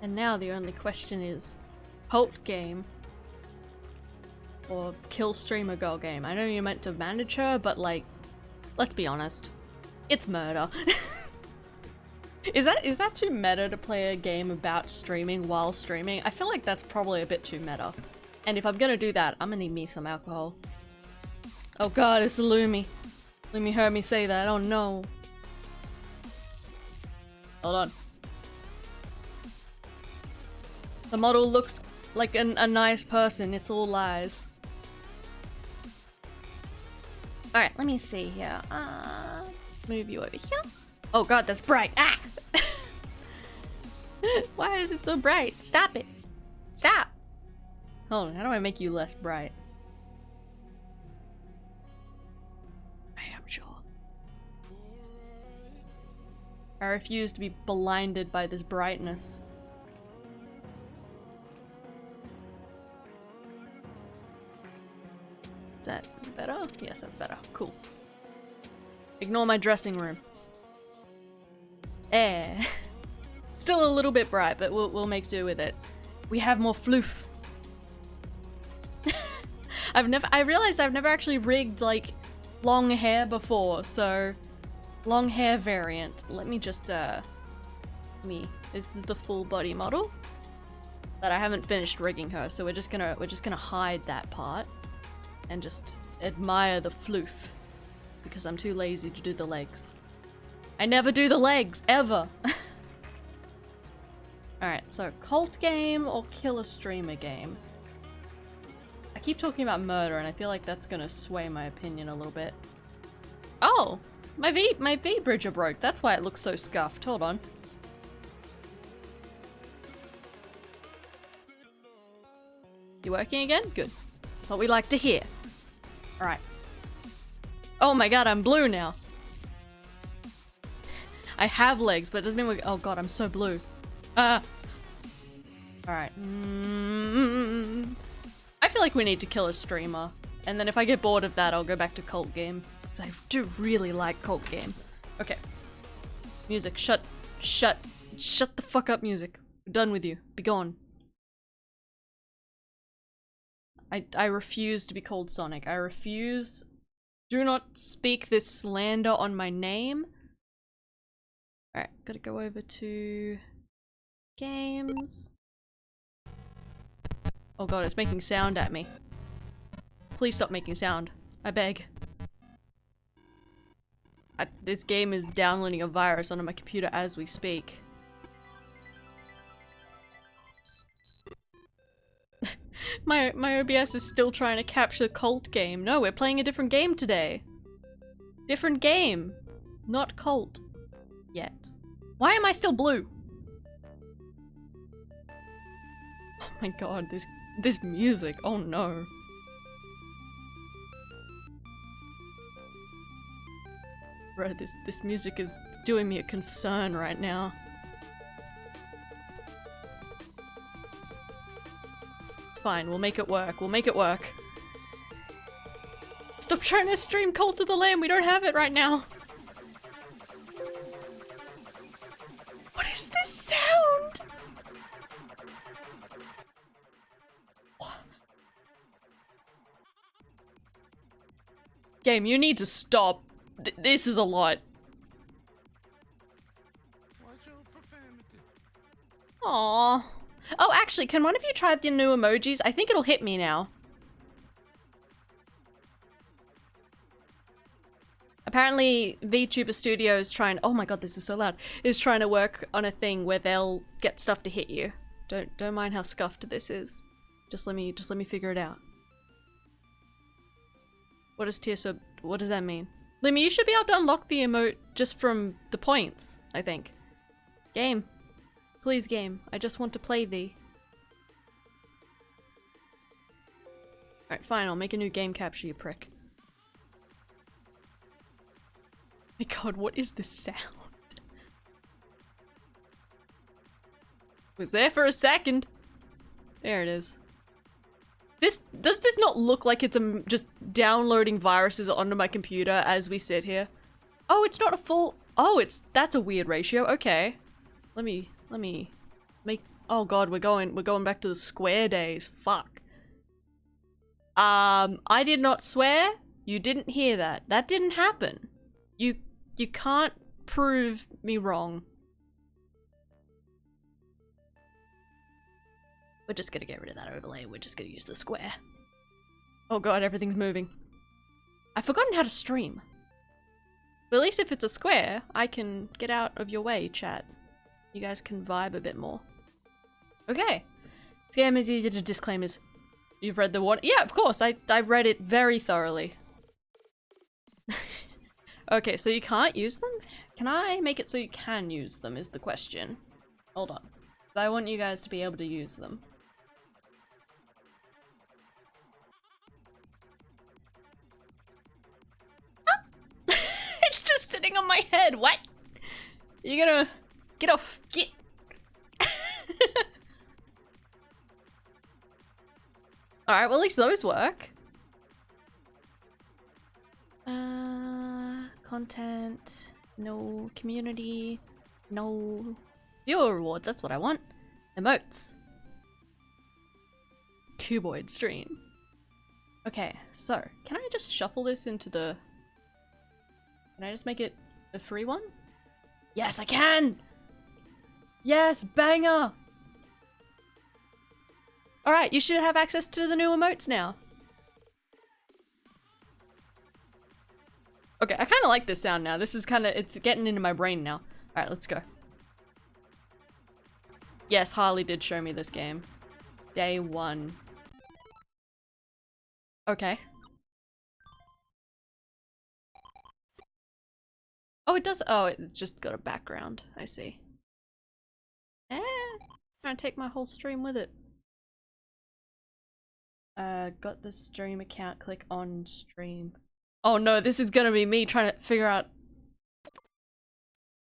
And now the only question is, cult game or kill streamer girl game? I know you're meant to manage her, but like, let's be honest, it's murder. Is that too meta to play a game about streaming while streaming? I feel like that's probably a bit too meta. And if I'm gonna do that, I'm gonna need me some alcohol. Oh god, it's Lumi. Lumi heard me say that, oh no. Hold on. The model looks like a nice person, it's all lies. Alright, let me see here. Move you over here. Oh god, that's bright. Ah! Why is it so bright? Stop it. Stop! Hold on, how do I make you less bright? I am sure. I refuse to be blinded by this brightness. Is that better? Yes, that's better. Cool. Ignore my dressing room. Eh. Still a little bit bright, but we'll make do with it. We have more floof. I realized I've never actually rigged like long hair before, so long hair variant. Let me just this is the full body model. But I haven't finished rigging her, so we're just gonna hide that part and just admire the floof because I'm too lazy to do the legs. I never do the legs, ever! Alright, so cult game or kill a streamer game? I keep talking about murder and I feel like that's gonna sway my opinion a little bit. Oh! My V bridger broke. That's why it looks so scuffed. Hold on. You working again? Good. That's what we like to hear. Alright. Oh my god, I'm blue now. I have legs, but it doesn't mean we're— oh god, I'm so blue. Alright. I feel like we need to kill a streamer. And then if I get bored of that, I'll go back to cult game. Because I do really like cult game. Okay. Music, shut the fuck up, music. We're done with you. Be gone. I refuse to be called Sonic. I refuse. Do not speak this slander on my name. Alright, gotta go over to games. Oh god, it's making sound at me. Please stop making sound. I beg. This game is downloading a virus onto my computer as we speak. My OBS is still trying to capture the cult game. No, we're playing a different game today. Different game. Not cult. Yet. Why am I still blue? Oh my god, this music. Oh no. Bro, this music is doing me a concern right now. It's fine, we'll make it work. We'll make it work. Stop trying to stream Cult of the Lamb. We don't have it right now. What is this sound? Game, you need to stop. This is a lot. Aww. Oh, actually, can one of you try the new emojis? I think it'll hit me now. Apparently, VTuber Studios trying— oh my god, this is so loud— is trying to work on a thing where they'll get stuff to hit you. Don't mind how scuffed this is. Just let me figure it out. What does tier sub— what does that mean? Limmy, you should be able to unlock the emote just from the points, I think. Game. Please, game. I just want to play thee. Alright, fine. I'll make a new game capture, you prick. My god, what is this sound? It was there for a second. There it is. Does this not look like it's just downloading viruses onto my computer as we sit here? Oh, it's not a full— oh, that's a weird ratio. Okay. Let me make— oh god, we're going back to the square days. Fuck. I did not swear. You didn't hear that. That didn't happen. You can't prove me wrong. We're just gonna get rid of that overlay. We're just gonna use the square. Oh god, everything's moving. I've forgotten how to stream. But at least if it's a square, I can get out of your way, chat. You guys can vibe a bit more. Okay. This game is easy to disclaimers. You've read the warning? Yeah, of course. I read it very thoroughly. Okay, so you can't use them? Can I make it so you can use them is the question. Hold on. I want you guys to be able to use them. It's just sitting on my head. What? You're gonna get off. Get. Alright, well at least those work. Content. No community. No viewer rewards. That's what I want. Emotes. Cuboid stream. Okay, so can I just shuffle this into the— can I just make it the free one? Yes, I can! Yes, banger! Alright, you should have access to the new emotes now. Okay, I kind of like this sound now. This is kind of— it's getting into my brain now. Alright, let's go. Yes, Harley did show me this game. Day one. Okay. Oh, it does. Oh, it just got a background. I see. Trying to take my whole stream with it. Got the stream account, click on stream. Oh no, this is gonna be me trying to figure out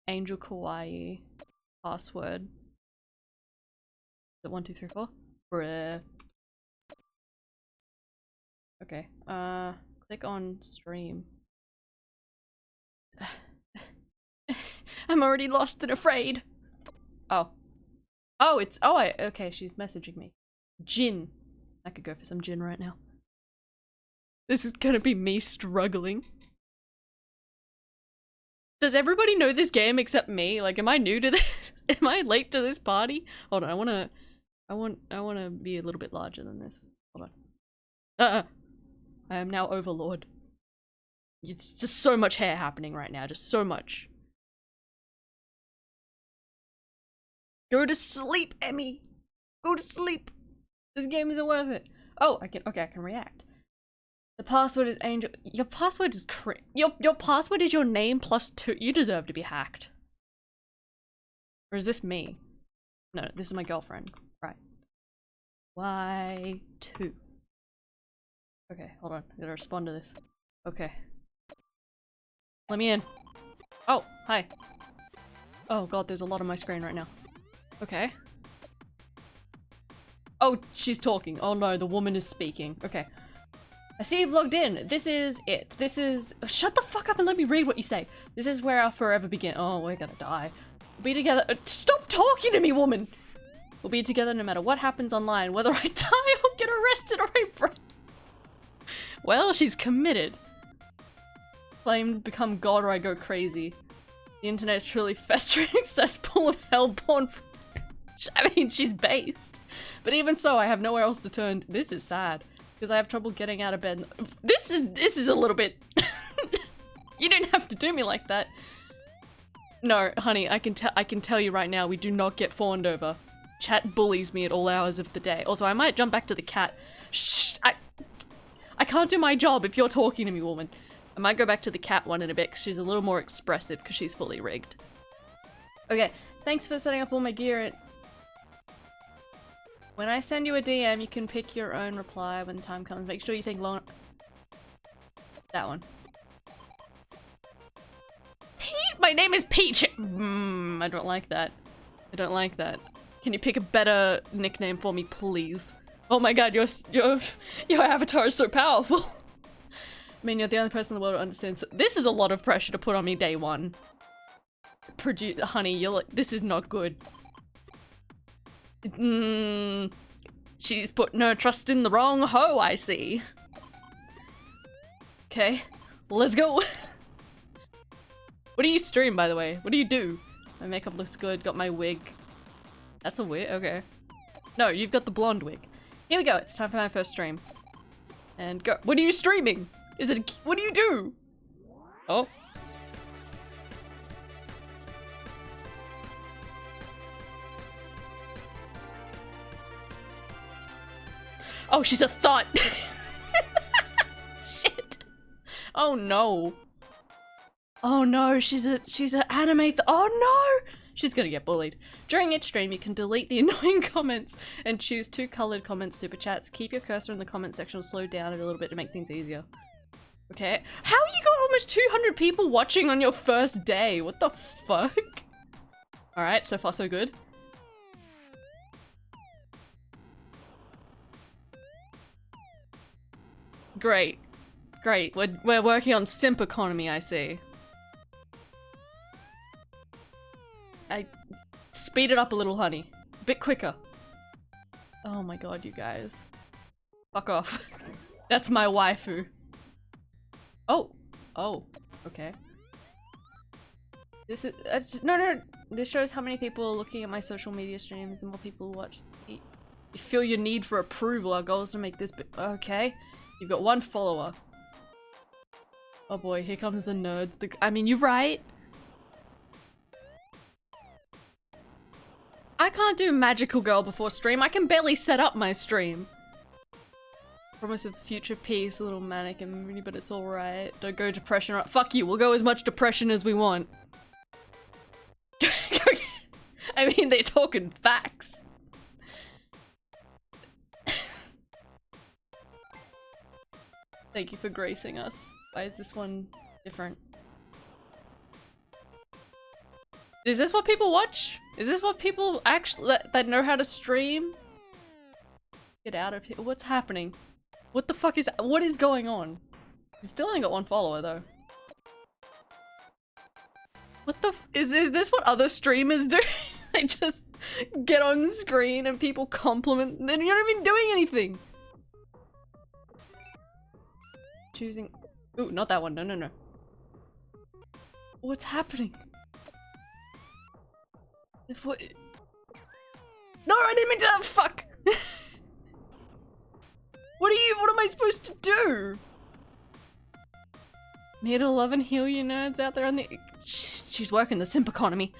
Angel Kawaii password. Is it 1, 2, 3, 4? Bruh. Okay, click on stream. I'm already lost and afraid. Oh. Oh, it's- oh, okay, she's messaging me. Gin. I could go for some gin right now. This is gonna be me struggling. Does everybody know this game except me? Like, am I new to this? Am I late to this party? Hold on, I wanna be a little bit larger than this. Hold on. I am now Overlord. It's just so much hair happening right now, just so much. Go to sleep, Emmy! Go to sleep! This game isn't worth it. Oh, I can react. The password is Angel. Your password is your password is your name +2. You deserve to be hacked. Or is this me? No, this is my girlfriend. Right. Y2. Okay, hold on. I gotta respond to this. Okay. Let me in. Oh, hi. Oh god, there's a lot on my screen right now. Okay. Oh, she's talking. Oh no, the woman is speaking. Okay. I see you've logged in. This is it. This is- Shut the fuck up and let me read what you say. This is where our forever begin- Oh, we're gonna die. We'll be together- Stop talking to me, woman! We'll be together no matter what happens online, whether I die or get arrested or I break- Well, she's committed. Claim to become god or I go crazy. The internet is truly festering cesspool of hellborn- I mean, she's based. But even so, I have nowhere else to turn. This is sad. Because I have trouble getting out of bed. This is a little bit- You didn't have to do me like that. No, honey, I can tell you right now, we do not get fawned over. Chat bullies me at all hours of the day. Also, I might jump back to the cat. Shh! I can't do my job if you're talking to me, woman. I might go back to the cat one in a bit because she's a little more expressive because she's fully rigged. Okay, thanks for setting up all my gear. When I send you a DM, you can pick your own reply when the time comes. Make sure you think long- That one. Pete! My name is Peach! I don't like that. I don't like that. Can you pick a better nickname for me, please? Oh my god, your avatar is so powerful! I mean, you're the only person in the world who understands- This is a lot of pressure to put on me day one. Honey, you're like- This is not good. She's put no trust in the wrong hoe, I see. Okay, let's go. What do you stream, by the way? What do you do? My makeup looks good, got my wig. That's a wig? Okay. No, you've got the blonde wig. Here we go, it's time for my first stream. And go. What are you streaming? Is it- What do you do? Oh. Oh, she's a thought! Shit! Oh no. Oh no, she's an anime oh no! She's gonna get bullied. During each stream, you can delete the annoying comments and choose 2 colored comments, super chats. Keep your cursor in the comment section, slow down it a little bit to make things easier. Okay. How you got almost 200 people watching on your first day? What the fuck? Alright, so far so good. Great. Great. We're working on simp economy, I see. Speed it up a little, honey. A bit quicker. Oh my god, you guys. Fuck off. That's my waifu. Oh. Oh. Okay. This is- no. This shows how many people are looking at my social media streams. The more people watch, you feel your need for approval. Our goal is to make this okay. You've got 1 follower. Oh boy, here comes the nerds. I mean, you're right. I can't do magical girl before stream. I can barely set up my stream. Promise of future peace, a little manic and moody, but it's alright. Don't go depression. Right? Fuck you, we'll go as much depression as we want. I mean, they're talking facts. Thank you for gracing us. Why is this one different? Is this what people watch? Is this what people actually that know how to stream? Get out of here. What's happening? What the fuck is- what is going on? I still only got one follower though. What the f- is this what other streamers do? They just get on screen and people compliment and then you're not even doing anything. Choosing- ooh, not that one. No, no, no. What's happening? If what- no, I didn't mean to- oh, fuck! What am I supposed to do? I'm here to love and heal you nerds out there on the- she's working the simp economy.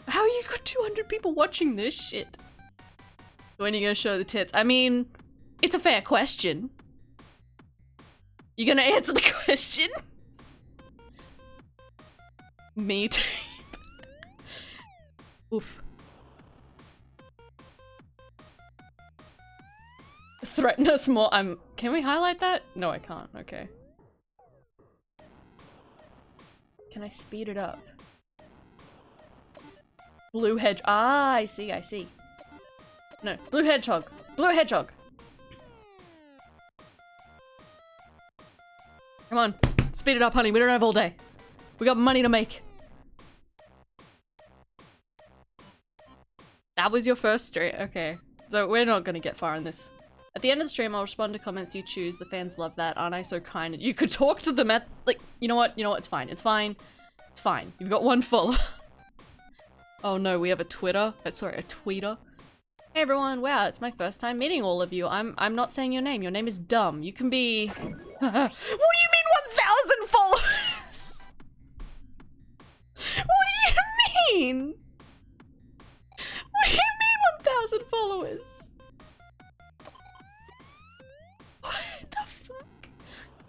How you got 200 people watching this shit? When are you gonna show the tits? I mean, it's a fair question. You gonna answer the question? Me too. Oof. Threaten us more. Can we highlight that? No, I can't. Okay. Can I speed it up? Blue hedge. Ah, I see, I see. No, blue hedgehog. Blue hedgehog. Come on. Speed it up, honey. We don't have all day. We got money to make. That was your first stream. Okay. So we're not gonna get far in this. At the end of the stream, I'll respond to comments you choose. The fans love that. Aren't I so kind? You could talk to them at, like, you know what? You know what? It's fine. It's fine. It's fine. You've got one follower. Oh no, we have a Twitter. Sorry, a tweeter. Hey everyone. Wow, it's my first time meeting all of you. I'm not saying your name. Your name is dumb. You can be... What do you mean 1,000 followers? What do you mean? What do you mean 1,000 followers? What the fuck?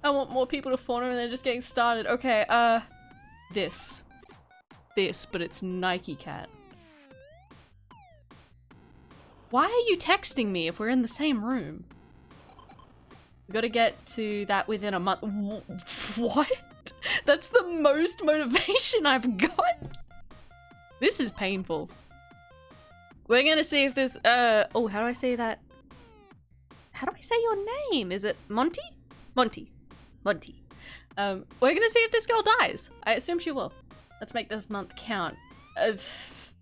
I want more people to follow and they're just getting started. Okay, this, but it's Nike Cat. Why are you texting me if we're in the same room? We gotta get to that within a month. What? That's the most motivation I've got? This is painful. We're gonna see if this, oh, how do I say that? How do I say your name? Is it Monty? Monty. Monty. We're gonna see if this girl dies. I assume she will. Let's make this month count.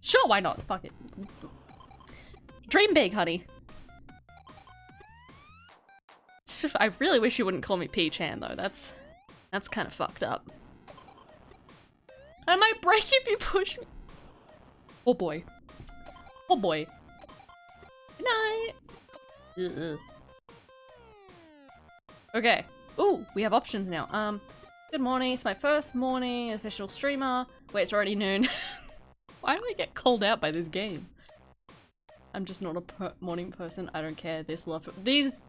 Sure, why not? Fuck it. Dream big, honey. I really wish you wouldn't call me Peach Hand, though. That's kind of fucked up. I might break if you push me. Oh boy. Oh boy. Good night. Ugh. Okay. Ooh, we have options now. Good morning. It's my first morning official streamer. Wait, it's already noon. Why do I get called out by this game? I'm just not a morning person. I don't care. This love. These.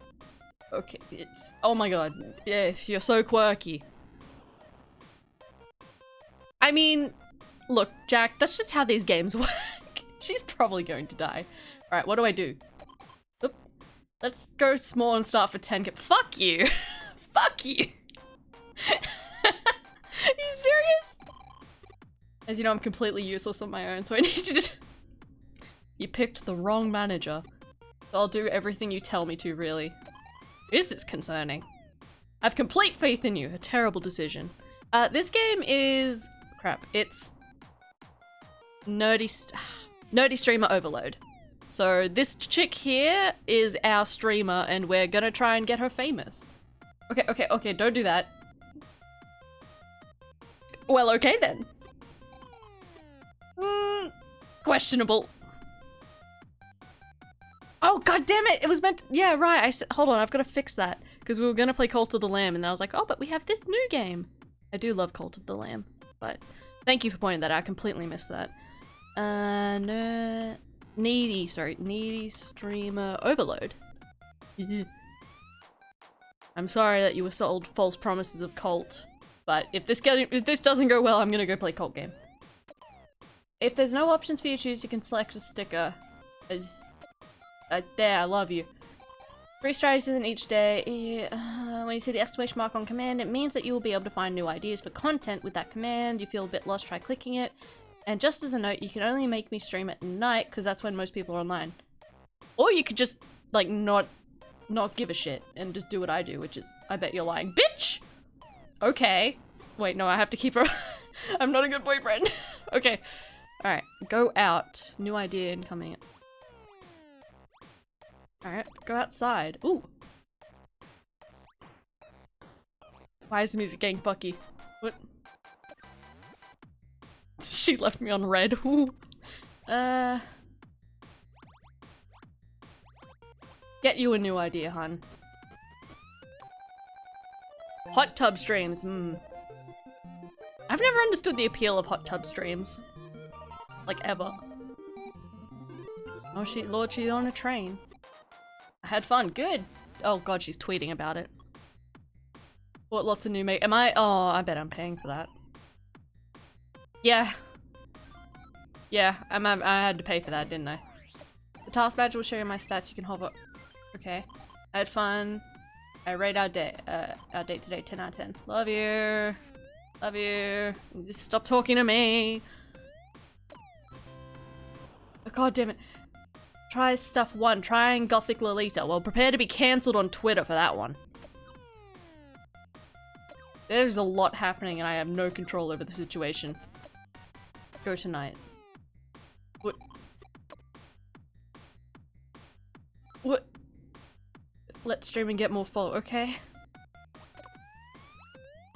Okay, it's. Oh my god. Yes, you're so quirky. I mean, look, Jack, that's just how these games work. She's probably going to die. Alright, what do I do? Oop. Let's go small and start for 10k. Fuck you! Fuck you! Are you serious? As you know, I'm completely useless on my own, so I need you to- You picked the wrong manager. So I'll do everything you tell me to, really. This is concerning. I have complete faith in you. A terrible decision. This game is... crap. It's... nerdy streamer overload. So this chick here is our streamer and we're gonna try and get her famous. Okay, don't do that. Well, okay then. Questionable. Oh, god damn it! It was meant to, yeah, right, I said- hold on, I've gotta fix that. Because we were gonna play Cult of the Lamb and I was like, oh, but we have this new game. I do love Cult of the Lamb, but thank you for pointing that out, I completely missed that. No... needy streamer overload. I'm sorry that you were sold false promises of cult, but if this doesn't go well, I'm gonna go play cult game. If there's no options for you to choose, you can select a sticker. There, I love you. 3 strategies in each day. When you see the exclamation mark on command, it means that you will be able to find new ideas for content with that command. You feel a bit lost, try clicking it. And just as a note, you can only make me stream at night, because that's when most people are online. Or you could just, like, not give a shit and just do what I do, which is, I bet you're lying. Bitch! Okay. Wait, no, I have to keep her. I'm not a good boyfriend. Okay. Alright, go out. New idea incoming. Alright, go outside. Ooh. Why is the music getting fucky? What? She left me on red. Ooh. Get you a new idea, hun. Hot tub streams. I've never understood the appeal of hot tub streams. Like, ever. Oh, Lord, she's on a train. I had fun. Good. Oh god, she's tweeting about it. Bought lots of new am I? Oh, I bet I'm paying for that. Yeah. Yeah, I had to pay for that, didn't I? The task badge will show you my stats. You can hover. Okay. I had fun. I rate our date today, 10 out of 10. Love you. Love you. Just stop talking to me. Oh, god damn it. Try stuff 1. Trying Gothic Lolita. Well, prepare to be cancelled on Twitter for that one. There's a lot happening and I have no control over the situation. Go tonight. What? What? Let's stream and get more follow, okay?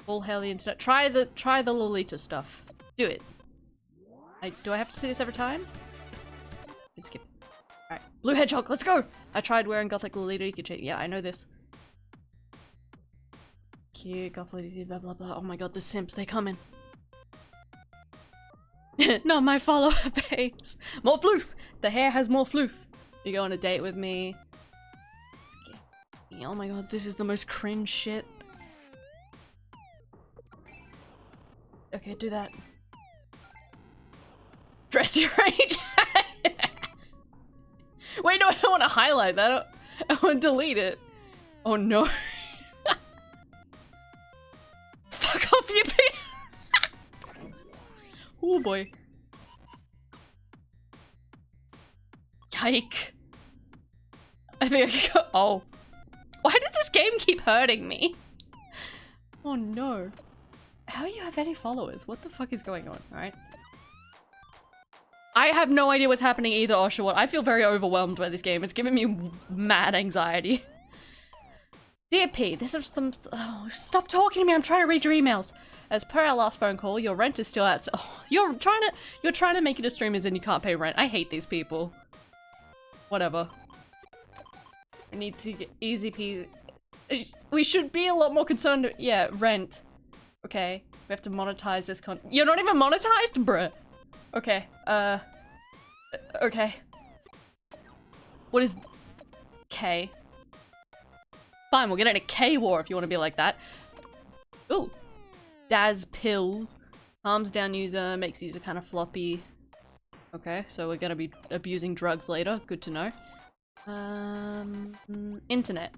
All hail the internet. Try the Lolita stuff. Do it. Do I have to see this every time? Let's skip. Alright. Blue Hedgehog, let's go! I tried wearing Gothic Lolita, you can check. Yeah, I know this. Cute, Gothic Lolita, blah blah blah. Oh my god, the simps, they coming. Not my follower base. More floof! The hair has more floof. You go on a date with me. Oh my god, this is the most cringe shit. Okay, do that. Dress your age. Wait, no, I don't want to highlight that. I want to delete it. Oh no. Fuck off, you bitch. Oh boy. Yike. I think I can go. Oh. Why does this game keep hurting me? Oh no. How do you have any followers? What the fuck is going on? Alright. I have no idea what's happening either, Oshawott. I feel very overwhelmed by this game. It's giving me mad anxiety. Dear P, this is some- oh, stop talking to me, I'm trying to read your emails. As per our last phone call, your rent is still out. Oh, you're trying to make it a streamers and you can't pay rent. I hate these people. Whatever. We need to get easy peasy. We should be a lot more concerned. Yeah, rent. Okay, we have to monetize this You're not even monetized, bruh. Okay, okay. What is K? Fine, we'll get in a K war if you want to be like that. Ooh. Daz pills. Calms down user, makes user kind of floppy. Okay, so we're gonna be abusing drugs later. Good to know. Internet.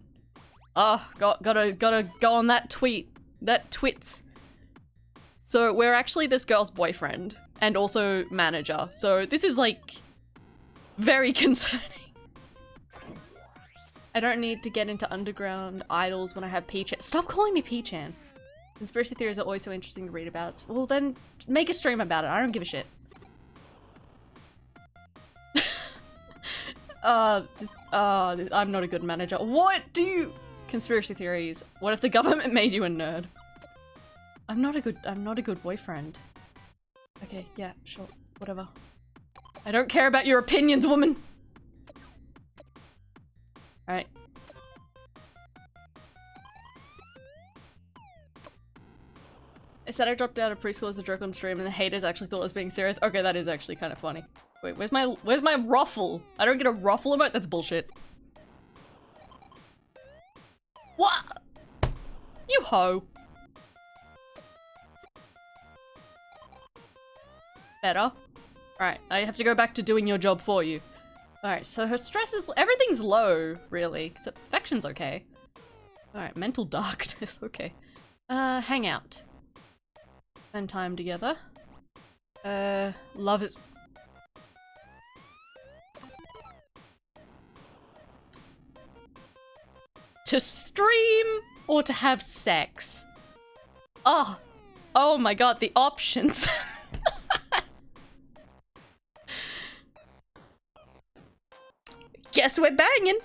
Oh, gotta go on that tweet. That twits. So we're actually this girl's boyfriend and also manager. So this is like very concerning. I don't need to get into underground idols when I have P-chan. Stop calling me P-chan. Conspiracy theories are always so interesting to read about. Well then, make a stream about it. I don't give a shit. I'm not a good manager. What do you- Conspiracy theories. What if the government made you a nerd? I'm not a good boyfriend. Okay, yeah, sure. Whatever. I don't care about your opinions, woman! Alright. I said I dropped out of preschool as a joke on stream and the haters actually thought I was being serious. Okay, that is actually kind of funny. Wait, where's my ruffle? I don't get a ruffle emote? That's bullshit. What? You hoe. Better. Alright, I have to go back to doing your job for you. Alright, so her stress is- everything's low, really. Except affection's okay. Alright, mental darkness, okay. Hang out. Spend time together. Love is- to stream or to have sex? Oh. Oh my god, the options. Guess we're banging.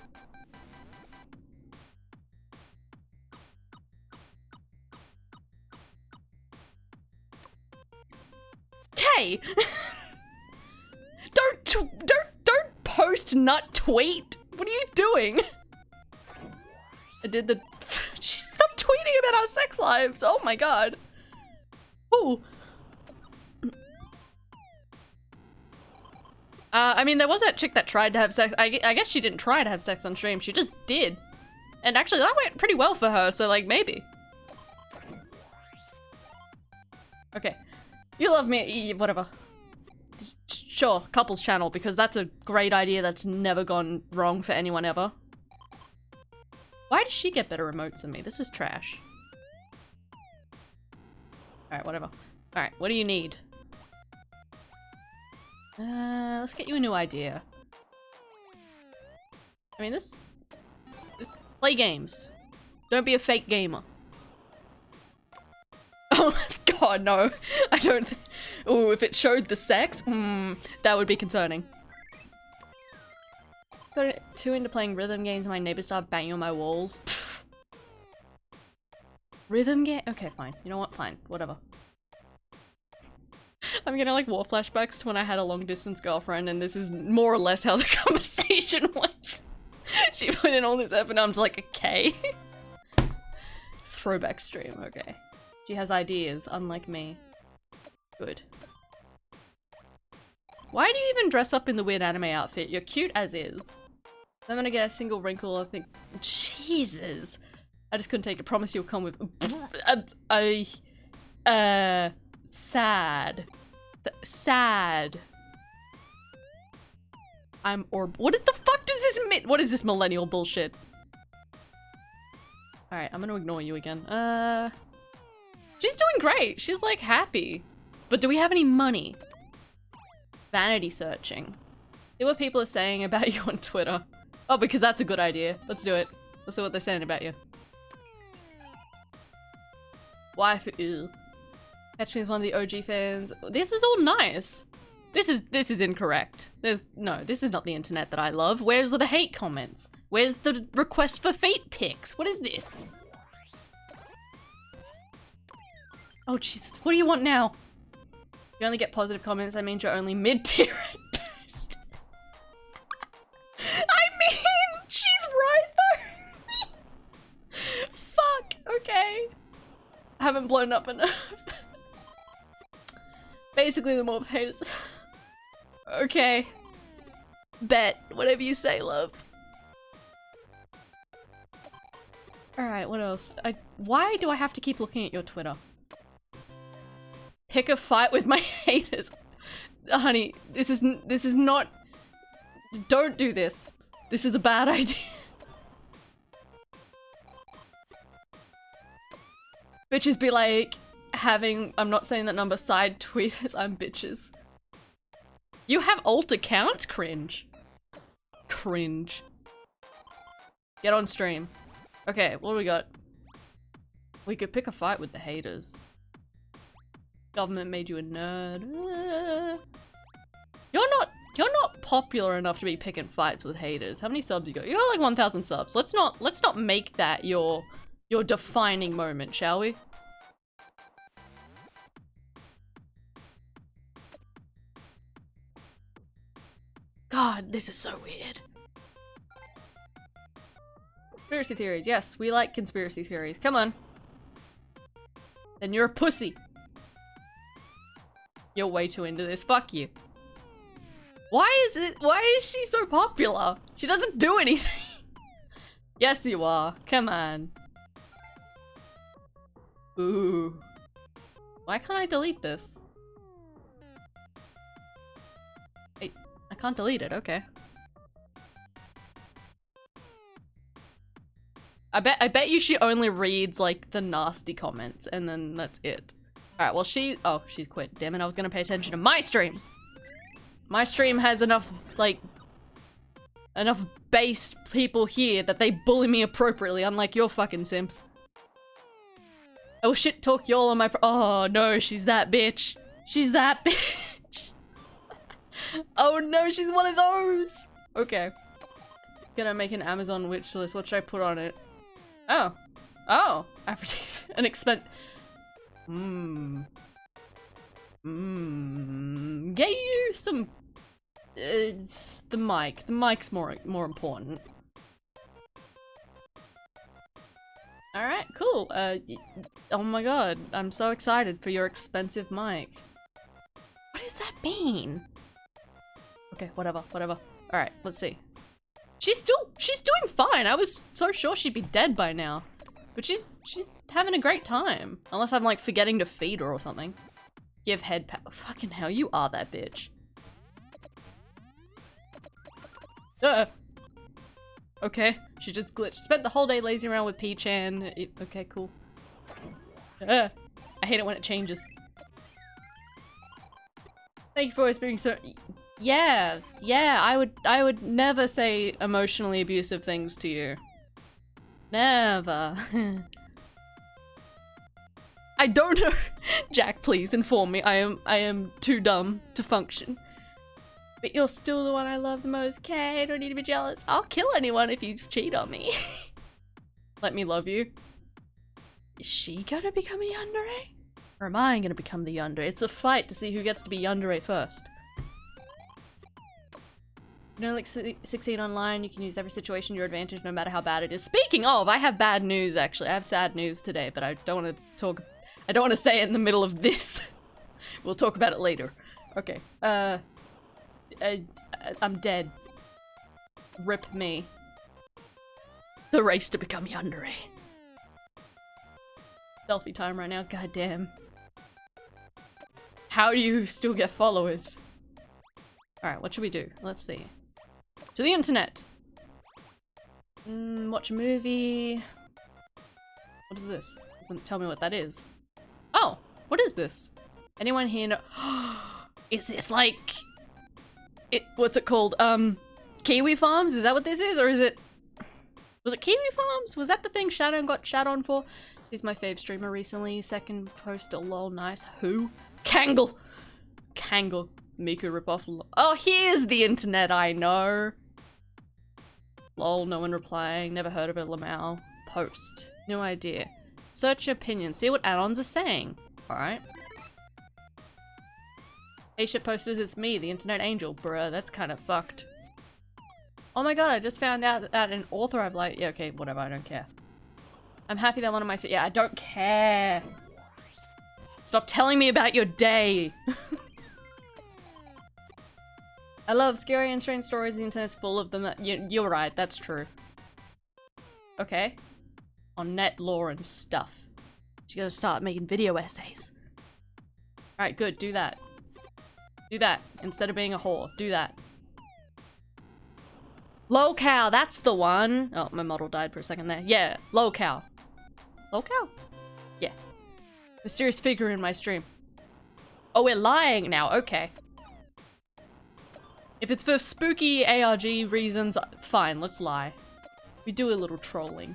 Okay. Don't post nut tweet. What are you doing? I did the- Stop tweeting about our sex lives. Oh my god. Ooh. I mean, there was that chick that tried to have sex. I guess she didn't try to have sex on stream. She just did. And actually, that went pretty well for her, so, like, maybe. Okay. You love me, whatever. Sure, couples channel, because that's a great idea that's never gone wrong for anyone ever. Why does she get better emotes than me? This is trash. Alright, whatever. Alright, what do you need? Let's get you a new idea. I mean, this play games. Don't be a fake gamer. Oh god, no. I don't ooh, if it showed the sex, that would be concerning. Got too into playing rhythm games, my neighbors start banging on my walls. Rhythm game? Okay, fine. You know what? Fine. Whatever. I'm getting like war flashbacks to when I had a long distance girlfriend, and this is more or less how the conversation went. She put in all this effort and I'm just like, okay. Throwback stream, okay. She has ideas, unlike me. Good. Why do you even dress up in the weird anime outfit? You're cute as is. I'm gonna get a single wrinkle, I think. Jesus. I just couldn't take it. Promise you'll come with- sad. Sad. What the fuck does this mean? What is this millennial bullshit? Alright, I'm gonna ignore you again. She's doing great. She's like happy. But do we have any money? Vanity searching. See what people are saying about you on Twitter. Oh, because that's a good idea. Let's do it. Let's see what they're saying about you. Wife, ew. Catch me as one of the OG fans. This is all nice. This is incorrect. No, this is not the internet that I love. Where's the hate comments? Where's the request for feet pics? What is this? Oh Jesus, what do you want now? You only get positive comments, that means you're only mid-tier at best. I mean, she's right though. Fuck, okay. I haven't blown up enough. Basically, the more haters. Okay. Bet. Whatever you say, love. Alright, what else? Why do I have to keep looking at your Twitter? Pick a fight with my haters. Honey, this is not- Don't do this. This is a bad idea. Bitches be like having- I'm not saying that number, side tweeters. I'm bitches. You have alt accounts? Cringe. Cringe. Get on stream. Okay, what do we got? We could pick a fight with the haters. Government made you a nerd. You're not popular enough to be picking fights with haters. How many subs you got? You got like 1,000 subs. Let's not make that your defining moment, shall we? God, this is so weird. Conspiracy theories. Yes, we like conspiracy theories. Come on. Then you're a pussy. You're way too into this. Fuck you. Why is she so popular? She doesn't do anything. Yes, you are. Come on. Ooh. Why can't I delete this? Wait, I can't delete it, okay. I bet you she only reads like the nasty comments and then that's it. Alright, well oh, she's quit. Damn it, I was gonna pay attention to my stream. My stream has enough, like, enough based people here that they bully me appropriately, unlike your fucking simps. Oh shit, talk y'all on my oh no, she's that bitch. She's that bitch. Oh no, she's one of those. Okay. Gonna make an Amazon wish list. What should I put on it? Oh. Oh. Advertise an expense. Get you some. It's the mic. The mic's more important. All right, cool. Oh my god, I'm so excited for your expensive mic. What does that mean? Okay, whatever. All right, let's see. She's doing fine. I was so sure she'd be dead by now. But she's having a great time. Unless I'm like forgetting to feed her or something. Give head pat. Fucking hell, you are that bitch. Okay, she just glitched. Spent the whole day lazy around with P-chan. Okay, cool. I hate it when it changes. Thank you for always being so. Yeah, I would never say emotionally abusive things to you. Never. I don't know. Jack, please inform me. I am too dumb to function. But you're still the one I love the most, okay? I don't need to be jealous. I'll kill anyone if you cheat on me. Let me love you. Is she gonna become a yandere? Or am I gonna become the yandere? It's a fight to see who gets to be yandere first. You know, like, succeed online, you can use every situation to your advantage no matter how bad it is. Speaking of, I have bad news, actually. I have sad news today, but I don't want to talk... I don't want to say it in the middle of this. We'll talk about it later. Okay, I'm dead. Rip me. The race to become yandere. Selfie time right now, goddamn. How do you still get followers? Alright, what should we do? Let's see. To the internet! Watch a movie... What is this? Doesn't tell me what that is. Oh! What is this? Anyone here know- Is this like... what's it called? Kiwi Farms? Is that what this is? Or is it... Was it Kiwi Farms? Was that the thing Shadow got shat on for? He's my fave streamer recently. Second poster, lol, nice. Who? Kangle! Kangle. Miku ripoff. Oh, here's the internet I know. Lol, no one replying. Never heard of a Lamau. Post. No idea. Search opinion. See what add-ons are saying. Alright. Hey shit posters, it's me, the internet angel. Bruh, that's kind of fucked. Oh my god, I just found out that an author I've liked- yeah, okay, whatever, I don't care. I'm happy that one of my- yeah, I don't care. Stop telling me about your day. I love scary and strange stories. The internet's full of them. You're right, that's true. Okay. On net lore and stuff. You gotta start making video essays. Alright, good, do that. Do that. Instead of being a whore, do that. Locale, that's the one. Oh, my model died for a second there. Yeah, locale. Locale? Yeah. Mysterious figure in my stream. Oh, we're lying now, okay. If it's for spooky ARG reasons, fine, let's lie. We do a little trolling.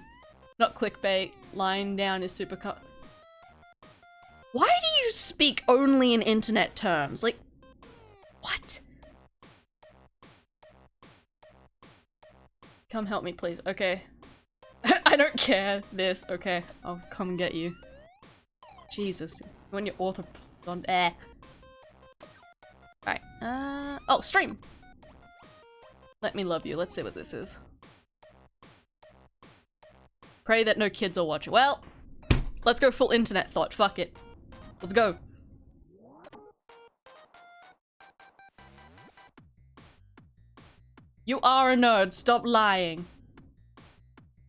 Not clickbait. Lying down is super Why do you speak only in internet terms? Like, what? Come help me, please. Okay. I don't care. This. Okay. I'll come and get you. Jesus. When your author on air. Alright. Oh, stream! Let me love you. Let's see what this is. Pray that no kids are watching. Well, let's go full internet thought. Fuck it. Let's go. You are a nerd, stop lying.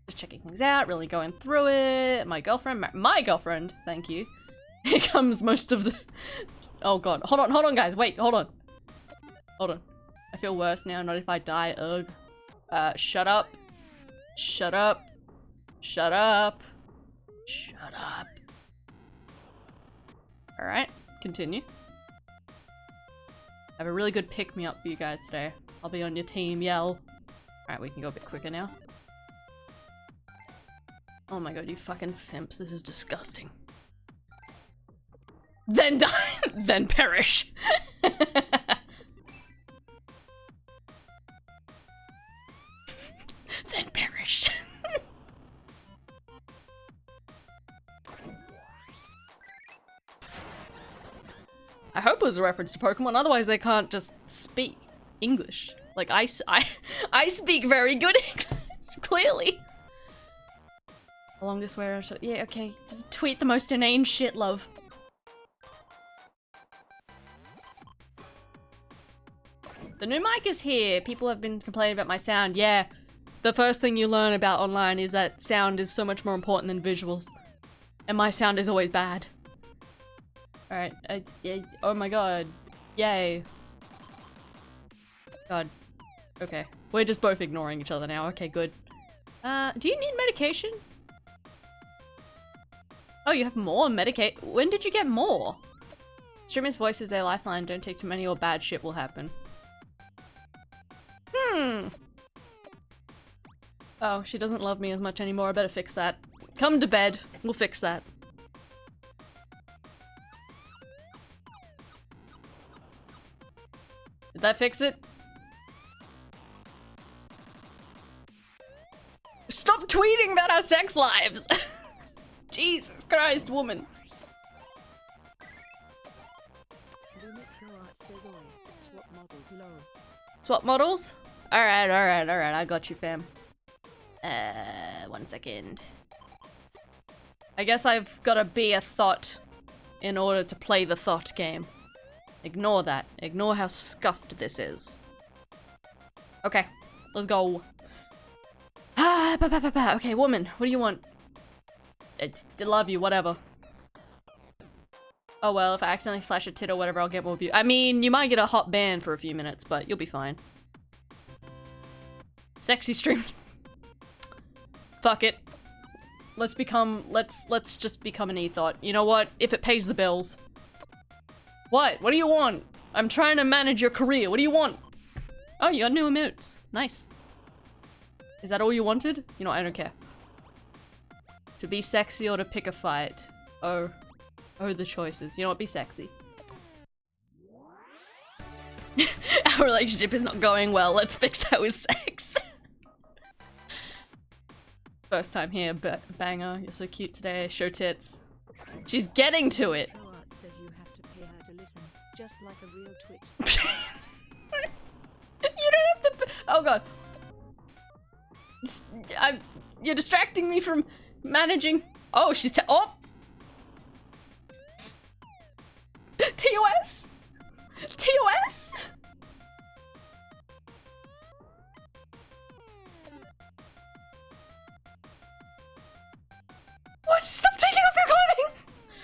Just checking things out, really going through it. My girlfriend, thank you. Here comes most of the... Oh god, hold on guys, wait, hold on. Hold on. I feel worse now, not if I die, ugh. Shut up. Shut up. Shut up. Shut up. Alright, continue. I have a really good pick-me-up for you guys today. I'll be on your team, yell. Alright, we can go a bit quicker now. Oh my god, you fucking simps, this is disgusting. Then die, then perish. Then perish. I hope it was a reference to Pokemon, otherwise they can't just speak English. Like, I speak very good English, clearly. Along this way, yeah, okay. Tweet the most inane shit, love. The new mic is here. People have been complaining about my sound. Yeah, the first thing you learn about online is that sound is so much more important than visuals. And my sound is always bad. Alright, yeah, oh my god. Yay. God. Okay. We're just both ignoring each other now. Okay, good. Do you need medication? Oh, you have more medicate. When did you get more? Streamers' voice is their lifeline. Don't take too many or bad shit will happen. Oh, she doesn't love me as much anymore. I better fix that. Come to bed. We'll fix that. Did that fix it? Stop tweeting about our sex lives! Jesus Christ, woman. Swap models? Alright, I got you, fam. 1 second. I guess I've gotta be a thought in order to play the thought game. Ignore that. Ignore how scuffed this is. Okay, let's go. Okay, woman, what do you want? I love you, whatever. Oh well, if I accidentally flash a tit or whatever, I'll get more views. I mean, you might get a hot ban for a few minutes, but you'll be fine. Sexy stream. Fuck it. Let's just become an e-thought. You know what? If it pays the bills. What? What do you want? I'm trying to manage your career. What do you want? Oh, you got new emotes. Nice. Is that all you wanted? You know, I don't care. To be sexy or to pick a fight? Oh. Oh, the choices. You know what? Be sexy. Our relationship is not going well. Let's fix that with sex. First time here, banger. You're so cute today. Show tits. She's getting to it. Says you have to pay her to listen, just like a real Twitch. You don't have to. Oh god. You're distracting me from managing. Oh, she's oh. TOS. TOS. What? Stop taking off your clothing!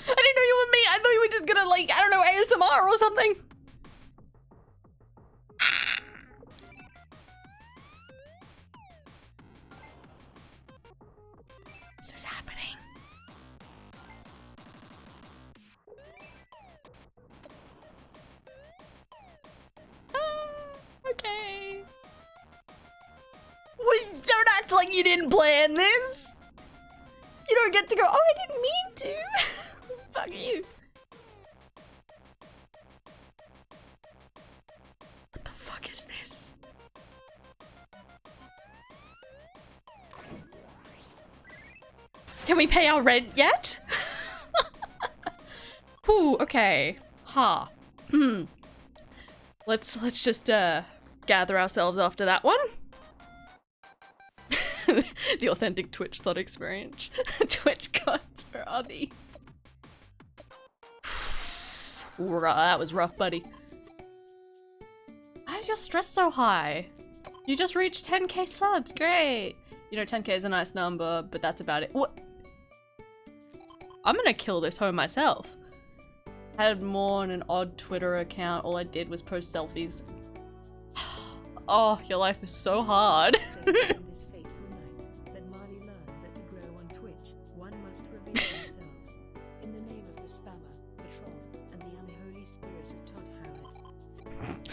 I didn't know you were me. I thought you were just gonna, like, I don't know, ASMR or something. This is happening. Okay. Well, don't act like you didn't plan this. You don't get to go, oh, I didn't mean to. Fuck you. What the fuck is this? Can we pay our rent yet? Whew, okay. Ha. Let's just gather ourselves after that one. The authentic Twitch thought experience. Twitch gods for Avi. That was rough, buddy. Why is your stress so high? You just reached 10k subs, great! You know, 10k is a nice number, but that's about it. What? I'm gonna kill this hoe myself. I had more on an odd Twitter account, all I did was post selfies. Oh, your life is so hard. This fateful night, that Marley learned that to grow on Twitch, one must reveal themselves. In the name of the spammer, the troll, and the unholy spirit of Todd Howard.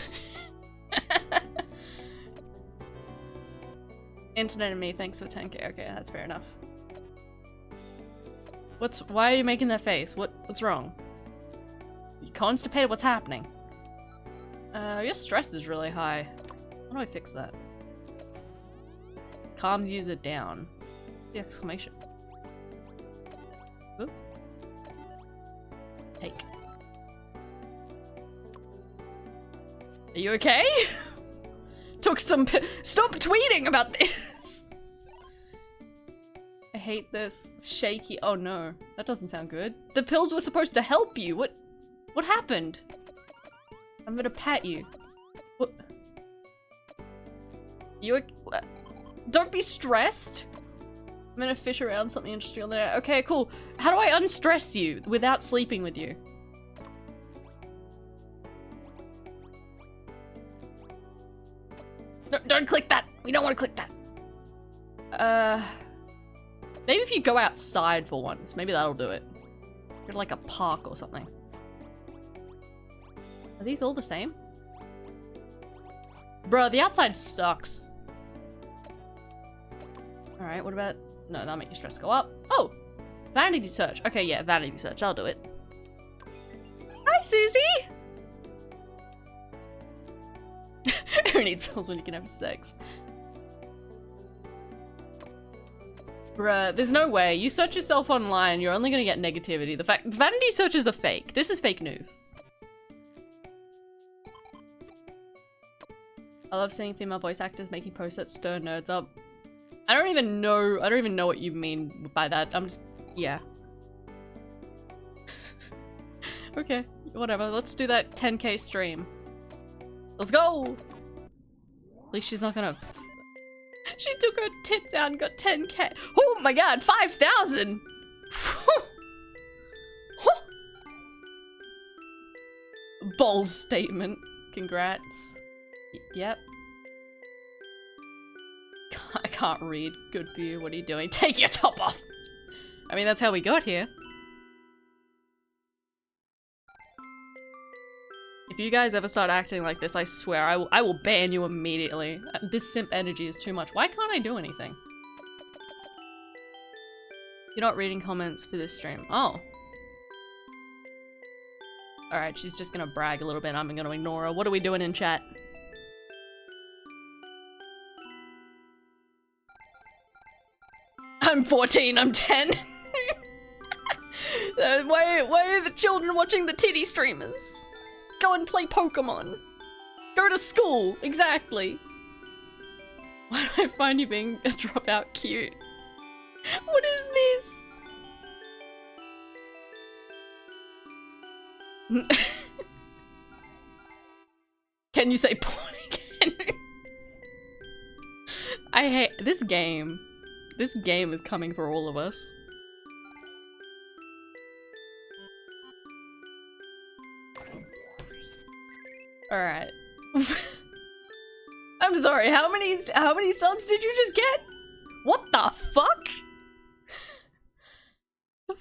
Internet and me, thanks for 10k. Okay, that's fair enough. Why are you making that face? What's wrong? You constipated? What's happening? Your stress is really high. How do I fix that? Calms user down. The exclamation. Oop. Take. Are you okay? Took some stop tweeting about this! I hate this shaky- oh no. That doesn't sound good. The pills were supposed to help you! What happened? I'm gonna pat you. What? Don't be stressed! I'm gonna fish around something interesting on there. Okay, cool. How do I unstress you without sleeping with you? No, don't click that! We don't want to click that! Maybe if you go outside for once, maybe that'll do it. Go to like a park or something. Are these all the same? Bruh, the outside sucks. Alright, what about... no, that'll make your stress go up. Oh! Vanity search. Okay, yeah, vanity search. I'll do it. Hi, Susie! Who needs pills when you can have sex? Bruh, there's no way. You search yourself online, you're only gonna get negativity. The fact vanity searches are fake. This is fake news. I love seeing female voice actors making posts that stir nerds up. I don't even know what you mean by that. I'm just, yeah. Okay, whatever. Let's do that 10k stream. Let's go! At least she's not gonna... She took her tits out and got 10k. Oh my god, 5,000! Bold statement. Congrats. Yep. I can't read. Good for you. What are you doing? Take your top off! I mean, that's how we got here. If you guys ever start acting like this, I swear, I will ban you immediately. This simp energy is too much. Why can't I do anything? You're not reading comments for this stream. Oh. Alright, she's just gonna brag a little bit. I'm gonna ignore her. What are we doing in chat? I'm 14, I'm 10. Why are the children watching the titty streamers? Go and play Pokemon. Go to school, exactly. Why do I find you being a dropout cute? What is this? Can you say porn again? I hate this game. This game is coming for all of us. Alright. I'm sorry, how many subs did you just get? What the fuck? The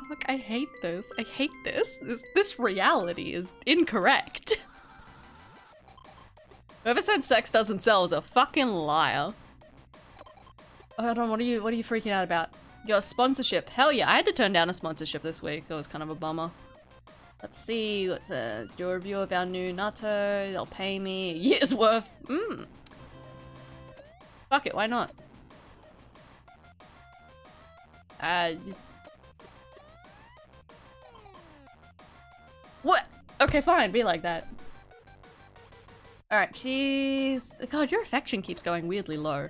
fuck? I hate this. I hate this. This reality is incorrect. Whoever said sex doesn't sell is a fucking liar. Hold on, what are you freaking out about? Your sponsorship. Hell yeah, I had to turn down a sponsorship this week. It was kind of a bummer. Let's see, what's a do a review of our new natto, they'll pay me a year's worth. Fuck it, why not? What? Okay, fine, be like that. Alright, she's... God, your affection keeps going weirdly low.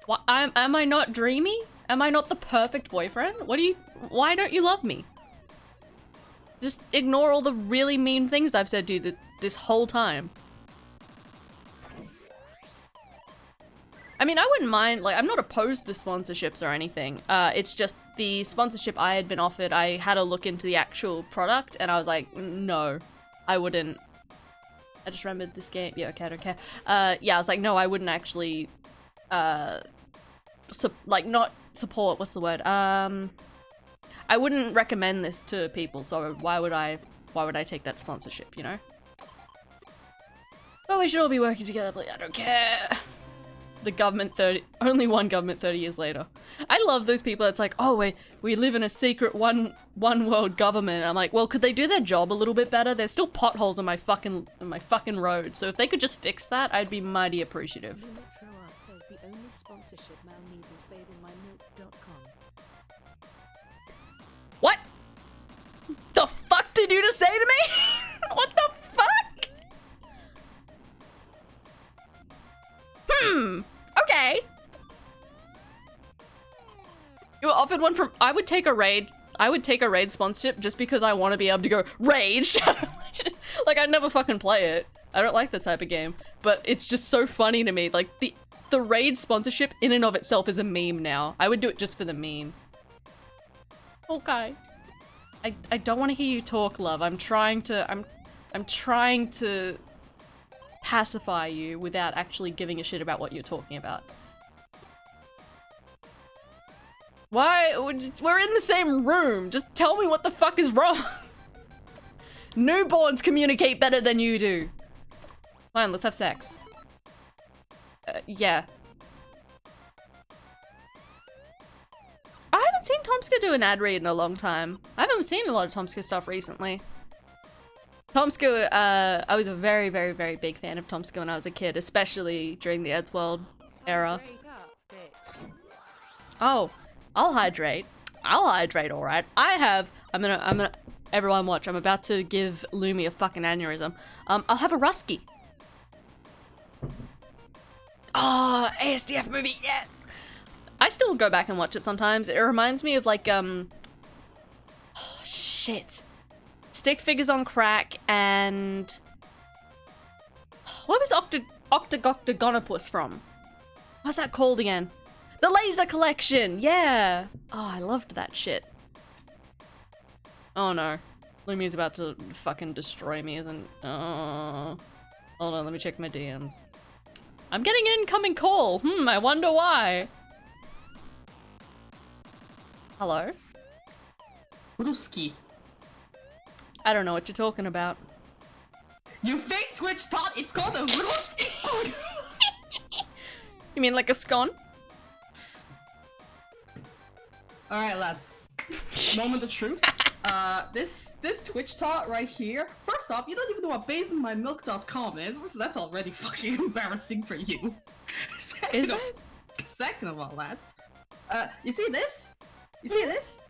What, am I not dreamy? Am I not the perfect boyfriend? Why don't you love me? Just ignore all the really mean things I've said to you this whole time. I mean, I wouldn't mind, like, I'm not opposed to sponsorships or anything. It's just the sponsorship I had been offered, I had a look into the actual product, and I was like, no, I wouldn't. I just remembered this game. Yeah, okay, I don't care. Yeah, I was like, no, I wouldn't actually, not support, what's the word? I wouldn't recommend this to people, so why would I take that sponsorship, you know? Oh, we should all be working together, but I don't care. The government only one government 30 years later. I love those people that's like, oh, we live in a secret one world government. I'm like, well, could they do their job a little bit better? There's still potholes on my fucking road, so if they could just fix that, I'd be mighty appreciative. Says the only sponsorship Mal needs is bathingmymilk.com. What? The fuck did you just say to me? What the fuck? Okay. You were offered one from- I would take a raid sponsorship just because I want to be able to go raid Shadow Legends. Like, I'd never fucking play it. I don't like that type of game. But it's just so funny to me. Like, the raid sponsorship in and of itself is a meme now. I would do it just for the meme. Okay. I don't want to hear you talk, love. I'm trying to pacify you without actually giving a shit about what you're talking about. Why? We're in the same room. Just tell me what the fuck is wrong. Newborns communicate better than you do. Fine, let's have sex. Yeah. I haven't seen Tomska do an ad read in a long time. I haven't seen a lot of Tomska stuff recently. Tomska, I was a very, very, very big fan of Tomska when I was a kid, especially during the Eddsworld era. Oh, I'll hydrate. Alright. Everyone watch, I'm about to give Lumi a fucking aneurysm. I'll have a Rusky. Oh, ASDF movie, yeah! I still go back and watch it sometimes. It reminds me of like, oh, shit. Stick Figures on Crack and... What was Octagonopus from? What's that called again? The Laser Collection! Yeah! Oh, I loved that shit. Oh no. Lumi's about to fucking destroy me, isn't... Oh. Hold on, let me check my DMs. I'm getting an incoming call! I wonder why. Hello? Ruski. I don't know what you're talking about. You fake Twitch thought it's called a Ruski. You mean like a scone? Alright, lads. Moment of truth. This Twitch thought right here. First off, you don't even know what bathingmymilk.com is. So that's already fucking embarrassing for you. Is it? Second of all, lads. You see this? You see this?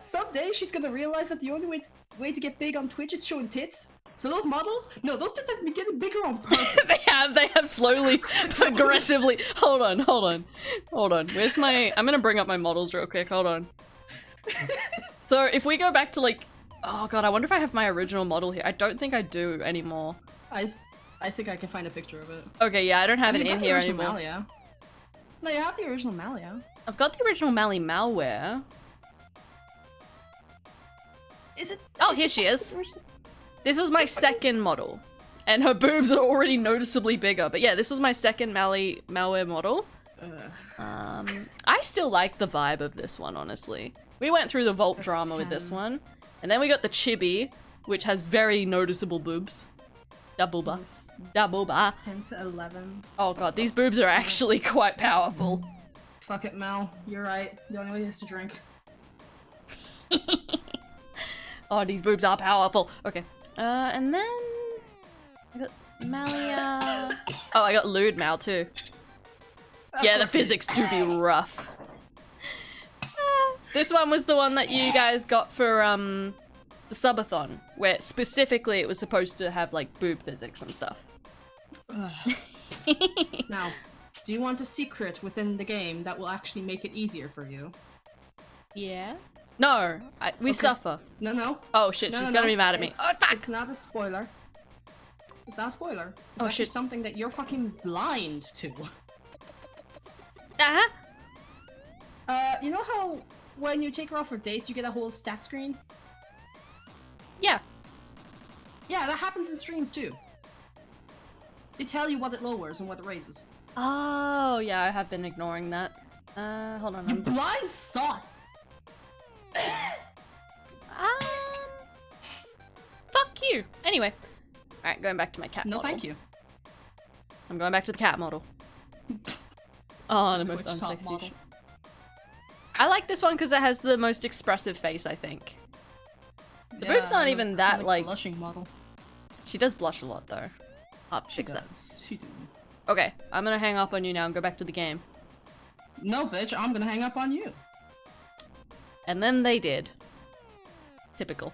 Someday she's gonna realize that the only way to get big on Twitch is showing tits. So those models, no, those tits have been getting bigger on purpose. they have slowly, progressively. Hold on. Where's my? I'm gonna bring up my models real quick. Hold on. So if we go back to like, oh god, I wonder if I have my original model here. I don't think I do anymore. I think I can find a picture of it. Okay, yeah, I don't have it in here anymore. Malia. No, you have the original Malia. I've got the original Mally malware. Is it? Oh, here she is. This was my second model, and her boobs are already noticeably bigger. But yeah, this was my second malware model. I still like the vibe of this one, honestly. We went through the vault drama with this one, and then we got the chibi, which has very noticeable boobs. Double bar. 10 to 11. Oh god, these boobs are actually quite powerful. Fuck it, Mel. You're right. The only way is to drink. Oh, these boobs are powerful. Okay. And then I got Malia. Oh, I got Lewd Mal too. Yeah, the physics do be rough. This one was the one that you guys got for the subathon, where specifically it was supposed to have like boob physics and stuff. Now, do you want a secret within the game that will actually make it easier for you? Yeah. No, we suffer. No. Oh shit, she's gonna be mad at me. Oh fuck! It's not a spoiler. It's not a spoiler. It's oh actually shit. something that you're fucking blind to. Uh-huh. You know how when you take her out for dates, you get a whole stat screen? Yeah. Yeah, that happens in streams too. They tell you what it lowers and what it raises. Oh, yeah, I have been ignoring that. Hold on. You blind thought! Fuck you. Anyway. Alright, going back to my cat model. No, thank you. I'm going back to the cat model. Oh, the most Twitch top unsexy model. I like this one because it has the most expressive face, I think. The boob's not even that, like... blushing model. She does blush a lot, though. I'll fix that. She do. Okay, I'm gonna hang up on you now and go back to the game. No, bitch, I'm gonna hang up on you. And then they did. Typical.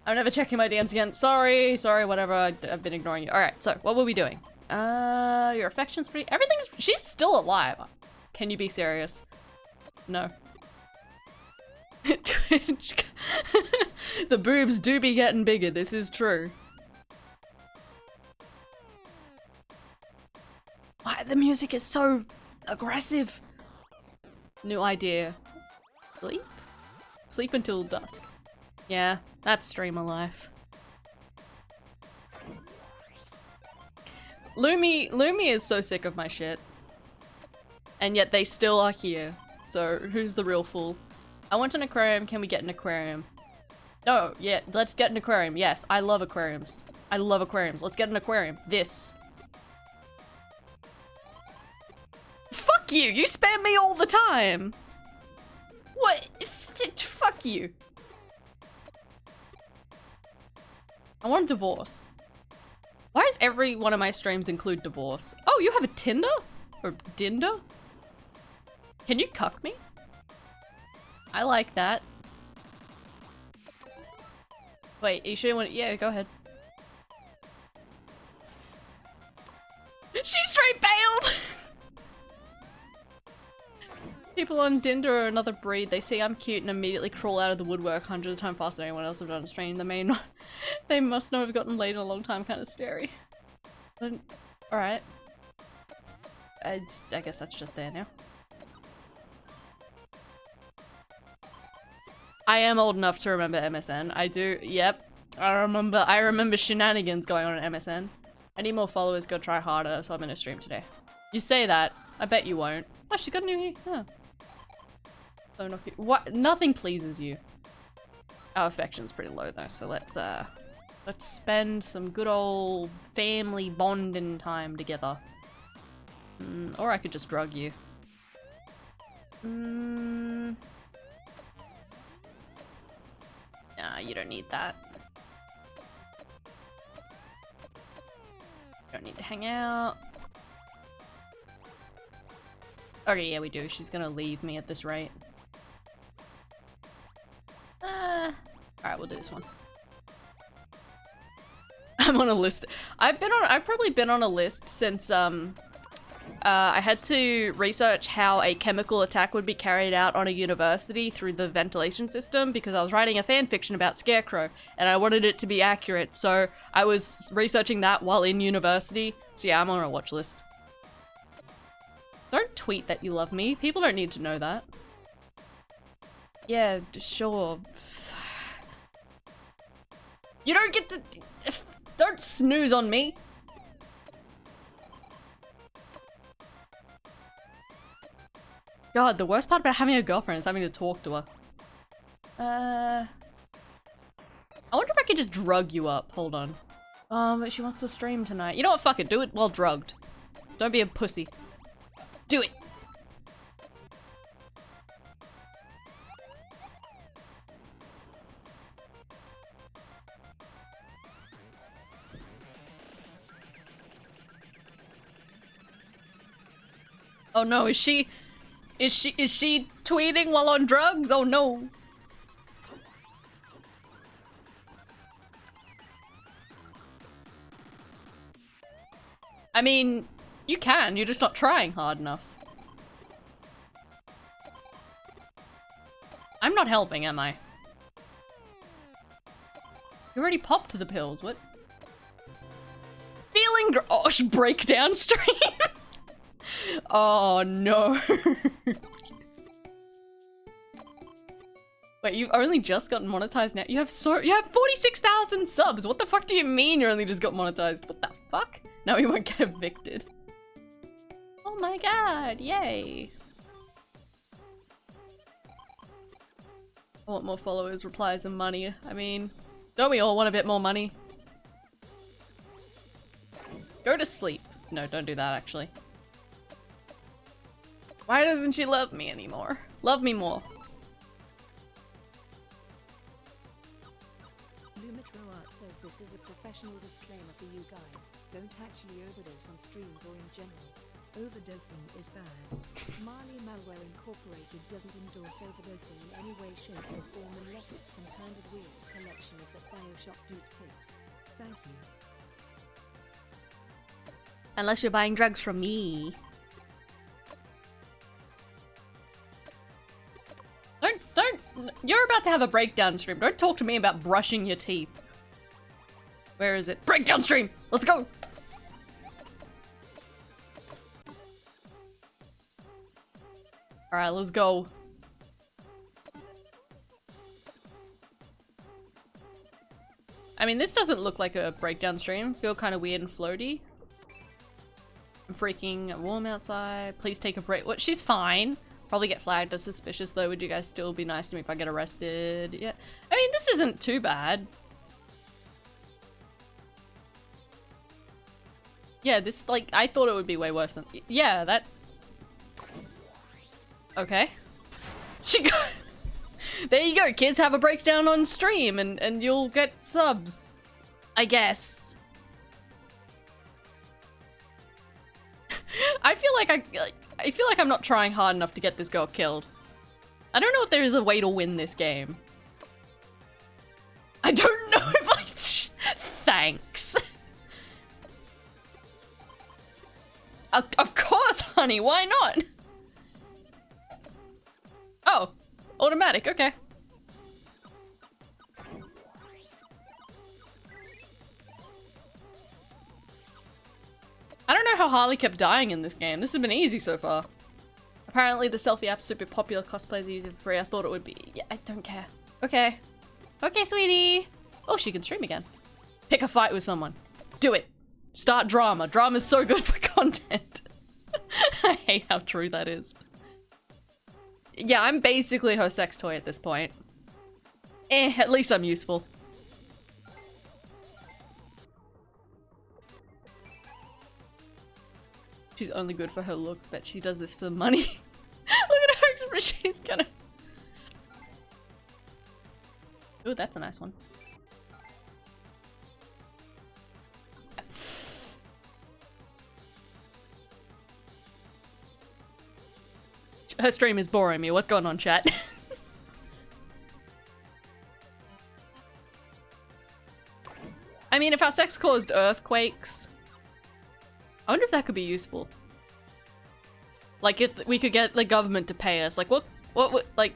I'm never checking my DMs again. Sorry, whatever. I've been ignoring you. Alright, so what were we doing? Your affection's pretty... Everything's... She's still alive. Can you be serious? No. Twitch. The boobs do be getting bigger, this is true. Why the music is so aggressive? New idea. Sleep? Sleep until dusk. Yeah, that's streamer life. Lumi is so sick of my shit. And yet they still are here. So who's the real fool? I want an aquarium, can we get an aquarium? No, yeah, let's get an aquarium. Yes, I love aquariums. I love aquariums. Let's get an aquarium. This. Fuck you! You spam me all the time! What? Fuck you. I want a divorce. Why does every one of my streams include divorce? Oh, you have a Tinder? Or Dinder? Can you cuck me? I like that. Wait, you sure you want- yeah, go ahead. She straight bailed! People on Tinder are another breed. They see I'm cute and immediately crawl out of the woodwork hundreds of times faster than anyone else have done on stream. They must not have gotten laid in a long time, kind of scary. Alright. I guess that's just there now. I am old enough to remember MSN. I do, yep. I remember shenanigans going on at MSN. I need more followers, go try harder, so I'm gonna stream today. You say that, I bet you won't. Oh, she got a new hair. Huh. So not cute. What? Nothing pleases you. Our affection's pretty low though, so let's spend some good old family bonding time together. Or I could just drug you. Nah, you don't need that. Don't need to hang out. Okay, yeah, we do. She's gonna leave me at this rate. Alright, we'll do this one. I'm on a list. I've probably been on a list since, I had to research how a chemical attack would be carried out on a university through the ventilation system because I was writing a fanfiction about Scarecrow and I wanted it to be accurate, so I was researching that while in university. So yeah, I'm on a watch list. Don't tweet that you love me. People don't need to know that. Yeah, sure. You don't get to... Don't snooze on me. God, the worst part about having a girlfriend is having to talk to her. I wonder if I could just drug you up. Hold on. But she wants to stream tonight. You know what? Fuck it. Do it while drugged. Don't be a pussy. Do it! Oh no, is she tweeting while on drugs? Oh no. I mean, you can, you're just not trying hard enough. I'm not helping, am I? You already popped the pills, what? Feeling oh, breakdown stream? Oh no. Wait, you've only just gotten monetized now? You have 46,000 subs! What the fuck do you mean you only just got monetized? What the fuck? Now we won't get evicted. Oh my god, yay! I want more followers, replies, and money. I mean, don't we all want a bit more money? Go to sleep. No, don't do that actually. Why doesn't she love me anymore? Love me more. Says this is a professional disclaimer for you guys. Don't actually overdose on streams or in general. Overdosing is bad. Marley Malware Incorporated doesn't endorse overdosing in any way, shape or form unless it's some kind of weird collection of the Bioshock dude's pics. Thank you. Unless you're buying drugs from me. You're about to have a breakdown stream. Don't talk to me about brushing your teeth. Where is it? Breakdown stream! Let's go! Alright, let's go. I mean, this doesn't look like a breakdown stream. Feel kind of weird and floaty. I'm freaking warm outside. Please take a break. What? She's fine. Probably get flagged as suspicious though. Would you guys still be nice to me if I get arrested? Yeah. I mean, this isn't too bad. Yeah, this, like, I thought it would be way worse than- yeah, that- okay. She got- there you go, kids, have a breakdown on stream and you'll get subs. I guess. I feel like I'm not trying hard enough to get this girl killed. I don't know if there is a way to win this game. I don't know if I- thanks. Of course, honey, why not? Oh, automatic, okay. I don't know how Harley kept dying in this game. This has been easy so far. Apparently the selfie app's super popular, cosplayers are using it for free. I thought it would be. Yeah, I don't care. Okay. Okay, sweetie. Oh, she can stream again. Pick a fight with someone. Do it. Start drama. Drama's so good for content. I hate how true that is. Yeah, I'm basically her sex toy at this point. At least I'm useful. She's only good for her looks, but she does this for the money. Look at her expression. She's gonna... Ooh, that's a nice one. Her stream is boring me. What's going on, chat? I mean, if our sex caused earthquakes... I wonder if that could be useful. Like, if we could get the government to pay us. Like, what like...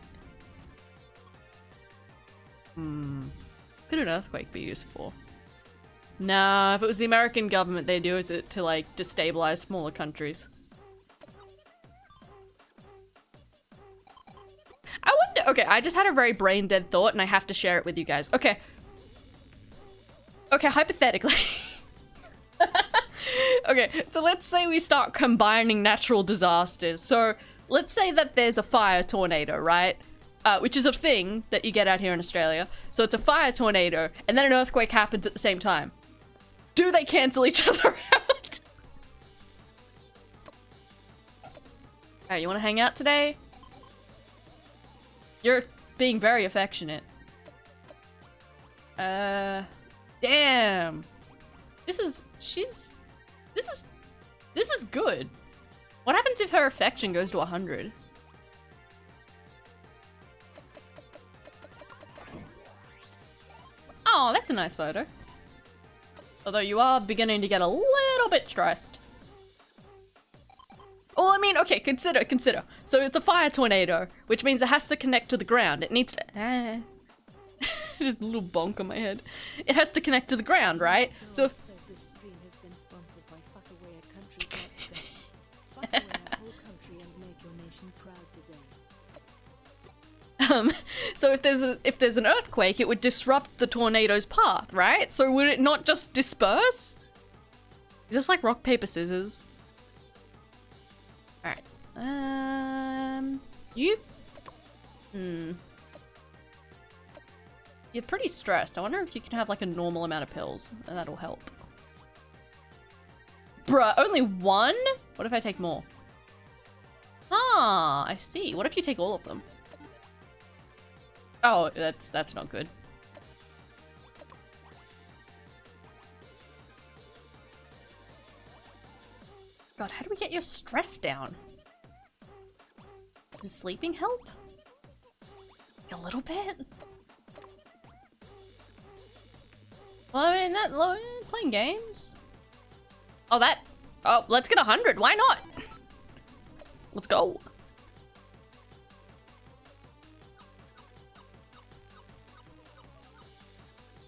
Could an earthquake be useful? Nah, if it was the American government, they'd do it to, like, destabilize smaller countries. I wonder- okay, I just had a very brain-dead thought and I have to share it with you guys. Okay. Okay, hypothetically. Okay, so let's say we start combining natural disasters. So, let's say that there's a fire tornado, right? Which is a thing that you get out here in Australia. So it's a fire tornado, and then an earthquake happens at the same time. Do they cancel each other out? Alright, you wanna hang out today? You're being very affectionate. Damn. This is good. What happens if her affection goes to 100? Oh, that's a nice photo. Although you are beginning to get a little bit stressed. Well, I mean, okay, consider. So it's a fire tornado, which means it has to connect to the ground. It needs to... Just a little bonk on my head. It has to connect to the ground, right? So if... Says this stream has been sponsored by Fuckaway, a country So if there's an earthquake, it would disrupt the tornado's path, right? So would it not just disperse? Is this like rock, paper, scissors? Alright. You? You're pretty stressed. I wonder if you can have like a normal amount of pills, and that'll help. Bruh, only one? What if I take more? Ah, I see. What if you take all of them? Oh, that's not good. God, how do we get your stress down? Does sleeping help? A little bit? Well, I mean, playing games. Oh, let's get 100. Why not? Let's go.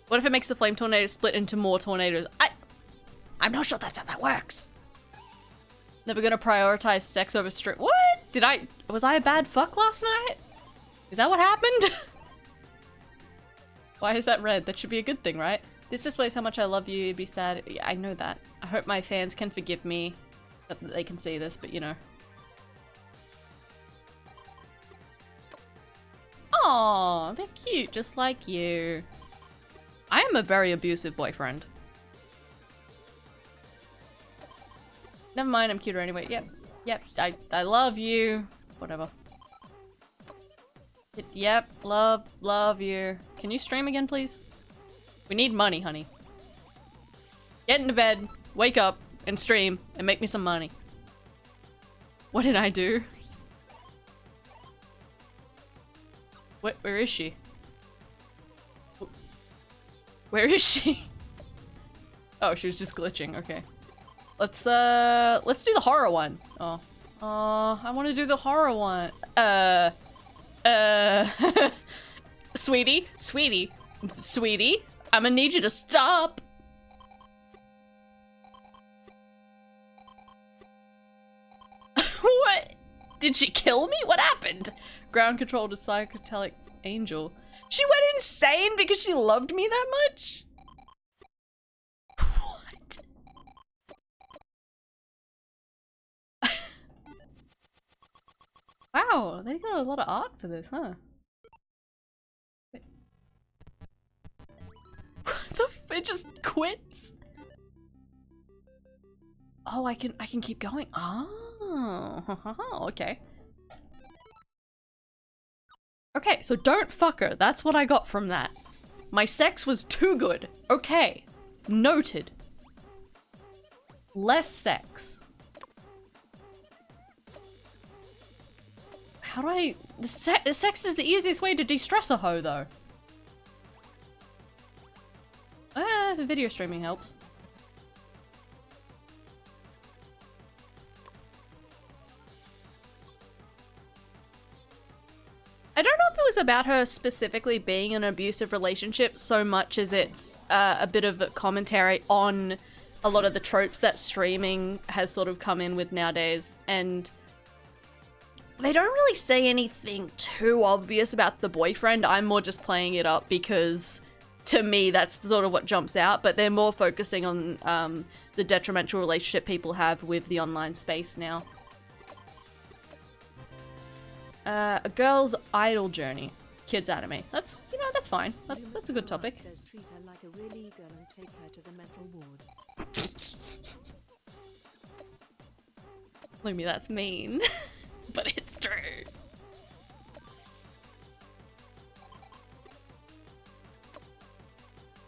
What if it makes the flame tornado split into more tornadoes? I'm not sure that's how that works. Never gonna prioritize sex over stream. What? Was I a bad fuck last night? Is that what happened? Why is that red? That should be a good thing, right? This displays how much I love you. It'd be sad. Yeah, I know that. I hope my fans can forgive me that they can see this, but you know. Aww, they're cute, just like you. I am a very abusive boyfriend. Never mind, I'm cuter anyway. Yep, I love you. Whatever. Yep, love you. Can you stream again, please? We need money, honey. Get into bed, wake up, and stream, and make me some money. What did I do? Where is she? Where is she? Oh, she was just glitching, okay. Let's do the horror one. Oh, I want to do the horror one. Sweetie, I'm gonna need you to stop. What? Did she kill me? What happened? Ground control to psychedelic angel. She went insane because she loved me that much? What? Wow, they got a lot of art for this, huh? Wait. What the f- it just quits? Oh, I can keep going. Oh, okay. Okay, so don't fuck her. That's what I got from that. My sex was too good. Okay. Noted. Less sex. How do I... The sex is the easiest way to de-stress a hoe, though. The video streaming helps. I don't know if it was about her specifically being in an abusive relationship so much as it's a bit of a commentary on a lot of the tropes that streaming has sort of come in with nowadays, and they don't really say anything too obvious about the boyfriend. I'm more just playing it up because to me that's sort of what jumps out, but they're more focusing on the detrimental relationship people have with the online space now. A girl's idol journey. Kids anime. That's, you know, that's fine. That's a good topic. Says treat her like a real eagle and take her to the mental ward. Lumi, that's mean. But it's true.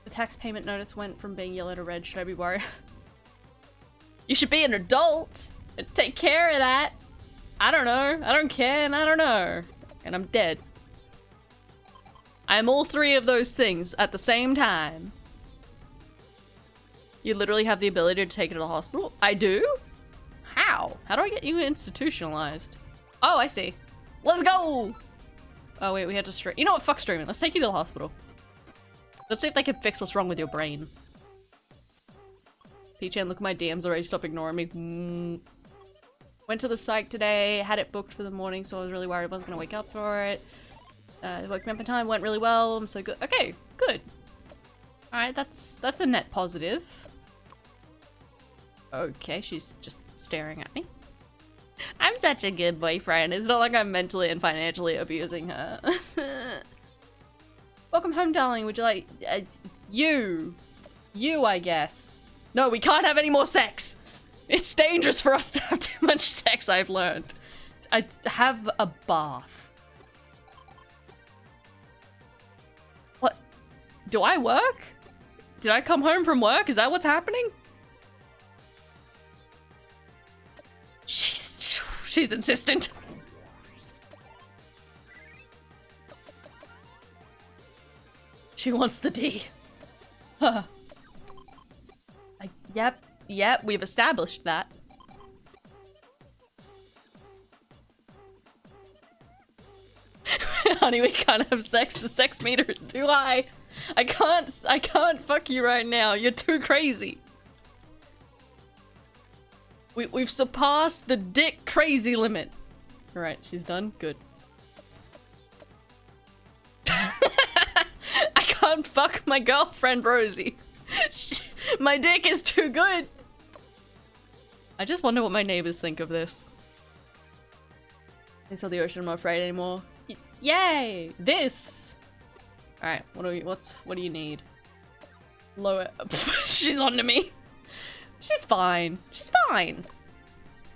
The tax payment notice went from being yellow to red. Should I be worried? You should be an adult and take care of that. I don't know. I don't care and I don't know. And I'm dead. I'm all three of those things at the same time. You literally have the ability to take it to the hospital? I do? How? How do I get you institutionalized? Oh, I see. Let's go! Oh wait, we had to stream. You know what? Fuck streaming. Let's take you to the hospital. Let's see if they can fix what's wrong with your brain. P-Chan, look at my DMs already. Stop ignoring me. Went to the psych today. Had it booked for the morning, so I was really worried I wasn't gonna wake up for it. Woke me up in time, went really well, I'm so good. Okay, good. Alright, that's a net positive. Okay, she's just staring at me. I'm such a good boyfriend. It's not like I'm mentally and financially abusing her. Welcome home, darling. Would you like... you, I guess. No, we can't have any more sex. It's dangerous for us to have too much sex, I've learned. I have a bath. What? Do I work? Did I come home from work? Is that what's happening? She's insistent. She wants the D. Huh. Yep, we've established that. Honey, we can't have sex. The sex meter is too high. I can't fuck you right now. You're too crazy. We've surpassed the dick crazy limit. Alright, she's done. Good. I can't fuck my girlfriend, Rosie. My dick is too good. I just wonder what my neighbors think of this. They saw the ocean, I'm not afraid anymore. Yay! This! Alright, what do you need? Lower. She's onto me. She's fine. She's fine.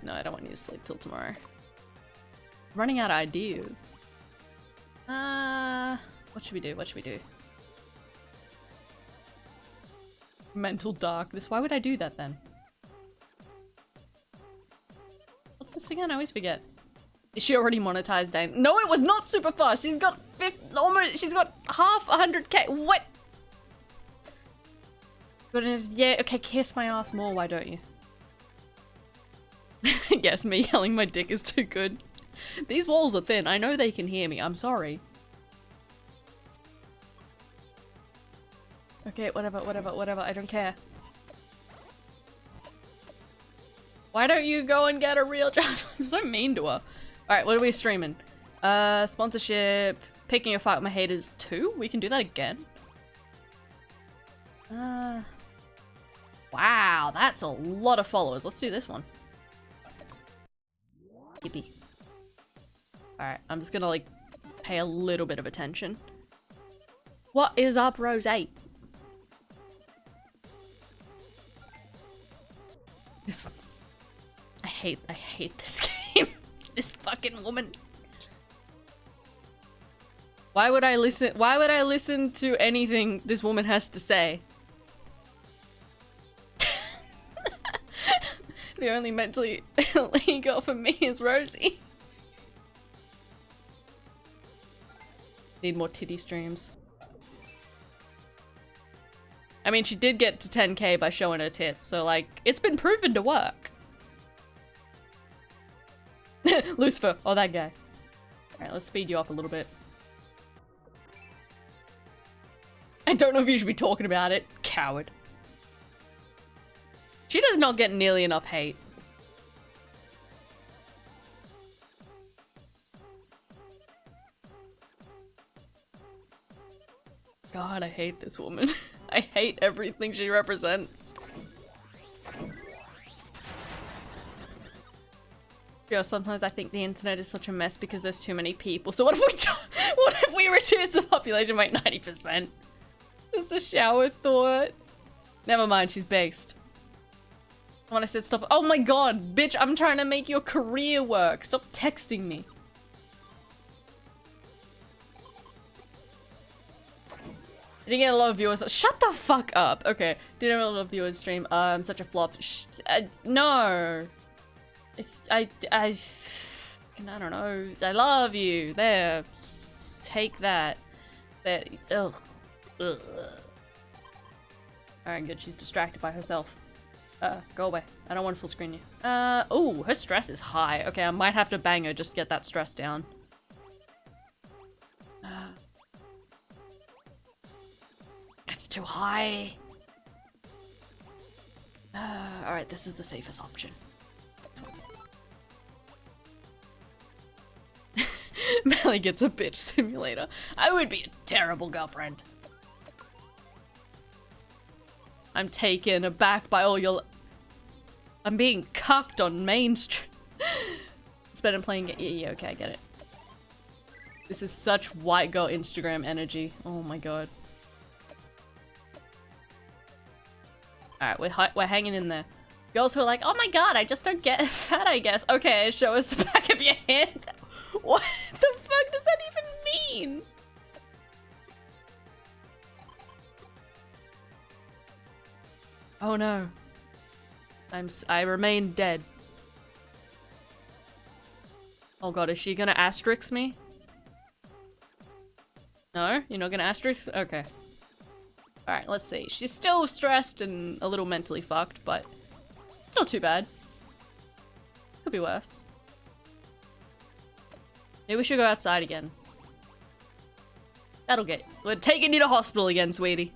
No, I don't want you to sleep till tomorrow. Running out of ideas. What should we do? What should we do? Mental darkness. Why would I do that then? What's this again? I always forget. Is she already monetized? No, it was not super fast. She's got she's got half 100k. What? But yeah, okay, kiss my ass more, why don't you? Yes, me yelling my dick is too good. These walls are thin, I know they can hear me, I'm sorry. Okay, whatever, I don't care. Why don't you go and get a real job? I'm so mean to her. Alright, what are we streaming? Sponsorship, picking a fight with my haters 2? We can do that again? Wow, that's a lot of followers. Let's do this one. Yippee. Alright, I'm just gonna, like, pay a little bit of attention. What is up, Rose 8? I hate this game. This fucking woman. Why would I listen to anything this woman has to say? The only mentally illegal for me is Rosie. Need more titty streams. I mean, she did get to 10k by showing her tits, so like, it's been proven to work. Lucifer, oh that guy. Alright, let's speed you up a little bit. I don't know if you should be talking about it, coward. She does not get nearly enough hate. God, I hate this woman. I hate everything she represents. Yo, sometimes I think the internet is such a mess because there's too many people. So what if we reduce the population by 90%? Just a shower thought. Never mind, she's based. When I said stop— oh my god, bitch, I'm trying to make your career work. Stop texting me. Didn't get a lot of viewers. Shut the fuck up. Okay, didn't have a lot of viewers stream. I'm such a flop. No. I don't know. I love you. There. Take that. There. Ugh. Ugh. Alright, good. She's distracted by herself. Go away. I don't want to full screen you. Oh, her stress is high. Okay, I might have to bang her just to get that stress down. It's too high. Alright, this is the safest option. Melly gets a bitch simulator. I would be a terrible girlfriend. I'm taken aback by all your... I'm being cucked on Main Street. It's better than playing... Yeah, okay, I get it. This is such white girl Instagram energy. Oh my god. Alright, we're hanging in there. Girls who are like, oh my god, I just don't get fat, I guess. Okay, show us the back of your hand. What the fuck does that even mean? Oh no. I remain dead. Oh god, is she gonna asterisk me? No? You're not gonna asterisk? Okay. Alright, let's see. She's still stressed and a little mentally fucked, but it's not too bad. Could be worse. Maybe we should go outside again. That'll get... We're taking you to hospital again, sweetie.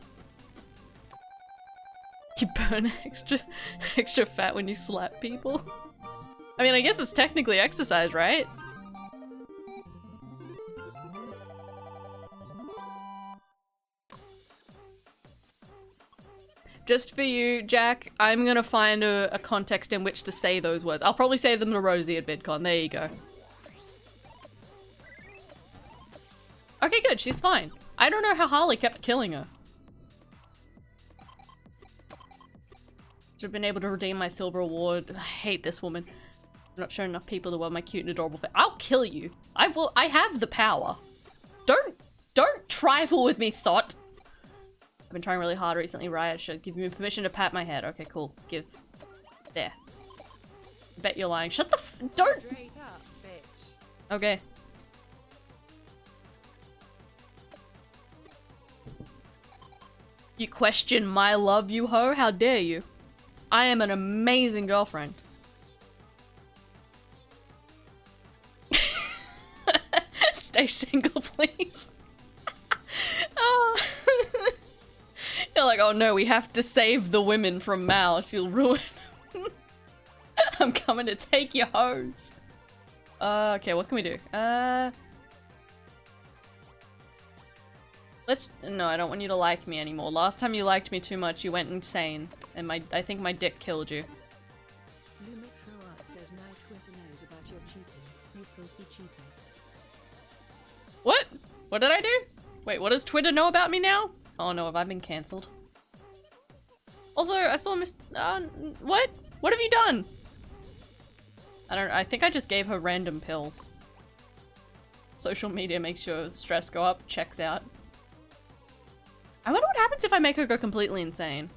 You burn extra fat when you slap people? I mean, I guess it's technically exercise, right? Just for you, Jack, I'm gonna find a context in which to say those words. I'll probably say them to Rosie at VidCon. There you go. Okay, good. She's fine. I don't know how Harley kept killing her. Should have been able to redeem my silver award. I hate this woman. I'm not showing enough people the world my cute and adorable face. I'll kill you. I have the power. Don't trifle with me, thought. I've been trying really hard recently, Riot should give me permission to pat my head. Okay, cool. Give. There. Bet you're lying. Shut the don't. Straight up, bitch. Okay. You question my love, you hoe? How dare you? I am an amazing girlfriend. Stay single, please. Oh. You're like, oh no, we have to save the women from Mal. She'll ruin. I'm coming to take your hoes. Okay, what can we do? No, I don't want you to like me anymore. Last time you liked me too much, you went insane. And I think my dick killed you. Lumitro says now Twitter knows about your cheating. You filthy cheater. What? What did I do? Wait, what does Twitter know about me now? Oh no, have I been cancelled? Also, I saw what? What have you done? I think I just gave her random pills. Social media makes your stress go up, checks out. I wonder what happens if I make her go completely insane.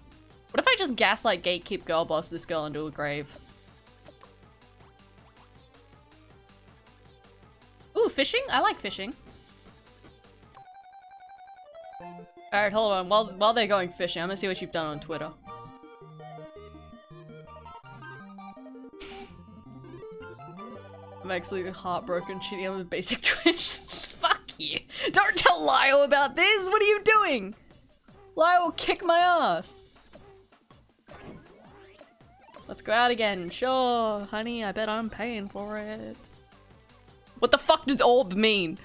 What if I just gaslight gatekeep girl boss this girl into a grave? Ooh, fishing? I like fishing. Alright, hold on. While they're going fishing, I'm gonna see what you've done on Twitter. I'm actually heartbroken cheating on a basic Twitch. Fuck you. Don't tell Lyle about this! What are you doing? Lyle will kick my ass. Let's go out again. Sure, honey, I bet I'm paying for it. What the fuck does orb mean?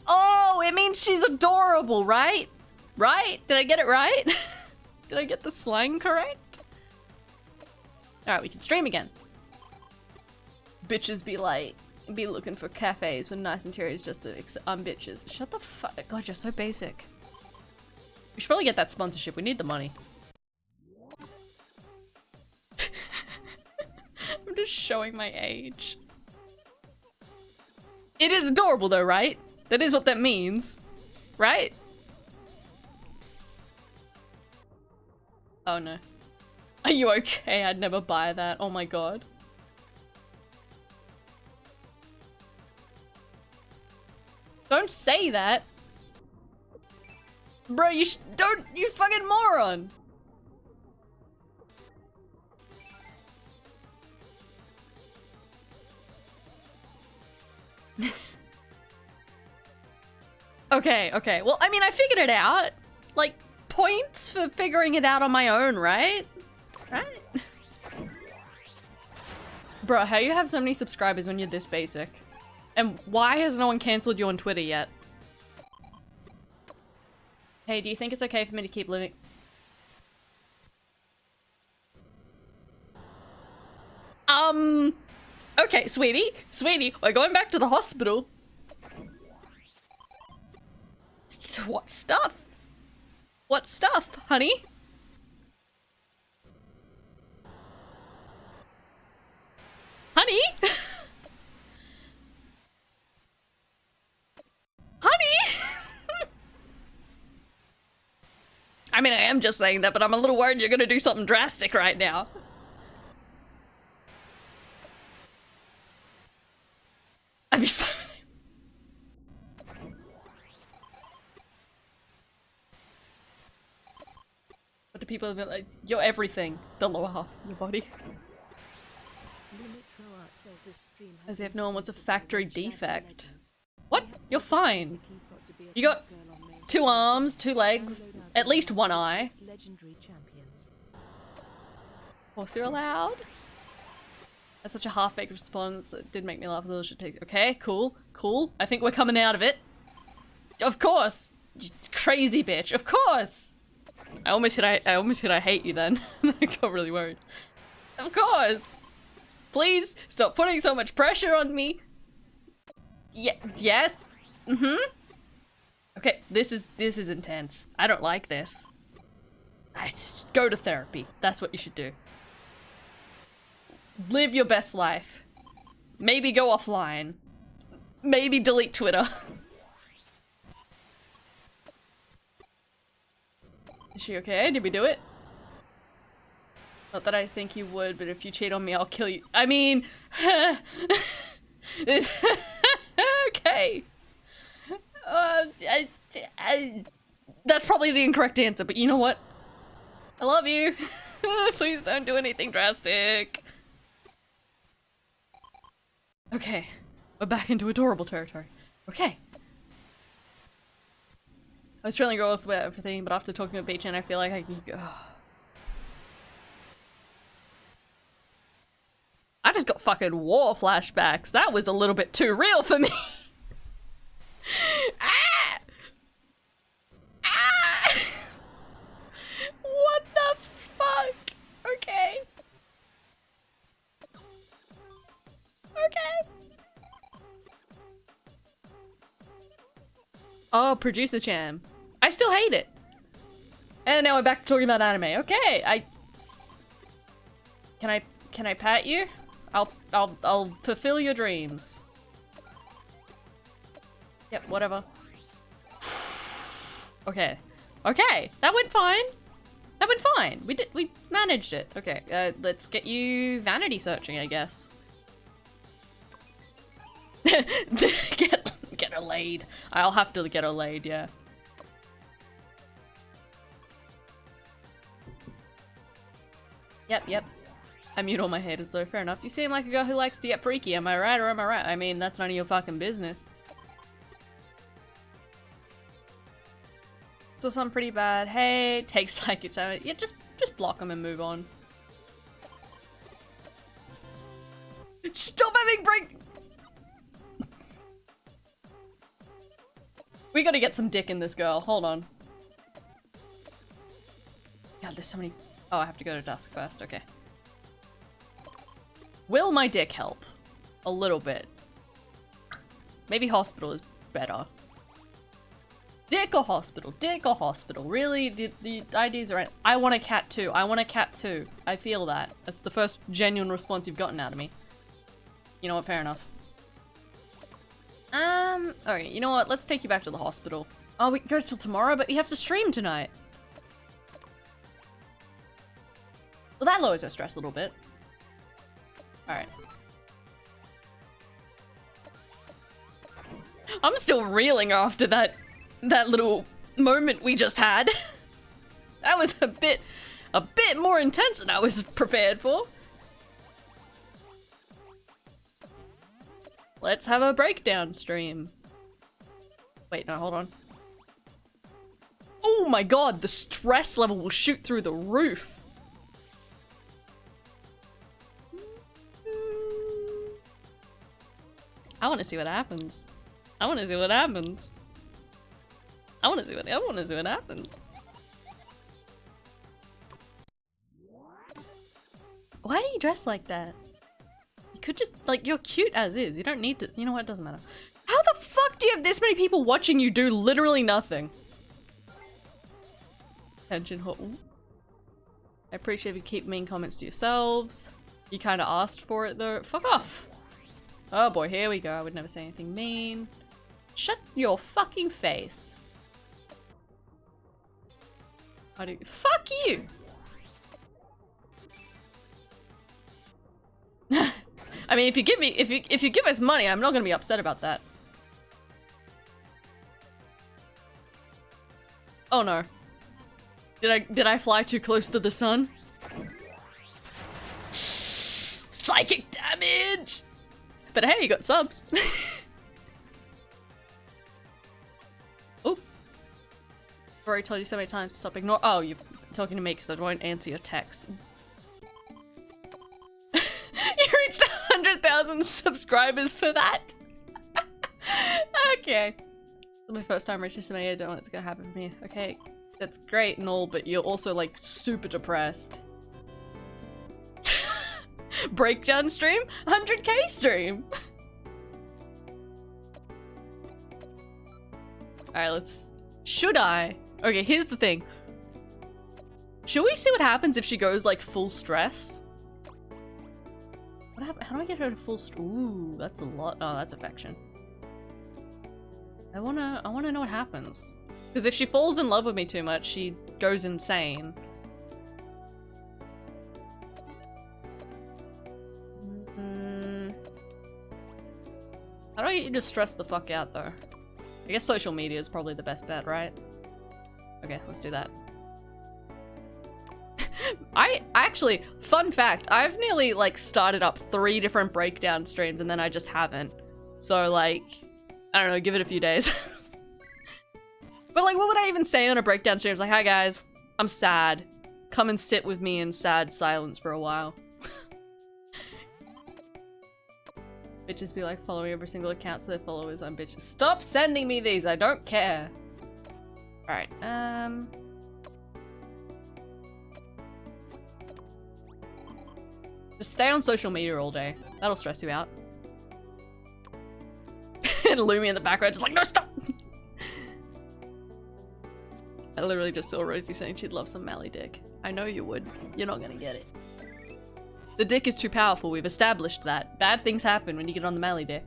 Oh, it means she's adorable, right? Right? Did I get it right? Did I get the slang correct? Alright, we can stream again. Bitches be looking for cafes with nice interiors just to bitches. Shut the fuck. God, you're so basic. We should probably get that sponsorship. We need the money. I'm just showing my age. It is adorable though, right? That is what that means. Right? Oh no. Are you okay? I'd never buy that. Oh my god. Don't say that. Bro, you don't, you fucking moron. Okay, okay. Well, I mean, I figured it out. Like, points for figuring it out on my own, right? Right? Bro, how you have so many subscribers when you're this basic? And why has no one cancelled you on Twitter yet? Hey, do you think it's okay for me to keep living? Okay, sweetie. Sweetie, we're going back to the hospital. What stuff? What stuff, honey? Honey? Honey? I mean, I am just saying that, but I'm a little worried you're gonna do something drastic right now. I'd be fine with it. What do people have been like? You're everything. The lower half of your body. As if no one wants a factory defect. What? You're fine. You got 2 arms, 2 legs, at least 1 eye. Horse, you're allowed? That's such a half-baked response. It did make me laugh a little. Should take. Okay, cool, cool. I think we're coming out of it. Of course, you crazy bitch. Of course. I almost hit I hate you then. I got really worried. Of course. Please stop putting so much pressure on me. Yes. Okay, this is intense. I don't like this. Go to therapy. That's what you should do. Live your best life. Maybe go offline. Maybe delete Twitter. Is she okay? Did we do it? Not that I think you would, but if you cheat on me, I'll kill you. I mean... okay. That's probably the incorrect answer, but you know what? I love you. Please don't do anything drastic. Okay. We're back into adorable territory. Okay. I was trying to go with everything, but after talking about Beach, I feel like I can go. I just got fucking war flashbacks. That was a little bit too real for me. Ah! Ah! What the fuck? Okay. Okay. Oh, producer Cham. I still hate it. And now we're back to talking about anime. Okay, Can I pat you? I'll fulfill your dreams. Yep, whatever. Okay. Okay, that went fine. That went fine. We managed it. Okay, let's get you vanity searching, I guess. Get her laid. I'll have to get her laid, yeah. Yep. I mute all my haters, so fair enough. You seem like a girl who likes to get freaky, am I right or am I right? I mean, that's none of your fucking business. So some pretty bad. Hey, takes like each other. Yeah, just block them and move on. Stop having break. We gotta get some dick in this girl. Hold on. God, there's so many. Oh, I have to go to dusk first. Okay. Will my dick help? A little bit. Maybe hospital is better. Dick or hospital? Dick or hospital? Really? The ideas are... I want a cat too. I want a cat too. I feel that. That's the first genuine response you've gotten out of me. You know what? Fair enough. Okay, you know what? Let's take you back to the hospital. Oh, it goes till tomorrow, but you have to stream tonight. Well, that lowers our stress a little bit. Alright. I'm still reeling after that little moment we just had. That was a bit more intense than I was prepared for. Let's have a breakdown stream. Wait, no, hold on. Oh my god, the stress level will shoot through the roof. I want to see what happens. I want to see what happens. I want to see what happens. Why do you dress like that? You could just, like, you're cute as is. You don't need to, you know what, it doesn't matter. How the fuck do you have this many people watching you do literally nothing? Attention whore. I appreciate if you keep mean comments to yourselves. You kind of asked for it though. Fuck off. Oh boy, here we go. I would never say anything mean. Shut your fucking face. How do you— fuck you! I mean, if you give me— if you give us money, I'm not gonna be upset about that. Oh no. Did I fly too close to the sun? Psychic damage! But hey, you got subs. Oh. I've already told you so many times to stop ignore— oh, you're talking to me because I won't answer your texts. You reached 100,000 subscribers for that? Okay. It's my first time reaching so many, I don't know what's gonna happen to me. Okay, that's great and all, but you're also like super depressed. Breakdown stream? 100k stream! Alright, let's— should I? Okay, here's the thing. Should we see what happens if she goes like full stress? What happened? How do I get her to full ooh, that's a lot. Oh, that's affection. I wanna know what happens. Because if she falls in love with me too much, she goes insane. How do I get you to stress the fuck out though? I guess social media is probably the best bet, right? Okay, let's do that. I actually, fun fact, I've nearly like started up 3 different breakdown streams and then I just haven't. So like, I don't know, give it a few days. But like, what would I even say on a breakdown stream? It's like, hi guys, I'm sad. Come and sit with me in sad silence for a while. Bitches be like following every single account so their followers on bitches. Stop sending me these, I don't care. Alright, just stay on social media all day. That'll stress you out. And Lumi in the background just like, no, stop! I literally just saw Rosie saying she'd love some Mally dick. I know you would. You're not gonna get it. The dick is too powerful, we've established that. Bad things happen when you get on the Mally dick.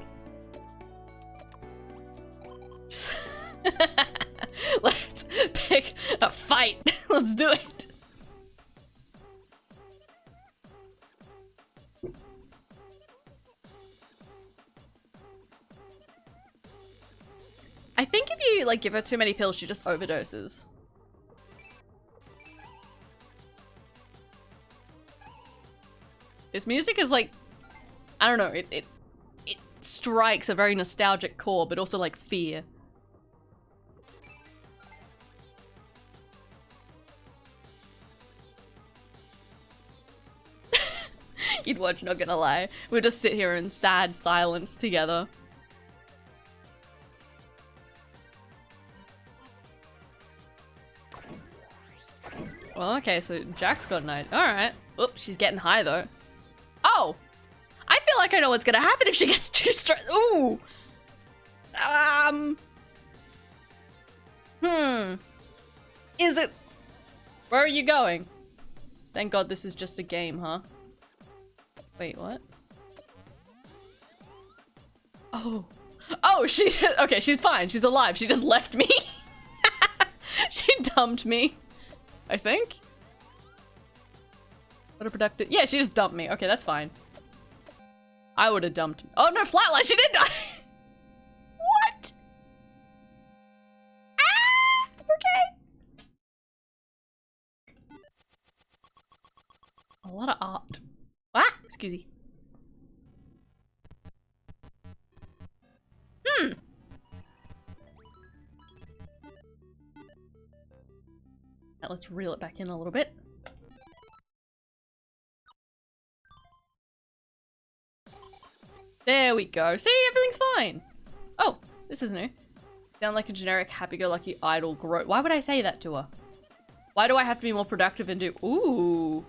Let's pick a fight. Let's do it. I think if you like give her too many pills, she just overdoses. This music is like, I don't know, it strikes a very nostalgic chord, but also like fear. You'd watch, not gonna lie. We'd just sit here in sad silence together. Well, okay, so Jack's got an idea. Alright. Oops, she's getting high though. Oh! I feel like I know what's gonna happen if she gets too stressed. Ooh! Is it— where are you going? Thank God this is just a game, huh? Wait, what? Oh. Oh, okay, she's fine. She's alive. She just left me. She dumped me, I think. What a productive— yeah, she just dumped me. Okay, that's fine. I would have dumped— oh no, flatline, she did die! What? Ah! Okay. A lot of art. Ah! Excuse me. Now let's reel it back in a little bit. There we we go. See, everything's fine. Oh, this is new. Sound like a generic happy-go-lucky idle growth. Why would I say that to her? Why do I have to be more productive and do- Ooh.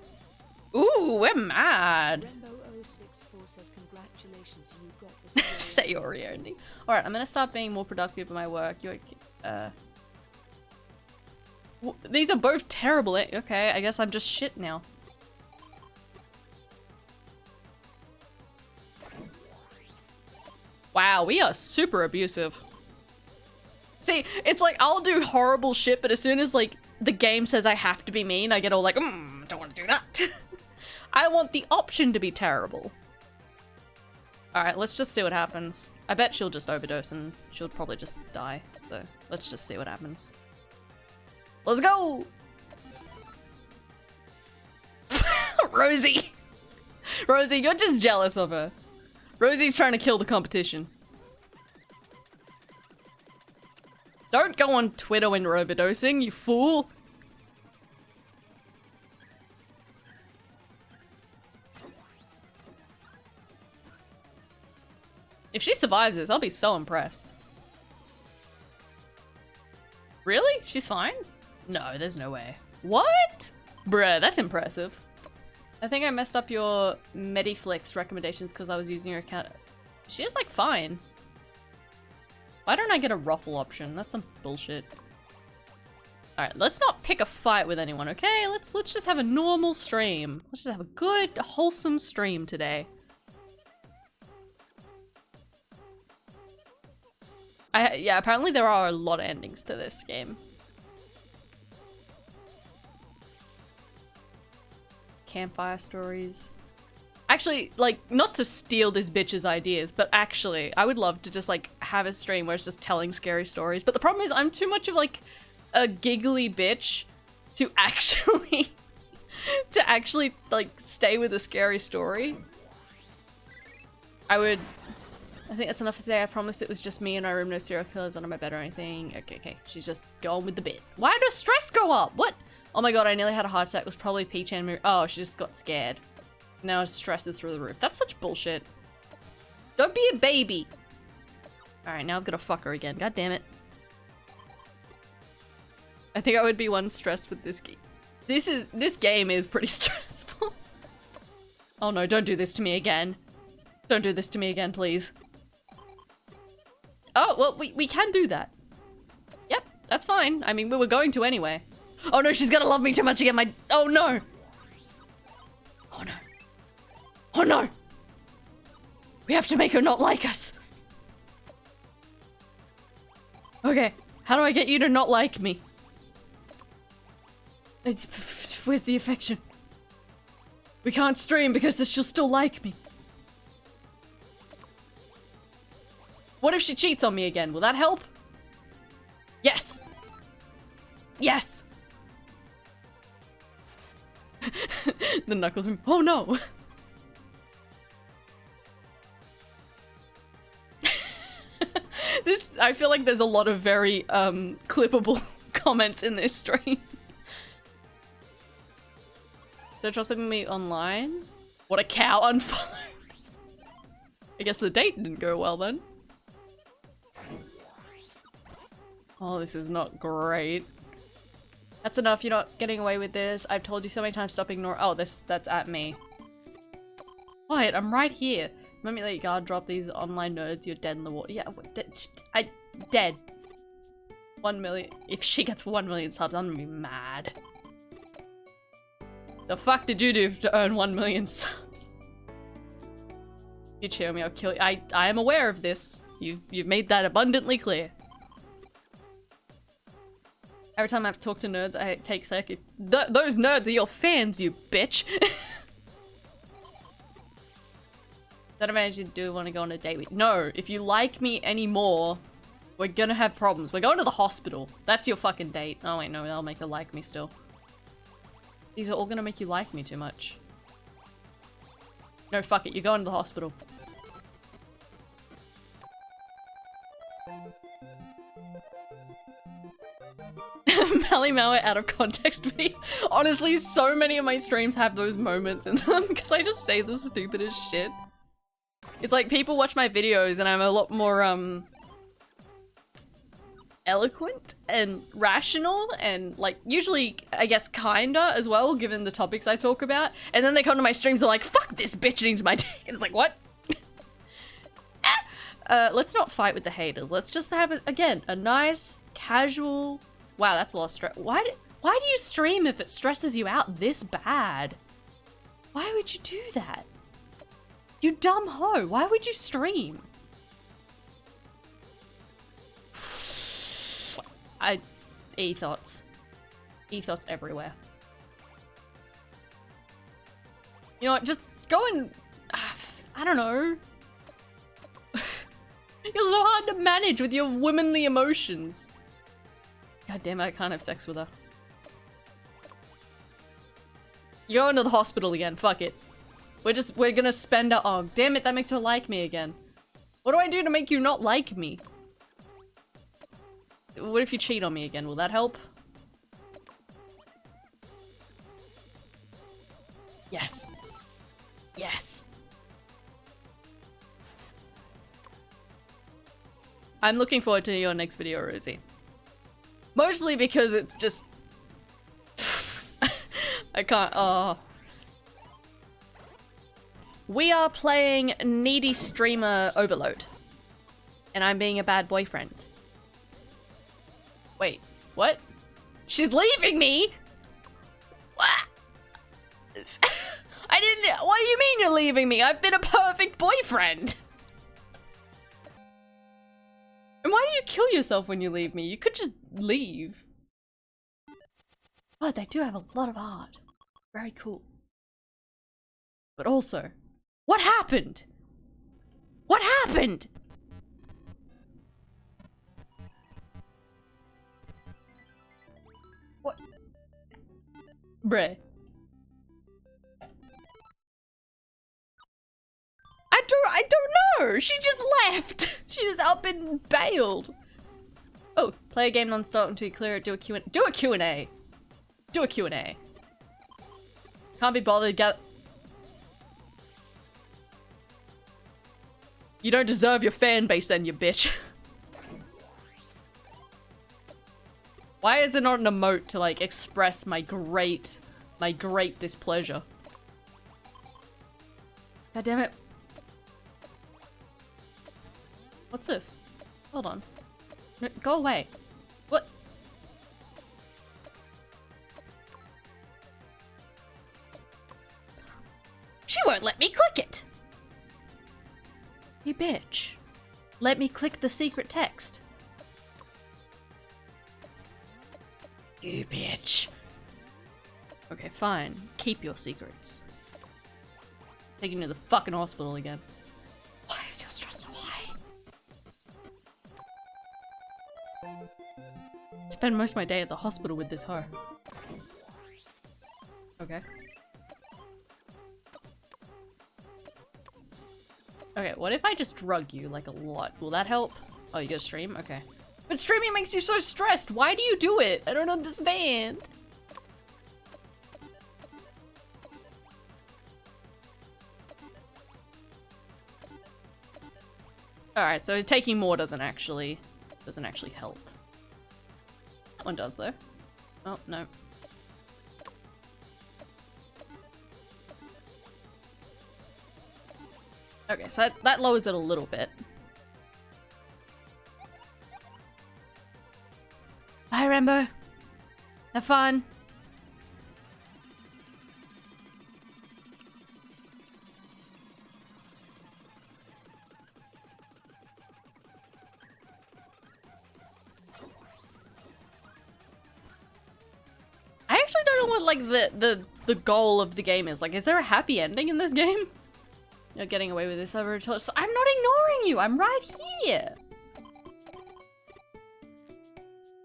Ooh, we're mad. Rembo064 says congratulations, you got this. Say Oreo ending. Alright, I'm gonna start being more productive in my work. These are both terrible. Okay, I guess I'm just shit now. Wow, we are super abusive. See, it's like I'll do horrible shit, but as soon as like the game says I have to be mean, I get all like, don't want to do that. I want the option to be terrible. Alright, let's just see what happens. I bet she'll just overdose and she'll probably just die. So let's just see what happens. Let's go! Rosie! Rosie, you're just jealous of her. Rosie's trying to kill the competition. Don't go on Twitter when you're overdosing, you fool! If she survives this, I'll be so impressed. Really? She's fine? No, there's no way. What? Bruh, that's impressive. I think I messed up your Mediflix recommendations because I was using your account. She's like fine. Why don't I get a ruffle option? That's some bullshit. Alright, let's not pick a fight with anyone, okay? Let's just have a normal stream. Let's just have a good, wholesome stream today. Yeah, apparently there are a lot of endings to this game. Campfire stories. Actually, like, not to steal this bitch's ideas, but actually, I would love to just, like, have a stream where it's just telling scary stories. But the problem is I'm too much of, like, a giggly bitch to actually, like, stay with a scary story. I think that's enough for today. I promise it was just me in my room, no serial killers under my bed or anything. Okay. She's just going with the bit. Why does stress go up? What? Oh my god, I nearly had a heart attack. It was probably Peach and oh, she just got scared. Now stress is through the roof. That's such bullshit. Don't be a baby. Alright, now I've got to fuck her again. God damn it. I think I would be one stressed with this game. This game is pretty stressful. Oh no, don't do this to me again. Don't do this to me again, please. Oh, well, we can do that. Yep, that's fine. I mean, we were going to anyway. Oh no, she's gonna love me too much to get my- Oh no! Oh no. Oh no! We have to make her not like us. Okay, how do I get you to not like me? Where's the affection? We can't stream because she'll still like me. What if she cheats on me again? Will that help? Yes! Yes! The knuckles. Oh no! I feel like there's a lot of very clippable comments in this stream. Don't trust me online? What a cow, unfollow. I guess the date didn't go well then. Oh, this is not great. That's enough, you're not getting away with this. I've told you so many times, stop ignoring- Oh, that's at me. What? I'm right here. Let me let your guard drop these online nerds, you're dead in the water. Yeah, dead. 1 million. If she gets 1 million subs, I'm gonna be mad. The fuck did you do to earn 1 million subs? You cheer me, I'll kill you. I am aware of this. You've made that abundantly clear. Every time I have to talk to nerds, I take sec. Those nerds are your fans, you bitch. That advantage you do want to go on a date with. No, if you like me anymore, we're gonna have problems. We're going to the hospital. That's your fucking date. Oh wait, no, that'll make her like me still. These are all gonna make you like me too much. No, fuck it, you're going to the hospital. Mally Malware out of context video. Honestly, so many of my streams have those moments in them because I just say the stupidest shit. It's like people watch my videos and I'm a lot more, eloquent and rational and, like, usually, I guess, kinda as well, given the topics I talk about. And then they come to my streams and are like, fuck this bitch needs my dick. And it's like, what? Let's not fight with the haters. Let's just have, again, a nice, casual... Wow, that's a lot of stress. Why do you stream if it stresses you out this bad? Why would you do that? You dumb hoe. Why would you stream? E-thoughts. E-thoughts everywhere. You know what, just go and... I don't know. You're so hard to manage with your womanly emotions. God damn it, I can't have sex with her. You're going to the hospital again, fuck it. We're gonna spend our- oh, damn it, that makes her like me again. What do I do to make you not like me? What if you cheat on me again? Will that help? Yes. Yes. I'm looking forward to your next video, Rosie. Mostly because it's just... I can't- oh. We are playing Needy Streamer Overload. And I'm being a bad boyfriend. Wait, what? She's leaving me? What? I didn't- what do you mean you're leaving me? I've been a perfect boyfriend! And why do you kill yourself when you leave me? You could just leave. Oh, they do have a lot of art. Very cool. But also, what happened? What happened? What? Bruh. I don't know! She just left! She just up and bailed. Oh, play a game non-stop until you clear it, do a Q&A. Do a Q&A! Do a Q&A. Can't be bothered, You don't deserve your fan base then, you bitch. Why is there not an emote to, like, express my great displeasure? God damn it. What's this? Hold on. No, go away. What? She won't let me click it! You bitch. Let me click the secret text. You bitch. Okay, fine. Keep your secrets. Taking you to the fucking hospital again. Why is your stress so high? Spend most of my day at the hospital with this hoe. Okay. Okay, what if I just drug you, like, a lot? Will that help? Oh, you gotta stream? Okay. But streaming makes you so stressed! Why do you do it? I don't understand! Alright, so taking more doesn't actually help. That one does, though. Oh, no. Okay, so that lowers it a little bit. Bye, Rambo. Have fun. I actually don't know what, like, the goal of the game is. Like, is there a happy ending in this game? You're getting away with this over until- so I'm not ignoring you! I'm right here!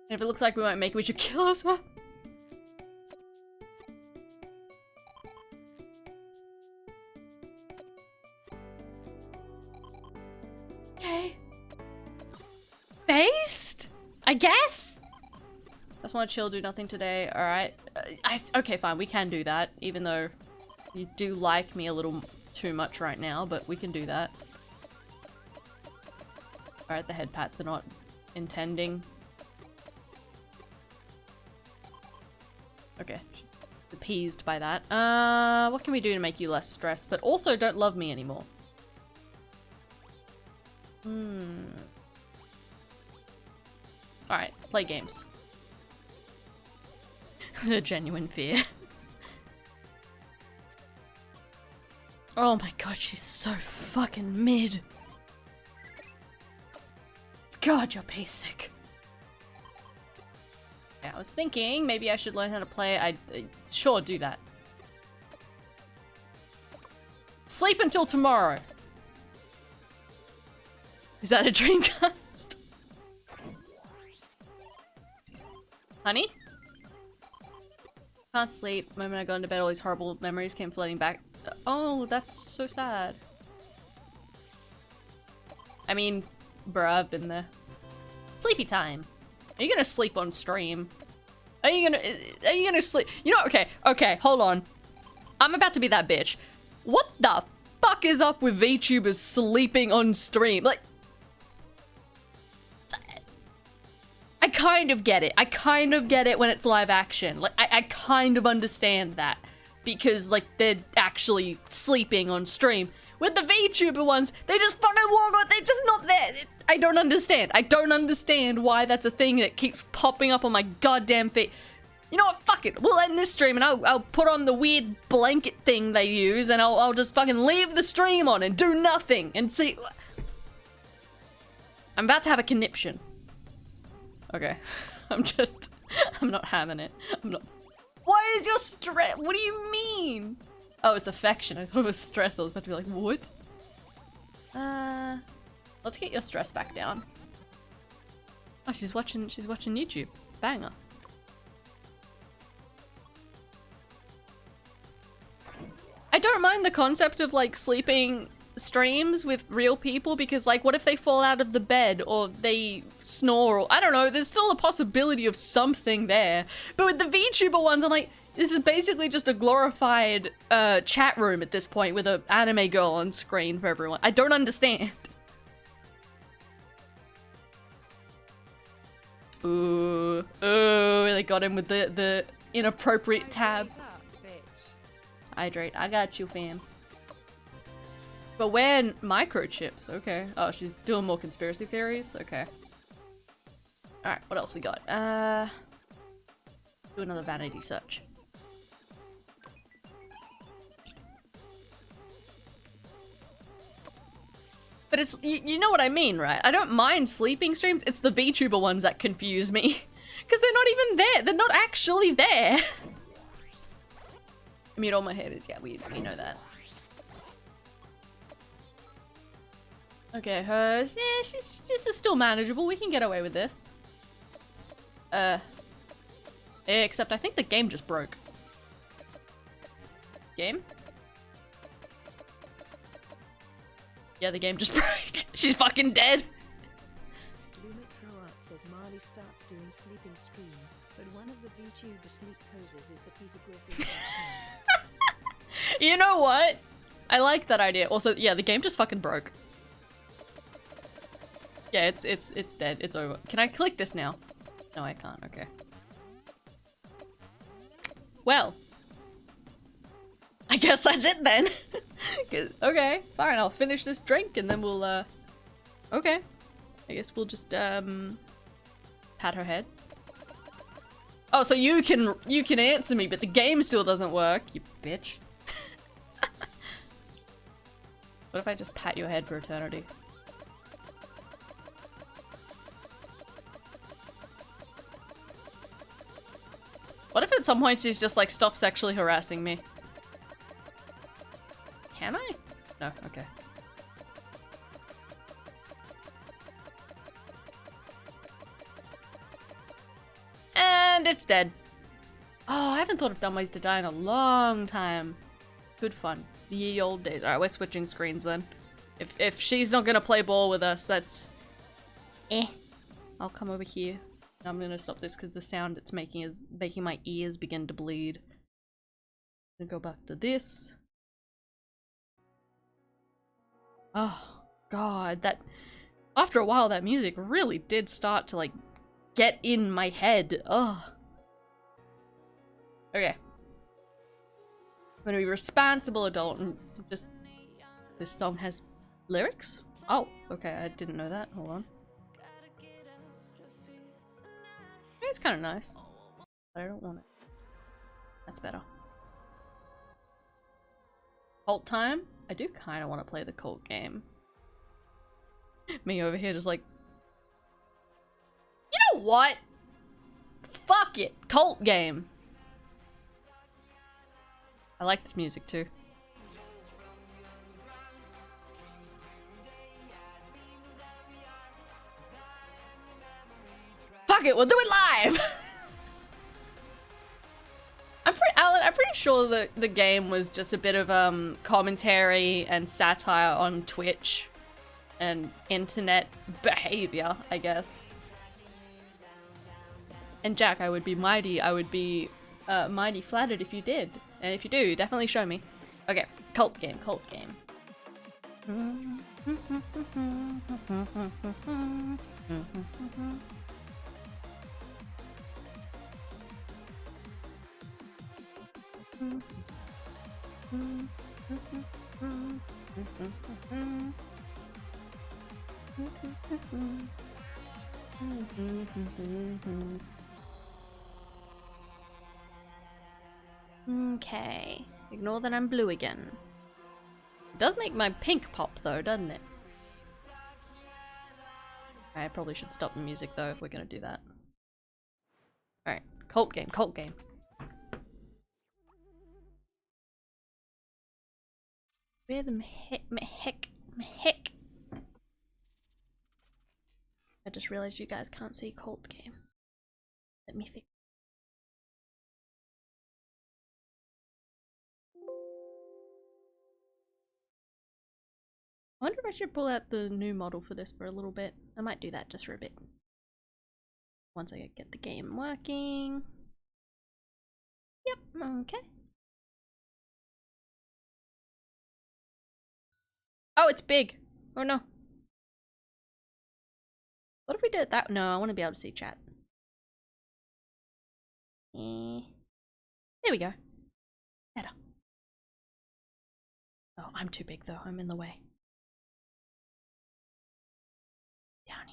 And if it looks like we won't make it, we should kill ourselves. Okay. Based? I guess? Just want to chill, do nothing today. Alright. Okay, fine, we can do that. Even though you do like me a little too much right now, but we can do that. Alright, the head pats are not intending. Okay, she's appeased by that. What can we do to make you less stressed, but also don't love me anymore? Alright, play games. The genuine fear. Oh my god, she's so fucking mid. God, you're basic. Yeah, I was thinking maybe I should learn how to play. I sure do that. Sleep until tomorrow. Is that a Dreamcast? Honey? Can't sleep. The moment I got into bed, all these horrible memories came flooding back. Oh, that's so sad. I mean, bruh, I've been there. Sleepy time. Are you gonna sleep on stream? Are you gonna sleep? You know, okay, hold on. I'm about to be that bitch. What the fuck is up with VTubers sleeping on stream? Like, I kind of get it. I kind of get it when it's live action. Like, I kind of understand that. Because, like, they're actually sleeping on stream. With the VTuber ones, they just fucking walk on, they're just not there. I don't understand. I don't understand why that's a thing that keeps popping up on my goddamn feed. You know what? Fuck it. We'll end this stream and I'll put on the weird blanket thing they use and I'll just fucking leave the stream on and do nothing and see. I'm about to have a conniption. Okay. I'm not having it. I'm not. Why is your stress? What do you mean? Oh, it's affection. I thought it was stress. I was about to be like, what? Let's get your stress back down. Oh, she's watching YouTube. Banger. I don't mind the concept of like sleeping streams with real people because like what if they fall out of the bed or they snore or I don't know, there's still a possibility of something there. But with the VTuber ones, I'm like, this is basically just a glorified chat room at this point with an anime girl on screen for everyone. I don't understand. Ooh, they got him with the inappropriate tab. Hydrate, I got you, fam. But where microchips? Okay. Oh, she's doing more conspiracy theories? Okay. Alright, what else we got? Do another vanity search. But it's, you know what I mean, right? I don't mind sleeping streams, it's the VTuber ones that confuse me. Because they're not even there, they're not actually there. I mean, all my haters, yeah, we know that. Okay, hers, yeah, this is still manageable, we can get away with this. Except I think the game just broke. Game? Yeah, the game just broke. She's fucking dead. Lumitro Art says Marley starts doing sleeping streams, but one of the VTuber sleep poses is the Peter Griffin. You know what? I like that idea. Also, yeah, the game just fucking broke. Yeah, it's dead. It's over. Can I click this now? No, I can't. Okay. Well, I guess that's it then. Okay, fine. I'll finish this drink and then we'll. Okay. I guess we'll just pat her head. Oh, so you can answer me, but the game still doesn't work, you bitch. What if I just pat your head for eternity? What if at some point she's just like, stop sexually harassing me? Can I? No, okay. And it's dead. Oh, I haven't thought of dumb ways to die in a long time. Good fun. The ye old days. Alright, we're switching screens then. If she's not gonna play ball with us, that's... I'll come over here. I'm gonna stop this because the sound it's making is making my ears begin to bleed. I'm gonna go back to this. Oh, God, that... After a while, that music really did start to, like, get in my head. Ugh. Okay. I'm gonna be a responsible adult and just... This song has lyrics? Oh, okay, I didn't know that. Hold on. It's kind of nice. But I don't want it. That's better. Cult time? I do kind of want to play the cult game. Me over here just like... You know what? Fuck it! Cult game! I like this music too. Fuck it, we'll do it live! Alan, I'm pretty sure that the game was just a bit of commentary and satire on Twitch and internet behavior, I guess. And Jack, I would be mighty flattered if you did. And if you do, definitely show me. Okay, cult game, cult game. Okay. Ignore that I'm blue again. It does make my pink pop though, doesn't it? I probably should stop the music though if we're gonna do that. Alright, cult game, cult game. Where the heck? I just realized you guys can't see cult game. Let me fix. I wonder if I should pull out the new model for this for a little bit. I might do that just for a bit. Once I get the game working. Yep, okay. Oh, it's big. Oh no. What if we did that? No, I want to be able to see chat. There we go. Better. Oh, I'm too big though. I'm in the way. Down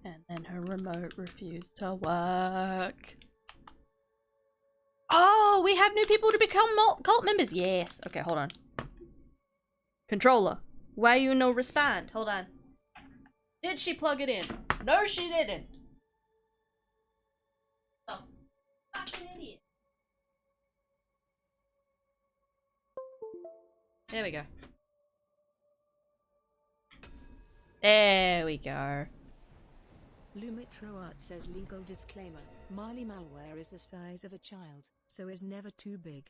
here. And then her remote refused to work. Oh, we have new people to become cult members. Yes. Okay, hold on. Controller, why you no respond? Hold on. Did she plug it in? No, she didn't. Oh, fucking idiot. There we go. There we go. Lumitroart says legal disclaimer. Marley malware is the size of a child, so is never too big.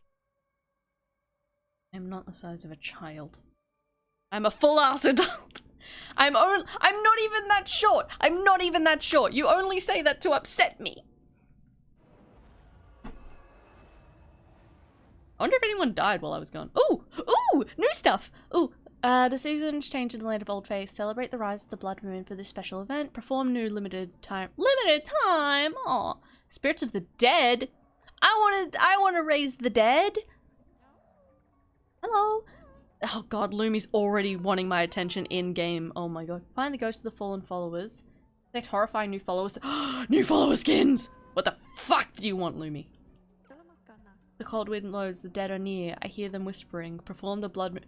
I'm not the size of a child. I'm a full-ass adult. I'm not even that short. I'm not even that short. You only say that to upset me. I wonder if anyone died while I was gone. Ooh! Ooh! New stuff! Ooh! The season's changed in the land of Old Faith. Celebrate the rise of the Blood Moon for this special event. Perform new limited time. Limited time? Aw. Spirits of the Dead? I wanna raise the dead. Hello? Oh god, Lumi's already wanting my attention in-game. Oh my god. Find the ghost of the fallen followers. Collect horrifying new followers. New follower skins! What the fuck do you want, Lumi? The cold wind blows, the dead are near. I hear them whispering. Perform the blood...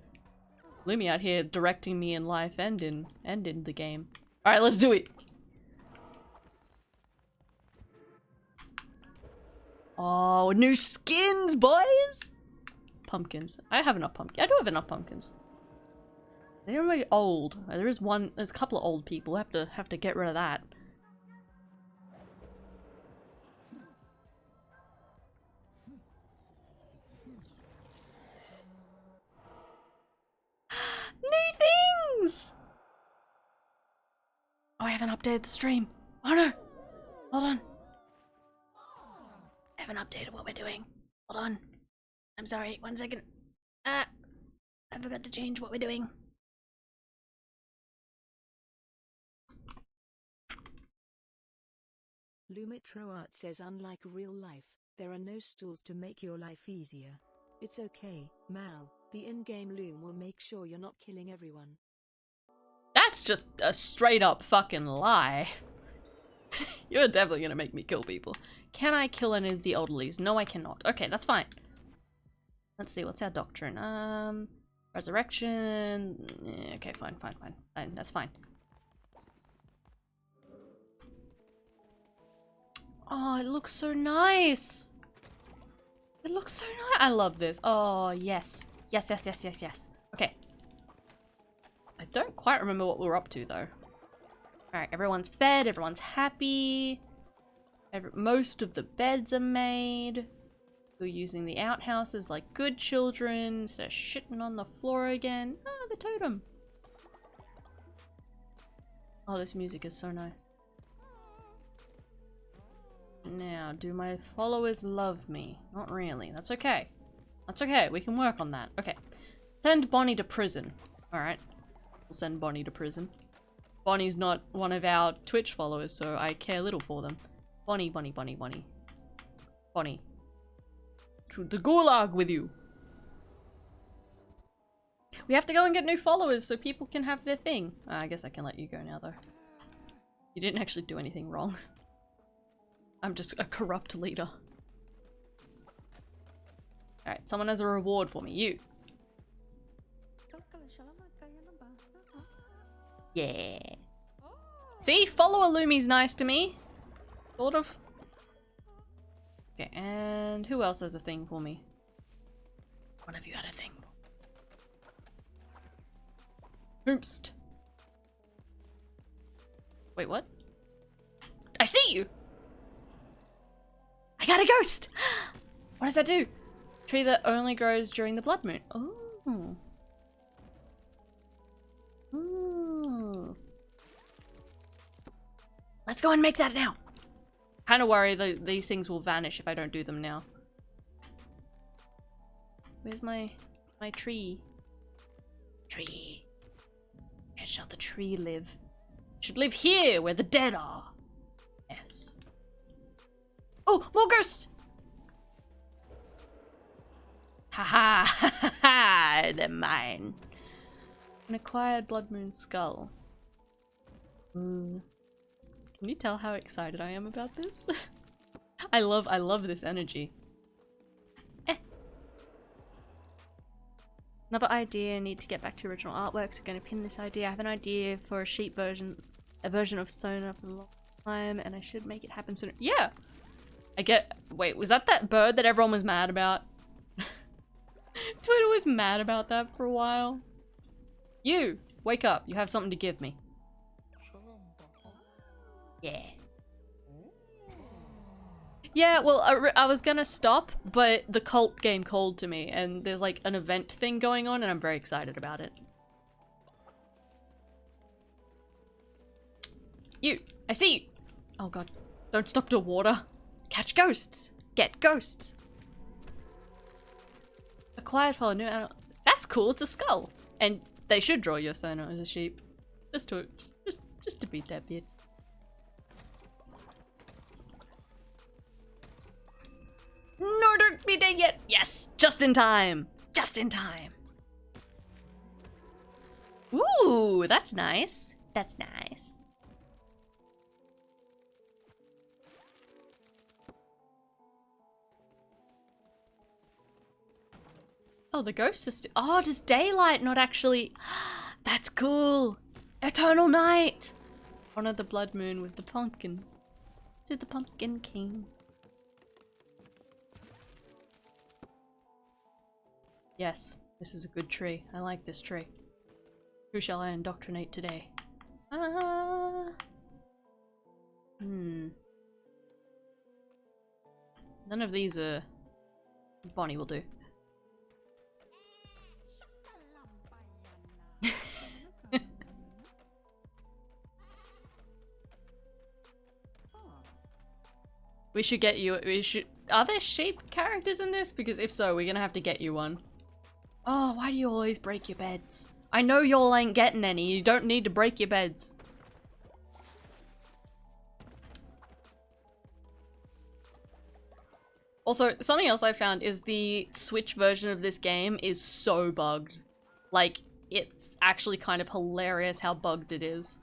Lumi out here directing me in life and in the game. Alright, let's do it! Oh, new skins, boys! Pumpkins. I have enough pumpkins. I do have enough pumpkins. They're really old. There's a couple of old people. Have to get rid of that. New things! Oh, I haven't updated the stream. Oh no! Hold on. I haven't updated what we're doing. Hold on. I'm sorry, 1 second. I forgot to change what we're doing. Lumitroart says unlike real life, there are no stools to make your life easier. It's okay, Mal, the in-game loom will make sure you're not killing everyone. That's just a straight up fucking lie. You're definitely gonna make me kill people. Can I kill any of the elderlies? No, I cannot. Okay, that's fine. Let's see, what's our doctrine? Resurrection. Okay, fine. That's fine. Oh, it looks so nice. It looks so nice. I love this. Oh, yes. Yes. Okay. I don't quite remember what we were up to, though. Alright, everyone's fed, everyone's happy. Most of the beds are made. We're using the outhouses like good children. So shitting on the floor again. Ah, the totem. Oh, this music is so nice. Now, do my followers love me? Not really. That's okay. That's okay. We can work on that. Okay. Send Bonnie to prison. Alright. We'll send Bonnie to prison. Bonnie's not one of our Twitch followers, so I care little for them. Bonnie. Bonnie. To the gulag with you. We have to go and get new followers so people can have their thing. I guess I can let you go now, though. You didn't actually do anything wrong. I'm just a corrupt leader. Alright, someone has a reward for me. You. Yeah. See? Follower Lumi's nice to me. Sort of. Okay, and who else has a thing for me? One of you had a thing. Oopst. Wait, what? I see you! I got a ghost! What does that do? Tree that only grows during the blood moon. Oh. Ooh. Let's go and make that now. Kind of worry that these things will vanish if I don't do them now. Where's my tree? Tree. Where shall the tree live? It should live here where the dead are. Yes. Oh, more ghosts! Haha, ha ha, they're mine. An acquired blood moon skull. Ooh. Can you tell how excited I am about this? I love this energy. Another idea, need to get back to original artworks. I'm gonna pin this idea. I have an idea for a sheep version, a version of Sona for a long time, and I should make it happen sooner. Yeah! Wait, was that bird that everyone was mad about? Twitter was mad about that for a while. You! Wake up, you have something to give me. Yeah. Yeah, well, I was gonna stop, but the cult game called to me, and there's like an event thing going on, and I'm very excited about it. You! I see you! Oh god. Don't stop to water. Catch ghosts! Get ghosts! Acquired follow new animal. That's cool, it's a skull! And they should draw your Sona as a sheep. Just to beat that bit. No, don't be dead yet! Yes! Just in time! Just in time! Ooh, that's nice. That's nice. Oh, the ghost is oh, does daylight not actually... That's cool! Eternal night! Honor the blood moon with the pumpkin. To the pumpkin king. Yes, this is a good tree. I like this tree. Who shall I indoctrinate today? None of these are... Bonnie will do. We should get you- Are there sheep characters in this? Because if so, we're gonna have to get you one. Oh, why do you always break your beds? I know y'all ain't getting any. You don't need to break your beds. Also, something else I found is the Switch version of this game is so bugged. Like, it's actually kind of hilarious how bugged it is.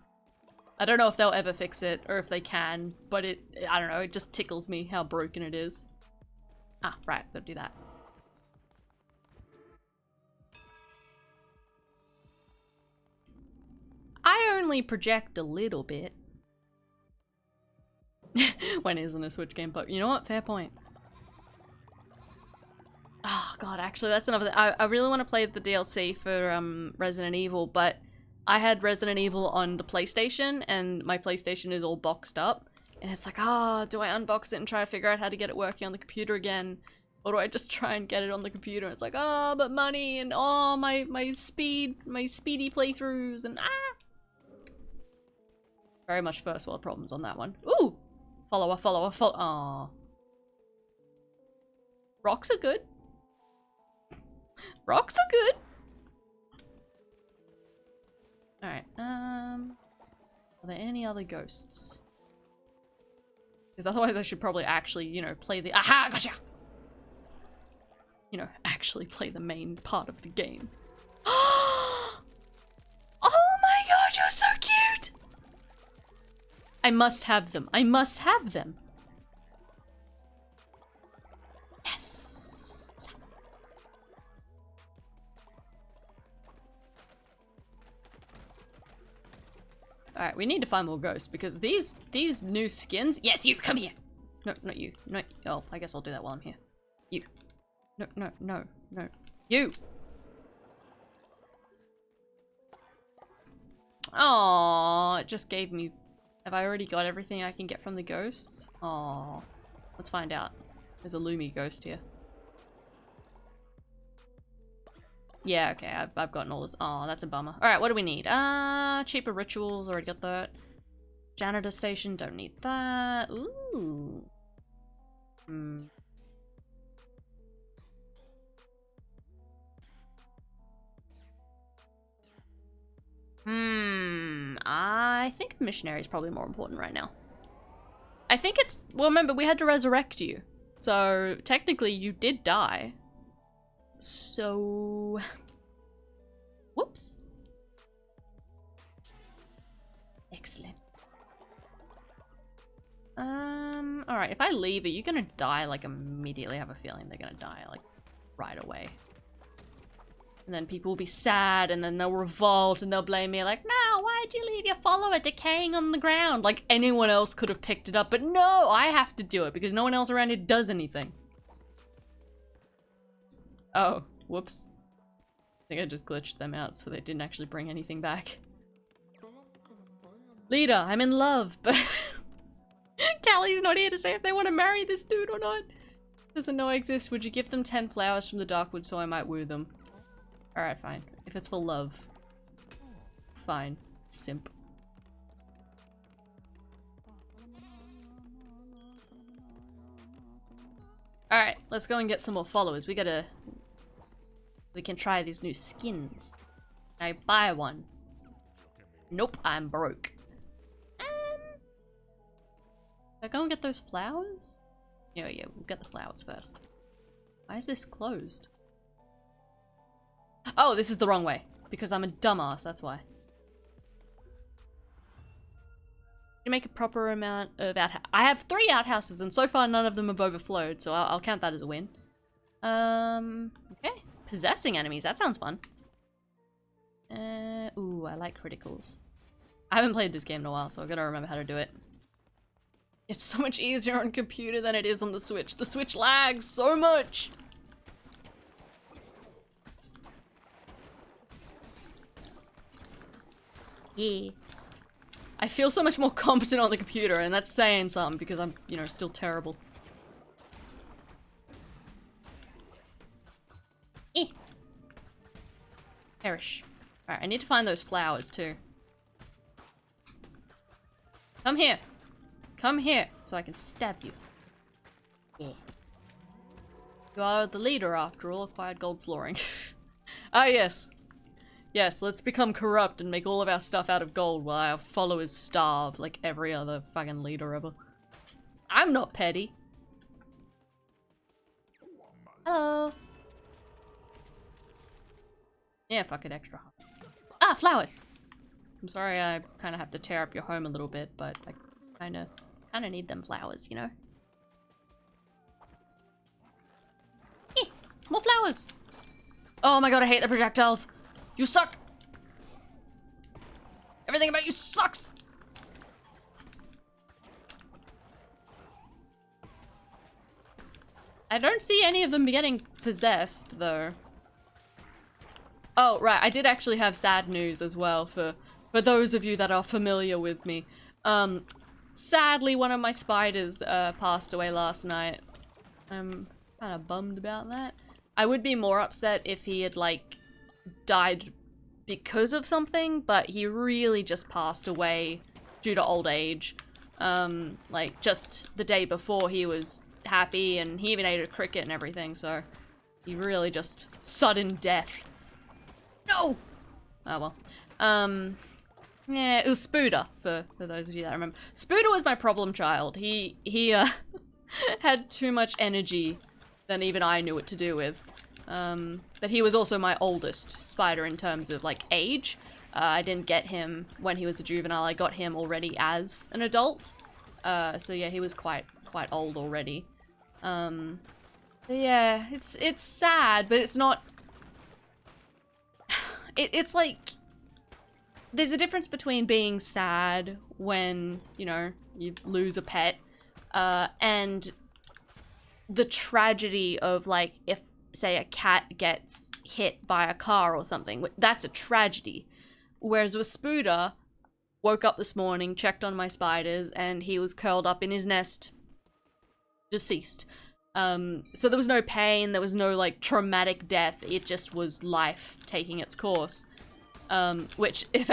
I don't know if they'll ever fix it, or if they can, but I don't know, it just tickles me how broken it is. Ah, right, gotta do that. I only project a little bit. When isn't a Switch game, but you know what? Fair point. Oh god, actually that's another thing. I really want to play the DLC for Resident Evil, but I had Resident Evil on the PlayStation, and my PlayStation is all boxed up. And it's like, ah, do I unbox it and try to figure out how to get it working on the computer again? Or do I just try and get it on the computer? It's like, oh, but money, and oh, my speedy playthroughs, and ah! Very much first world problems on that one. Ooh! Follower, follower, follow. Aww. Rocks are good. Rocks are good! Alright, are there any other ghosts? Because otherwise I should probably actually, you know, play the- Aha! Gotcha! You know, actually play the main part of the game. Oh my god, you're so cute! I must have them. I must have them. Yes! Alright, we need to find more ghosts because these new skins- Yes, you! Come here! No, not you. No, oh, I guess I'll do that while I'm here. You. No, no, no, no. You! Aww, it just gave me... Have I already got everything I can get from the ghost? Aww. Let's find out. There's a Lumi ghost here. Yeah, okay, I've gotten all this. Oh, that's a bummer. Alright, what do we need? Cheaper rituals, already got that. Janitor station, don't need that. Ooh. I think the missionary is probably more important right now. I think it's... Well, remember, we had to resurrect you. So, technically, you did die. So... Whoops. Excellent. Alright, if I leave, are you gonna die, like, immediately? I have a feeling they're gonna die, like, right away. And then people will be sad, and then they'll revolt, and they'll blame me, like, no, why'd you leave your follower decaying on the ground? Like, anyone else could have picked it up, but no, I have to do it, because no one else around here does anything. Oh, whoops. I think I just glitched them out, so they didn't actually bring anything back. Leader, I'm in love, but... Callie's not here to say if they want to marry this dude or not. Doesn't know I exist. Would you give them 10 flowers from the Darkwood so I might woo them? Alright, fine. If it's for love. Fine. Simp. Alright, let's go and get some more followers. We can try these new skins. Can I buy one? Nope, I'm broke. Should I go and get those flowers? Yeah, we'll get the flowers first. Why is this closed? Oh, this is the wrong way. Because I'm a dumbass, that's why. You make a proper amount of outhouses. I have 3 outhouses, and so far none of them have overflowed, so I'll count that as a win. Okay. Possessing enemies, that sounds fun. Ooh, I like criticals. I haven't played this game in a while, so I've got to remember how to do it. It's so much easier on computer than it is on the Switch. The Switch lags so much! Yeah. I feel so much more competent on the computer, and that's saying something because I'm, you know, still terrible. Eh. Perish. Alright, I need to find those flowers too. Come here. Come here, so I can stab you. Yeah. You are the leader, after all. Acquired gold flooring. Ah, yes. Yes, let's become corrupt and make all of our stuff out of gold while our followers starve like every other fucking leader ever. I'm not petty. Hello. Yeah, fuck it, extra. Ah, flowers! I'm sorry I kind of have to tear up your home a little bit, but I kind of need them flowers, you know? Eh, more flowers! Oh my god, I hate the projectiles! You suck! Everything about you sucks! I don't see any of them getting possessed, though. Oh, right, I did actually have sad news as well for those of you that are familiar with me. Sadly, one of my spiders passed away last night. I'm kind of bummed about that. I would be more upset if he had, like, died because of something, but he really just passed away due to old age. Like, just the day before he was happy, and he even ate a cricket and everything, so he really just sudden death. No! Oh well. Yeah, it was Spooder, for those of you that remember. Spooder was my problem child. He had too much energy than even I knew what to do with. But he was also my oldest spider in terms of, like, age. I didn't get him when he was a juvenile. I got him already as an adult. So yeah, he was quite old already. But yeah, it's sad, but it's not... It's like... There's a difference between being sad when, you know, you lose a pet, and the tragedy of, like, if, say, a cat gets hit by a car or something. That's a tragedy. Whereas with Spooder, woke up this morning, checked on my spiders, and he was curled up in his nest, deceased. So there was no pain, there was no, like, traumatic death, it just was life taking its course. Which, if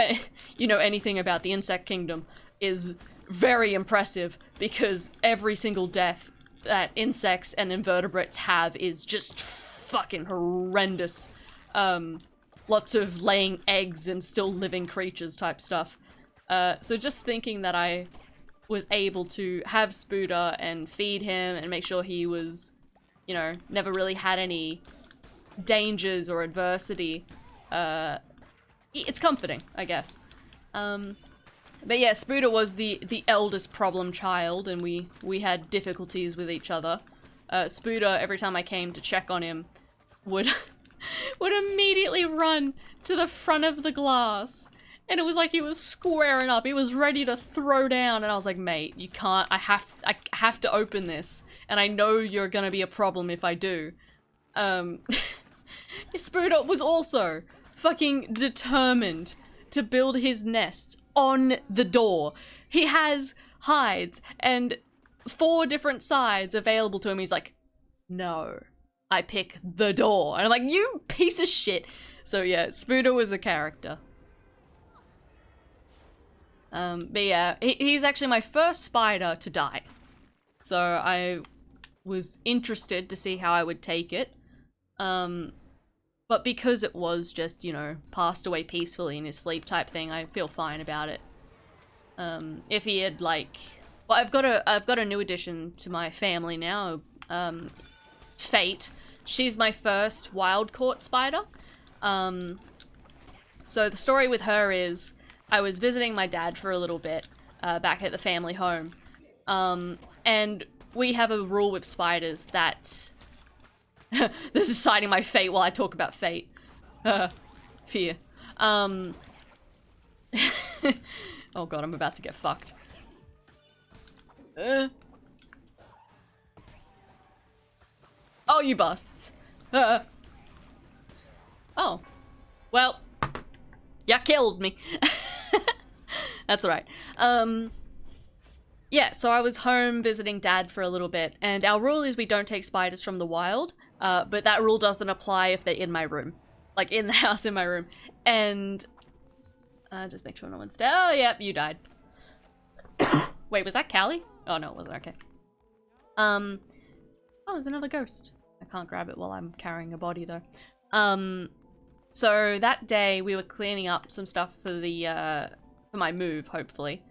you know anything about the insect kingdom, is very impressive, because every single death that insects and invertebrates have is just fucking horrendous. Lots of laying eggs and still living creatures type stuff. So just thinking that I was able to have Spooder and feed him and make sure he was, you know, never really had any dangers or adversity, it's comforting, I guess. But yeah, Spooder was the eldest problem child, and we had difficulties with each other. Spooder, every time I came to check on him, would would immediately run to the front of the glass, and it was like he was squaring up. He was ready to throw down, and I was like, mate, you can't. I have to open this, and I know you're gonna be a problem if I do. Spooder was also fucking determined to build his nest on the door. He has hides and 4 different sides available to him. He's like, no, I pick the door. And I'm like, you piece of shit. So yeah, Spooder was a character. But yeah, he's actually my first spider to die. So I was interested to see how I would take it. But because it was just, you know, passed away peacefully in his sleep type thing, I feel fine about it. If he had, like... Well, I've got a new addition to my family now, Fate. She's my first wild-caught spider. So the story with her is, I was visiting my dad for a little bit, back at the family home. And we have a rule with spiders that... This is citing my fate while I talk about fate. Fear. Oh god, I'm about to get fucked. Oh, you bastards. Oh. Well. Ya killed me. That's alright. Yeah, so I was home visiting Dad for a little bit, and our rule is we don't take spiders from the wild, but that rule doesn't apply if they're in my room. Like, in the house in my room. And... just make sure no one's dead. Oh, yep, you died. Wait, was that Callie? Oh, no, it wasn't. Okay. Oh, there's another ghost. I can't grab it while I'm carrying a body, though. So that day we were cleaning up some stuff for the for my move, hopefully.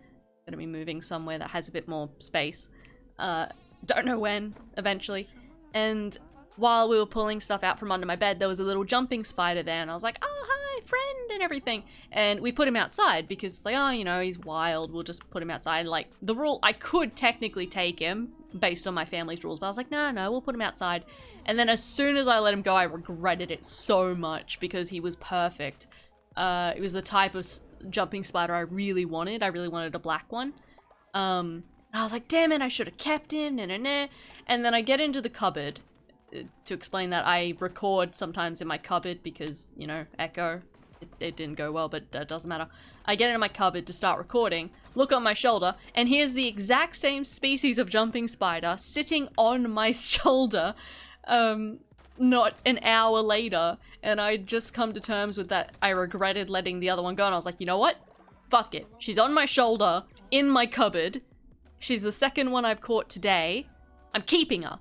Gonna be moving somewhere that has a bit more space. Don't know when, eventually. And while we were pulling stuff out from under my bed, there was a little jumping spider there, and I was like, oh, hi, friend, and everything. And we put him outside because, like, oh, you know, he's wild, we'll just put him outside. Like, the rule, I could technically take him based on my family's rules, but I was like, no, we'll put him outside. And then as soon as I let him go, I regretted it so much because he was perfect. It was the type of jumping spider I really wanted. I really wanted a black one. I was like, damn it, I should have kept him, And then I get into the cupboard. To explain that, I record sometimes in my cupboard because, you know, echo. It didn't go well, but it doesn't matter. I get into my cupboard to start recording, look on my shoulder, and here's the exact same species of jumping spider sitting on my shoulder, not an hour later, and I'd just come to terms with that. I regretted letting the other one go, and I was like, you know what? Fuck it. She's on my shoulder, in my cupboard. She's the second one I've caught today. I'm keeping her.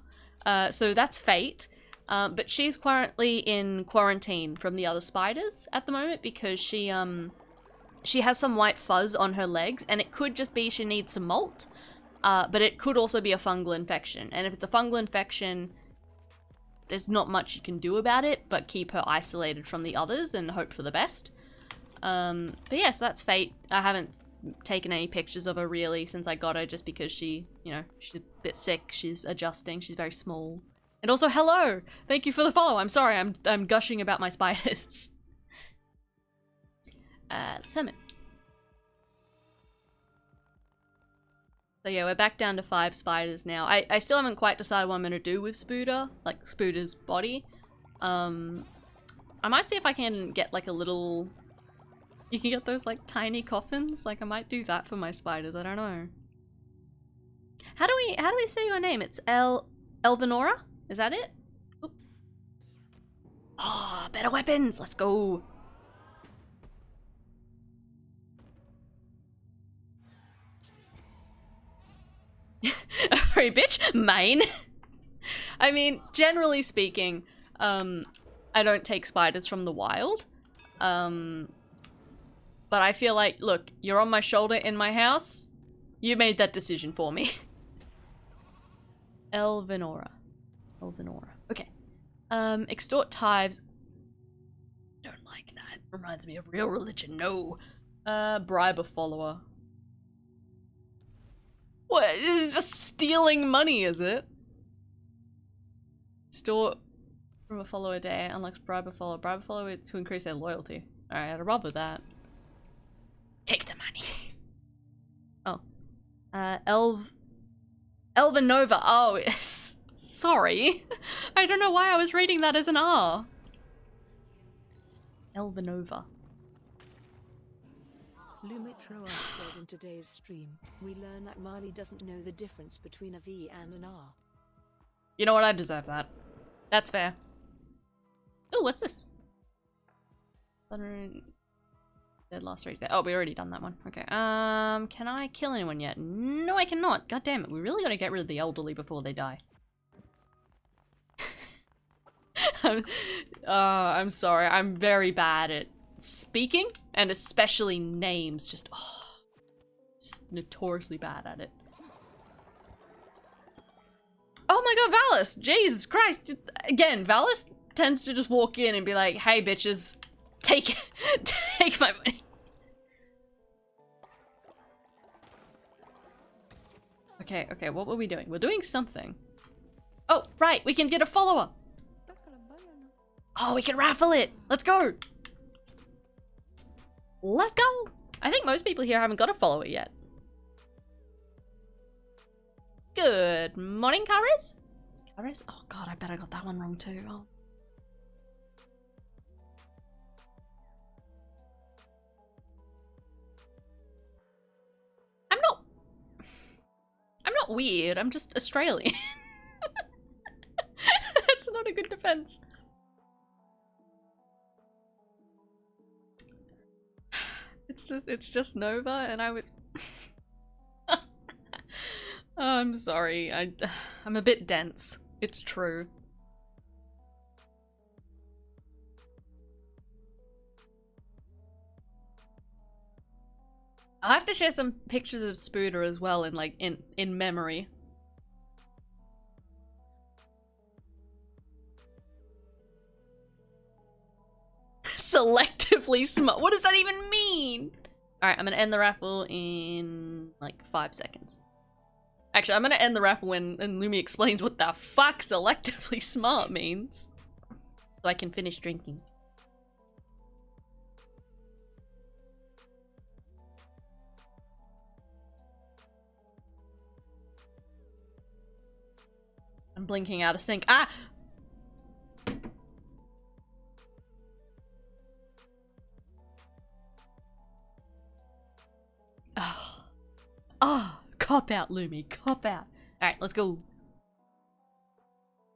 So that's fate. But she's currently in quarantine from the other spiders at the moment because she has some white fuzz on her legs, and it could just be she needs some molt, but it could also be a fungal infection. And if it's a fungal infection, there's not much you can do about it, but keep her isolated from the others and hope for the best. But yeah, so that's fate. I haven't taken any pictures of her really since I got her, just because she, you know, she's a bit sick, she's adjusting, she's very small. And also, hello! Thank you for the follow. I'm sorry, I'm gushing about my spiders. Summit. So yeah, we're back down to 5 spiders now. I still haven't quite decided what I'm gonna do with Spooder, like Spooder's body. I might see if I can get like a little... You can get those like tiny coffins. Like I might do that for my spiders. I don't know. How do we say your name? It's Elvinora? Is that it? Oop. Oh, better weapons. Let's go. Free bitch, mine. I mean, generally speaking, I don't take spiders from the wild. But I feel like, look, you're on my shoulder in my house. You made that decision for me. Elvinora. Okay. Extort tithes. Don't like that. Reminds me of real religion. No. Bribe a follower. What? This is just stealing money, is it? Extort from a follower a day. Unlocks bribe a follower. Bribe a follower to increase their loyalty. Alright, I'd rob with that. Take the money. Oh. Elvinova. Oh, yes. Sorry. I don't know why I was reading that as an R. Elvinova. Lumitroa says in today's stream, we learn that Marley doesn't know the difference between a V and an R. You know what? I deserve that. That's fair. Oh, what's this? Dead last race. Oh, we already done that one. Okay. Can I kill anyone yet? No, I cannot. God damn it. We really gotta get rid of the elderly before they die. I'm sorry. I'm very bad at speaking, and especially names. Just notoriously bad at it. Oh my god, Valis! Jesus Christ! Again, Valis tends to just walk in and be like, hey bitches, take my money. Okay, what were we doing? We're doing something. Oh, right, we can get a follower! Oh, we can raffle it! Let's go! Let's go! I think most people here haven't got a follower yet. Good morning, Karis? Karis? Oh god, I bet I got that one wrong too. Oh. I'm not weird, I'm just Australian. That's not a good defense. It's just Nova, and I was... Oh, I'm sorry, I'm a bit dense. It's true. I'll have to share some pictures of Spooder as well in like in memory. Selectively smart. What does that even mean? Alright, I'm gonna end the raffle in like 5 seconds. Actually, I'm gonna end the raffle when Lumi explains what the fuck selectively smart means. So I can finish drinking. I'm blinking out of sync. Ah! Oh. Oh, cop out, Lumi. Cop out. Alright, let's go.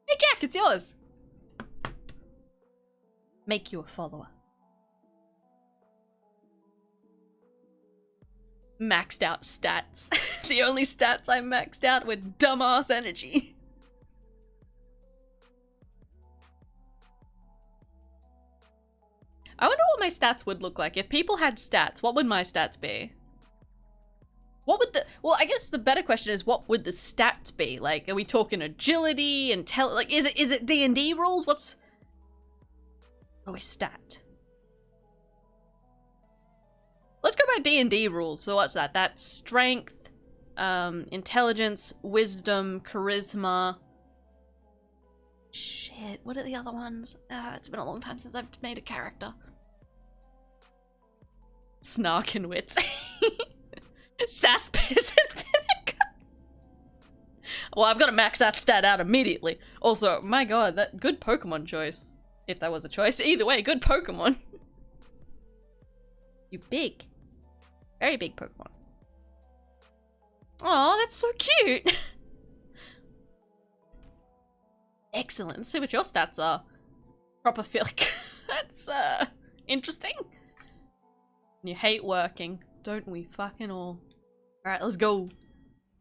Hey, Jack, it's yours. Make you a follower. Maxed out stats. The only stats I maxed out were dumbass energy. I wonder what my stats would look like. If people had stats, what would my stats be? What would the... Well, I guess the better question is, what would the stats be? Like, are we talking agility and like, is it D&D rules? What's... Oh, a stat. Let's go by D&D rules. So what's that? That's strength, intelligence, wisdom, charisma. Shit, what are the other ones? It's been a long time since I've made a character. Snark and wits. Sass, piss, and vinegar. Well, I've got to max that stat out immediately. Also, my god, that good Pokemon choice. If that was a choice. Either way, good Pokemon. You big. Very big Pokemon. Aw, that's so cute. Excellent. Let's see what your stats are. Propophilic. That's, interesting. You hate working. Don't we fucking all? Alright, let's go.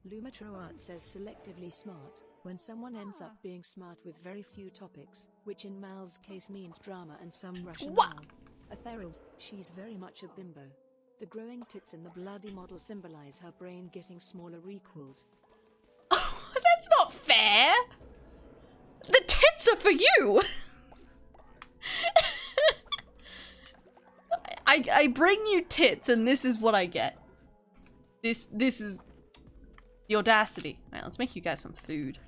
Lumatroart says selectively smart, when someone ends up being smart with very few topics, which in Mal's case means drama and some rationale. Ethereal, she's very much a bimbo. The growing tits in the bloody model symbolize her brain getting smaller equals. Oh, that's not fair! The tits are for you! I bring you tits and this is what I get. This is the audacity. Alright, let's make you guys some food.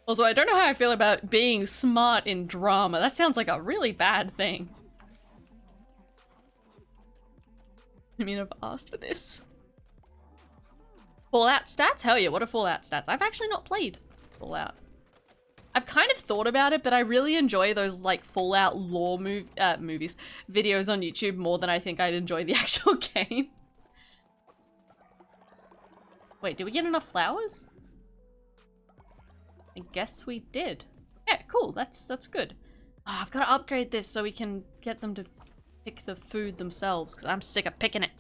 Also, I don't know how I feel about being smart in drama. That sounds like a really bad thing. I mean, I've asked for this. Fallout stats? Hell yeah, what are Fallout stats? I've actually not played Fallout. I've kind of thought about it, but I really enjoy those, like, Fallout lore movies, videos on YouTube more than I think I'd enjoy the actual game. Wait, did we get enough flowers? I guess we did. Yeah, cool, that's good. Oh, I've got to upgrade this so we can get them to pick the food themselves, because I'm sick of picking it.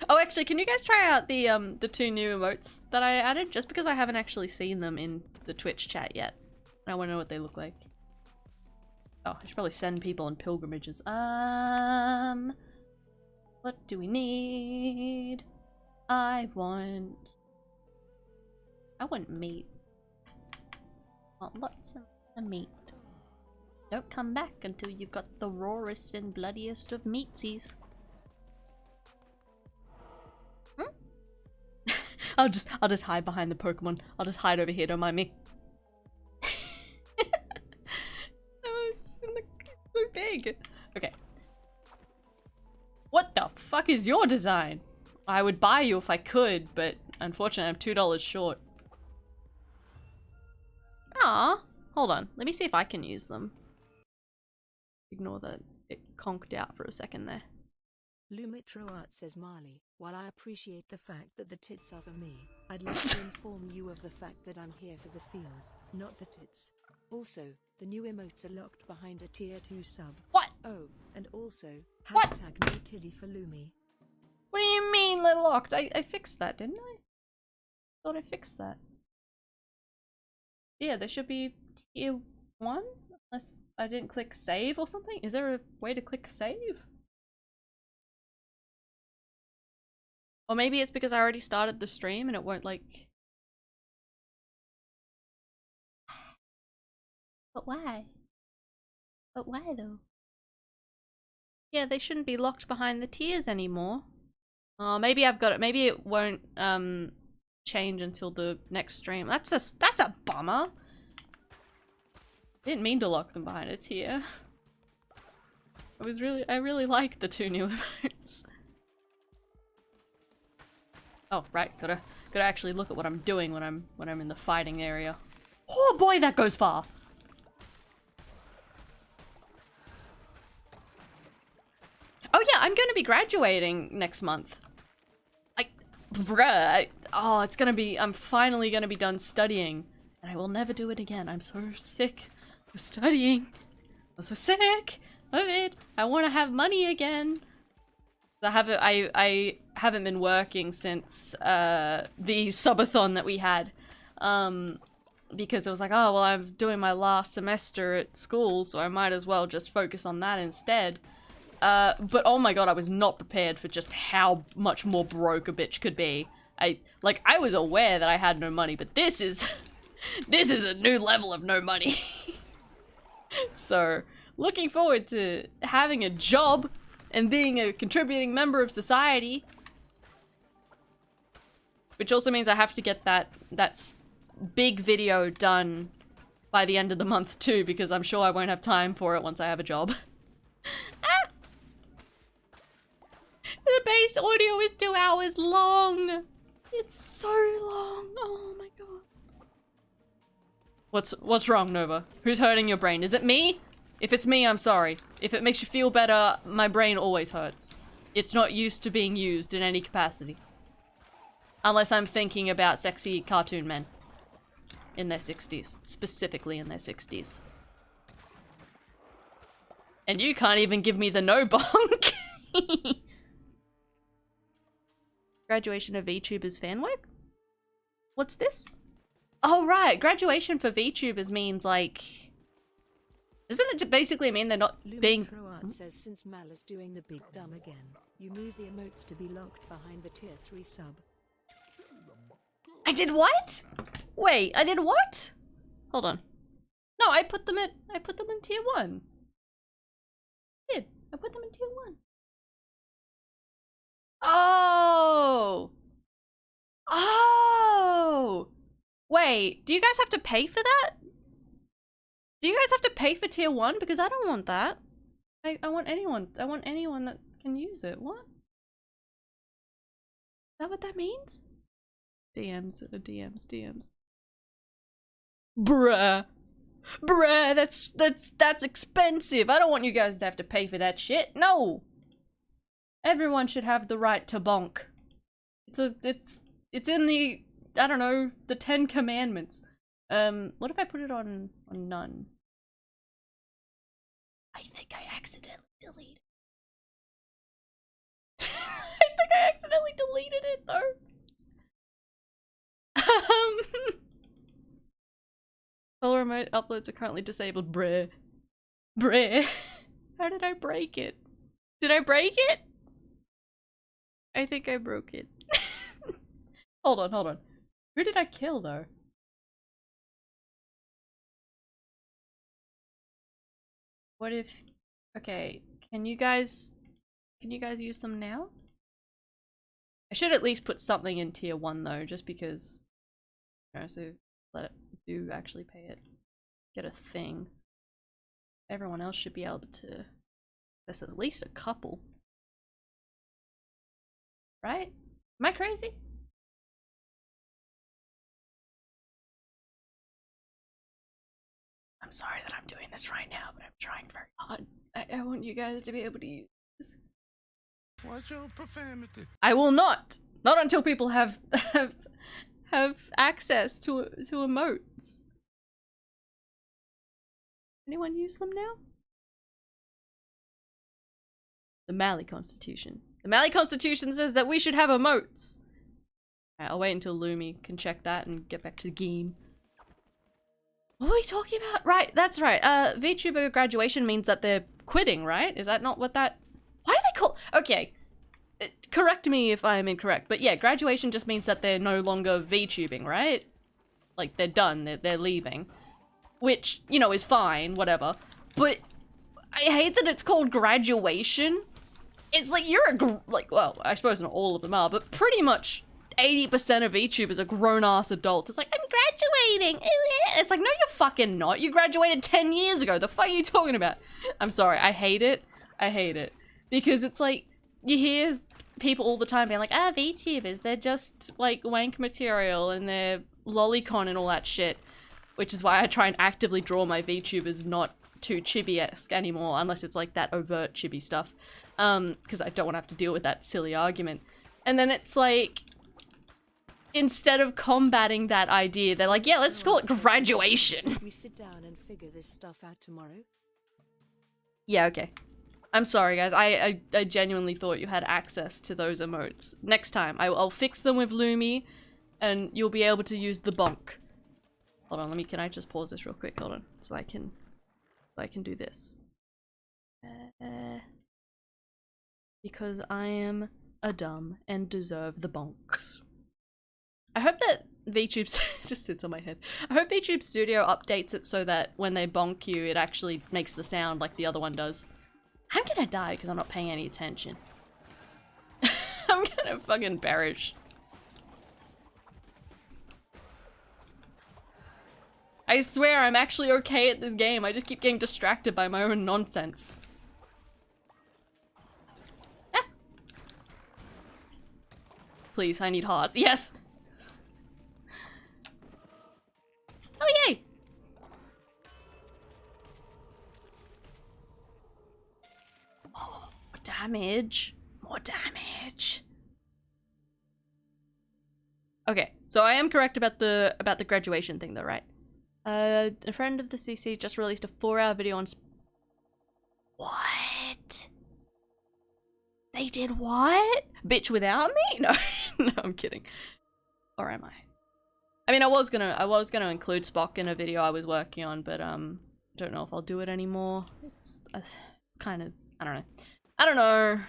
Oh, actually, can you guys try out the 2 new emotes that I added? Just because I haven't actually seen them in the Twitch chat yet. I want to know what they look like. Oh, I should probably send people on pilgrimages. What do we need? I want meat. I want lots of meat. Don't come back until you've got the rawest and bloodiest of meatsies. I'll just hide behind the Pokemon. I'll just hide over here, don't mind me. Oh, it's so big. Okay. What the fuck is your design? I would buy you if I could, but unfortunately I'm $2 short. Ah, hold on. Let me see if I can use them. Ignore that it conked out for a second there. Lumitroart says Marley, while I appreciate the fact that the tits are for me, I'd like to inform you of the fact that I'm here for the feels, not the tits. Also, the new emotes are locked behind a tier 2 sub. What? Oh, and also, What? hashtag no titty for Lumi. What do you mean they're locked? I fixed that, didn't I? Thought I fixed that. Yeah, there should be tier 1, unless I didn't click save or something. Is there a way to click save? Or maybe it's because I already started the stream and it won't like... But why? But why though? Yeah, they shouldn't be locked behind the tiers anymore. Oh, maybe I've got it. Maybe it won't change until the next stream. That's a bummer. I didn't mean to lock them behind a tier. I really like the 2 new emotes. Oh, right, gotta actually look at what I'm doing when I'm in the fighting area. Oh boy, that goes far! Oh yeah, I'm gonna be graduating next month. I'm finally gonna be done studying. And I will never do it again. I'm so sick of studying. I'm so sick of it. I want to have money again. I haven't been working since the subathon that we had. Because it was like, oh, well, I'm doing my last semester at school, so I might as well just focus on that instead. But oh my god, I was not prepared for just how much more broke a bitch could be. I was aware that I had no money, but this is a new level of no money. So, looking forward to having a job and being a contributing member of society. Which also means I have to get that big video done by the end of the month too, because I'm sure I won't have time for it once I have a job. Ah! The base audio is 2 hours long. It's so long. Oh my god. What's wrong, Nova? Who's hurting your brain? Is it me? If it's me, I'm sorry. If it makes you feel better, my brain always hurts. It's not used to being used in any capacity. Unless I'm thinking about sexy cartoon men. In their 60s. Specifically in their 60s. And you can't even give me the no bonk. Graduation of VTubers fan work? What's this? Oh right, graduation for VTubers means like... Doesn't it basically mean they're not being... Troart says since Mal is doing the big dumb again, you move the emotes to be locked behind the tier 3 sub. I did what? Wait, I did what? Hold on. No, I put them in tier 1. I put them in tier 1. Oh! Oh! Wait, do you guys have to pay for that? Do you guys have to pay for tier 1? Because I don't want that. I want anyone that can use it. What? Is that what that means? DMs. Bruh, that's expensive. I don't want you guys to have to pay for that shit. No. Everyone should have the right to bonk. It's in the, I don't know, the 10 commandments. What if I put it on none? I think I accidentally deleted. I think I accidentally deleted it though. All remote uploads are currently disabled. Bruh. How did I break it? Did I break it? I think I broke it. Hold on. Who did I kill though? What if... Okay, can you guys use them now? I should at least put something in tier 1 though, just because... You know, so let it do actually pay it. Get a thing. Everyone else should be able to... There's at least a couple. Right? Am I crazy? I'm sorry that I'm doing this right now, but I'm trying very hard. I want you guys to be able to use this. What's your profanity? I will not! Not until people have access to emotes. Anyone use them now? The Mali Constitution. The Mali Constitution says that we should have emotes. Alright, I'll wait until Lumi can check that and get back to the game. What are we talking about? Right, that's right. VTuber graduation means that they're quitting, right? Is that not what that... Why do they call... Okay, correct me if I'm incorrect, but yeah, graduation just means that they're no longer VTubing, right? Like, they're done, they're leaving. Which, you know, is fine, whatever. But I hate that it's called graduation. It's like, well, I suppose not all of them are, but pretty much 80% of VTubers are grown-ass adults. It's like, I'm graduating! It's like, no, you're fucking not. You graduated 10 years ago. The fuck are you talking about? I'm sorry, I hate it. I hate it. Because it's like, you hear people all the time being like, VTubers, they're just, like, wank material and they're lolicon and all that shit. Which is why I try and actively draw my VTubers not too chibi-esque anymore, unless it's like that overt chibi stuff. Because I don't want to have to deal with that silly argument. And then it's like, instead of combating that idea, they're like, yeah, let's call it graduation. We sit down and figure this stuff out tomorrow. Yeah, okay. I'm sorry, guys. I genuinely thought you had access to those emotes. Next time, I'll fix them with Lumi, and you'll be able to use the bonk. Hold on, can I just pause this real quick? Hold on, so I can do this. Because I am a dumb and deserve the bonks. I hope that VTube just sits on my head. I hope VTube Studio updates it so that when they bonk you, it actually makes the sound like the other one does. I'm gonna die because I'm not paying any attention. I'm gonna fucking perish. I swear I'm actually okay at this game. I just keep getting distracted by my own nonsense. Ah. Please, I need hearts. Yes! Oh, yay! Oh, more damage. More damage. Okay, so I am correct about the graduation thing though, right? A friend of the CC just released a 4-hour video on what? They did what? Bitch without me? No, no, I'm kidding. Or am I? I mean, I was gonna include Spock in a video I was working on, but I don't know if I'll do it anymore. It's kind of, I don't know.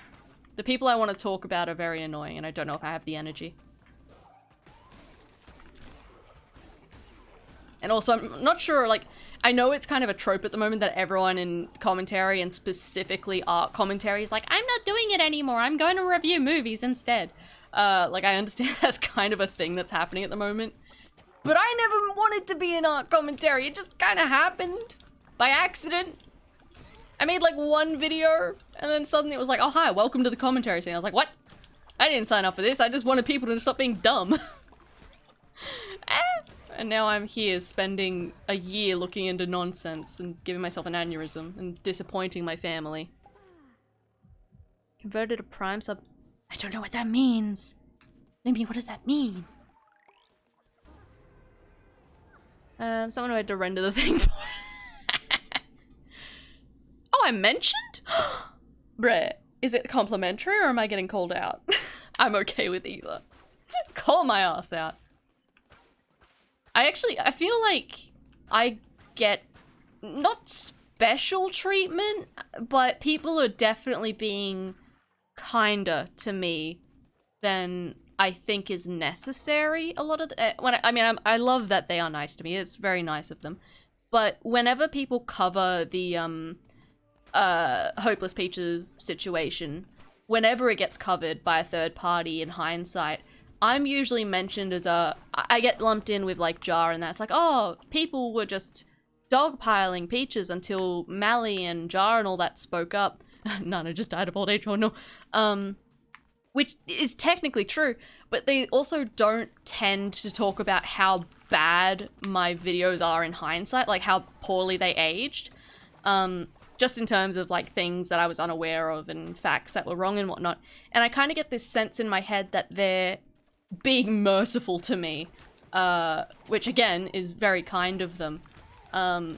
The people I want to talk about are very annoying, and I don't know if I have the energy. And also, I'm not sure, like, I know it's kind of a trope at the moment that everyone in commentary, and specifically art commentary, is like, I'm not doing it anymore, I'm going to review movies instead. Like, I understand that's kind of a thing that's happening at the moment. But I never wanted to be in art commentary, it just kind of happened. By accident. I made, like, one video, and then suddenly it was like, oh, hi, welcome to the commentary scene. I was like, what? I didn't sign up for this, I just wanted people to stop being dumb. And now I'm here spending a year looking into nonsense and giving myself an aneurysm and disappointing my family. Converted a Prime sub. I don't know what that means. Maybe what does that mean? Someone who had to render the thing for Oh, I'm mentioned? Bruh, is it complimentary or am I getting called out? I'm okay with either. Call my ass out. I feel like I get not special treatment, but people are definitely being kinder to me than I think is necessary a lot of the, I love that they are nice to me. It's very nice of them. But whenever people cover the Hopeless Peaches situation, whenever it gets covered by a third party in hindsight, I'm usually mentioned as I get lumped in with like Jar and that's like, oh, people were just dogpiling Peaches until Mally and Jar and all that spoke up. Nana just died of old age, oh no. Which is technically true, but they also don't tend to talk about how bad my videos are in hindsight, like how poorly they aged. Just in terms of like things that I was unaware of and facts that were wrong and whatnot. And I kind of get this sense in my head that they're being merciful to me, which again is very kind of them. I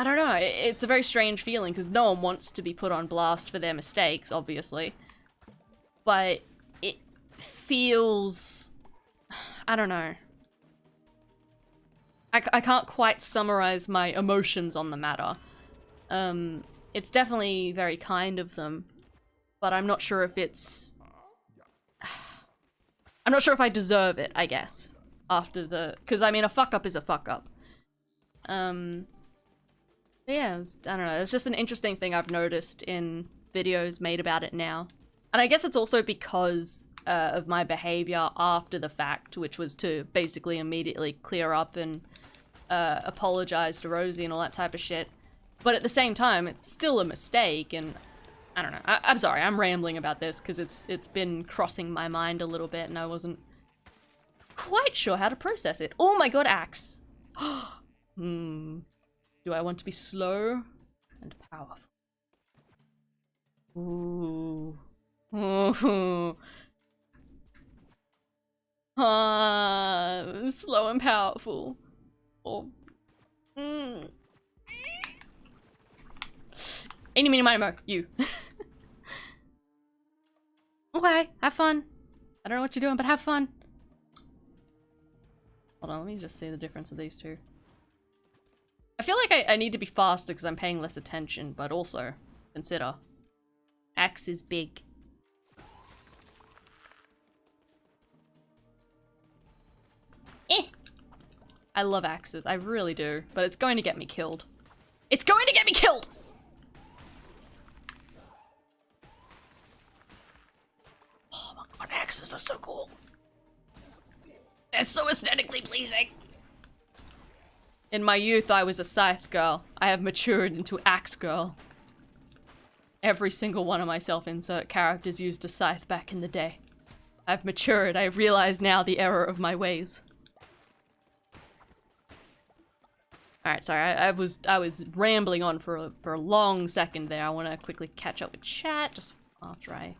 don't know, it's a very strange feeling because no one wants to be put on blast for their mistakes, obviously. But it feels, I don't know. I can't quite summarize my emotions on the matter. It's definitely very kind of them, but I'm not sure if it's... I'm not sure if I deserve it, I guess, after the... Because, I mean, a fuck-up is a fuck-up. Yeah, I don't know, it's just an interesting thing I've noticed in videos made about it now. And I guess it's also because of my behavior after the fact, which was to basically immediately clear up and apologize to Rosie and all that type of shit. But at the same time, it's still a mistake, and I don't know. I'm sorry, I'm rambling about this because it's been crossing my mind a little bit and I wasn't quite sure how to process it. Oh my god, axe! Do I want to be slow and powerful? Ooh. Ooh. Slow and powerful. Or... Eeny, meeny, miny, mo. You. Okay, have fun. I don't know what you're doing, but have fun. Hold on, let me just see the difference of these two. I feel like I need to be faster because I'm paying less attention, but also, consider. Axe is big. I love axes, I really do, but it's going to get me killed. It's going to get me killed! Oh my god, axes are so cool. They're so aesthetically pleasing. In my youth, I was a scythe girl. I have matured into axe girl. Every single one of my self-insert characters used a scythe back in the day. I've matured. I realize now the error of my ways. Alright, sorry, I was rambling on for a long second there. I want to quickly catch up with chat, just after I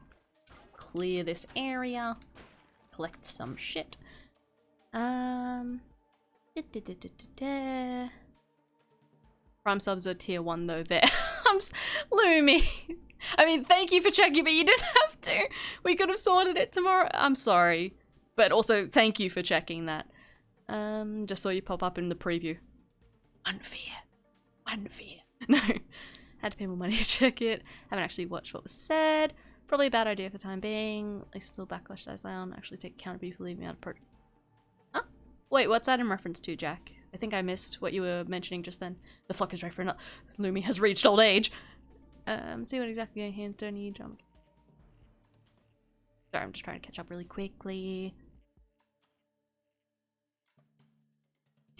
clear this area. Collect some shit. Prime subs are tier 1 though, there. Lumi! I mean, thank you for checking, but you didn't have to! We could have sorted it tomorrow. I'm sorry. But also, thank you for checking that. Just saw you pop up in the preview. Unfair. Unfair. No. Had to pay more money to check it. Haven't actually watched what was said. Probably a bad idea for the time being. At least still backlash as I on. Actually take accountability for leaving me out of project. Huh? Wait, what's that in reference to, Jack? I think I missed what you were mentioning just then. The fuck is right for not. Lumi has reached old age. See what exactly I hint, don't need jump. Sorry, I'm just trying to catch up really quickly.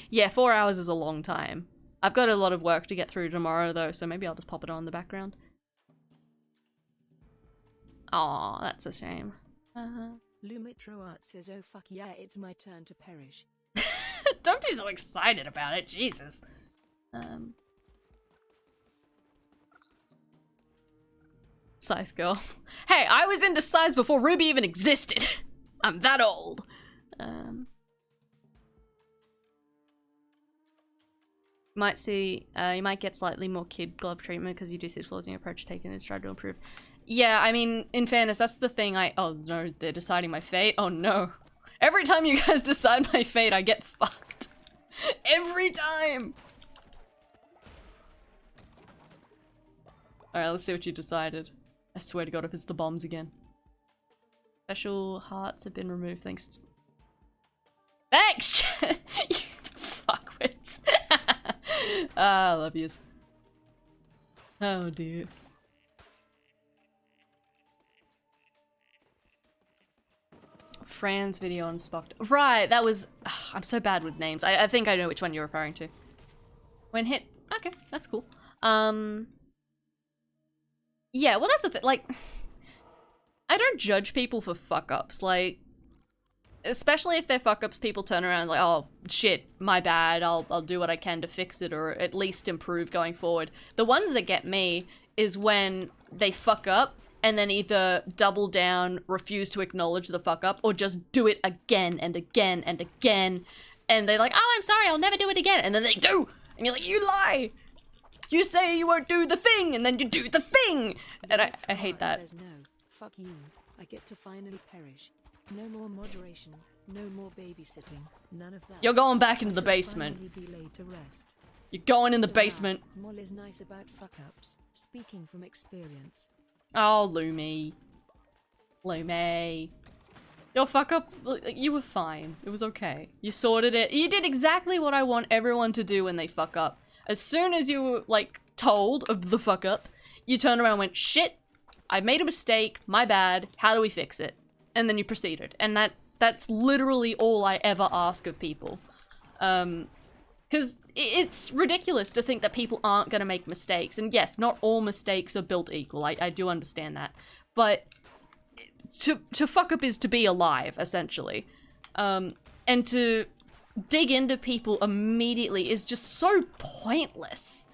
Yeah, 4 hours is a long time. I've got a lot of work to get through tomorrow though, so maybe I'll just pop it on in the background. Aw, that's a shame. Lumitro Art says, oh fuck yeah, it's my turn to perish. Don't be so excited about it, Jesus. Scythe girl. Hey, I was into scythes before Ruby even existed. I'm that old. Might see, you might get slightly more kid glove treatment because you do see flaws in your approach taken and try to improve. Yeah, I mean, in fairness, that's the thing oh no, they're deciding my fate? Oh no. Every time you guys decide my fate, I get fucked. Every time! Alright, let's see what you decided. I swear to god if it's the bombs again. Special hearts have been removed thanks to... Thanks! You fuckwits. I love yous. Oh dear. Fran's video on Spock. Right, that was... Ugh, I'm so bad with names. I think I know which one you're referring to. When hit... Okay, that's cool. Yeah, well that's the thing, like... I don't judge people for fuck-ups, like... Especially if they're fuck-ups, people turn around like, oh, shit, my bad, I'll do what I can to fix it, or at least improve going forward. The ones that get me is when they fuck up, and then either double down, refuse to acknowledge the fuck up, or just do it again and again and again. And they're like, oh, I'm sorry, I'll never do it again. And then they do! And you're like, you lie! You say you won't do the thing, and then you do the thing! And I hate that. Says no. Fuck you. I get to finally perish. No more moderation. No more babysitting. None of that. You're going back into I the shall basement. finally be laid to rest. You're going in the So basement. Moll is nice about fuck-ups, speaking from experience. Oh, Lumi. Lumi. Your fuck up, you were fine. It was okay. You sorted it. You did exactly what I want everyone to do when they fuck up. As soon as you were, like, told of the fuck up, you turned around and went, shit, I made a mistake, my bad, how do we fix it? And then you proceeded. And that's literally all I ever ask of people. Because it's ridiculous to think that people aren't going to make mistakes. And yes, not all mistakes are built equal. I do understand that. But to fuck up is to be alive, essentially. And to dig into people immediately is just so pointless.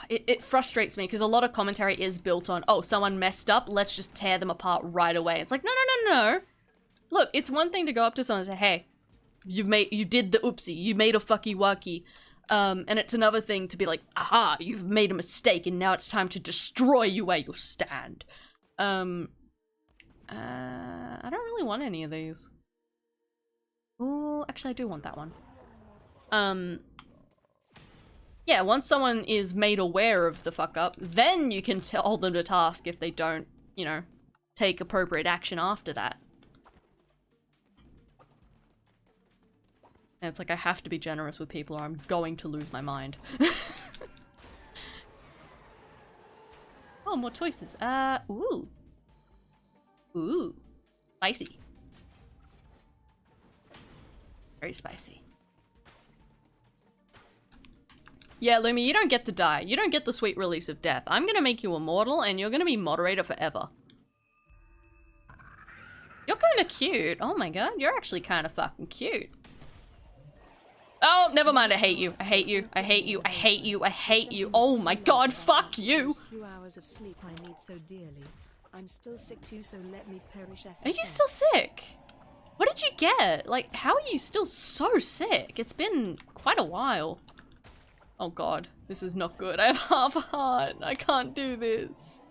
It frustrates me because a lot of commentary is built on, oh, someone messed up, let's just tear them apart right away. It's like, no. Look, it's one thing to go up to someone and say, hey, you did the oopsie, you made a fucky wucky. And it's another thing to be like, aha, you've made a mistake and now it's time to destroy you where you stand. I don't really want any of these. Oh, actually I do want that one. Yeah, once someone is made aware of the fuck up, then you can hold them to task if they don't, you know, take appropriate action after that. And it's like I have to be generous with people or I'm going to lose my mind. Oh, more choices. Ooh. Ooh. Spicy. Very spicy. Yeah, Lumi, you don't get to die. You don't get the sweet release of death. I'm gonna make you immortal and you're gonna be moderator forever. You're kinda cute. Oh my god, you're actually kinda fucking cute. Oh, never mind, I hate you. I hate you. I hate you. I hate you. I hate you. Oh my god, fuck you! Few hours of sleep I need so dearly. I'm still sick too, so let me perish. Are you still sick? What did you get? Like, how are you still so sick? It's been quite a while. Oh god, this is not good. I have half a heart. I can't do this.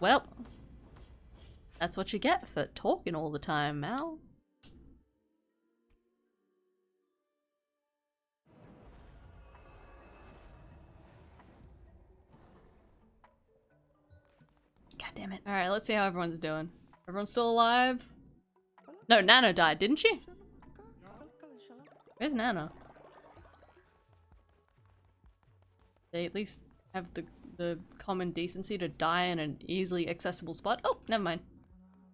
Well, that's what you get for talking all the time, Mal. God damn it. Alright, let's see how everyone's doing. Everyone's still alive? No, Nano died, didn't she? Where's Nano? They at least have the common decency to die in an easily accessible spot. Oh, never mind.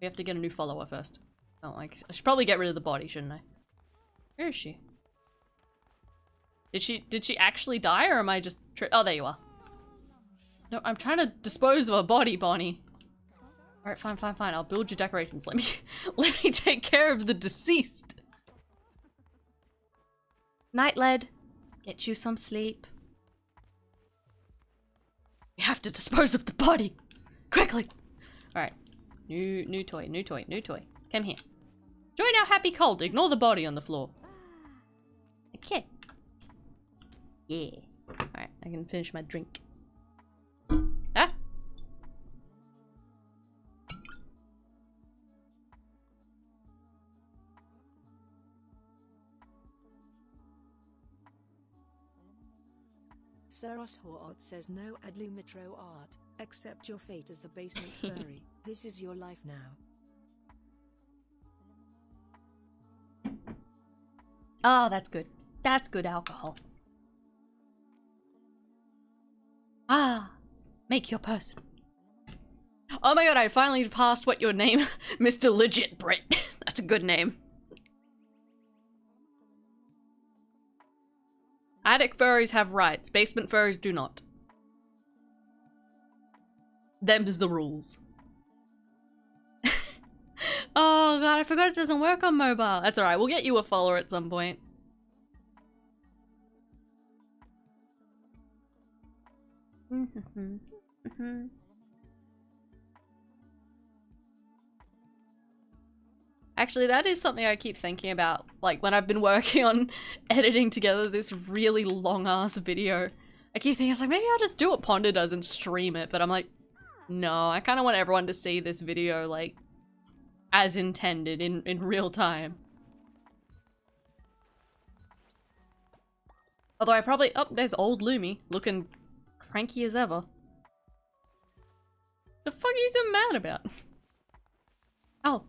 We have to get a new follower first. Oh, like I should probably get rid of the body, shouldn't I? Where is she? Did she actually die, or am I just oh, there you are. No, I'm trying to dispose of a body, Bonnie. Alright, fine. I'll build your decorations. Let me take care of the deceased. Night, Led. Get you some sleep. We have to dispose of the body. Quickly. Alright. New toy. Come here. Join our happy cult. Ignore the body on the floor. Okay. Yeah. Alright, I can finish my drink. Ah! Saros Hoort says no adlumitro art. Accept your fate as the basement furry. This is your life now. Oh, that's good. That's good alcohol. Ah, make your person. Oh my god, I finally passed what your name, Mr. Legit Brit. That's a good name. Attic furries have rights, basement furries do not. Them's the rules. Oh god, I forgot it doesn't work on mobile. That's alright, we'll get you a follower at some point. Actually, that is something I keep thinking about, like when I've been working on editing together this really long-ass video. I keep thinking, it's like, maybe I'll just do what Ponder does and stream it, but I'm like, no, I kind of want everyone to see this video, like, as intended, in real time. Although I probably- oh, there's old Lumi, looking cranky as ever. The fuck are you so mad about? Oh.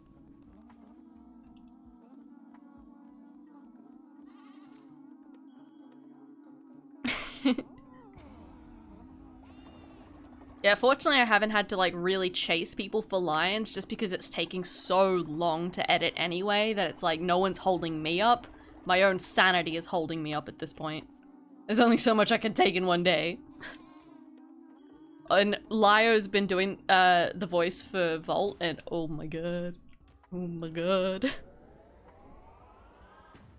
Yeah, fortunately I haven't had to like really chase people for lions just because it's taking so long to edit anyway that it's like no one's holding me up. My own sanity is holding me up at this point. There's only so much I can take in one day. And Lio's been doing the voice for Volt and oh my god. Oh my god.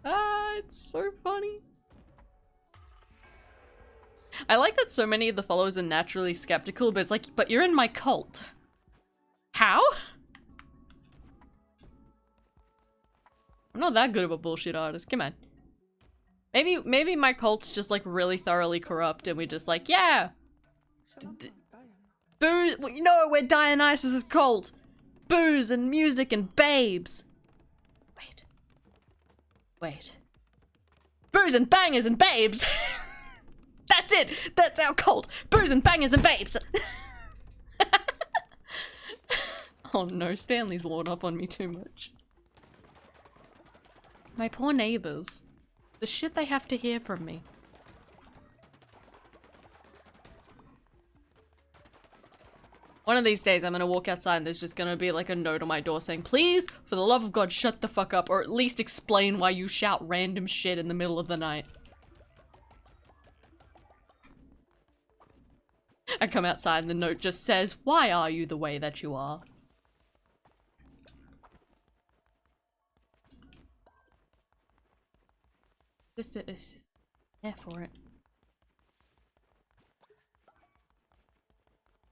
Ah, it's so funny. I like that so many of the followers are naturally skeptical, but it's like, but you're in my cult. How? I'm not that good of a bullshit artist, come on. Maybe my cult's just like really thoroughly corrupt and we're just like, yeah! Booze- well, you know we're Dionysus's cult! Booze and music and babes! Wait. Booze and bangers and babes! That's it! That's our cult! Booze and bangers and babes! Oh no, Stanley's worn up on me too much. My poor neighbors. The shit they have to hear from me. One of these days I'm gonna walk outside and there's just gonna be like a note on my door saying, please, for the love of God, shut the fuck up, or at least explain why you shout random shit in the middle of the night. I come outside and the note just says, why are you the way that you are? Just it's there for it.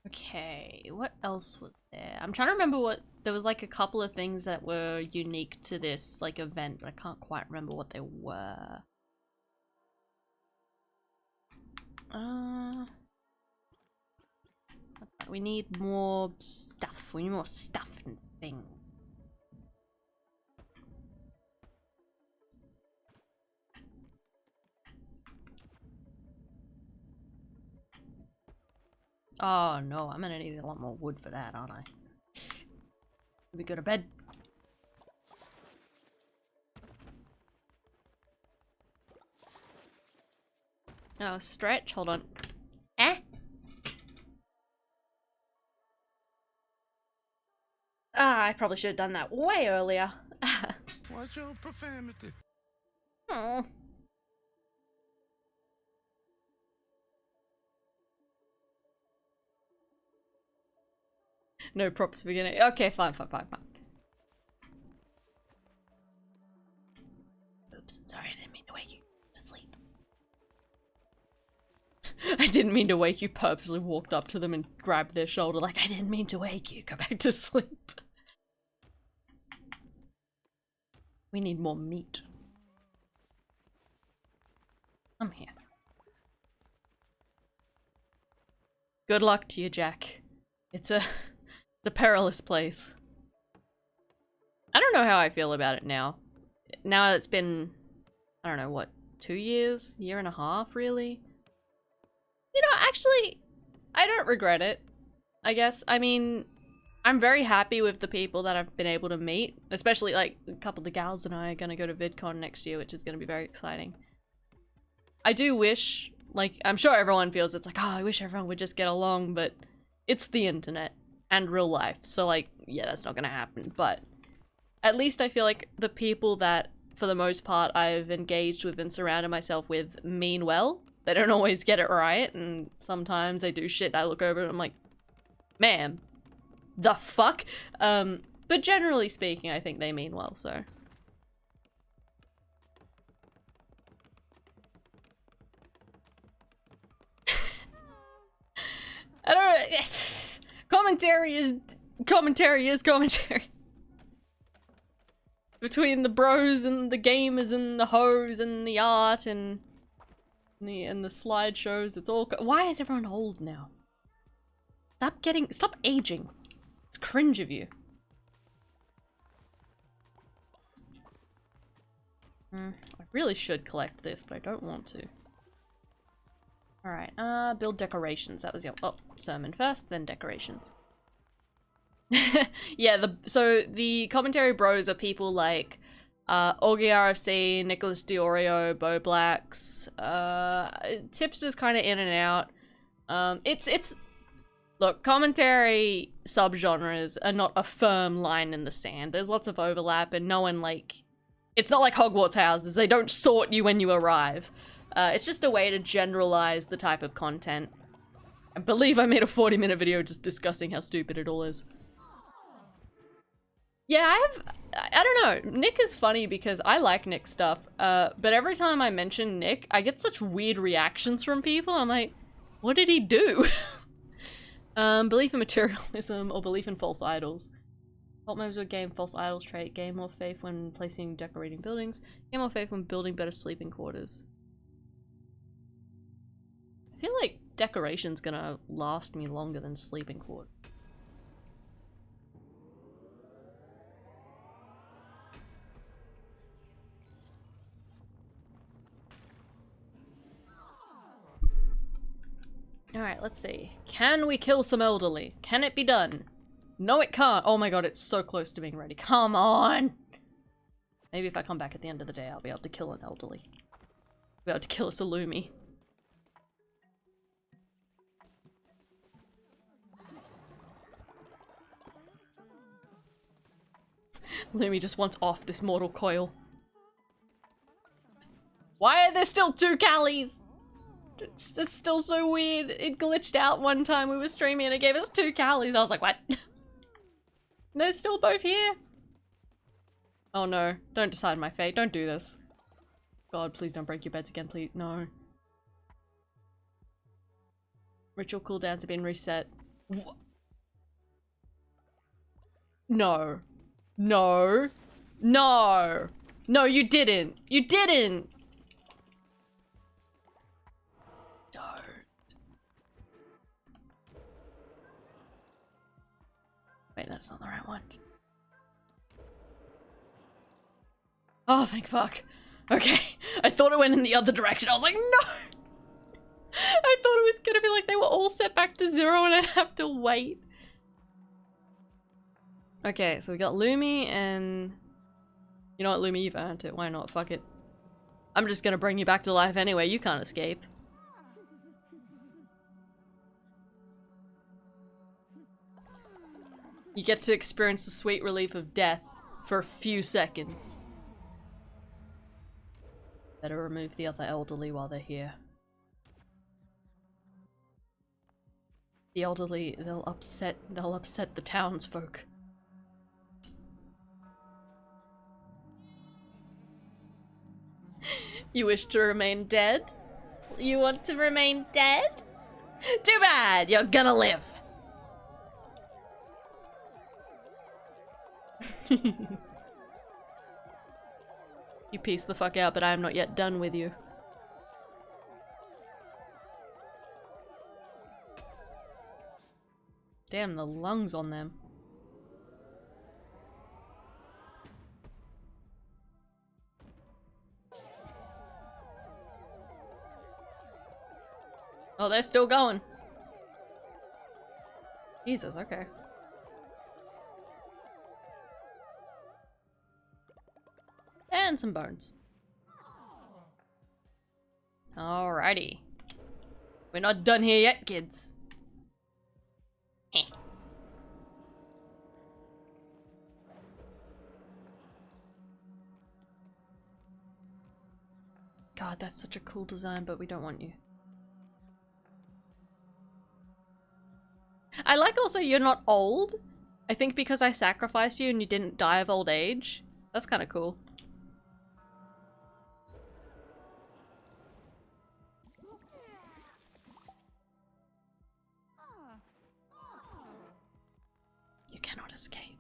Okay, what else was there? I'm trying to remember what- there was like a couple of things that were unique to this like event, but I can't quite remember what they were. We need more stuff. We need more stuff and things. Oh no, I'm gonna need a lot more wood for that, aren't I? Let me go to bed. Oh, stretch, hold on. Eh? Ah, I probably should have done that way earlier. Watch your profanity. Oh. No props beginning. Okay, fine. Oops, sorry, I didn't mean to wake you to sleep. I didn't mean to wake you, purposely walked up to them and grabbed their shoulder like, I didn't mean to wake you, go back to sleep. We need more meat. I'm here. Good luck to you, Jack. It's a perilous place. I don't know how I feel about it now. Now that it's been, I don't know, what, 2 years? Year and a half, really? You know, actually, I don't regret it, I guess. I mean, I'm very happy with the people that I've been able to meet. Especially, like, a couple of the gals and I are gonna go to VidCon next year, which is gonna be very exciting. I do wish, like, I'm sure everyone feels it's like, oh, I wish everyone would just get along, but it's the internet and real life, so, like, yeah, that's not gonna happen, but at least I feel like the people that, for the most part, I've engaged with and surrounded myself with mean well. They don't always get it right, and sometimes they do shit I look over and I'm like, ma'am, the fuck? But generally speaking, I think they mean well, so. I don't know. Commentary is commentary. Between the bros and the gamers and the hoes and the art and And the slideshows, it's all why is everyone old now? Stop aging. It's cringe of you. I really should collect this, but I don't want to. Alright, build decorations. That was the sermon first, then decorations. Yeah, so the commentary bros are people like Augie RFC, Nicholas Diorio, Bo Blacks, Tipster's kind of in and out. Look, commentary subgenres are not a firm line in the sand. There's lots of overlap, and no one it's not like Hogwarts houses. They don't sort you when you arrive. It's just a way to generalize the type of content. I believe I made a 40-minute video just discussing how stupid it all is. Yeah, I don't know. Nick is funny because I like Nick's stuff, but every time I mention Nick, I get such weird reactions from people. I'm like, what did he do? Belief in materialism or belief in false idols. Cult members would gain false idols trait, gain more faith when placing decorating buildings, gain more faith when building better sleeping quarters. I feel like decoration's gonna last me longer than sleeping quarters. Alright, let's see. Can we kill some elderly? Can it be done? No, it can't. Oh my god, it's so close to being ready. Come on! Maybe if I come back at the end of the day, I'll be able to kill an elderly. I'll be able to kill a Salumi. Lumi just wants off this mortal coil. Why are there still 2 Callies? It's still so weird. It glitched out one time we were streaming and it gave us 2 Callies. I was like, what? They're still both here? Oh no, don't decide my fate. Don't do this. God, please don't break your beds again, please. No. Ritual cooldowns have been reset. What? No. No. No. No, you didn't. You didn't. Don't. Wait, that's not the right one. Oh, thank fuck. Okay. I thought it went in the other direction. I was like, no! I thought it was gonna be like they were all set back to 0 and I'd have to wait. Okay, so we got Lumi and... You know what, Lumi, you've earned it. Why not? Fuck it. I'm just gonna bring you back to life anyway. You can't escape. You get to experience the sweet relief of death for a few seconds. Better remove the other elderly while they're here. The elderly, they'll upset the townsfolk. You wish to remain dead? You want to remain dead? Too bad! You're gonna live! You piece the fuck out, but I am not yet done with you. Damn, the lungs on them. Oh, they're still going. Jesus, okay. And some bones. Alrighty. We're not done here yet, kids. Eh. God, that's such a cool design, but we don't want you. I like also you're not old. I think because I sacrificed you and you didn't die of old age. That's kind of cool. You cannot escape.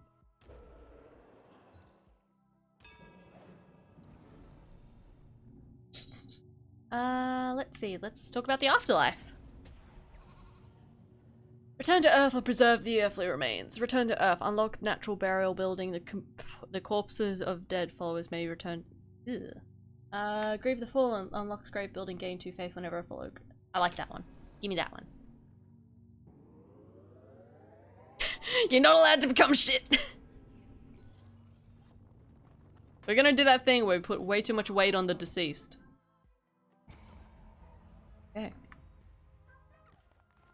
Let's see. Let's talk about the afterlife. Return to Earth or preserve the earthly remains. Return to Earth. Unlock natural burial building. The corpses of dead followers may return. Ugh. Grieve the Fallen. Unlocks grave building. Gain 2 faith whenever a follow. I like that one. Give me that one. You're not allowed to become shit. We're gonna do that thing where we put way too much weight on the deceased. Okay.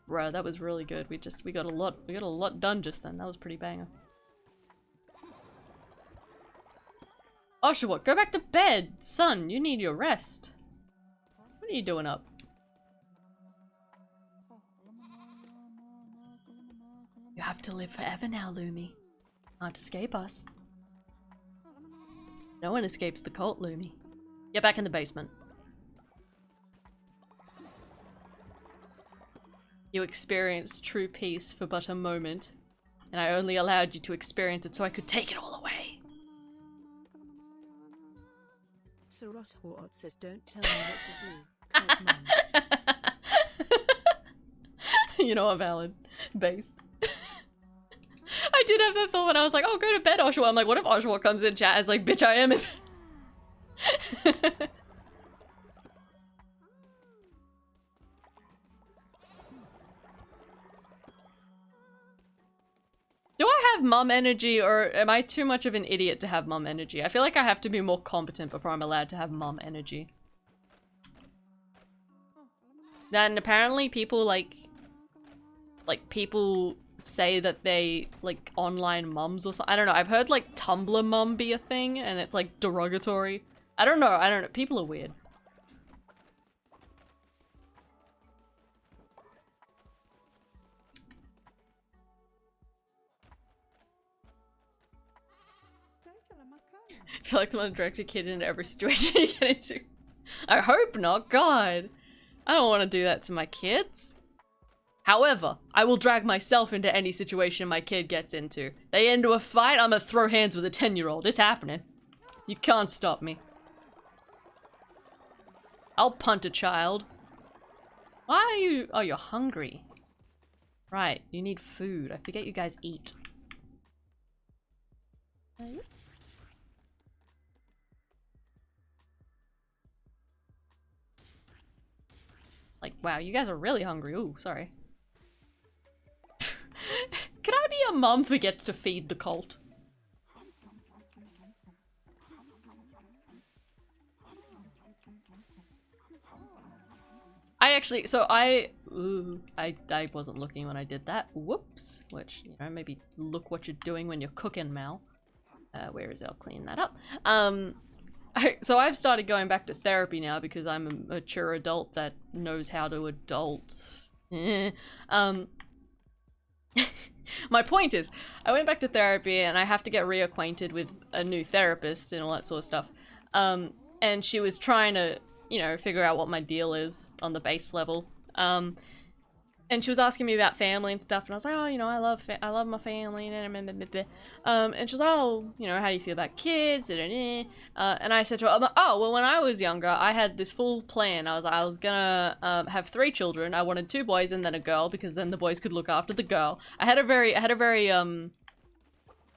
Bruh, that was really good. We got a lot done just then. That was pretty banger. Oshawott, go back to bed! Son, you need your rest. What are you doing up? You have to live forever now, Lumi. Can't escape us. No one escapes the cult, Lumi. Get back in the basement. You experienced true peace for but a moment, and I only allowed you to experience it so I could take it all away. So Ross Horot says, don't tell me what to do. Cult mum. You know what, valid. Based. I did have that thought when I was like, oh, go to bed, Oshawott. I'm like, what if Oshawott comes in chat as like, bitch, I am in bed. Do I have mum energy, or am I too much of an idiot to have mum energy? I feel like I have to be more competent before I'm allowed to have mum energy. Then apparently people like people say that they like online mums or something. I don't know. I've heard like Tumblr mum be a thing and it's like derogatory. I don't know. People are weird. I feel like I'm gonna direct a kid into every situation you get into. I hope not. God. I don't want to do that to my kids. However, I will drag myself into any situation my kid gets into. They get into a fight, I'm gonna throw hands with a 10-year-old. It's happening. You can't stop me. I'll punt a child. Why are you... Oh, you're hungry. Right, you need food. I forget you guys eat. Like, wow, you guys are really hungry. Ooh, sorry. Can I be a mum who gets to feed the cult? I actually, so I wasn't looking when I did that. Whoops. Which, you know, maybe look what you're doing when you're cooking, Mal. Where is it? I'll clean that up. So I've started going back to therapy now because I'm a mature adult that knows how to adult. My point is, I went back to therapy and I have to get reacquainted with a new therapist and all that sort of stuff. And she was trying to, you know, figure out what my deal is on the base level. And she was asking me about family and stuff, and I was like, oh, you know, I love my family, and she's like, oh, you know, how do you feel about kids, and I said to her, oh, well, when I was younger, I had this full plan. I was gonna have 3 children. I wanted 2 boys and then a girl, because then the boys could look after the girl. I had a very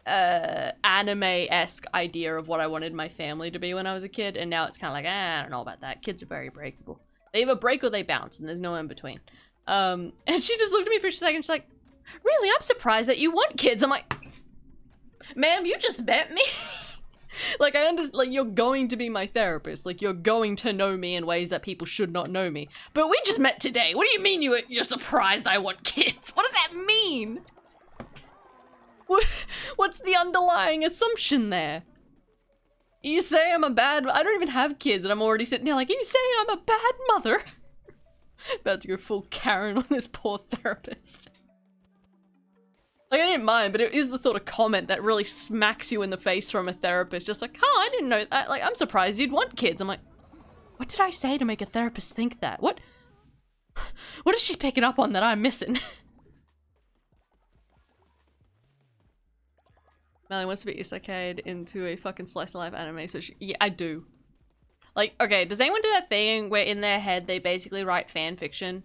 anime-esque idea of what I wanted my family to be when I was a kid, and now it's kind of like, I don't know about that. Kids are very breakable. They either break or they bounce, and there's no in between. And she just looked at me for a second, she's like, really, I'm surprised that you want kids. I'm like, ma'am, you just met me? Like, I understand, like, you're going to be my therapist, like, you're going to know me in ways that people should not know me. But we just met today. What do you mean you're surprised I want kids? What does that mean? What's the underlying assumption there? You say I'm a bad... I don't even have kids and I'm already sitting there like, you say I'm a bad mother? About to go full Karen on this poor therapist. Like, I didn't mind, but it is the sort of comment that really smacks you in the face from a therapist. Just like, oh, I didn't know that. Like, I'm surprised you'd want kids. I'm like, what did I say to make a therapist think that? What is she picking up on that I'm missing? Melly wants to be isekai'd into a fucking slice of life anime, so yeah, I do. Like, okay, does anyone do that thing where in their head they basically write fan fiction?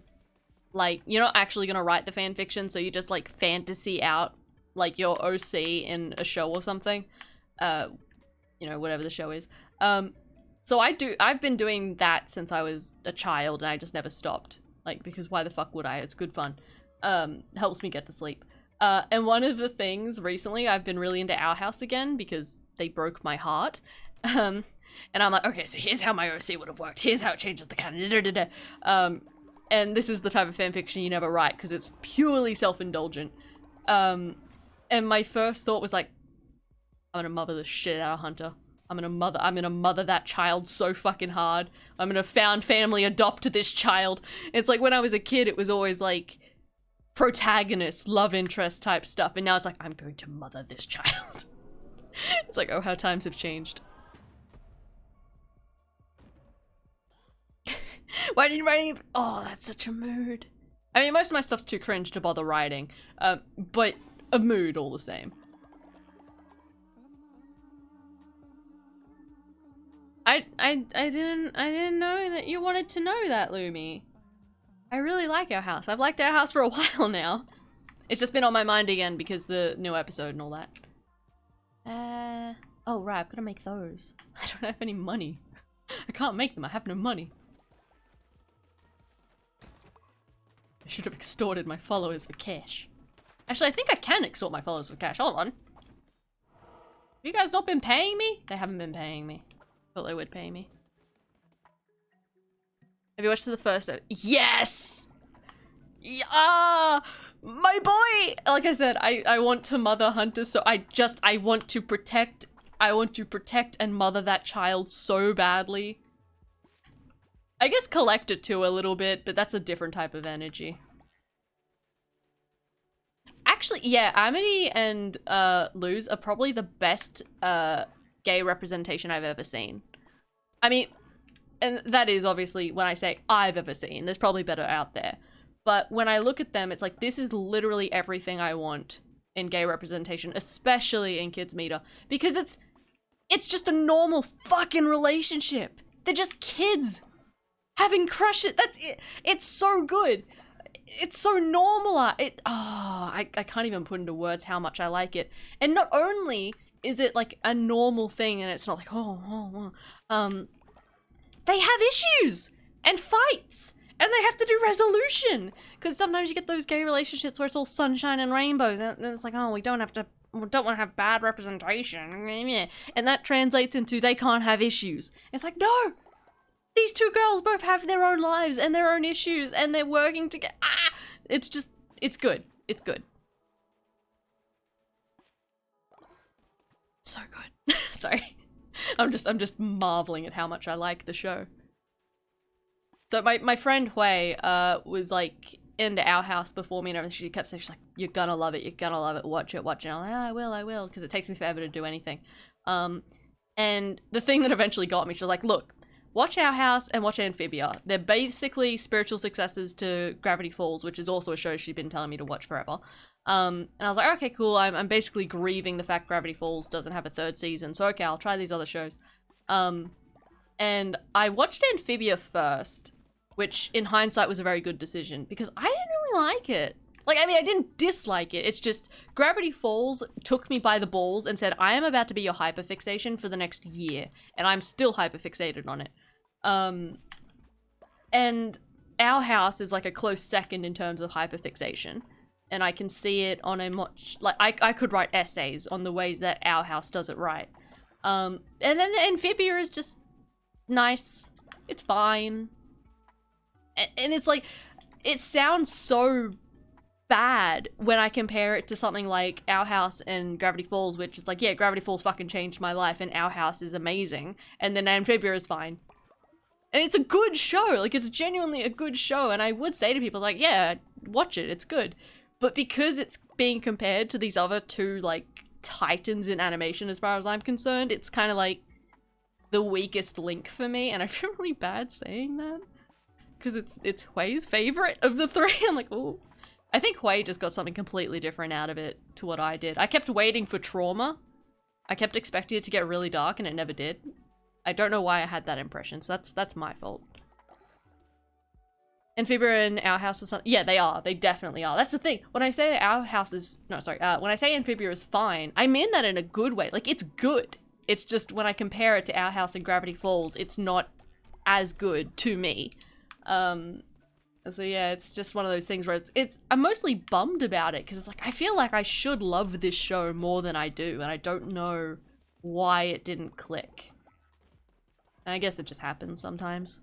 Like, you're not actually gonna write the fan fiction, so you just like fantasy out like your OC in a show or something. You know, whatever the show is. So I've been doing that since I was a child and I just never stopped. Like, because why the fuck would I? It's good fun. Helps me get to sleep. And one of the things recently, I've been really into Our House again because they broke my heart. And I'm like, okay, so here's how my OC would have worked. Here's how it changes the canon. And this is the type of fanfiction you never write because it's purely self-indulgent. And my first thought was like, I'm gonna mother the shit out of Hunter. I'm gonna mother that child so fucking hard. I'm gonna found family adopt this child. It's like when I was a kid, it was always like protagonist, love interest type stuff. And now it's like, I'm going to mother this child. It's like, oh, how times have changed. Why didn't you write? Oh, that's such a mood. I mean, most of my stuff's too cringe to bother writing, but a mood all the same. I didn't know that you wanted to know that, Lumi. I really like Our House. I've liked Our House for a while now. It's just been on my mind again because the new episode and all that. Oh right, I've got to make those. I don't have any money. I can't make them, I have no money. I should have extorted my followers for cash. Actually, I think I can extort my followers for cash. Hold on. Have you guys not been paying me? They haven't been paying me. Thought they would pay me. Have you watched the first? Yes! Yeah! My boy! Like I said, I want to mother Hunter, so I want to protect and mother that child so badly. I guess collect it too a little bit, but that's a different type of energy. Actually, yeah, Amity and Luz are probably the best gay representation I've ever seen. I mean, and that is obviously when I say I've ever seen. There's probably better out there. But when I look at them, it's like, this is literally everything I want in gay representation, especially in Kids Meter. Because it's just a normal fucking relationship. They're just kids having crushes. That's it. It's so good. It's so normal. I can't even put into words how much I like it. And not only is it like a normal thing and it's not like, they have issues and fights and they have to do resolution. Because sometimes you get those gay relationships where it's all sunshine and rainbows and it's like, oh, we don't want to have bad representation. And that translates into they can't have issues. It's like, no! These two girls both have their own lives and their own issues and they're working together. Ah! It's just, it's good. It's good. So good. Sorry. I'm just marveling at how much I like the show. So my friend Hui was like into Our House before me and everything. She kept saying, she's like, you're gonna love it, watch it. And I'm like, oh, I will, because it takes me forever to do anything. And the thing that eventually got me, she's like, look, watch Our House and watch Amphibia. They're basically spiritual successors to Gravity Falls, which is also a show she's been telling me to watch forever. And I was like, okay, cool, I'm basically grieving the fact Gravity Falls doesn't have a third season, so okay, I'll try these other shows. And I watched Amphibia first, which in hindsight was a very good decision, because I didn't really like it. Like, I mean, I didn't dislike it, it's just Gravity Falls took me by the balls and said, I am about to be your hyperfixation for the next year, and I'm still hyperfixated on it. And Our House is like a close second in terms of hyperfixation. And I can see it on a much, like, I could write essays on the ways that Our House does it right. And then the Amphibia is just nice. It's fine. And it's like, it sounds so bad when I compare it to something like Our House and Gravity Falls, which is like, yeah, Gravity Falls fucking changed my life and Our House is amazing. And then Amphibia is fine. And it's a good show. Like, it's genuinely a good show. And I would say to people, like, yeah, watch it. It's good. But because it's being compared to these other two, like, titans in animation as far as I'm concerned, it's kind of like the weakest link for me. And I feel really bad saying that. Because it's Hui's favorite of the three. I'm like, oh. I think Hui just got something completely different out of it to what I did. I kept waiting for Trauma. I kept expecting it to get really dark and it never did. I don't know why I had that impression, so that's my fault. Amphibia and Our House is something. Yeah, they are. They definitely are. That's the thing. When I say Our House is no, sorry. When I say Amphibia is fine, I mean that in a good way. Like it's good. It's just when I compare it to Our House and Gravity Falls, it's not as good to me. So yeah, it's just one of those things where I'm mostly bummed about it because it's like I feel like I should love this show more than I do, and I don't know why it didn't click. And I guess it just happens sometimes.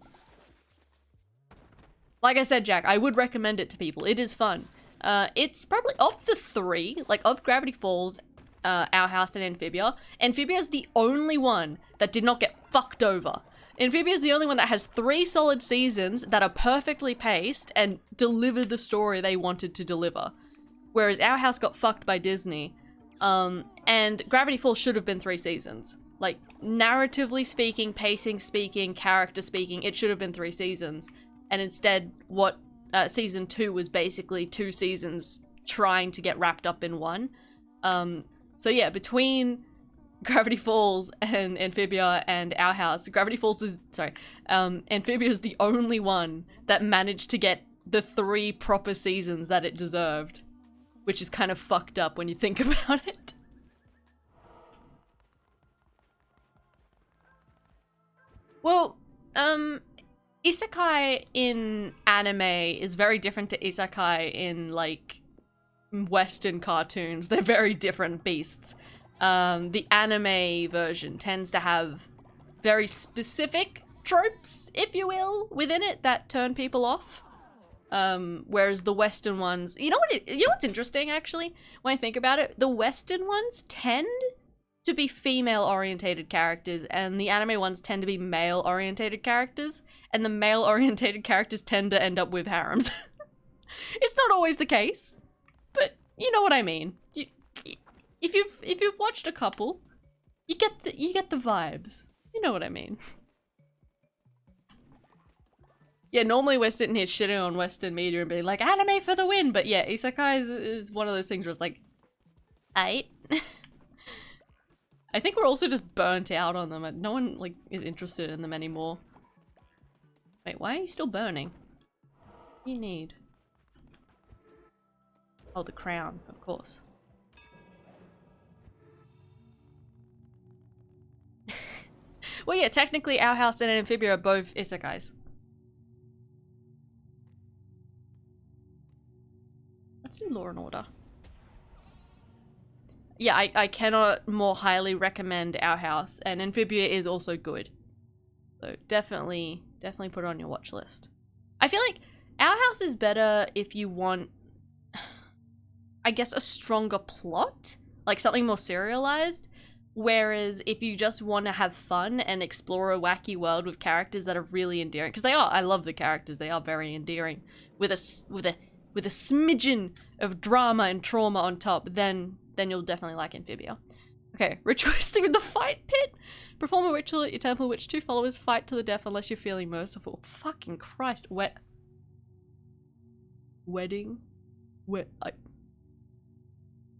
Like I said, Jack, I would recommend it to people. It is fun. It's probably, of the three, like of Gravity Falls, Our House, and Amphibia, Amphibia is the only one that did not get fucked over. Amphibia is the only one that has 3 solid seasons that are perfectly paced and delivered the story they wanted to deliver. Whereas Our House got fucked by Disney, and Gravity Falls should have been 3 seasons. Like, narratively speaking, pacing speaking, character speaking, it should have been 3 seasons. And instead, what season 2 was basically 2 seasons trying to get wrapped up in one. So yeah, between Gravity Falls and Amphibia and Our House, Amphibia is the only one that managed to get the 3 proper seasons that it deserved. Which is kind of fucked up when you think about it. Well, isekai in anime is very different to isekai in, like, Western cartoons. They're very different beasts. The anime version tends to have very specific tropes, if you will, within it that turn people off. Whereas the Western ones, you know what's interesting, actually? When I think about it, the Western ones tend to be female-orientated characters, and the anime ones tend to be male-orientated characters, and the male-orientated characters tend to end up with harems. It's not always the case, but you know what I mean. If you've watched a couple, you get the vibes. You know what I mean. Yeah, normally we're sitting here shitting on Western media and being like, anime for the win, but yeah, isekai is one of those things where it's like, aight. I think we're also just burnt out on them. No one, like, is interested in them anymore. Wait, why are you still burning? What do you need? Oh, the crown, of course. Well, yeah, technically Our House and Amphibia are both isekais. Let's do Law and Order. Yeah, I cannot more highly recommend Our House, and Amphibia is also good. So definitely put it on your watch list. I feel like Our House is better if you want, I guess, a stronger plot, like something more serialized. Whereas if you just want to have fun and explore a wacky world with characters that are really endearing, because they are, I love the characters, they are very endearing, with a smidgen of drama and trauma on top, then you'll definitely like Amphibia. Okay, ritualistic in the fight pit. Perform a ritual at your temple which 2 followers fight to the death unless you're feeling merciful. Fucking Christ. Wedding?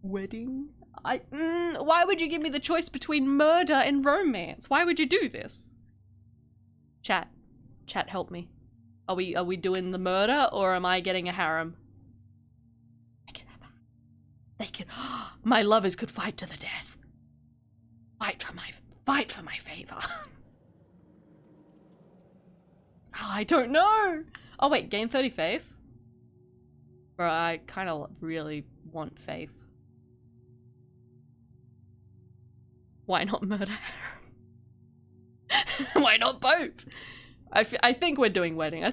Wedding? Why would you give me the choice between murder and romance? Why would you do this? Chat, help me. Are we doing the murder, or am I getting a harem? They can. My lovers could fight to the death. Fight for my favor. Oh, I don't know. Oh wait, gain 30 faith. Bro, I kind of really want faith. Why not murder harem? Why not both? I think we're doing wedding.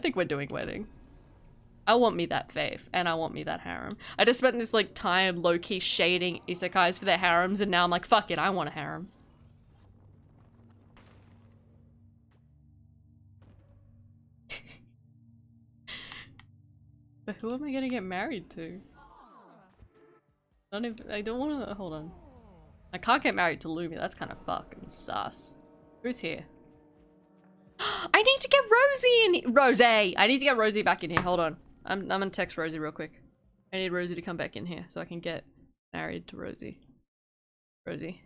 I want me that faith, and I want me that harem. I just spent this, like, time low-key shading isekais for their harems, and now I'm like, fuck it, I want a harem. But who am I gonna get married to? I don't wanna, hold on. I can't get married to Lumi, that's kind of fucking sus. Who's here? I need to get Rosie in Rosie! I need to get Rosie back in here, hold on. I'm gonna text Rosie real quick. I need Rosie to come back in here so I can get married to Rosie. Rosie.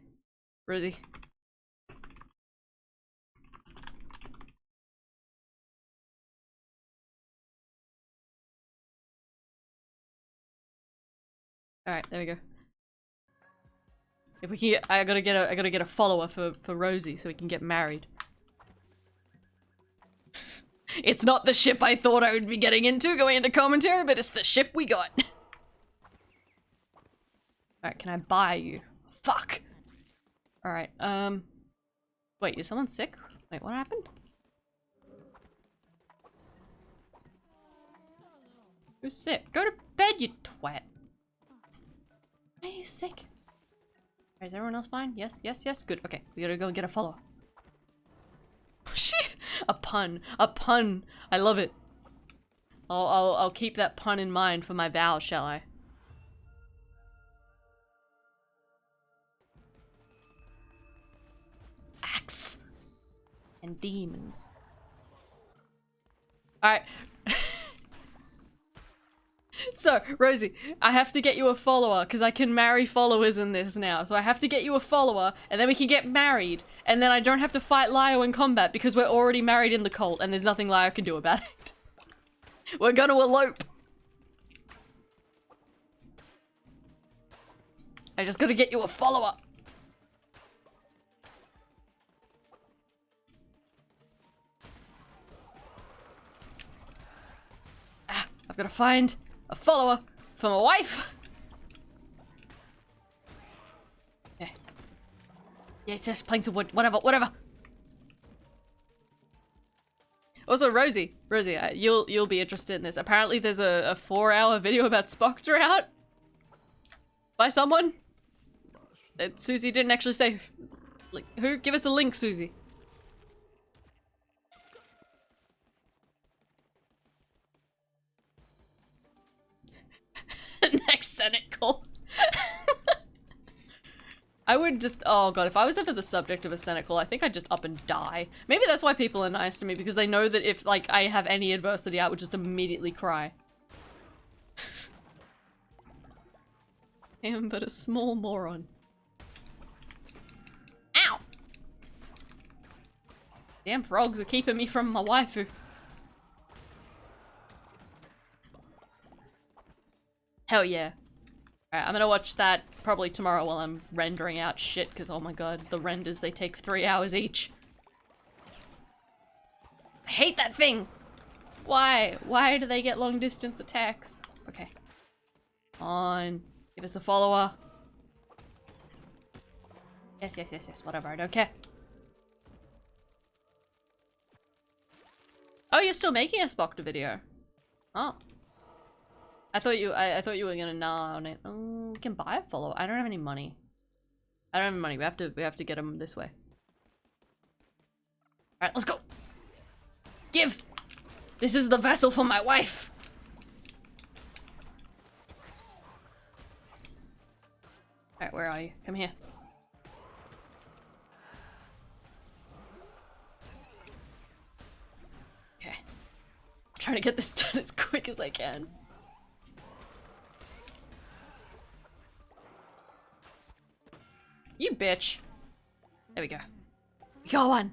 Alright, there we go. If we can get, I gotta get a follower for Rosie so we can get married. It's not the ship I thought I would be getting into going into commentary, but it's the ship we got. Alright, can I buy you? Fuck! Alright, wait, is someone sick? Wait, what happened? Who's sick? Go to bed, you twat! Why are you sick? Is everyone else fine? Yes, yes, yes? Good, okay. We gotta go and get a follower. A pun. A pun. I love it. I'll keep that pun in mind for my vows, shall I? Axe. And demons. Alright. So, Rosie, I have to get you a follower, because I can marry followers in this now. So I have to get you a follower, and then we can get married. And then I don't have to fight Lio in combat, because we're already married in the cult, and there's nothing Lio can do about it. We're gonna elope! I just gotta get you a follower! Ah, I've gotta find a follower for my wife! Yeah. Yeah, just planks of wood, whatever, whatever! Also, Rosie, you'll be interested in this. Apparently there's a 4-hour video about Spectre out by someone. Susie didn't actually say, like, who? Give us a link, Susie. Next Senate call. I would just, oh god, if I was ever the subject of a Senate call, I think I'd just up and die. Maybe that's why people are nice to me, because they know that if, like, I have any adversity, I would just immediately cry. I am but a small moron. Ow! Damn frogs are keeping me from my waifu. Hell yeah. Alright, I'm gonna watch that probably tomorrow while I'm rendering out shit, because oh my god, the renders, they take 3 hours each. I hate that thing! Why? Why do they get long distance attacks? Okay. Come on. Give us a follower. Yes, yes, yes, yes, whatever, I don't care. Oh, you're still making a Spectre video? Oh. I thought you were gonna nah on it. Oh, we can buy a follower. I don't have any money. I don't have any money. We have to get him this way. Alright, let's go! Give! This is the vessel for my wife! Alright, where are you? Come here. Okay. I'm trying to get this done as quick as I can. You bitch. There we go. We got one!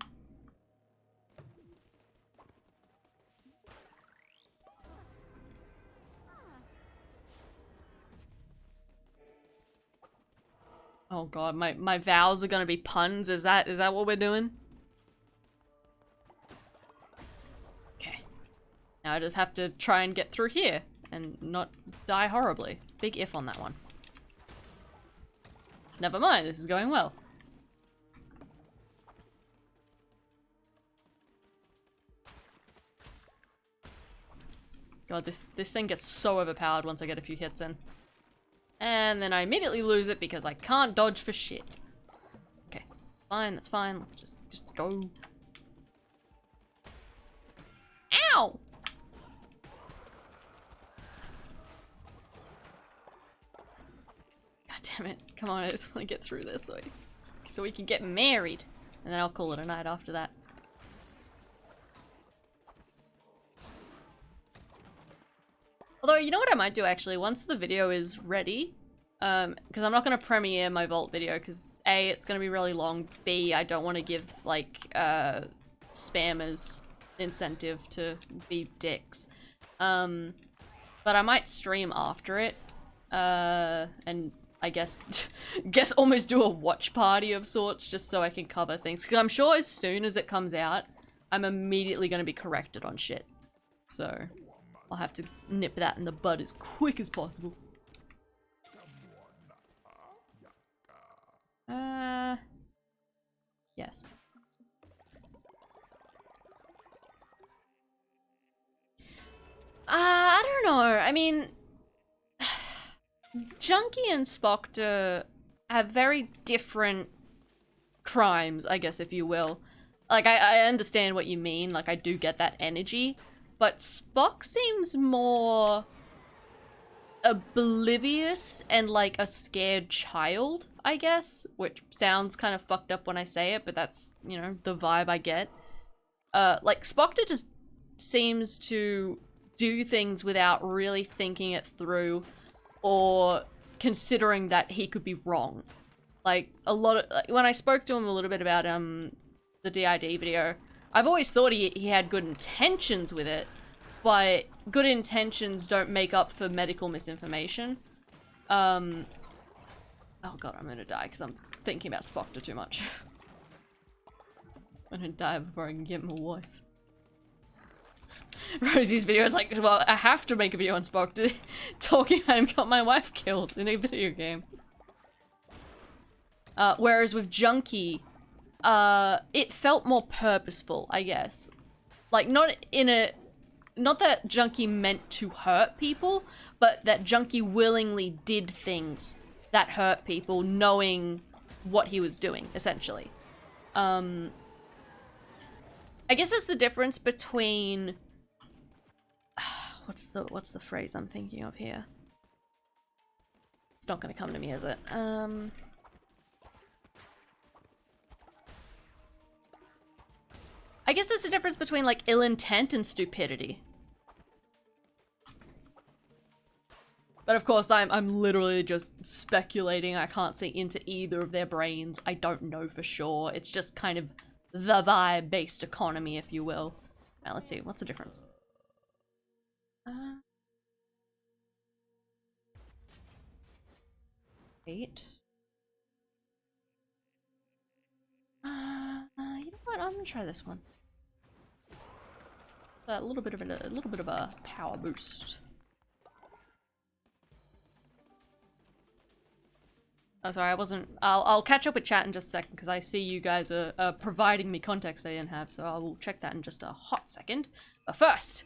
Oh god, my vows are gonna be puns? Is that what we're doing? Okay. Now I just have to try and get through here and not die horribly. Big if on that one. Never mind, this is going well. God, this thing gets so overpowered once I get a few hits in. And then I immediately lose it because I can't dodge for shit. Okay, fine, that's fine. Just go. Ow! God damn it. Come on, I just want to get through this so we can get married. And then I'll call it a night after that. Although, you know what I might do actually? Once the video is ready, because I'm not going to premiere my Vault video, because A, it's going to be really long, B, I don't want to give, like, spammers incentive to be dicks. But I might stream after it, And I guess almost do a watch party of sorts just so I can cover things. Because I'm sure as soon as it comes out, I'm immediately going to be corrected on shit. So I'll have to nip that in the bud as quick as possible. Yes. I don't know. I mean, Junkie and Spoctor have very different crimes, I guess, if you will. Like, I understand what you mean. Like, I do get that energy. But Spock seems more oblivious and like a scared child, I guess. Which sounds kind of fucked up when I say it, but that's, you know, the vibe I get. Like, Spoctor just seems to do things without really thinking it through or considering that he could be wrong. Like, a lot of, like, when I spoke to him a little bit about the DID video, I've always thought he had good intentions with it, but good intentions don't make up for medical misinformation. Oh god, I'm gonna die because I'm thinking about Spoctor too much. I'm gonna die before I can get my wife. Rosie's video is like, well, I have to make a video on Spoctor talking about him got my wife killed in a video game. Whereas with Junkie, it felt more purposeful, I guess. Like, not that Junkie meant to hurt people, but that Junkie willingly did things that hurt people, knowing what he was doing, essentially. I guess it's the difference between... What's the phrase I'm thinking of here? It's not gonna come to me, is it? I guess there's a difference between, like, ill intent and stupidity. But of course, I'm literally just speculating. I can't see into either of their brains. I don't know for sure. It's just kind of the vibe-based economy, if you will. Now, let's see. What's the difference? 8. You know what? I'm gonna try this one. A little bit of a power boost. Oh, sorry, I wasn't. I'll catch up with chat in just a second because I see you guys are providing me context I didn't have, so I will check that in just a hot second. But first,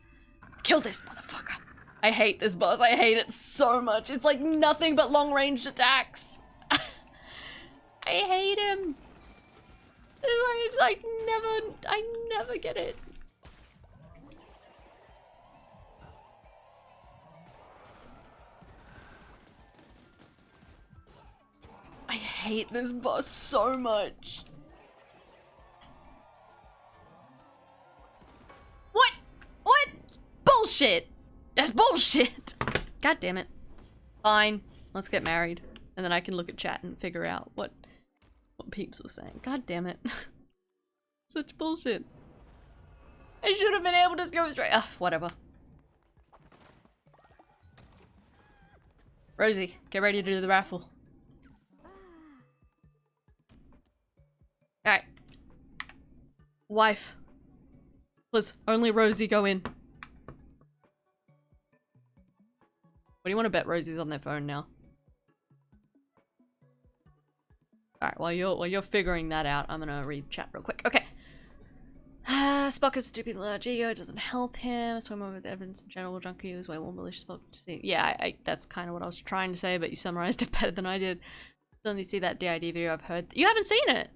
kill this motherfucker. I hate this boss. I hate it so much. It's like nothing but long-range attacks. I hate him. It's like I never get it. I hate this boss so much. What? What? Bullshit. That's bullshit. God damn it. Fine. Let's get married. And then I can look at chat and figure out what Peeps was saying. God damn it. Such bullshit. I should have been able to just go straight. Ugh, whatever. Rosie, get ready to do the raffle. Alright. Wife. Please, only Rosie go in. What do you want to bet Rosie's on their phone now? Alright, while you're figuring that out, I'm gonna read chat real quick. Okay. Spock is stupid large ego, doesn't help him. Swim over with evidence in general, Junkie is way more malicious Spock to see. Yeah, that's kind of what I was trying to say, but you summarized it better than I did. Still need to see that DID video I've heard. You haven't seen it?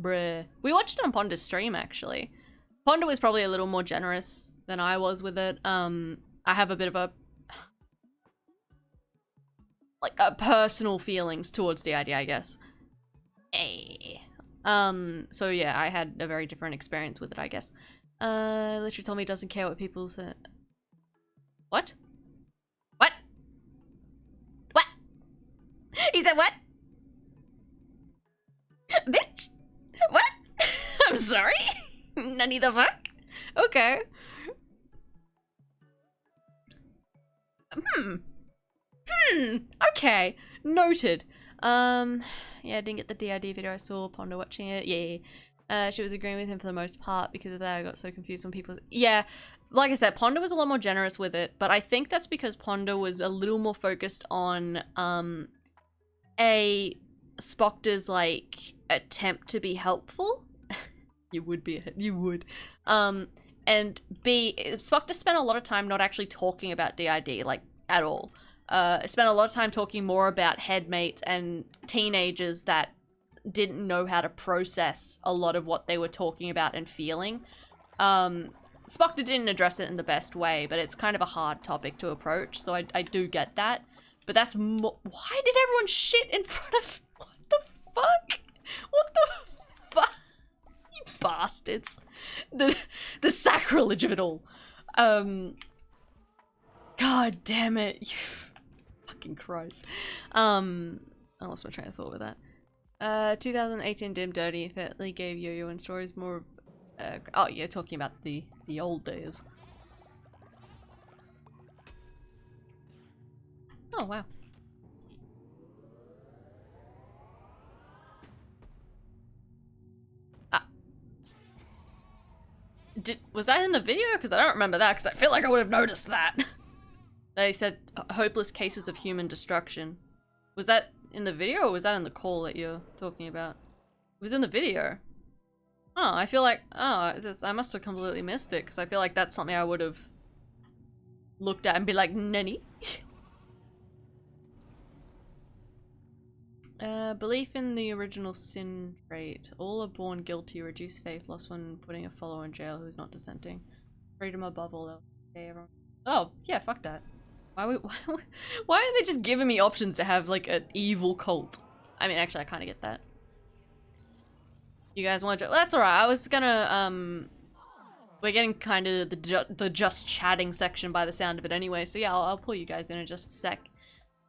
Bruh. We watched it on Ponder's stream, actually. Ponder was probably a little more generous than I was with it. I have a bit of a personal feelings towards DID, I guess. So yeah, I had a very different experience with it, I guess. Literally told me he doesn't care what people say. What? What? What? He said what? Bitch? What? I'm sorry? None the fuck? Okay. Okay, noted. Yeah, I didn't get the DID video. I saw Ponda watching it. Yeah. She was agreeing with him for the most part. Because of that, I got so confused when people... Yeah, like I said, Ponda was a lot more generous with it. But I think that's because Ponda was a little more focused on, A, Spoctor's, like, attempt to be helpful. You would. And B, Spoctor spent a lot of time not actually talking about DID, like, at all. Spent a lot of time talking more about headmates and teenagers that didn't know how to process a lot of what they were talking about and feeling. Spoctor didn't address it in the best way, but it's kind of a hard topic to approach, so I do get that. But that's why did everyone shit in front of... What the fuck? What the fuck? You bastards. The sacrilege of it all. God damn it. You fucking Christ. I lost my train of thought with that. 2018 Dim Dirty effectively gave Yo-Yo and Stories more... oh, yeah, talking about the old days. Oh, wow. Was that in the video? Because I don't remember that, because I feel like I would have noticed that. They said hopeless cases of human destruction. Was that in the video, or was that in the call that you're talking about? It was in the video. Oh, I feel like... Oh, I must have completely missed it, because I feel like that's something I would have looked at and be like, Nanny? Belief in the original sin rate. All are born guilty, reduce faith loss when putting a follower in jail who's not dissenting. Freedom above all else. Okay, everyone. Oh, yeah, fuck that. Why are they just giving me options to have, like, an evil cult? I mean, actually, I kind of get that. You guys want to... That's alright, I was gonna, we're getting kind of the just chatting section by the sound of it anyway, so yeah, I'll pull you guys in just a sec.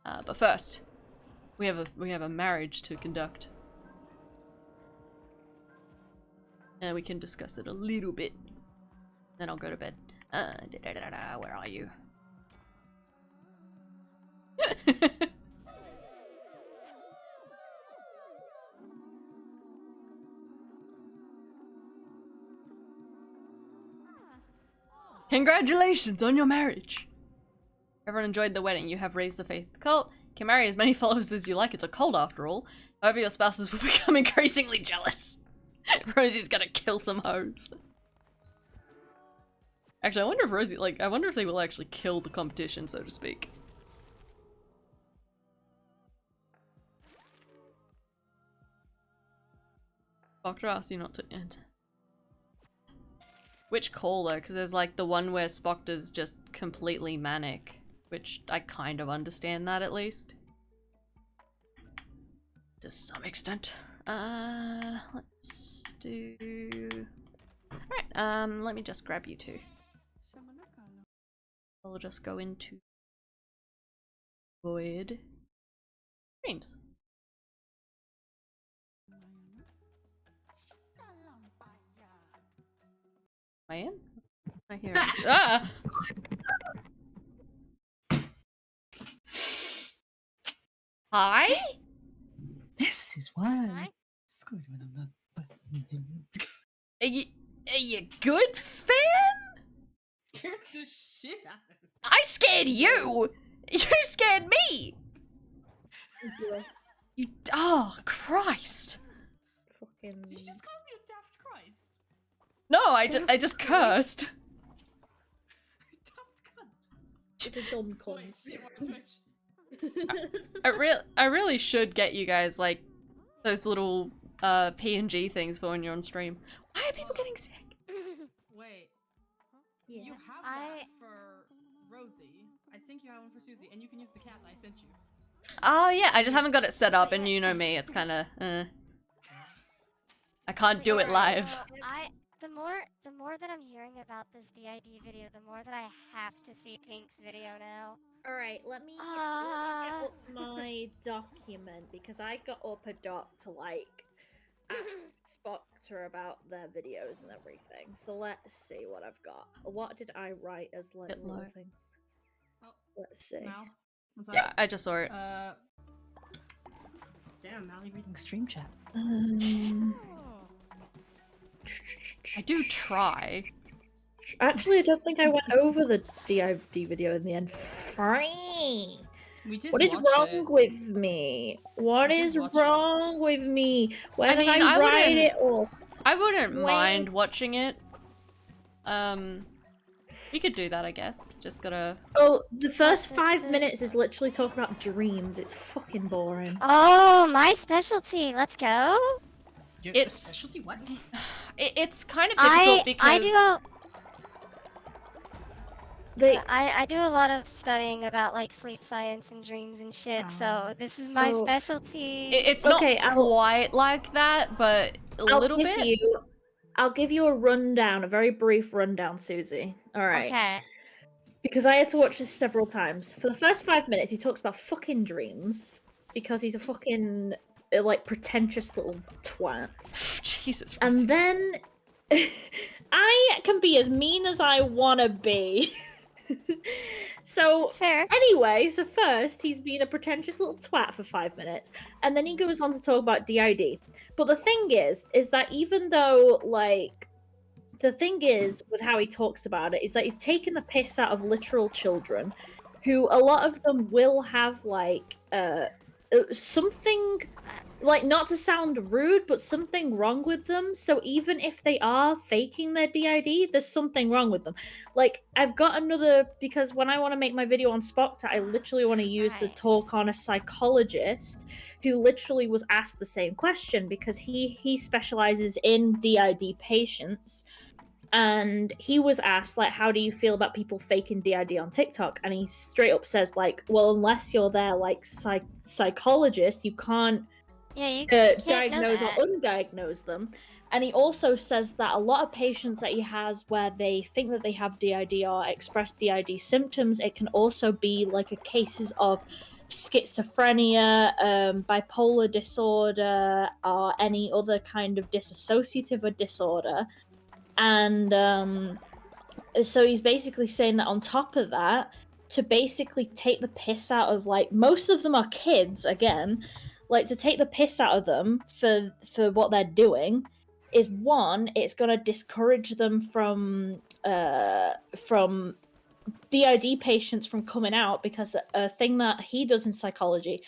But first... We have a marriage to conduct. And we can discuss it a little bit. Then I'll go to bed. Where are you? Congratulations on your marriage! Everyone enjoyed the wedding. You have raised the faith of the cult. You can marry as many followers as you like. It's a cult after all. However, your spouses will become increasingly jealous. Rosie's gonna kill some hoes. Actually, I wonder if Rosie, like, I wonder if they will actually kill the competition, so to speak. Doctor asked you not to end. Which call though? Because there's like the one where Spoctor's just completely manic. Which I kind of understand that at least. To some extent. Let's do... Alright, let me just grab you two. I'll just go into Void Dreams. Am I in? I hear it. Ah! Hi? This is why I'm squid when I'm not. Are you good, fan? Scared the shit out of me. I scared you! You scared me! You. Oh, Christ. Fucking. Did you just call me a daft Christ? No, I just cursed. Daft cunt. It's a dumb Wait, cunt. you want Twitch? I really should get you guys like those little PNG things for when you're on stream. Why are people getting sick? Wait. Yeah. You have that for Rosie. I think you have one for Susie, and you can use the cat that I sent you. Oh yeah, I just haven't got it set up, and you know me, it's kind of. I can't do it live. The more that I'm hearing about this DID video, the more that I have to see Pink's video now. Alright, let me get up my document because I got up a doc to like ask Spoctor about their videos and everything. So let's see what I've got. What did I write as like Bit little low. things? Oh, Let's see. Mal, What's that? Yeah, I just saw it. Damn, Mally reading stream chat. I do try. Actually, I don't think I went over the DID video in the end. Free. We did What is watch wrong it. with me? What We did is watch it. wrong with me? Where I did mean, I I write wouldn't- it all? I wouldn't Wait. mind watching it. We could do that, I guess. Just gotta. Oh, the first the- 5 the- minutes is literally talking about dreams. It's fucking boring. Oh, my specialty. Let's go. Your It's- specialty? What? It's kind of difficult because I do a lot of studying about like sleep science and dreams and shit. So this is my Oh. specialty. it's Okay, not quite like that, but a little bit. I'll give you a rundown, a very brief rundown, Susie. All right. Okay. Because I had to watch this several times. For the first 5 minutes, he talks about fucking dreams because he's a fucking like pretentious little twat. Jesus. And Rosie. then I can be as mean as I wanna be. So That's fair. anyway, so first he's being a pretentious little twat for 5 minutes, and then he goes on to talk about DID. But the thing is that even though like the thing is with how he talks about it is that he's taking the piss out of literal children, who a lot of them will have like something, like, not to sound rude, but something wrong with them. So even if they are faking their DID, there's something wrong with them. Like, I've got another, because when I want to make my video on Spockta, I literally want to use the Nice. talk on a psychologist who literally was asked the same question, because he specializes in DID patients. And he was asked, like, how do you feel about people faking DID on TikTok? And he straight up says, like, well, unless you're their, like, psychologist, you can't Yeah, you can't know diagnose or that. undiagnose them. And he also says that a lot of patients that he has where they think that they have DID or express DID symptoms, it can also be like a cases of schizophrenia, bipolar disorder, or any other kind of dissociative disorder. And so he's basically saying that on top of that, to basically take the piss out of, like, most of them are kids again, like, to take the piss out of them for what they're doing is, one, it's gonna discourage them from DID patients from coming out, because a thing that he does in psychology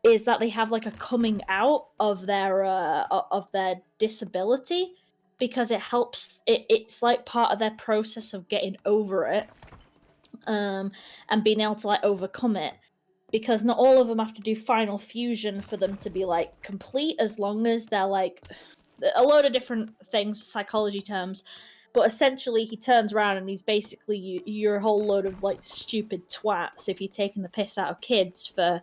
is that they have like a coming out of their disability, because it helps it's like part of their process of getting over it, and being able to like overcome it, because not all of them have to do final fusion for them to be like complete, as long as they're like a load of different things, psychology terms. But essentially he turns around and he's basically, you're a whole load of like stupid twats if you're taking the piss out of kids for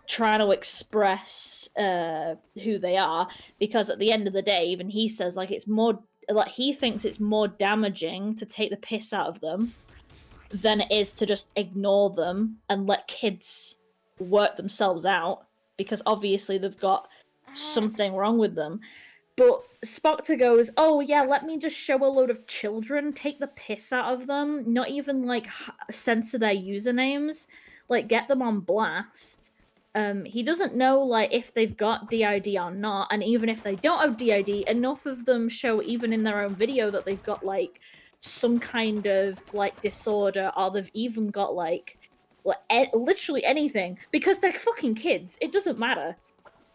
trying to express who they are, because at the end of the day, even he says, like, it's more, like, he thinks it's more damaging to take the piss out of them than it is to just ignore them and let kids work themselves out, because obviously they've got something wrong with them. But Spockta goes, oh yeah, let me just show a load of children, take the piss out of them, not even like censor their usernames, like get them on blast. He doesn't know like if they've got DID or not, and even if they don't have DID, enough of them show even in their own video that they've got like some kind of like disorder, or they've even got like literally anything, because they're fucking kids. It doesn't matter.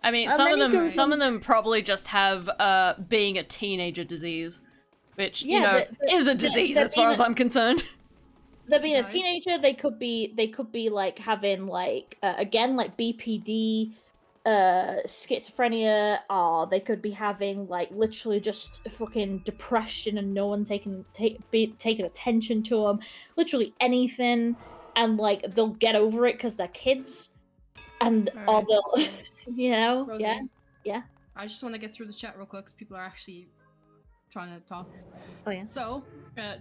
I mean, And then he goes some on- of them probably just have being a teenager disease, which you Yeah, know is a they're disease as far being as I'm concerned. They're being Nice. a teenager. They could be like having like again like BPD, schizophrenia, or they could be having like literally just fucking depression and no one taking attention to them. Literally anything, and like they'll get over it because they're kids, and or Alright, they'll so, you know Rosie, yeah. I just want to get through the chat real quick because people are actually trying to talk. Oh yeah. So,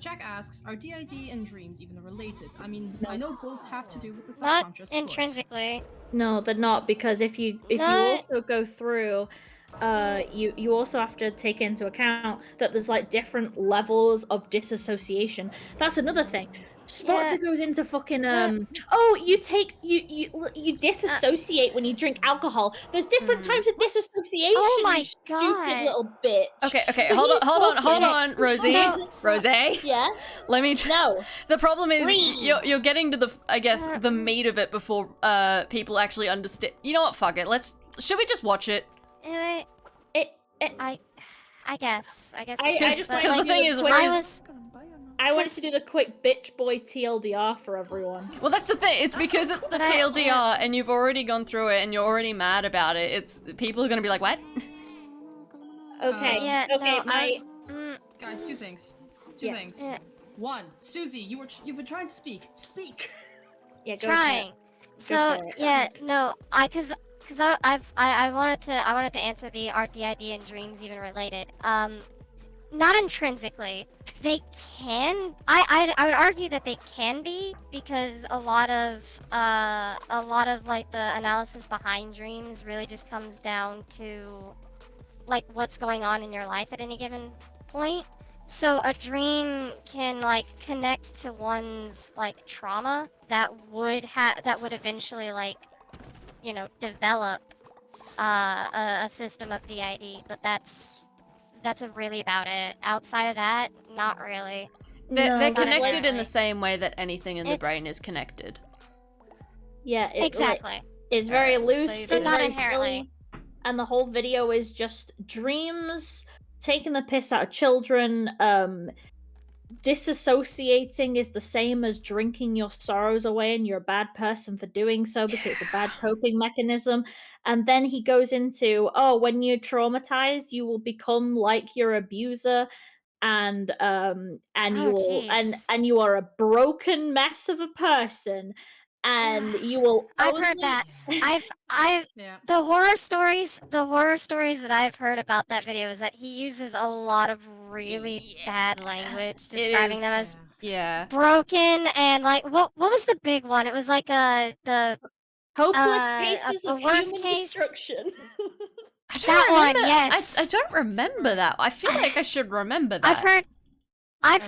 Jack asks, are DID and dreams even related? I mean, No. I know both have to do with the Not subconscious. of course. intrinsically. No, they're not, because if you Not- also go through, you also have to take into account that there's like different levels of disassociation. That's another thing. Spotter Yeah. goes into fucking The- oh, you disassociate when you drink alcohol. There's different types of disassociation, Oh my you stupid God. little bitch. Okay, So hold he's on, hold talking- on, Rosie. So- Rosie. Yeah? Let me. No. The problem is Breathe. you're getting to the I guess the meat of it before people actually understand. You know what? Fuck it. Should we just watch it? uh, It I guess. I guess. I we just could, but, wanted Because to the do thing a is, quick- I Rose. was. I wanted 'Cause- to do the quick bitch boy TLDR for everyone. Well, that's the thing. It's because it's the But I- TLDR, and you've already gone through it, and you're already mad about it. It's people are gonna be like, "What?" Okay. Yeah. okay, No. my I was. Guys, two things. Two Yes. things. Yeah. One, Susie, you've been trying to speak. Speak. yeah, go ahead. Trying. So for it. yeah, no, cause I wanted to answer the art, the idea, and dreams even related. Not intrinsically. They can. I would argue that they can be because a lot of like the analysis behind dreams really just comes down to like what's going on in your life at any given point. So a dream can like connect to one's like trauma that would eventually like, you know, develop a system of DID, but that's really about it. Outside of that, not really. They're No, but, connected like, in the same way that anything in the It's- brain is connected. yeah, it, like, Exactly. it's very loose. so So it's not very inherently. silly, and the whole video is just dreams taking the piss out of children. Disassociating is the same as drinking your sorrows away, and you're a bad person for doing so because it's a bad coping mechanism. And then he goes into, oh, when you're traumatized, you will become like your abuser, and you Oh, will jeez. and you are a broken mess of a person, and you will I've heard only- that. I've Yeah. the horror stories that I've heard about that video is that he uses a lot of really bad language describing them as Yeah. broken and like what was the big one? It was like the hopeless a cases of worst human case- destruction. I don't That one, remember. yes. I don't remember that. I feel like I should remember that. I've heard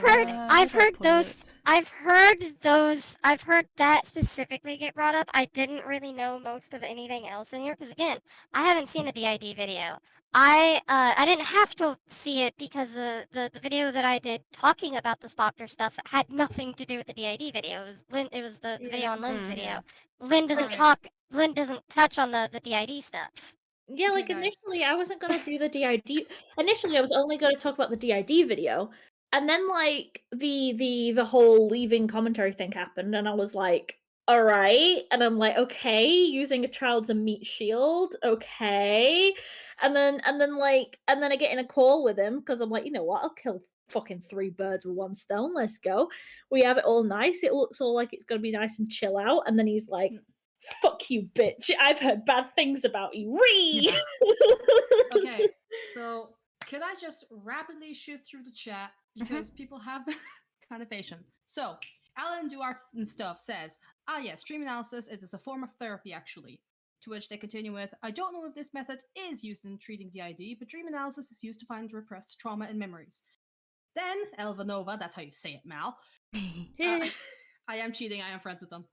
where'd I put those. it? I've heard that specifically get brought up. I didn't really know most of anything else in here because again, I haven't seen the DID video. I didn't have to see it because the video that I did talking about the Spopter stuff had nothing to do with the DID video. It was the video on Lynn's video. Lynn doesn't Right. talk. Lynn doesn't touch on the DID stuff. Yeah, Okay, like guys. initially I wasn't gonna do the DID. Initially I was only gonna talk about the DID video. And then like the whole leaving commentary thing happened and I was like, alright. And I'm like, okay, using a child as a meat shield, okay. And then I get in a call with him because I'm like, you know what, I'll kill fucking 3 birds with 1 stone, let's go. We have it all nice, it looks all like it's gonna be nice and chill out, and then he's like, fuck you, bitch. I've heard bad things about you. Ree! Okay, so could I just rapidly shoot through the chat because people have been kind of patient. So Alan Duarte and stuff says, ah yes, dream analysis it is a form of therapy actually. To which they continue with, I don't know if this method is used in treating DID, but dream analysis is used to find repressed trauma and memories. Then Elvanova, that's how you say it, Mal. I am cheating, I am friends with them.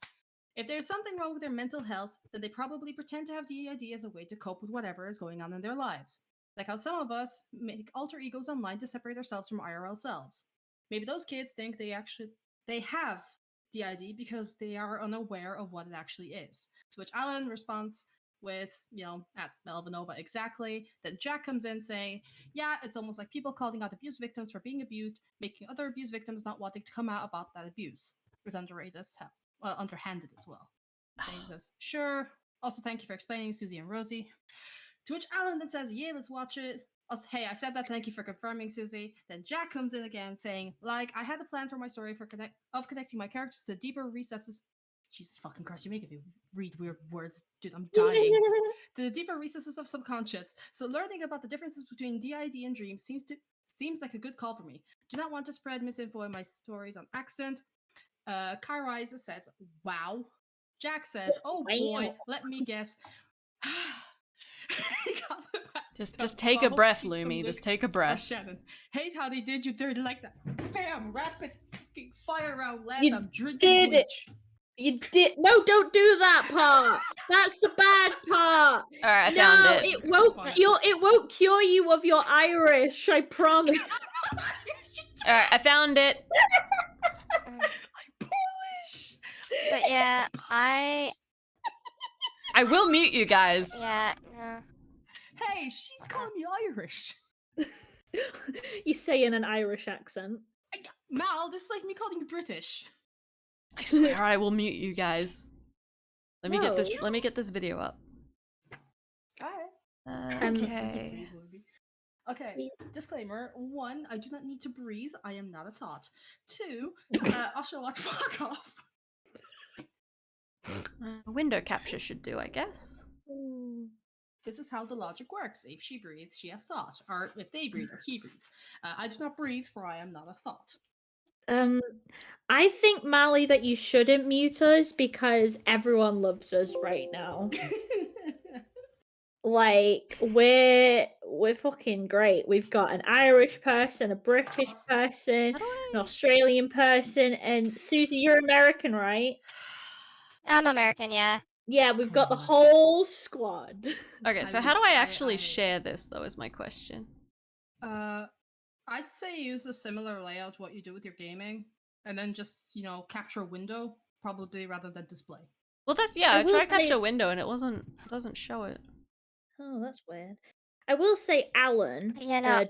If there's something wrong with their mental health, then they probably pretend to have DID as a way to cope with whatever is going on in their lives. Like how some of us make alter egos online to separate ourselves from IRL selves. Maybe those kids think they have DID because they are unaware of what it actually is. To which Alan responds with, at Melvanova exactly. Then Jack comes in saying, yeah, it's almost like people calling out abuse victims for being abused, making other abuse victims not wanting to come out about that abuse. Is underhanded as well. Then he says, sure. Also, thank you for explaining, Susie and Rosie. To which Alan then says, yeah, let's watch it. Also, hey, I said that, thank you for confirming, Susie. Then Jack comes in again saying, like, I had a plan for my story of connecting my characters to deeper recesses. Jesus fucking Christ, you're making me read weird words. Dude, I'm dying. To the deeper recesses of subconscious. So learning about the differences between DID and dreams seems like a good call for me. Do not want to spread misinfo in my stories on accident. Kai says, wow. Jack says, oh boy, Wow. let me guess. He got the bad Just take a breath, Lumi. Just take a Oh, breath. Shannon. Hate how they did you dirty like that. Bam! Rapid fucking fire round, lads. You I'm drinking did it. bleach. You did no, don't do that part. That's the bad part. All right, I No, found it. it won't cure. It won't cure you of your Irish. I promise. All right, I found it. I'm Polish. But yeah, I will mute you guys. yeah, no. Hey, she's calling me Irish. You say in an Irish accent. Mal, this is like me calling you British. I swear I will mute you guys. Let me get this. No. Let me get this video up. Alright. Okay. Okay, disclaimer. 1, I do not need to breathe. I am not a thought. 2, Oshawott, fuck off. Window capture should do, I guess. This is how the logic works. If she breathes, she has thought. Or if they breathe, or he breathes. I do not breathe, for I am not a thought. I think, Mally, that you shouldn't mute us because everyone loves us right now. Like, we're fucking great. We've got an Irish person, a British person, an Australian person, and Susie, you're American, right? I'm American, yeah. Yeah, we've got the whole squad. Okay, so how do I actually share this, though, is my question. I'd say use a similar layout to what you do with your gaming, and then just, capture a window, probably rather than display. Well, that's, yeah, I will tried to say- capture a window and it doesn't show it. Oh, that's weird. I will say, Alan. Yeah, no,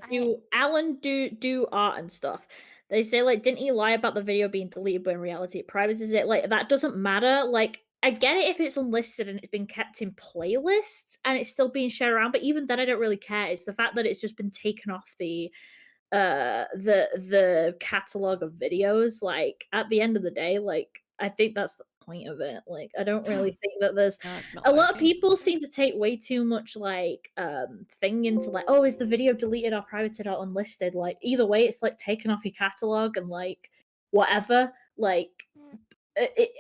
do art and stuff. They say, like, didn't he lie about the video being deleted, but in reality it privates it? Like, that doesn't matter. Like, I get it if it's unlisted and it's been kept in playlists and it's still being shared around, but even then I don't really care. It's the fact that it's just been taken off the catalog of videos. Like, at the end of the day, like, I think that's the point of it. Like, I don't really think that there's No, it's not a lot of working. people seem to take way too much like thing into like, oh, is the video deleted or privated or unlisted? Like, either way, it's like taken off your catalog and like whatever. Like,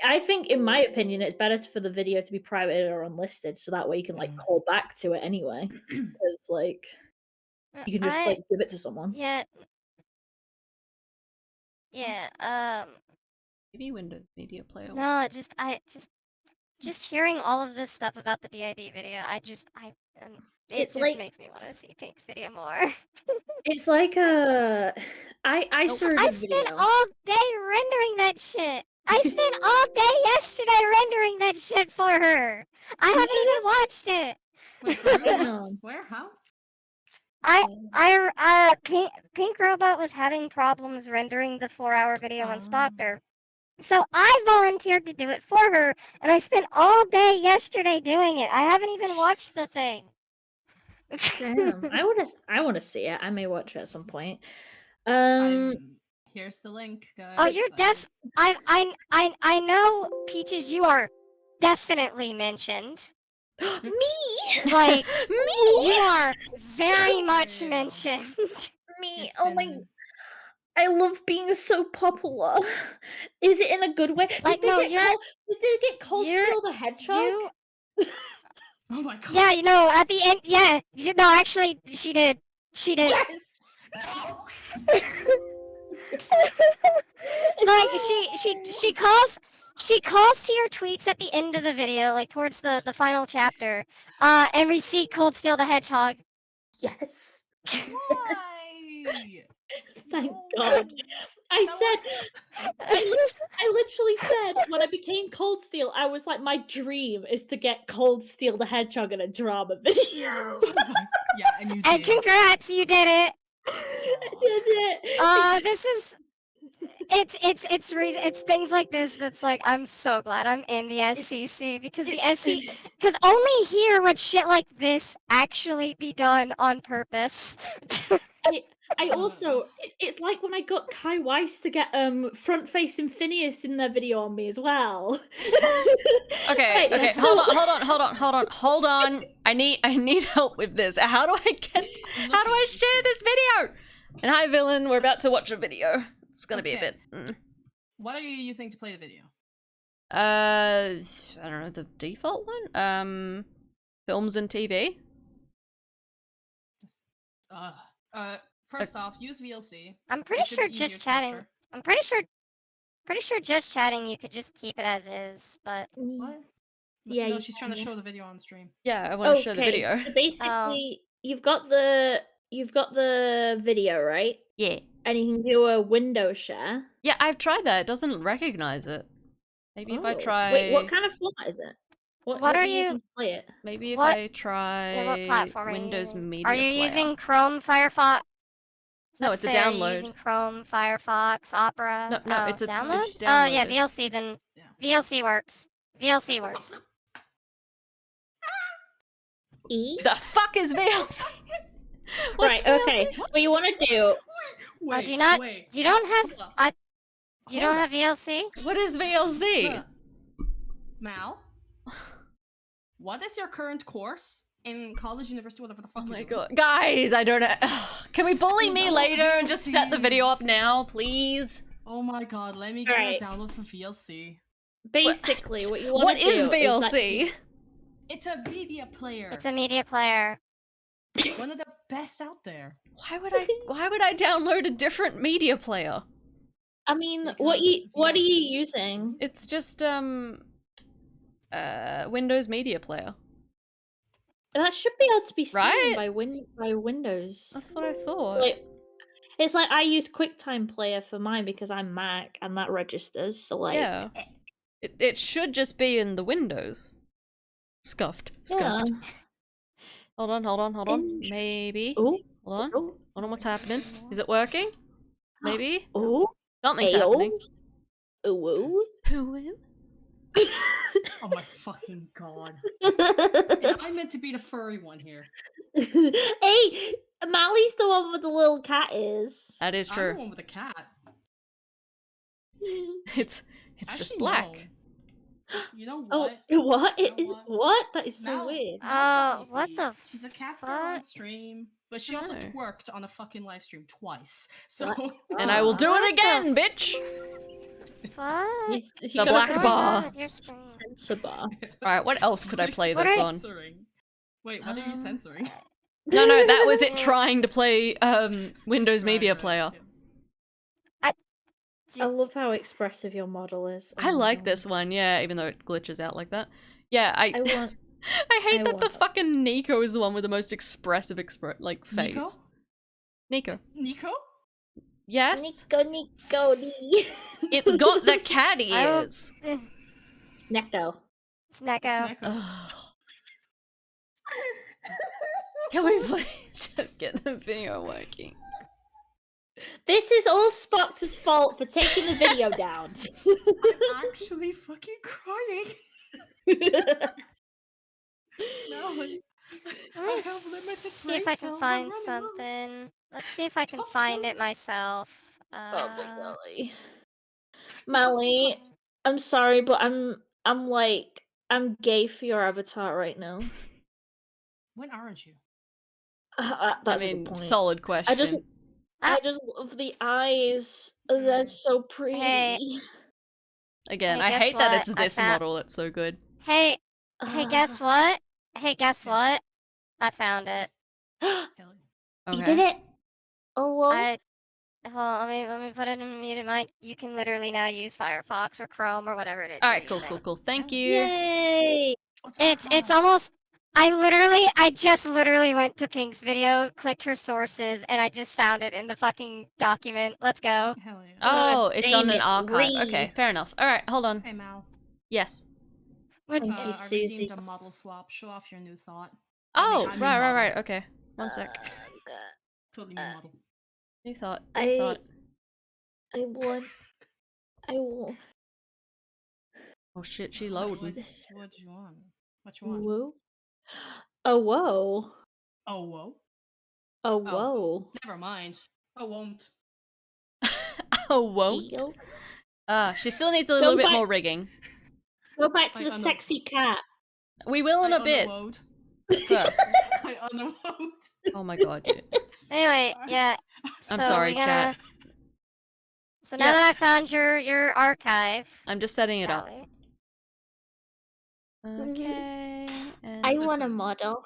I think, in my opinion, it's better for the video to be private or unlisted, so that way you can like call back to it anyway. Because like you can just like give it to someone. Yeah. Yeah, Maybe Windows Media Player. no, just hearing all of this stuff about the DID video, it It's just like- makes me want to see Pink's video more. It's like I saw a I good spent video. all day rendering that shit. I spent all day yesterday rendering that shit for her. I haven't even watched it. Wait, No. where? How? Pink Robot was having problems rendering the 4-hour video on Spotter. So I volunteered to do it for her, and I spent all day yesterday doing it. I haven't even watched the thing. Damn, I wanna see it. I may watch it at some point. Here's the link, guys. Oh, you're I know, Peaches, you are definitely mentioned. Me, Like, me, you are very much mentioned. me. It's Oh my! been- I love being so popular. Is it in a good way? Like, did no, they get Cold you're- Steel the Hedgehog? You, Oh my god. yeah, at the end, yeah. No, actually, she did. She did. Like, she calls to your tweets at the end of the video, like towards the final chapter, and we see Cold Steel the Hedgehog. Yes. Why? Thank No. God. I That said, I literally said when I became Cold Steel, I was like, my dream is to get Cold Steel the Hedgehog in a drama video. Yeah, and you And did. congrats, you did it. I did it. This is. It's things like this that's like, I'm so glad I'm in the SCC, because because only here would shit like this actually be done on purpose. I also, it's like when I got Kai Weiss to get front facing Phineas in their video on me as well. Okay, Right, okay, so- hold on. I need help with this. How do I share this video? And hi, villain. We're about to watch a video. It's gonna be a Okay. bit. What are you using to play the video? I don't know, the default one. Films and TV. First off, use VLC. I'm It pretty should sure be easier just to chatting. capture. I'm pretty sure just chatting. You could just keep it as is, but What? Yeah, No, you she's trying to can, show the video on stream. Yeah, I want to show the video. So basically, you've got the video, right? Yeah. And you can do a window share. Yeah, I've tried that. It doesn't recognize it. Maybe if I Oh. try. Wait, what kind of format is it? What are are you? using to play it? Maybe if What- I try Yeah, what platform are you Windows using? Media Are you Player. using Chrome, Firefox? No, Let's it's a say, Are you download. using Chrome, Firefox, Opera? No, it's a download. it's Oh yeah, downloaded. VLC. Then Yeah. VLC works. VLC works. The fuck is VLC? Right, okay. What you want to do... Wait, do you not? wait. You don't have. Hold up. You Hold don't up. have VLC. What is VLC? Look. Mal, what is your current course in college, university, whatever the fuck Oh you're my doing? god. Guys, I don't know. Can we bully me Don't later and just set the video up VLCs. now, please? Oh my god, let me get Alright. a download for VLC. Basically, what you want What to do is that VLC? It's a media player. It's a media player. One of the best out there. Why would I download a different media player? I mean, Because what are you VLC using? It's just Windows Media Player. That should be able to be seen Right? by Windows. That's what I thought. It's like I use QuickTime Player for mine because I'm Mac and that registers. So like, Yeah. It should just be in the Windows. Scuffed. yeah. Hold on. Interesting. Maybe. Oh, Hold oh, on, what's happening? Is it working? Maybe? oh, Something's Ayo. happening. oh. Oh my fucking god. And I'm meant to be the furry one here. Hey, Mally's the one with the little cat ears. That is I'm true. the one with a cat. It's just Actually, black. no. You know Oh, what? what? You It know is what? what? That is so Mal- weird. Mal's not What creepy. the She's a cat girl on fuck? stream, but she also No. twerked on a fucking live stream twice. So And I will do What it the again, bitch! Fuck. You The gotta black put What's going bar. on with your screen? censor bar. Alright, what else could I play What this are you on? censoring? Wait, what are you censoring? No, that was it Yeah. trying to play Windows Media Right, Player. yeah. I love how expressive your model is. Oh I my like God. this one, yeah, even though it glitches out like that. Yeah, I I want. I hate I that the want it. fucking Nico is the one with the most expressive face. Nico? Nico. Nico? Yes? Nico. It's got the cat I will- ears. Neko. It's Neko. Nico. Ugh. Can we please just get the video working? This is all Spock's fault for taking the video down. I'm actually fucking crying. No, I have Let's limited see if brain I can cells, find I'm running low. something. Let's see if I can Stop find running. it myself. Oh my golly. Molly, I'm sorry, but I'm gay for your avatar right now. When aren't you? That's I a mean, good point. solid question. I just love the eyes. They're so pretty. Hey. Again, Hey, I guess hate that what? it's I this found- model, it's so good. Hey, Ah. guess what? Hey, guess what? I found it. Hell yeah. You Okay. did it. Oh well. Hold on, let me put it in muted mic. You can literally now use Firefox or Chrome or whatever it is. Alright, you're cool. using. Thank you. Yay! It's almost. I just literally went to Pink's video, clicked her sources, and I just found it in the fucking document. Let's go. Hell yeah. Oh, it's on dang an it, archive. Reed. Okay, fair enough. Alright, hold on. Hey Mal, Yes. Which, Thank you, I Susie. redeemed a model swap. Show off your new thought. I Oh, mean, I'm right. model. Okay. One sec. Totally new model. New thought. I want. Oh shit, she What's loading. this? What do you want? What you want? Whoa. Oh whoa. Oh whoa. Oh whoa. Never mind. I won't. Oh, won't? Eel. She still needs a little bit back. more rigging. Go back to I the know. sexy cat. We will in a bit. Unwoed. First. I unwoed. Oh my god. anyway, Sorry. yeah. I'm so sorry, we gotta- chat. So now Yeah. that I found your archive, I'm just setting it shall up. we? Okay. And I want a Listen. model.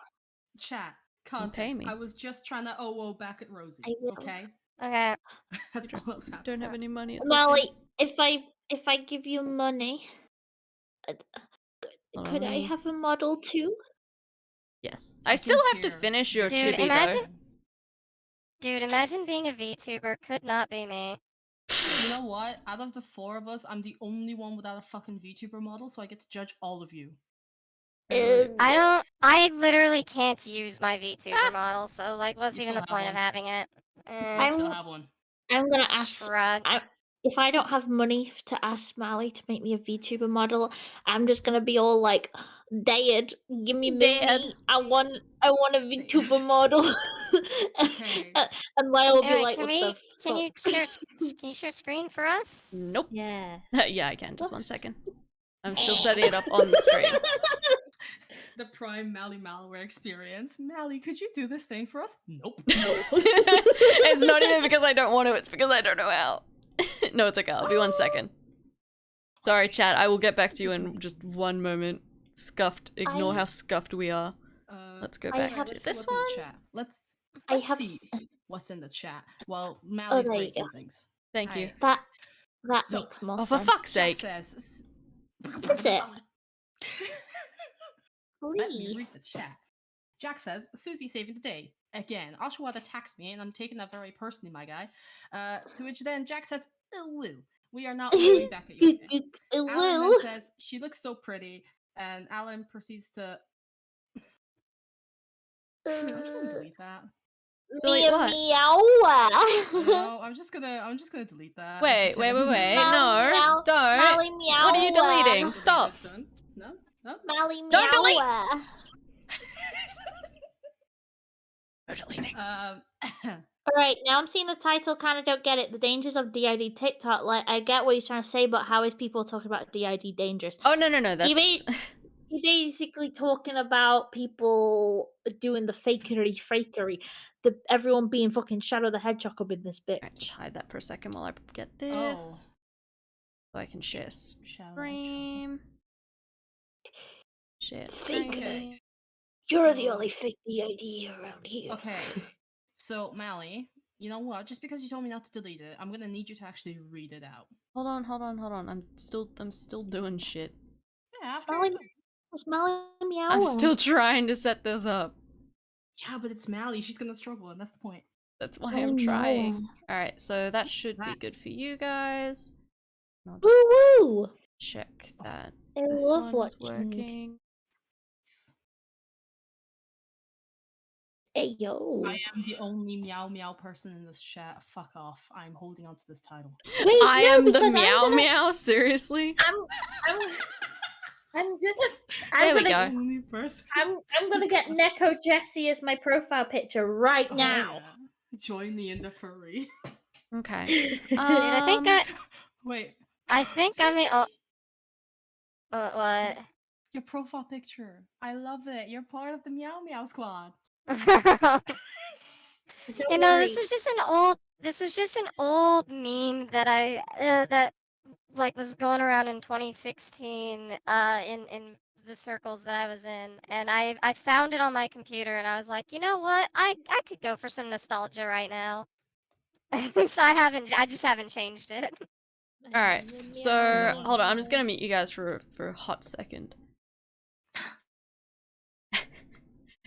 Chat. Context. me. I was just trying to back at Rosie. I will. Okay? Okay. That's all that was happening. Don't have any money. It's Molly, okay. if I give you money, Hold on, could let I me- have a model too? Yes. I still have to hear finish your Dude, chibi imagine- Dude, imagine being a VTuber. Could not be me. You know what? Out of the 4 of us, I'm the only one without a fucking VTuber model, so I get to judge all of you. I literally can't use my Ah! VTuber model, so like, what's You even still the have point of one. having it? I still I'm- have one. I'm gonna ask. Shrug. If I don't have money to ask Mally to make me a VTuber model, I'm just gonna be all like, "Dad, give me Dad. money. I want a VTuber model." Okay. And Lyle will be Anyway, like, can "What we? the Can you fuck?" share? Can you share screen for us? Nope. Yeah. Yeah, I can. Just 1 second. I'm still setting it up on the screen. The prime Mally malware experience. Mally, could you do this thing for us? Nope. It's not even because I don't want to, it's because I don't know how. No, it's okay. I'll be 1 second. Sorry, chat. I will get back to you in just 1 moment. Scuffed. Ignore how scuffed we are. Let's go I back have- to What's this in one. the chat? Let's I have see s- what's in the chat. Well, Mally's there you breaking go. things. Thank you. Alright. That So- makes more Oh, for sense. fuck's Jack sake. says. That's it. Let me Free. read the chat. Jack says, Susie saving the day. Again, Oshawott attacks me, and I'm taking that very personally, my guy. To which then Jack says, oh, woo. We are not yelling back at you again. Alan then Woo. says, she looks so pretty, and Alan proceeds to... I'm just gonna delete that. Delete what? Meow. No, I'm just gonna delete that. and Wait, pretend wait, I wait, didn't wait. know. No, Meow, don't. Mally meow. What are you deleting? Delete Stop. it, done. No? No? Mally meow. Don't delete! No deleting. Alright, now I'm seeing the title, kind of don't get it. The dangers of DID TikTok. Like, I get what he's trying to say, but how is people talking about DID dangerous? Oh, no, that's... You're basically talking about people doing the fakery, everyone being fucking Shadow the Hedgehog up in this bitch. Alright, just hide that for a second while I get Oh. this. So I can share Shall I screen. Share It's fake. screen. You're the So- only fake DID around here. Okay. So, Mally, you know what? Just because you told me not to delete it, I'm gonna need you to actually read it out. Hold on. I'm still doing shit. Yeah, after Mally, you're done. was Mally meow? I'm still trying to set this up. Yeah, but it's Mally. She's gonna struggle, and that's the point. That's why Mally I'm trying. meow. Alright, so that should be good for you guys. I'll just Woo woo! check that I this love one's watching. working. Hey yo. I am the only meow meow person in this chat. Fuck off. I'm holding on to this title. Wait, I no, am the because meow meow, seriously? I'm There we gonna go. Only person. I'm gonna get Neko Jesse as my profile picture right Oh, now. yeah. Join me in the furry. Okay. Dude, Wait. I think I'm the. What? Your profile picture. I love it. You're part of the meow meow squad. You know, this was just an old meme that that like was going around in 2016 in the circles that I was in, and I found it on my computer, and I was like, you know what, I could go for some nostalgia right now. So I just haven't changed it. Alright, so hold on, I'm just gonna mute you guys for a hot second.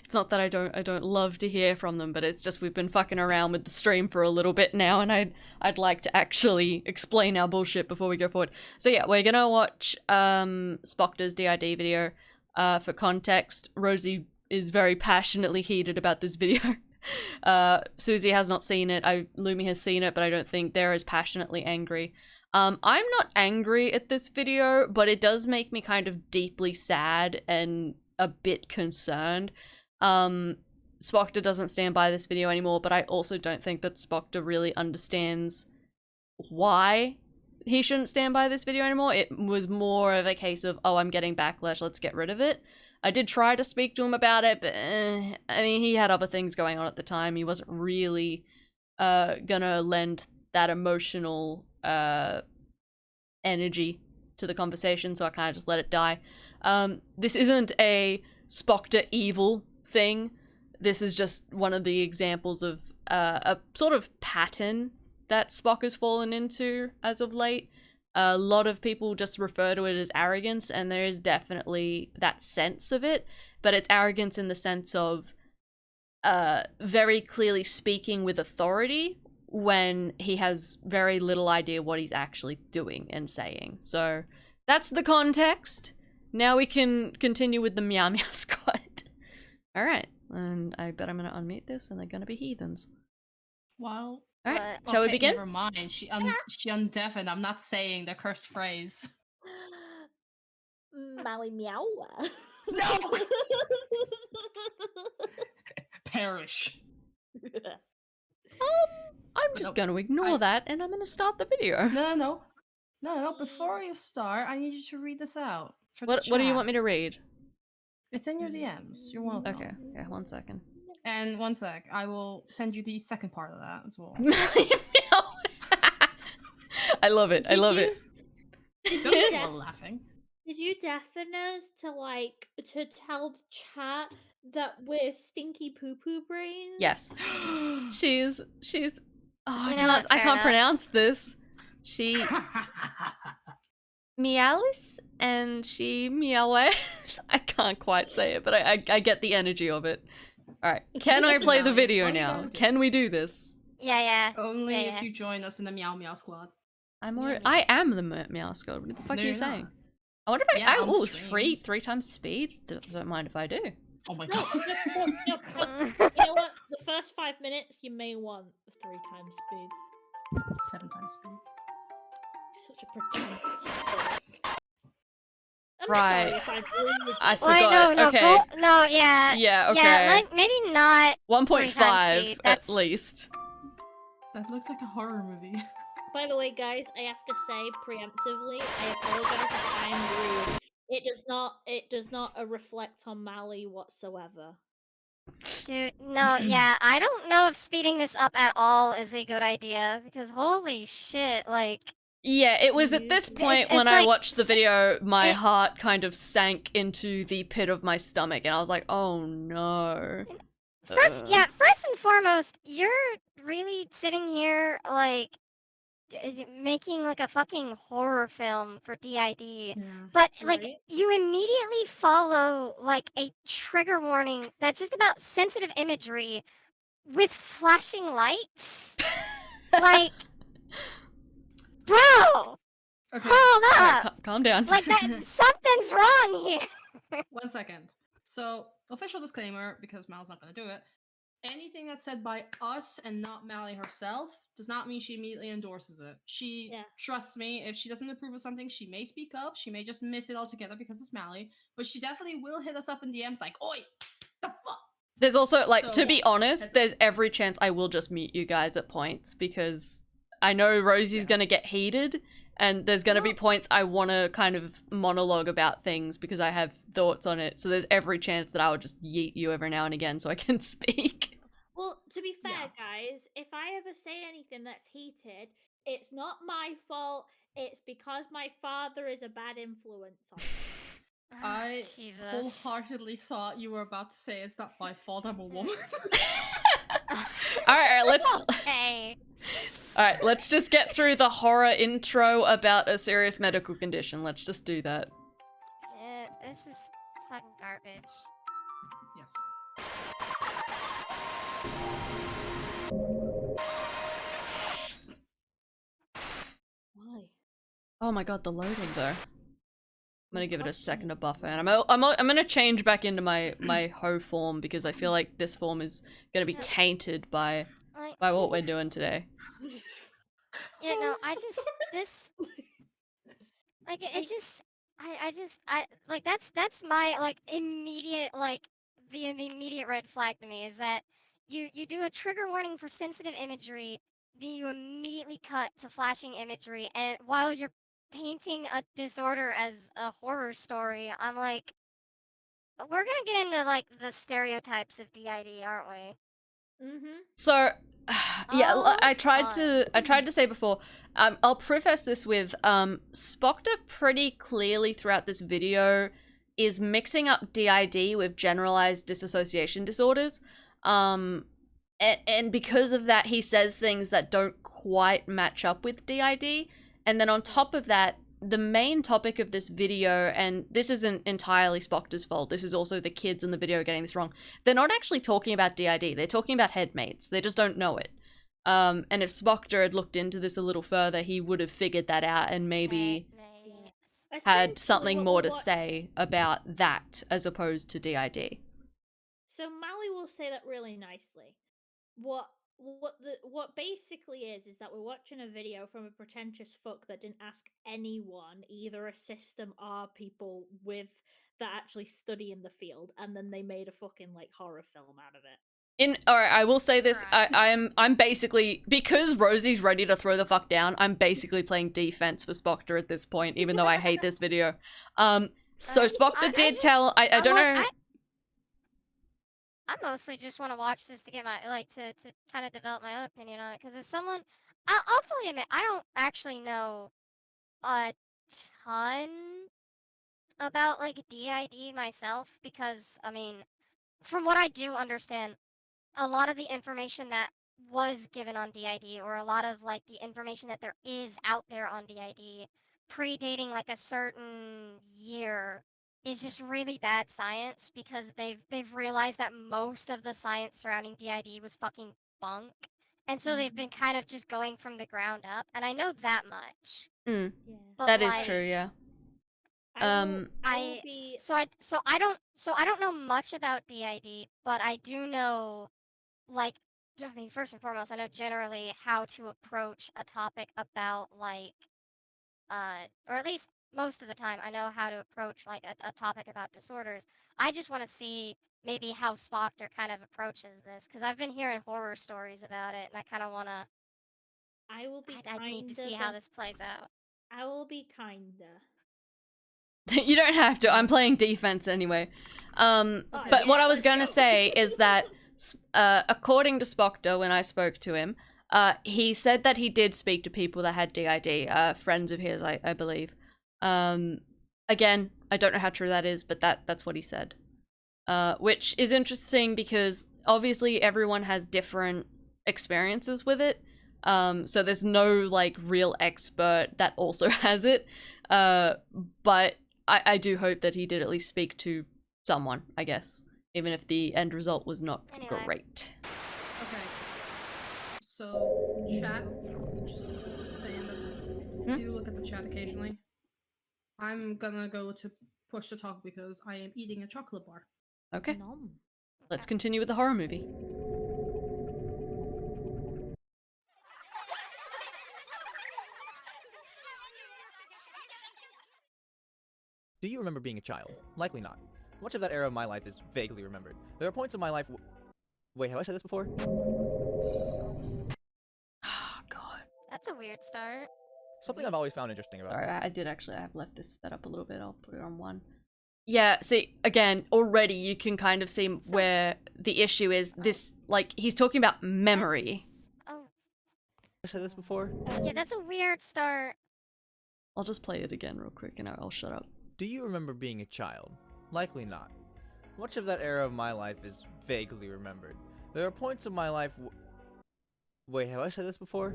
It's not that I don't love to hear from them, but it's just we've been fucking around with the stream for a little bit now, and I'd like to actually explain our bullshit before we go forward. So yeah, we're gonna watch Spoctor's DID video. For context, Rosie is very passionately heated about this video. Susie has not seen it. Lumi has seen it, but I don't think they're as passionately angry. I'm not angry at this video, but it does make me kind of deeply sad and a bit concerned. Spoctor doesn't stand by this video anymore, but I also don't think that Spoctor really understands why he shouldn't stand by this video anymore. It was more of a case of, oh, I'm getting backlash, let's get rid of it. I did try to speak to him about it, but I mean, he had other things going on at the time. He wasn't really gonna lend that emotional energy to the conversation, so I kind of just let it die. This isn't a Spoctor evil thing. this is just one of the examples of a sort of pattern that Spock has fallen into as of late. A lot of people just refer to it as arrogance, and there is definitely that sense of it, but it's arrogance in the sense of very clearly speaking with authority when he has very little idea what he's actually doing and saying. So that's the context. Now we can continue with the Meow Meow Squad. Alright, and I bet I'm gonna unmute this and they're gonna be heathens. Well, Alright, But- shall we okay, begin? Never mind. She undeafened. I'm not saying the cursed phrase. Mally meow. No! Perish. I'm just gonna ignore that and I'm gonna start the video. No. Before you start, I need you to read this out. For the What do you chat. want me to read? It's in your DMs. You're welcome. Okay, 1 second. And 1 sec, I will send you the second part of that as well. I love it. I love it. Don't people laughing. Did you deafen us to tell the chat that we're stinky poo poo brains? Yes. She's oh, You know what, I fair can't enough. pronounce this. She Meowis and she Meowes. I can't quite say it, but I get the energy of it. Alright. Can I Listen, play the Melly, video all you now? gotta do- Can we do this? Yeah. Only Yeah. if you join us in the Meow Meow Squad. I am the Meow Squad. What the fuck No, are you you're saying? not. I wonder if Yeah, I on ooh, stream. three times speed? Don't mind if I do. Oh my No, god. no, you know what? The first 5 minutes you may want 3 times speed. 7 times speed. Such a pretentious prick. I'm Right. sorry if I ruined your I day. forgot. Wait, no, Okay. yeah. Yeah, okay. Yeah, like maybe not. 1.5 speed, at that's- least. That looks like a horror movie. By the way, guys, I have to say preemptively, I apologize if I'm rude. It does not reflect on Mally whatsoever. Dude, no, yeah, I don't know if speeding this up at all is a good idea because holy shit, like, Yeah, it was at this point when it's I like watched the video, my it- heart kind of sank into the pit of my stomach, and I was like, oh no. first and foremost, you're really sitting here like making like a fucking horror film for DID. Yeah. But like Right. you immediately follow like a trigger warning that's just about sensitive imagery with flashing lights. Like, bro, Okay. hold Alright, up! calm down. Like that, something's wrong here. 1 second. So, official disclaimer, because Mal's not going to do it. Anything that's said by us and not Mally herself does not mean she immediately endorses it. She Yeah. trusts me. If she doesn't approve of something, she may speak up. She may just miss it altogether because it's Mally. But she definitely will hit us up in DMs like, "Oi, the fuck." There's also, like, to So, be honest, heads up. there's every chance I will just mute you guys at points, because I know Rosie's gonna get heated, and there's gonna be points I want to kind of monologue about things because I have thoughts on it, so there's every chance that I would just yeet you every now and again so I can speak. Well, to be fair, Yeah. guys, if I ever say anything that's heated, it's not my fault. It's because my father is a bad influence on me. I Jesus. wholeheartedly thought you were about to say it's not my fault, I'm a woman. Alright, let's... Okay. Alright, let's just get through the horror intro about a serious medical condition. Let's just do that. Yeah, this is fucking garbage. Yes. Why? Oh my god, the loading though. I'm gonna give it a second to buffer, and I'm gonna change back into my hoe form because I feel like this form is gonna be tainted by Like, what we're doing today. yeah, no, I just this like it just I like that's my like immediate like the immediate red flag to me is that you do a trigger warning for sensitive imagery, then you immediately cut to flashing imagery, and while you're painting a disorder as a horror story, I'm like, we're gonna get into like the stereotypes of DID, aren't we? Mm-hmm. So, yeah, Oh, I tried fun. to say before. I'll preface this with Spocta pretty clearly throughout this video is mixing up DID with generalized dissociation disorders. And because of that, he says things that don't quite match up with DID. And then on top of that, the main topic of this video, and this isn't entirely Spoctor's fault, this is also the kids in the video getting this wrong, they're not actually talking about DID, they're talking about headmates, they just don't know it. And if Spoctor had looked into this a little further, he would have figured that out and maybe had Essentially, something what more we're to watch- say about that as opposed to DID. So Mally will say that really nicely. What basically is that we're watching a video from a pretentious fuck that didn't ask anyone, either a system or people with that actually study in the field, and then they made a fucking like horror film out of it. Alright, I will say this, Correct. I'm basically, because Rosie's ready to throw the fuck down, I'm basically playing defense for Spoctor at this point, even though I hate this video. So Spoctor did tell, I don't know... I mostly just want to watch this to get my to kind of develop my own opinion on it, because as someone, I'll fully admit I don't actually know a ton about like DID myself, because I mean, from what I do understand, a lot of the information that was given on DID, or a lot of like the information that there is out there on DID, predating like a certain year, is just really bad science, because they've realized that most of the science surrounding DID was fucking bunk. And so they've been kind of just going from the ground up, and I know that much. Mm, Yeah. But that is like, true, yeah. I don't know much about DID, but I do know, like, I mean, first and foremost, I know generally how to approach a topic about like, or at least most of the time, I know how to approach like a topic about disorders. I just want to see maybe how Spoctor kind of approaches this, because I've been hearing horror stories about it, and I kind of want to. I will be I need to see how this plays out. I will be kinda. You don't have to, I'm playing defense anyway. Okay, But what yeah, I was let's gonna go. say is that, according to Spoctor, when I spoke to him, he said that he did speak to people that had DID, friends of his, I believe. Again, I don't know how true that is, but that's what he said. Which is interesting because obviously everyone has different experiences with it. So there's no like real expert that also has it. But I do hope that he did at least speak to someone, I guess, even if the end result was not Anyway. great. Okay. So, chat, just saying that, do look at the chat occasionally. I'm gonna go to push to talk because I am eating a chocolate bar. Okay, Nom. let's continue with the horror movie. Do you remember being a child? Likely not. Much of that era of my life is vaguely remembered. There are points in my life. Wait, have I said this before? Oh god. That's a weird start. Something I've always found interesting about. Sorry, I did actually, I've left this sped up a little bit, I'll put it on 1. Yeah, see, again, already you can kind of see where the issue is. This, like, he's talking about memory. Oh, Have I said this before? yeah, that's a weird start. I'll just play it again real quick and I'll shut up. Do you remember being a child? Likely not. Much of that era of my life is vaguely remembered. There are points in my life. Wait, have I said this before?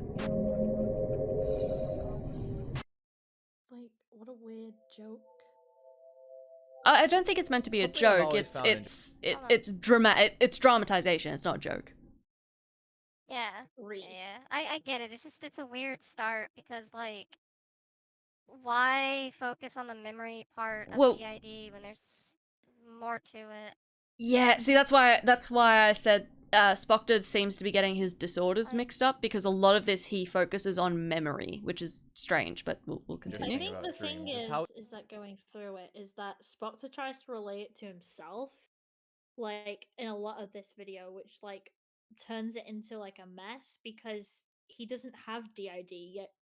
Like, what a weird joke. I don't think it's meant to be Something a I've joke. always found It's dramatization. It's not a joke. Yeah. Really. Yeah, I get it. It's just, it's a weird start, because like, why focus on the memory part of Well- DID when there's more to it? Yeah, see, that's why I said Spoctor seems to be getting his disorders mixed up, because a lot of this he focuses on memory, which is strange, but we'll I continue. think about the thing dreams is how- is that going through it is that Spoctor tries to relate it to himself, like in a lot of this video, which like turns it into like a mess because he doesn't have DID yet,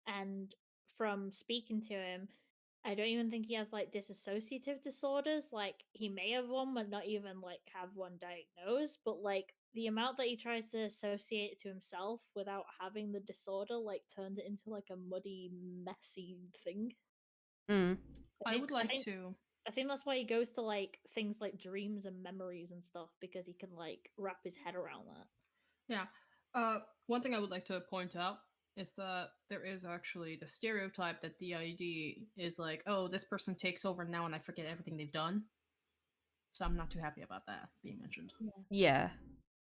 and from speaking to him, I don't even think he has like dissociative disorders. Like he may have one, but not even like have one diagnosed. But like the amount that he tries to associate it to himself without having the disorder, like turns it into like a muddy, messy thing. Mm. I would like think- to. I think that's why he goes to like things like dreams and memories and stuff, because he can like wrap his head around that. Yeah. One thing I would like to point out is that there is actually the stereotype that DID is like, oh, this person takes over now and I forget everything they've done. So I'm not too happy about that being mentioned. Yeah.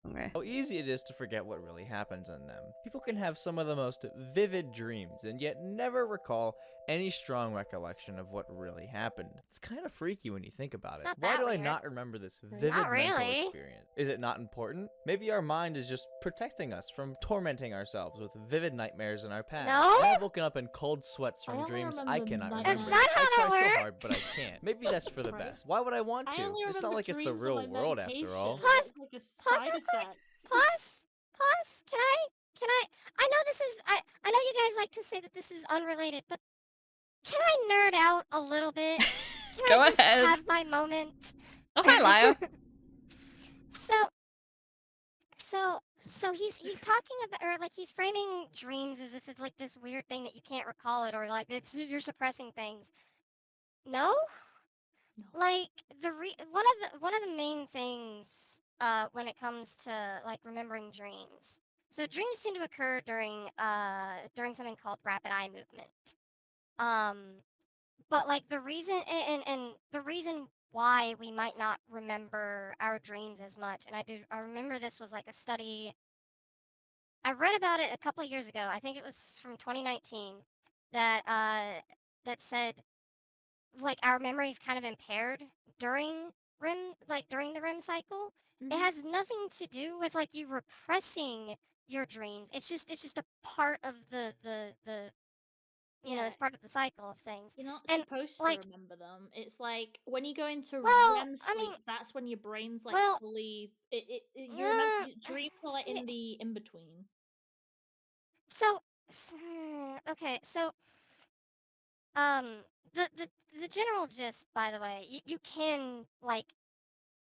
Okay. How easy it is to forget what really happens in them. People can have some of the most vivid dreams and yet never recall any strong recollection of what really happened. It's kind of freaky when you think about It's it. not Why that do I weird. not remember this vivid Not mental really. experience? Is it not important? Maybe our mind is just protecting us from tormenting ourselves with vivid nightmares in our past. No? I have woken up in cold sweats I from only dreams remember I the cannot nightmares. remember. It's not how I try that so works. hard, but I can't. Maybe that's for the Right. best. Why would I want I to? only It's not remember like it's the dreams real on my world after all. medication. Pause- It's like a pause side real quick. effect. Pause. Can I know this is, I know you guys like to say that this is unrelated, but can I nerd out a little bit? Can Go I just ahead. have my moment? Oh, hi, Lio. So he's talking about, or like he's framing dreams as if it's like this weird thing that you can't recall it, or like it's you're suppressing things. No, No. like one of the main things when it comes to like remembering dreams. So dreams tend to occur during something called rapid eye movement. Um, but like the reason and the reason why we might not remember our dreams as much, and I remember this was like a study. I read about it a couple of years ago. I think it was from 2019 that that said like our memory is kind of impaired during during the REM cycle. It Mhm. has nothing to do with like you repressing your dreams. It's just a part of the Yeah. it's part of the cycle of things. You're not And supposed to like remember them. It's like when you go into well, REM I sleep, mean, that's when your brain's like well, fully. You remember dreams are like see, in the in between. so okay, so um the the the general gist, by the way, you can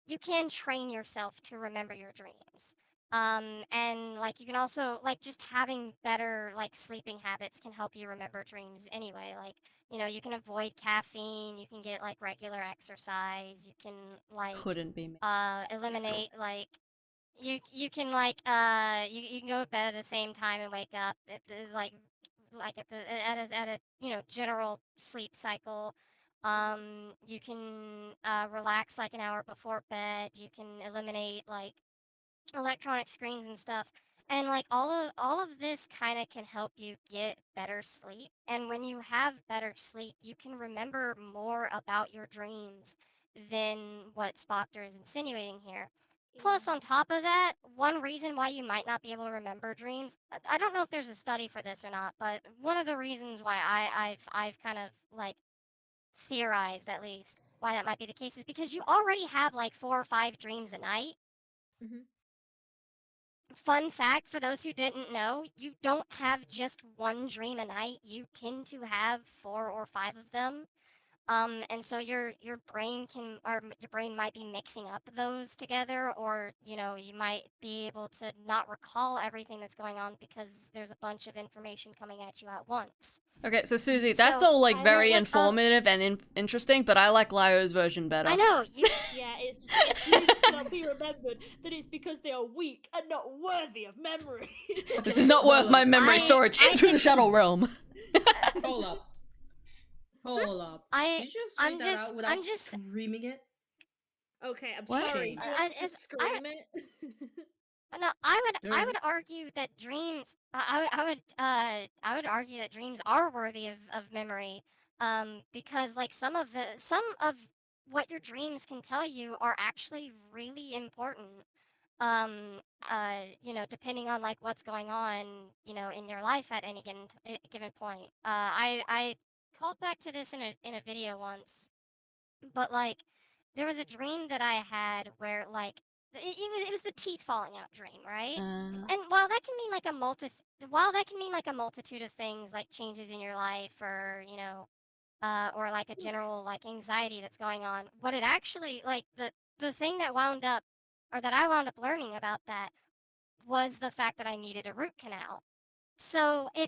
you can train yourself to remember your dreams. And like you can also like just having better like sleeping habits can help you remember dreams anyway. Like, you can avoid caffeine, you can get like regular exercise, you can like Couldn't be me. eliminate like you can you can go to bed at the same time and wake up at the, like at a general sleep cycle. You can relax like an hour before bed. You can eliminate like electronic screens and stuff. And like all of this kind of can help you get better sleep. And when you have better sleep, you can remember more about your dreams than what Spockter is insinuating here. Plus, on top of that, one reason why you might not be able to remember dreams, I don't know if there's a study for this or not, but one of the reasons why I've kind of like theorized at least why that might be the case is because you already have like 4 or 5 dreams a night. Mhm. Fun fact for those who didn't know, you don't have just one dream a night. You tend to have 4 or 5 of them. And so your brain your brain might be mixing up those together, or you might be able to not recall everything that's going on because there's a bunch of information coming at you at once. Okay, so Susie, that's So, all like I very like, informative and interesting, but I like Lio's version better. I know you. Yeah, it's if dreams cannot be remembered, then it's because they are weak and not worthy of memory. This is not worth my memory I- storage I into the think- shadow realm. Hold up. Hold up. I- Did you just I'm read that just- out without I'm just- screaming it? Okay, I'm What? sorry. Shame. Do you want me to I- scream it? No, I Alright. would argue that dreams. I would argue that dreams are worthy of memory. Because like some of what your dreams can tell you are actually really important. Depending on like what's going on, in your life at any given point. I called back to this in a video once, but like there was a dream that I had where like it was the teeth falling out dream, right? And while that can mean like a multitude of things like changes in your life, or like a general like anxiety that's going on, what it actually like the thing that I wound up learning about that was the fact that I needed a root canal So I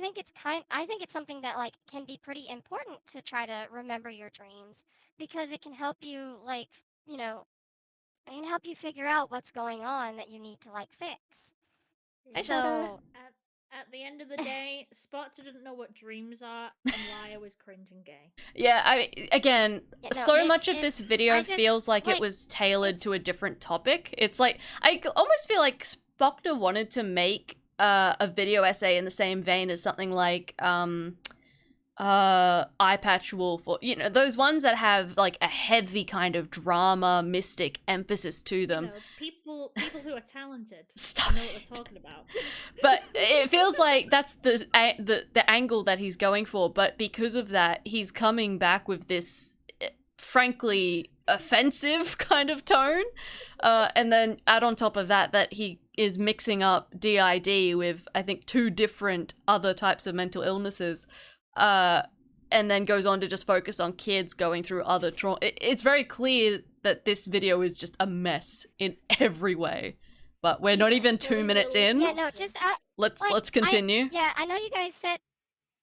think I think it's something that like can be pretty important to try to remember your dreams because it can help you like, you know, it can help you figure out what's going on that you need to like fix. So At the end of the day, Spot didn't know what dreams are, and Liar was cringe and gay. Yeah, again, yeah, no, so much of this video I just, feels like it like, was tailored it's- to a different topic. It's like, almost feel like Spoctor wanted to make a video essay in the same vein as something like, Eye Patch Wolf, or, you know, those ones that have, like, a heavy kind of drama, mystic emphasis to them. You know, people who are talented Stop know what it. they're talking about. But it feels like that's the angle that he's going for, but because of that, he's coming back with this frankly offensive kind of tone. And then add on top of that he is mixing up DID with, I think, 2 different other types of mental illnesses. And then goes on to just focus on kids going through other trauma. It's very clear that this video is just a mess in every way. But we're not even 2 minutes in. yeah, no, just Let's continue. I know you guys said.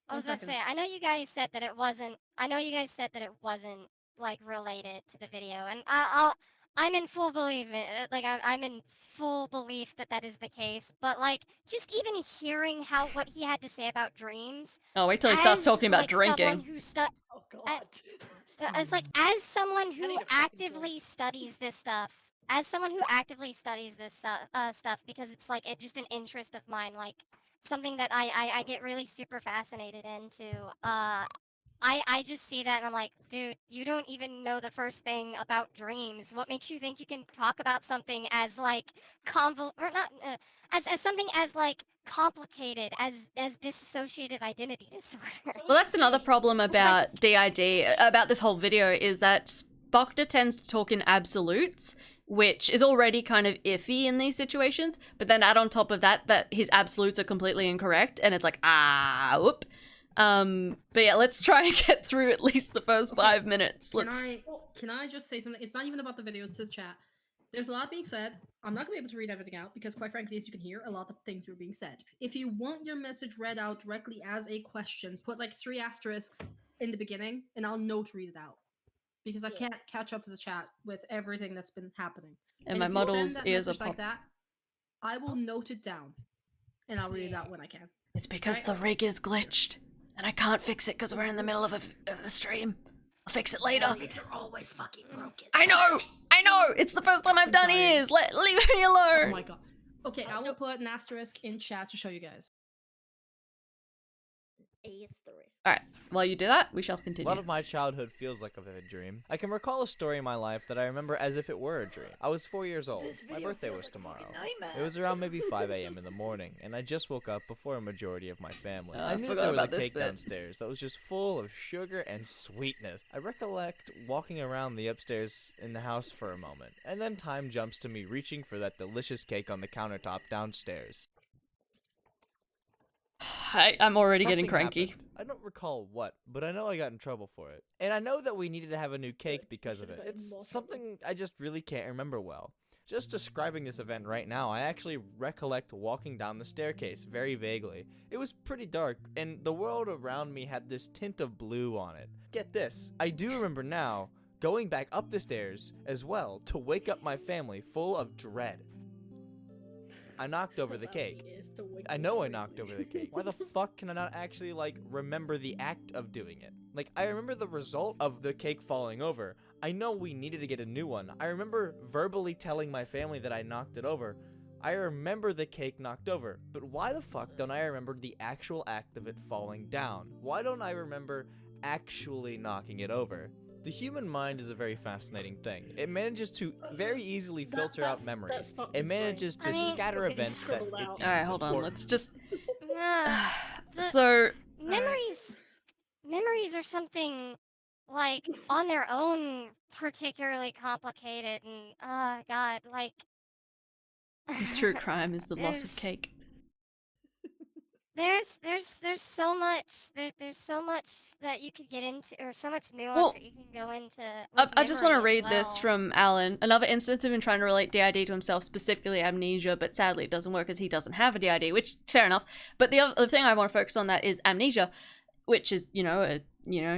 I One was about to second. say, I know you guys said that it wasn't. I know you guys said that it wasn't like related to the video, and I'm in full belief. Like I'm in full belief that that is the case. But like, just even hearing what he had to say about dreams. Oh, wait till he starts as, talking about like, Someone drinking. who Oh god. it's like as someone who need a fucking actively studies this stuff. As someone who actively studies this stuff, because it's like just an interest of mine, like something that I get really super fascinated into. I just see that and I'm like, dude, you don't even know the first thing about dreams. What makes you think you can talk about something as like or not as something as like complicated as dissociative identity disorder? Well, that's another problem about DID, about this whole video, is that Spoctor tends to talk in absolutes, which is already kind of iffy in these situations, but then add on top of that his absolutes are completely incorrect, and it's like, whoop. But yeah, let's try and get through at least the first 5 minutes. Can I just say something? It's not even about the video, it's the chat. There's a lot being said. I'm not gonna be able to read everything out because, quite frankly, as you can hear, a lot of things were being said. If you want your message read out directly as a question, put like 3 asterisks in the beginning, and I'll note read it out because I can't catch up to the chat with everything that's been happening. And my if you model's send that ears are message like pop. that, I will note it down, and I'll read it out when I can. It's because the rig is glitched, and I can't fix it because we're in the middle of a stream. I'll fix it later. Rigs are always fucking broken. I know! It's the first time I've done ears! Leave me alone! Oh my god. Okay, I will put an asterisk in chat to show you guys. Alright, while you do that, we shall A continue. lot of my childhood feels like a vivid dream. I can recall a story in my life that I remember as if it were a dream. I was 4 years old. My birthday was tomorrow. It was around maybe 5 a.m. in the morning, and I just woke up before a majority of my family. I I knew forgot there was a about this cake bit. downstairs that was just full of sugar and sweetness. I recollect walking around the upstairs in the house for a moment, and then time jumps to me reaching for that delicious cake on the countertop downstairs. I'm already getting Something cranky. happened. I don't recall what, but I know I got in trouble for it. And I know that we needed to have a new cake because of it. It's something I just really can't remember well. Just describing this event right now, I actually recollect walking down the staircase very vaguely. It was pretty dark, and the world around me had this tint of blue on it. Get this, I do remember now going back up the stairs as well to wake up my family full of dread. I knocked over the cake. I know I knocked over the cake. Why the fuck can I not actually, like, remember the act of doing it? Like, I remember the result of the cake falling over. I know we needed to get a new one. I remember verbally telling my family that I knocked it over. I remember the cake knocked over. But why the fuck don't I remember the actual act of it falling down? Why don't I remember actually knocking it over? The human mind is a very fascinating thing. It manages to very easily filter out memories. It manages to scatter events that it deems Alright, hold on, important. let's just... The So... memories are something like on their own particularly complicated and god, like True crime is the loss of There's- cake. there's so much there's so much that you could get into, or so much nuance Well, that you can go into. I just want to memory as read this well. from Alan. Another instance of him trying to relate DID to himself, specifically amnesia, but sadly it doesn't work because he doesn't have a DID, which, fair enough. But the other thing I want to focus on that is amnesia, which is, you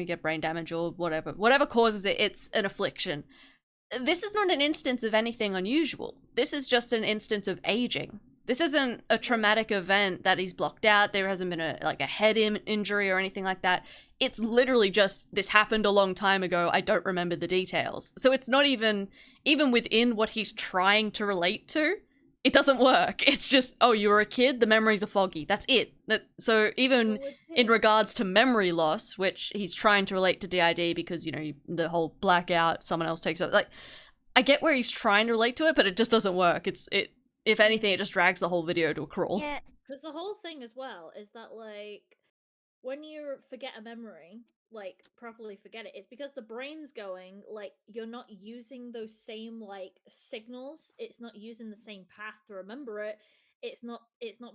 get brain damage or whatever causes it, it's an affliction. This is not an instance of anything unusual. This is just an instance of aging. This isn't a traumatic event that he's blocked out. There hasn't been a head injury or anything like that. It's literally just, this happened a long time ago, I don't remember the details. So it's not even within what he's trying to relate to, it doesn't work. It's just, oh, you were a kid, the memories are foggy. That's it. So even in regards to memory loss, which he's trying to relate to DID because, the whole blackout, someone else takes over. Like, I get where he's trying to relate to it, but it just doesn't work. If anything, it just drags the whole video to a crawl. Yeah. Because the whole thing as well is that, like, when you forget a memory, like, properly forget it, it's because the brain's going, like, you're not using those same, like, signals. It's not using the same path to remember it. It's not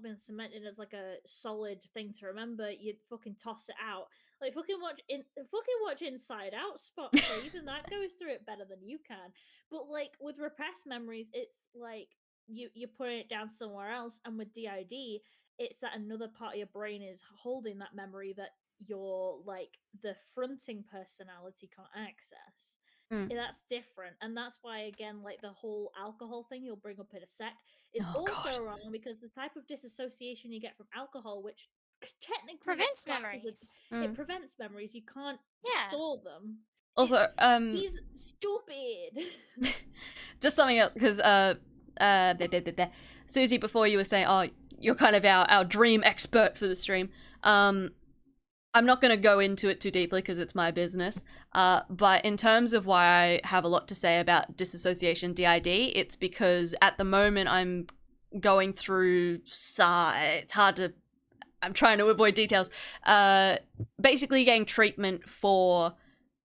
been cemented as, like, a solid thing to remember. You'd fucking toss it out. Like, fucking watch Inside Out, Spot. Even that goes through it better than you can. But, like, with repressed memories, it's, like, you're putting it down somewhere else, and with DID, it's that another part of your brain is holding that memory that your, like, the fronting personality can't access. That's different, and that's why, again, like, the whole alcohol thing you'll bring up in a sec is also wrong, because the type of disassociation you get from alcohol, which technically Prevents it prevents memories. You can't Yeah. store them. Also, He's stupid. just something else, because Susie, before you were saying, oh, you're kind of our dream expert for the stream. I'm not going to go into it too deeply because it's my business. But in terms of why I have a lot to say about disassociation DID, it's because at the moment I'm going through, it's hard to, I'm trying to avoid details. Basically getting treatment for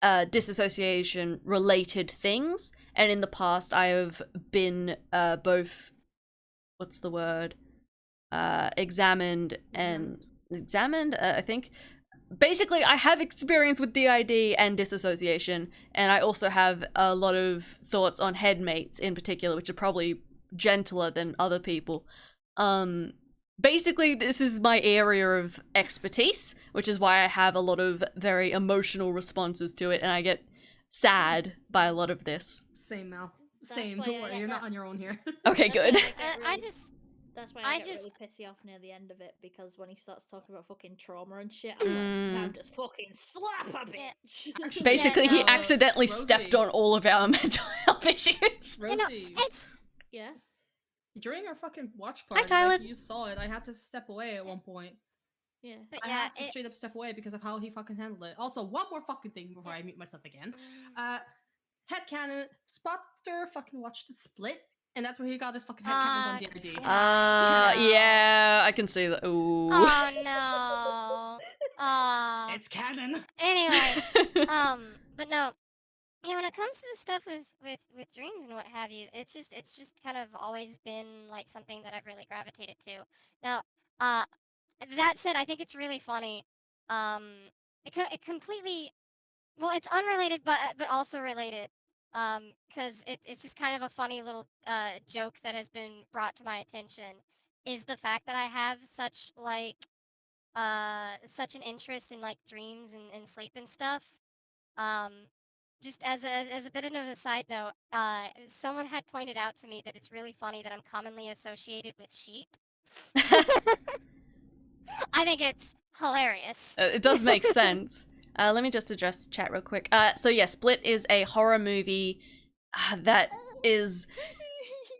disassociation related things. And in the past I have been both, what's the word? Examined, I think. Basically, I have experience with DID and disassociation, and I also have a lot of thoughts on headmates in particular, which are probably gentler than other people. Basically, this is my area of expertise, which is why I have a lot of very emotional responses to it, and I get sad by a lot of this. Same, Mal. Same. Don't worry, you're not on your own here. Okay, good. That's why I get really pissy off near the end of it, because when he starts talking about fucking trauma and shit, I'm like, time to fucking slap a bitch. Basically, he accidentally Rosie. stepped on all of our mental health issues. Rosie, Yeah. during our fucking watch party, Tyler. like, you saw it, I had to step away at one point. Yeah. But I yeah, had to straight up step away because of how he fucking handled it. Also, one more fucking thing before I mute myself again. Headcanon, Spotter fucking watched the Split, and that's where he got his fucking headcanons on DID. Yeah, I can see that. Ooh. Oh no. It's canon. Anyway, but no. Yeah, when it comes to the stuff with dreams and what have you, it's just kind of always been like something that I've really gravitated to. Now, that said, I think it's really funny. It completely, well, it's unrelated, but also related. Because it's just kind of a funny little joke that has been brought to my attention, is the fact that I have such like such an interest in like dreams and sleep and stuff. Just as a bit of a side note, someone had pointed out to me that it's really funny that I'm commonly associated with sheep. I think it's hilarious. It does make sense. Let me just address chat real quick. So yeah, Split is a horror movie that is...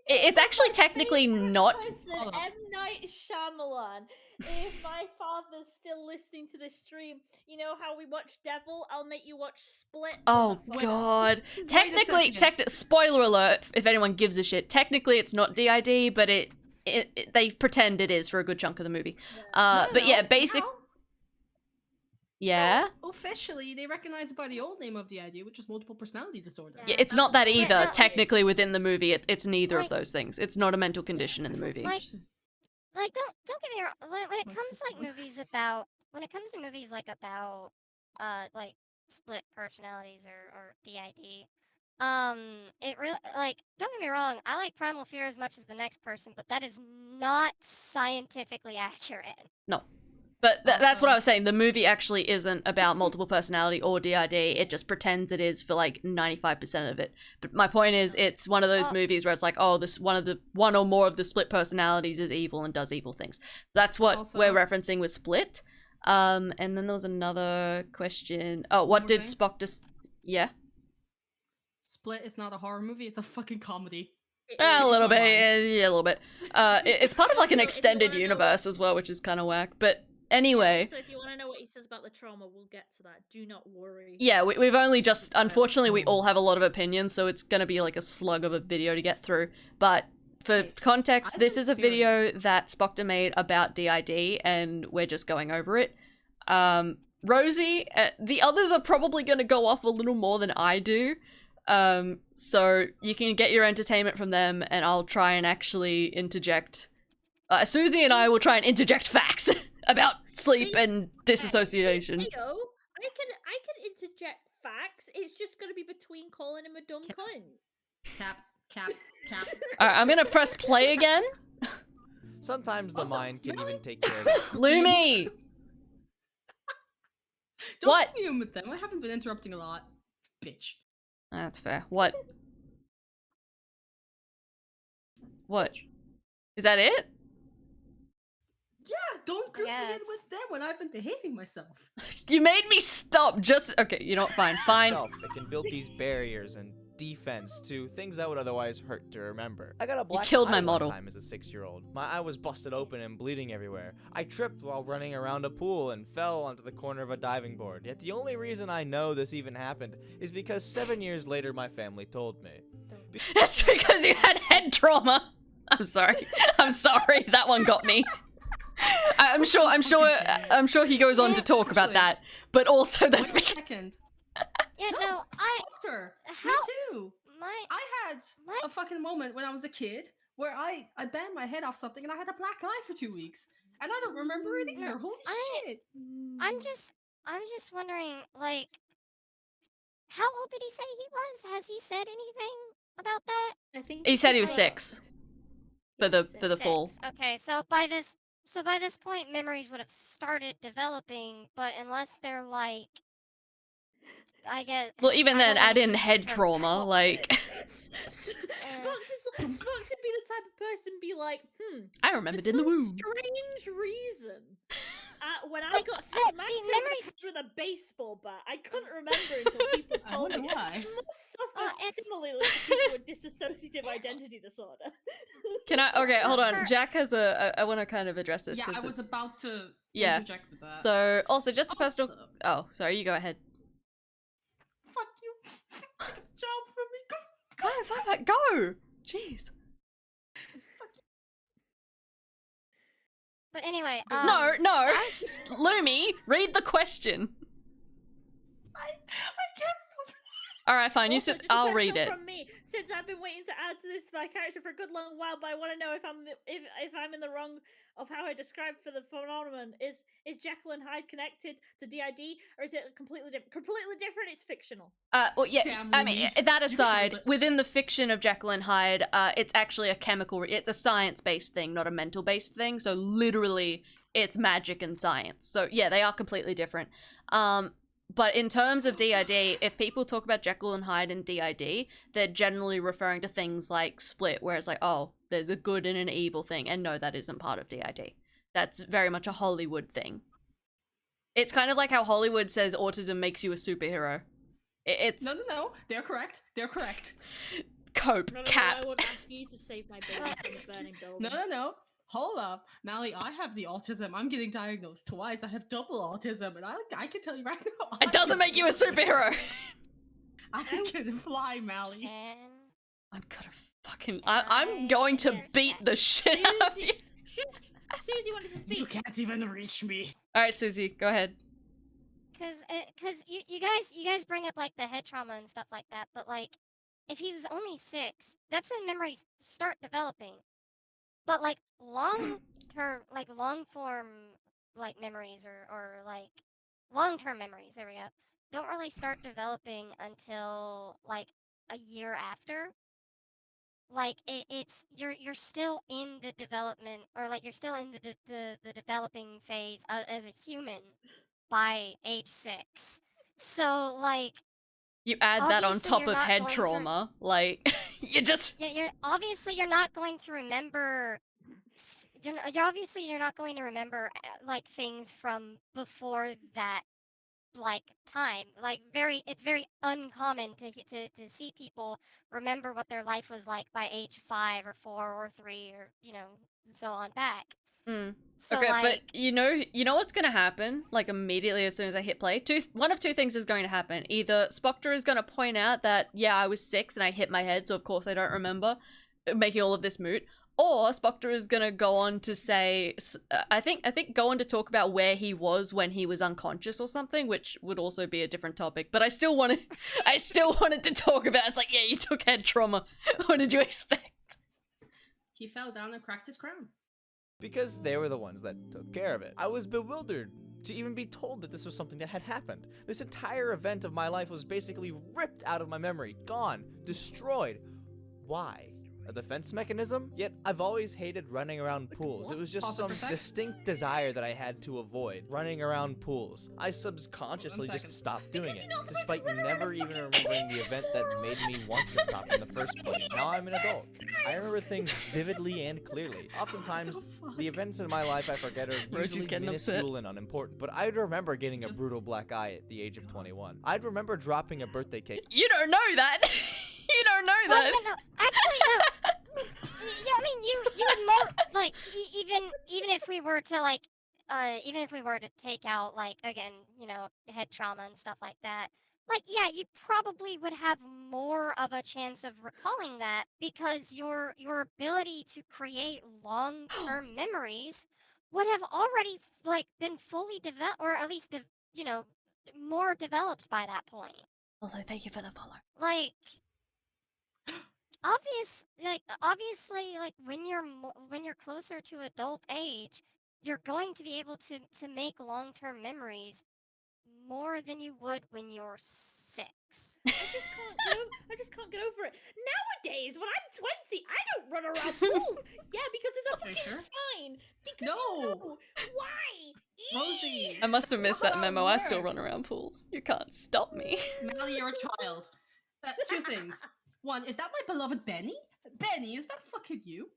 It's actually technically not... I said M. Night Shyamalan. If my father's still listening to this stream, you know how we watch Devil? I'll make you watch Split. Oh god. Technically, spoiler alert, if anyone gives a shit, technically it's not DID, but they pretend it is for a good chunk of the movie. But yeah, basic... Yeah? Officially, they recognize it by the old name of DID, which is multiple personality disorder. Yeah, it's not that either. Yeah, no, technically, within the movie, it's neither of those things. It's not a mental condition in the movie. Like, like don't get me wrong. When it Like comes to, like this one. movies about when it comes to movies like about like split personalities or DID, it really like don't get me wrong. I like Primal Fear as much as the next person, but that is not scientifically accurate. No. But that's what I Also- was saying. The movie actually isn't about multiple personality or DID. It just pretends it is for like 95% of it. But my point is, it's one of those Well- movies where it's like, oh, this one or more of the split personalities is evil and does evil things. That's what Also- we're referencing with Split. And then there was another question. Oh, what more did thing? Spock yeah? Split is not a horror movie, it's a fucking comedy. A little bit, Mind. yeah, a little bit. It's part of like an Also, if you extended wanna know- universe as well, which is kind of whack. But anyway. So if you want to know what he says about the trauma, we'll get to that. Do not worry. Yeah, we've only just, unfortunately, we all have a lot of opinions, so it's gonna be like a slug of a video to get through. But for Hey, context, I've this been is a fearing- video that Spockta made about DID, and we're just going over it. Rosie, the others are probably gonna go off a little more than I do. So you can get your entertainment from them, and I'll try and actually interject. Susie and I will try and interject facts about sleep and disassociation. Heyo, I can interject facts. It's just gonna be between calling him a dumb cunt. Cap. Alright, I'm gonna press play again. Sometimes the Also, mind can Melanie- even take care of it. Lumi! Don't What? put me in with them. I haven't been interrupting a lot. Bitch. That's fair. What? What? Is that it? Yeah, don't group me in Yes. with them when I've been behaving myself. You made me stop just- okay, you know what, fine, fine. Itself, it can build these barriers and defense to things that would otherwise hurt to remember. I got a black killed eye my one model. time as a 6-year-old. My eye was busted open and bleeding everywhere. I tripped while running around a pool and fell onto the corner of a diving board. Yet the only reason I know this even happened is because 7 years later my family told me. That's because you had head trauma. I'm sorry. I'm sorry. That one got me. I'm sure he goes on to talk about Actually- that, but also that's Wait a because second. Yeah, no, Doctor, me How- too. my I had My- a fucking moment when I was a kid where I banged my head off something and I had a black eye for 2 weeks. And I don't remember it either. Holy shit. I'm just wondering, like, how old did he say he was? Has he said anything about that? I think he said he was like- 6 for the Six. fall. Okay, so by this point, memories would have started developing, but unless they're like, I guess. Well, even I then, don't add wanna in use the head term trauma, cult. like Spock to be the type of person be like, I for remembered in the some womb. strange reason, when I Like, got the smacked over the memories- head with a baseball bat, I couldn't remember until people I told wonder me. why. You must suffer it's- similarly to people with dissociative identity disorder. Can I? Okay, hold on. For- Jack has I want to kind of address this. Yeah, 'cause I was it's- about to Yeah. interject with that. So, also, just a personal. Also- Oh, sorry. You go ahead. Fuck you. Take a job from me. Go. Fine. Go. Jeez. But anyway, No. I Lumi, read the question. I can't stop. All right, fine. You Also, said just a I'll question read it. From me, since I've been waiting to add to this my character for a good long while, but I want to know if I'm in the wrong of how I described for the phenomenon. Is Jekyll and Hyde connected to DID, or is it completely different? Completely different. It's fictional. Well, yeah. Damn, I mean, Lumi. that You aside, killed it. within the fiction of Jekyll and Hyde, it's actually a chemical. It's a science-based thing, not a mental-based thing. So literally, it's magic and science. So yeah, they are completely different. But in terms of DID, if people talk about Jekyll and Hyde and DID, they're generally referring to things like Split, where it's like, oh, there's a good and an evil thing, and no, that isn't part of DID. That's very much a Hollywood thing. It's kind of like how Hollywood says autism makes you a superhero. It's No. They're correct. cope, No, cap. I won't ask you to save my baby from a burning building. No. Hold up. Mally, I have the autism. I'm getting diagnosed twice. I have double autism, and I can tell you right now. It doesn't make you a superhero. I can fly, Mally. can. I'm gonna fucking. I'm going to beat the shit out of you. Susie wanted to You speak. can't even reach me. All right, Susie, go ahead. Cause you guys bring up like the head trauma and stuff like that, but like if he was only 6, that's when memories start developing. But like long form like memories or like long term memories, there we go, don't really start developing until like a year after. Like it's you're still in the development, or like you're still in the developing phase as a human by age 6. So like You add that on obviously top you're of not head going to trauma, like you just. you're not going to remember you're obviously you're not going to remember like things from before that like time. Like it's very uncommon to see people remember what their life was like by age 5 or 4 or 3 or so on back. Mm. So Okay, but like you know what's gonna happen? Like immediately as soon as I hit play, one of two things is going to happen. Either Spoctor is gonna point out that yeah, I was 6 and I hit my head, so of course I don't remember, making all of this moot. Or Spoctor is gonna go on to say, I think go on to talk about where he was when he was unconscious or something, which would also be a different topic. But I still wanted to talk about. It's like, yeah, you took head trauma. What did you expect? He fell down and cracked his crown. Because they were the ones that took care of it. I was bewildered to even be told that this was something that had happened. This entire event of my life was basically ripped out of my memory, gone, destroyed. Why? A defense mechanism? Yet I've always hated running around pools. It was just some distinct desire that I had to avoid, running around pools. I subconsciously just stopped doing it, despite never even remembering the event that made me want to stop in the first place. Now I'm an adult. I remember things vividly and clearly. Oftentimes, the events in my life I forget are usually minuscule and unimportant, but I'd remember getting a brutal black eye at the age of 21. I'd remember dropping a birthday cake. You don't know that. You don't know that. no, actually no. Yeah, I mean you would more like even if we were to like even if we were to take out like again head trauma and stuff like that, like yeah, you probably would have more of a chance of recalling that because your ability to create long-term memories would have already like been fully developed, or at least more developed by that point. Also, thank you for the follow. Like obviously like when you're closer to adult age, you're going to be able to make long-term memories more than you would when you're 6. I just can't get over it. Nowadays, when I'm 20, I don't run around pools. Yeah, because there's a fucking sign. Because No. you know. Why? Rosie. I must have missed that How memo. it I still run works. around pools. You can't stop me. Melly, you're a child. Two things. One, is that my beloved Benny? Benny, is that fucking you?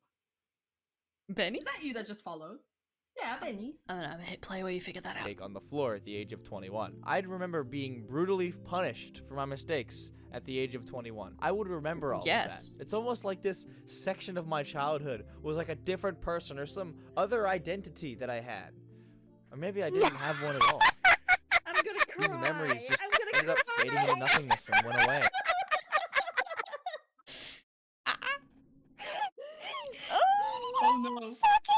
Benny? Is that you that just followed? Yeah, Benny. I don't know, hit play where you figure that out. On the floor at the age of 21. I'd remember being brutally punished for my mistakes at the age of 21. I would remember all of that. It's almost like this section of my childhood was like a different person or some other identity that I had. Or maybe I didn't have one at all. I'm gonna cry. These memories just I'm gonna ended up fading into nothingness and went away. Oh no.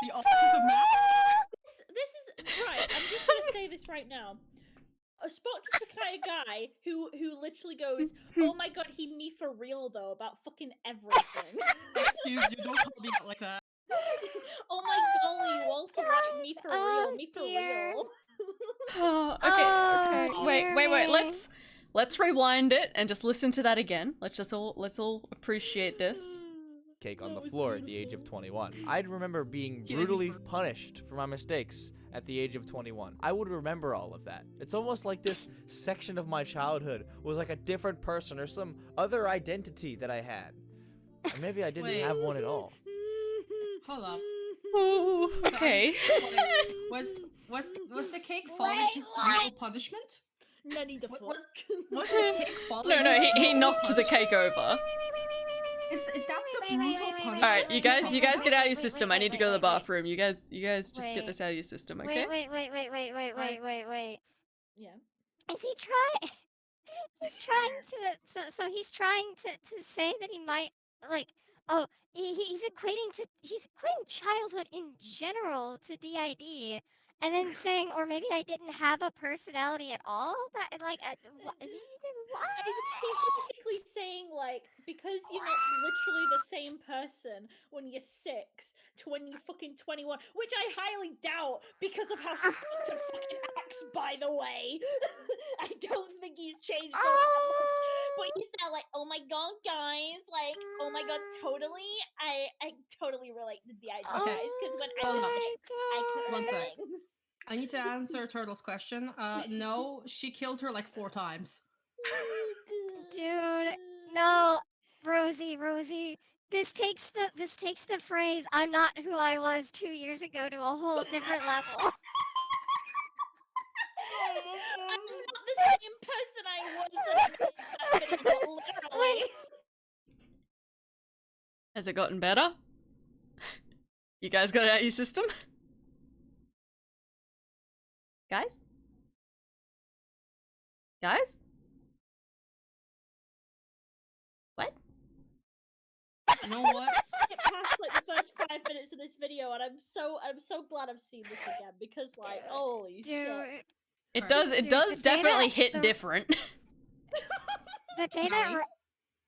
The autism mask? This is right. I'm just gonna say this right now. A Spot is the kind of guy who literally goes, "Oh my god, me for real though about fucking everything." Excuse you, don't call me out like that. Oh my golly, Walter White, me for real, me for real. Okay. Wait. Let's rewind it and just listen to that again. Let's all appreciate this. Cake on the floor at the age of 21. I'd remember being brutally punished for my mistakes at the age of 21. I would remember all of that. It's almost like this section of my childhood was like a different person or some other identity that I had. Or maybe I didn't have one at all. Hold up. Ooh, okay. Was the cake following his brutal punishment? Nanny the fuck. Was the cake following? No, he knocked the cake over. Is that the brutal punishment? Alright, you guys get out of your system. I need to go to the bathroom. You guys just get this out of your system, okay? Wait. Yeah. Is he trying? He's trying to. So he's trying to say that he might like. Oh, he's equating childhood in general to DID, and then saying, or maybe I didn't have a personality at all. That like what? He's basically saying, like, because you're not literally the same person when you're 6 to when you're fucking 21, which I highly doubt because of how Spectre fucking acts, by the way. I don't think he's changed all that much. But he's now like, oh my god, guys, like, oh my god, totally. I totally relate to the idea, Okay. guys, because when I Hold was on. 6, I could One learn sec. things. I need to answer Turtle's question. No, she killed her like 4 times. Dude, no, Rosie, this takes the phrase "I'm not who I was 2 years ago" to a whole different level. I'm not the same person I was a minute ago, literally. Has it gotten better? You guys got it out of your system? Guys? Guys? What? You know what? Get past like the first 5 minutes of this video, and I'm so glad I've seen this again because, like, holy shit. Dude, It does Dude, does the day definitely that hit the- different. the day that Right.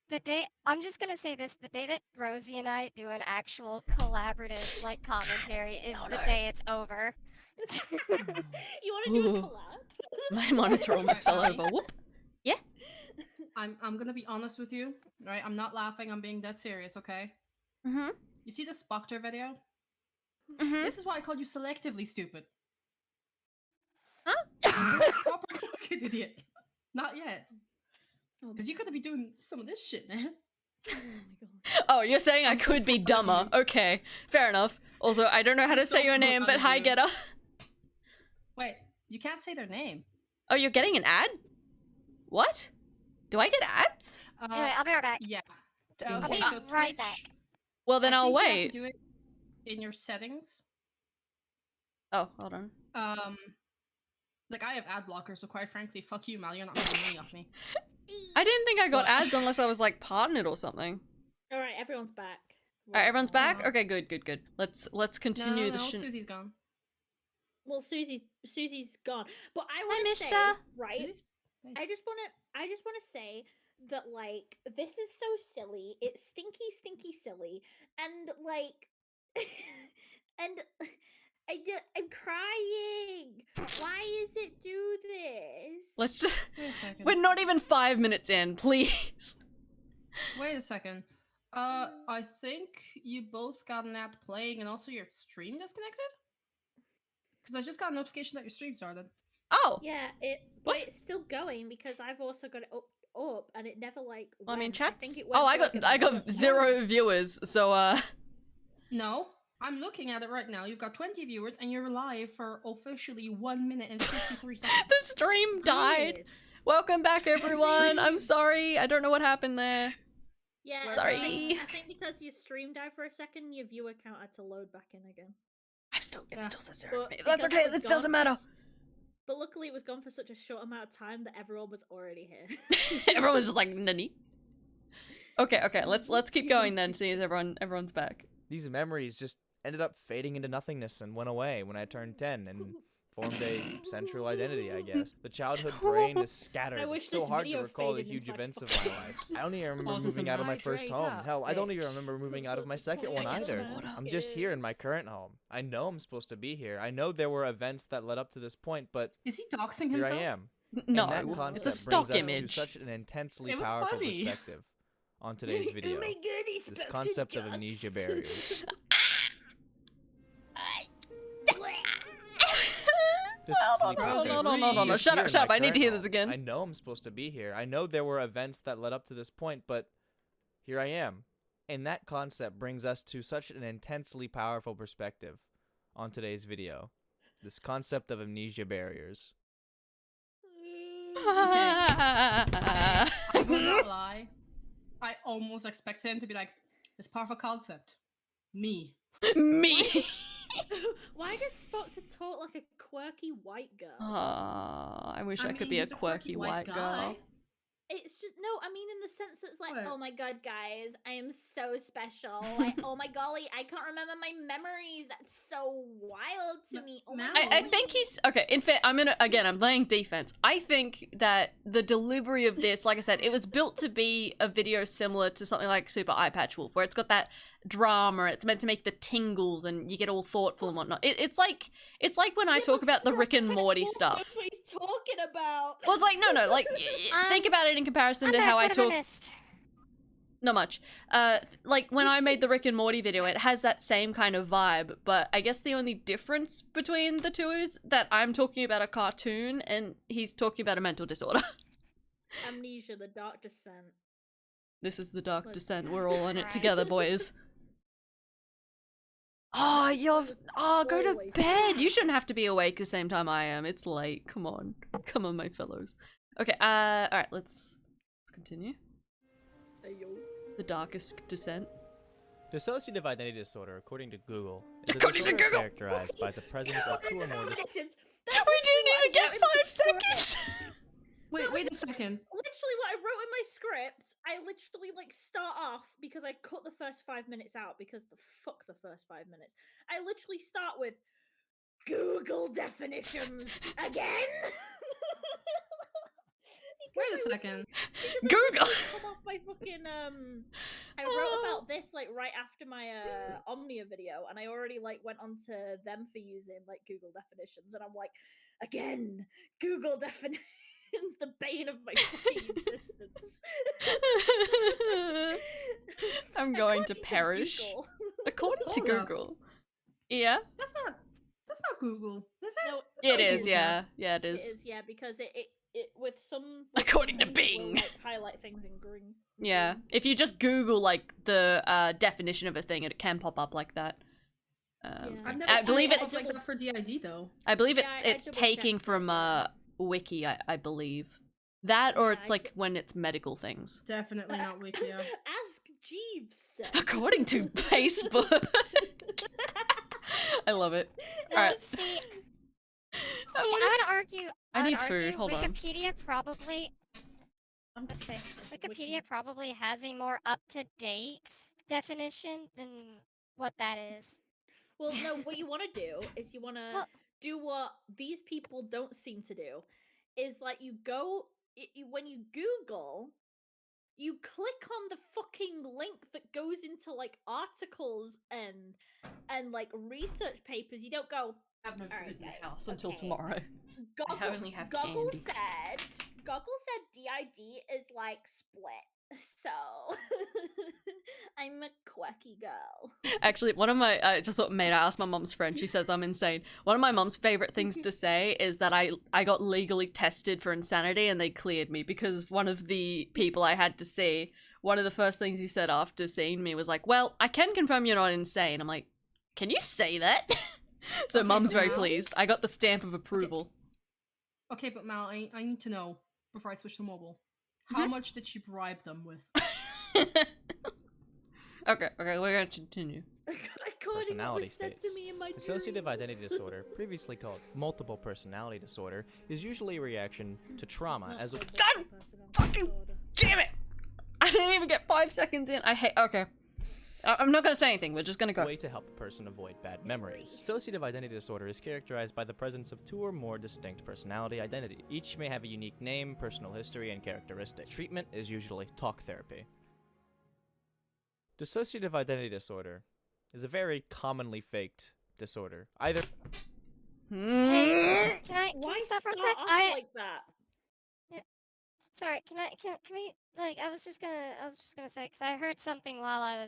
the day I'm just gonna say this: the day that Rosie and I do an actual collaborative like commentary is the day it's over. You want to do a Ooh. collab? My monitor almost fell Right. over. Whoop. I'm gonna be honest with you, right? I'm not laughing. I'm being dead serious. Okay. Mm-hmm. You see the Spectre video? Mm-hmm. This is why I called you selectively stupid. Huh? Proper fucking idiot. Not yet. Oh Because you could be doing some of this shit, man. my god. Oh, you're saying I I'm so could be proud of dumber. you. Okay, fair enough. Also, I don't know how I'm to say so your name, proud but of hi, you. Getter. Wait, you can't say their name. Oh, you're getting an ad? What? Do I get ads? Anyway, I'll be right back. Yeah. I'll Okay, be so right Twitch, back. Well, then I I'll think you have wait. to do it in your settings. Oh, hold on. Like I have ad blockers, so quite frankly, fuck you, Mal. You're not making money off me. I didn't think I got What? ads unless I was like partnered or something. Alright, everyone's back. Alright, everyone's back? Uh-huh. Okay, good. Let's continue the no, shin- Susie's gone. Well, Susie's gone. But I Hi, want to mister. say, right? Susie's I just want to say that, like, this is so silly. It's stinky silly, and like, and I'm crying. Why is it do this? Let's just Wait a second. we're not even 5 minutes in, please. Wait a second. I think you both got an ad playing and also your stream disconnected? Because I just got a notification that your stream started. Oh. Yeah, but What? it's still going because I've also got it up, and it never like. Well, I mean, went. chats. think it went Oh, I for, got like, a I got minute. 0 viewers, so No, I'm looking at it right now. You've got 20 viewers and you're live for officially 1 minute and 53 seconds. the stream died. Weird. Welcome back, everyone. I'm sorry. I don't know what happened there. Yeah, Sorry. I think because your stream died for a second, your viewer count had to load back in again. It still Yeah. says 0 But for me. That's because okay. it was It doesn't gone matter. But luckily, it was gone for such a short amount of time that everyone was already here. Everyone's just like nani. Okay. Let's keep going then. See if everyone's back. These memories just ended up fading into nothingness and went away when I turned 10 and formed a central identity, I guess. The childhood brain is scattered. I wish It's so this hard to video recall the faded huge into my events of fucking my life. I don't even remember Autism moving out of my might first straight home. up, Hell, I don't even bitch. remember moving I'm out so of my second one disappointed either. in my I'm just here in my skills. current home. I know I'm supposed to be here. I know there were events that led up to this point, but Is he doxing here himself? I am. No, and that it's a concept stock brings us image. to such an intensely It was powerful funny. perspective on today's video. Oh my god, he's This about to concept of dust. amnesia barriers. Just sleep Hold with on, it. hold on. Just Shut here up, in shut up. my I need to current hear this home. again. I know I'm supposed to be here. I know there were events that led up to this point, but here I am. And that concept brings us to such an intensely powerful perspective on today's video. This concept of amnesia barriers. I will not lie. I almost expected him to be like, this powerful concept. Me. Me. Why does Spock to talk like a quirky white girl? I wish I could be a he's quirky white girl. It's just no. I mean, in the sense that it's like, What? oh my god, guys, I am so special. Like, oh my golly, I can't remember my memories. That's so wild to me. Oh my. Mal? I think he's okay. In fact, I'm laying defense. I think that the delivery of this, like I said, it was built to be a video similar to something like Super Eye Patch Wolf, where it's got that drama. It's meant to make the tingles, and you get all thoughtful and whatnot. It's like when I talk about the Rick and Morty stuff. That's what he's talking about. Well, it's like no, like think about it in comparison to how I talk. Not much. Like when I made the Rick and Morty video, it has that same kind of vibe, but I guess the only difference between the two is that I'm talking about a cartoon and he's talking about a mental disorder. Amnesia, the Dark Descent. This is the Dark Let's- Descent. We're all in it Christ. together, boys. Go to Always. bed. You shouldn't have to be awake the same time I am. It's late. Come on, my fellows. Okay. All right. Let's continue. The Darkest Descent. Dissociative identity disorder, according to Google, is a According to disorder Google. characterized by the presence of two or more Definitions. We didn't even get 5 seconds. Wait a second. Literally, what I wrote in my script, I literally like start off because I cut the first 5 minutes out because fuck the first 5 minutes. I literally start with Google definitions again. Wait a second. Google. Come off my fucking I wrote about this like right after my Omnia video, and I already like went on to them for using like Google definitions, and I'm like, again, Google definitions, the bane of my fucking existence. I'm going to According perish. Google. According to Hold up. Google. Yeah. That's not Google, is it? No, It is, Google. yeah. Yeah, it it is. is, yeah, because it with some According to things, it will, Bing. like, highlight things in green. Yeah. If you just Google like the definition of a thing, it can pop up like that. Yeah. I've never I seen believe it it's like that for DID though. I believe Yeah, it's I it's double-checked taking it, from yeah. Wiki, I believe. That or Yeah, it's I like when it's medical things. Definitely not Wikia. Ask Jeeves said. According to Facebook. I love it. No, Alright. see, What I would argue. I would need food, argue hold on. Wikipedia probably. Okay, Wikipedia probably has a more up-to-date definition than what that is. Well, no, what you want to do is you want to Well- do what these people don't seem to do. Is like you go when you Google, you click on the fucking link that goes into like articles and like research papers. You don't go. I have no Alright, food in the guys, house until okay. tomorrow. Goggle, only have Goggle candy. said DID is like split. So I'm a quirky girl. Actually, one of my I just thought made I asked my mom's friend. She says I'm insane. One of my mom's favorite things to say is that I got legally tested for insanity and they cleared me because one of the people I had to see, one of the first things he said after seeing me was like, "Well, I can confirm you're not insane." I'm like, "Can you say that?" So Okay, mom's very Mal. pleased. I got the stamp of approval. Okay, but Mal, I need to know before I switch to mobile. How much did she bribe them with? Okay, we're gonna continue. According to what Personality was said states. to me in my Dissociative dreams. identity disorder, previously called multiple personality disorder, is usually a reaction to trauma Not as a called God multiple personality fucking- disorder. Damn it! I didn't even get 5 seconds in. I hate. Okay, I'm not gonna say anything. We're just gonna go. way to help a person avoid bad memories. Dissociative identity disorder is characterized by the presence of two or more distinct personality identity. Each may have a unique name, personal history, and characteristic. Treatment is usually talk therapy. Dissociative identity disorder is a very commonly faked disorder. Either Hey, can Why we stop real start quick? us like that? Sorry, can we like I was just gonna say because I heard something while I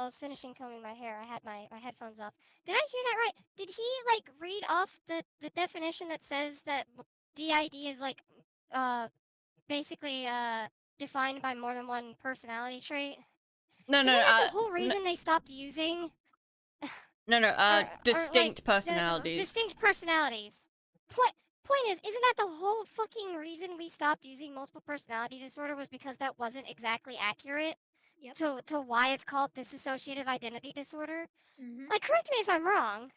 was finishing combing my hair. I had my headphones off. Did I hear that right? Did he like read off the definition that says that DID is like basically defined by more than one personality trait? No, no, Isn't that the whole reason they stopped using or, distinct like, personalities. distinct personalities. Point is, isn't that the whole fucking reason we stopped using multiple personality disorder was because that wasn't exactly accurate Yep. to why it's called dissociative identity disorder? Mm-hmm. Like, correct me if I'm wrong.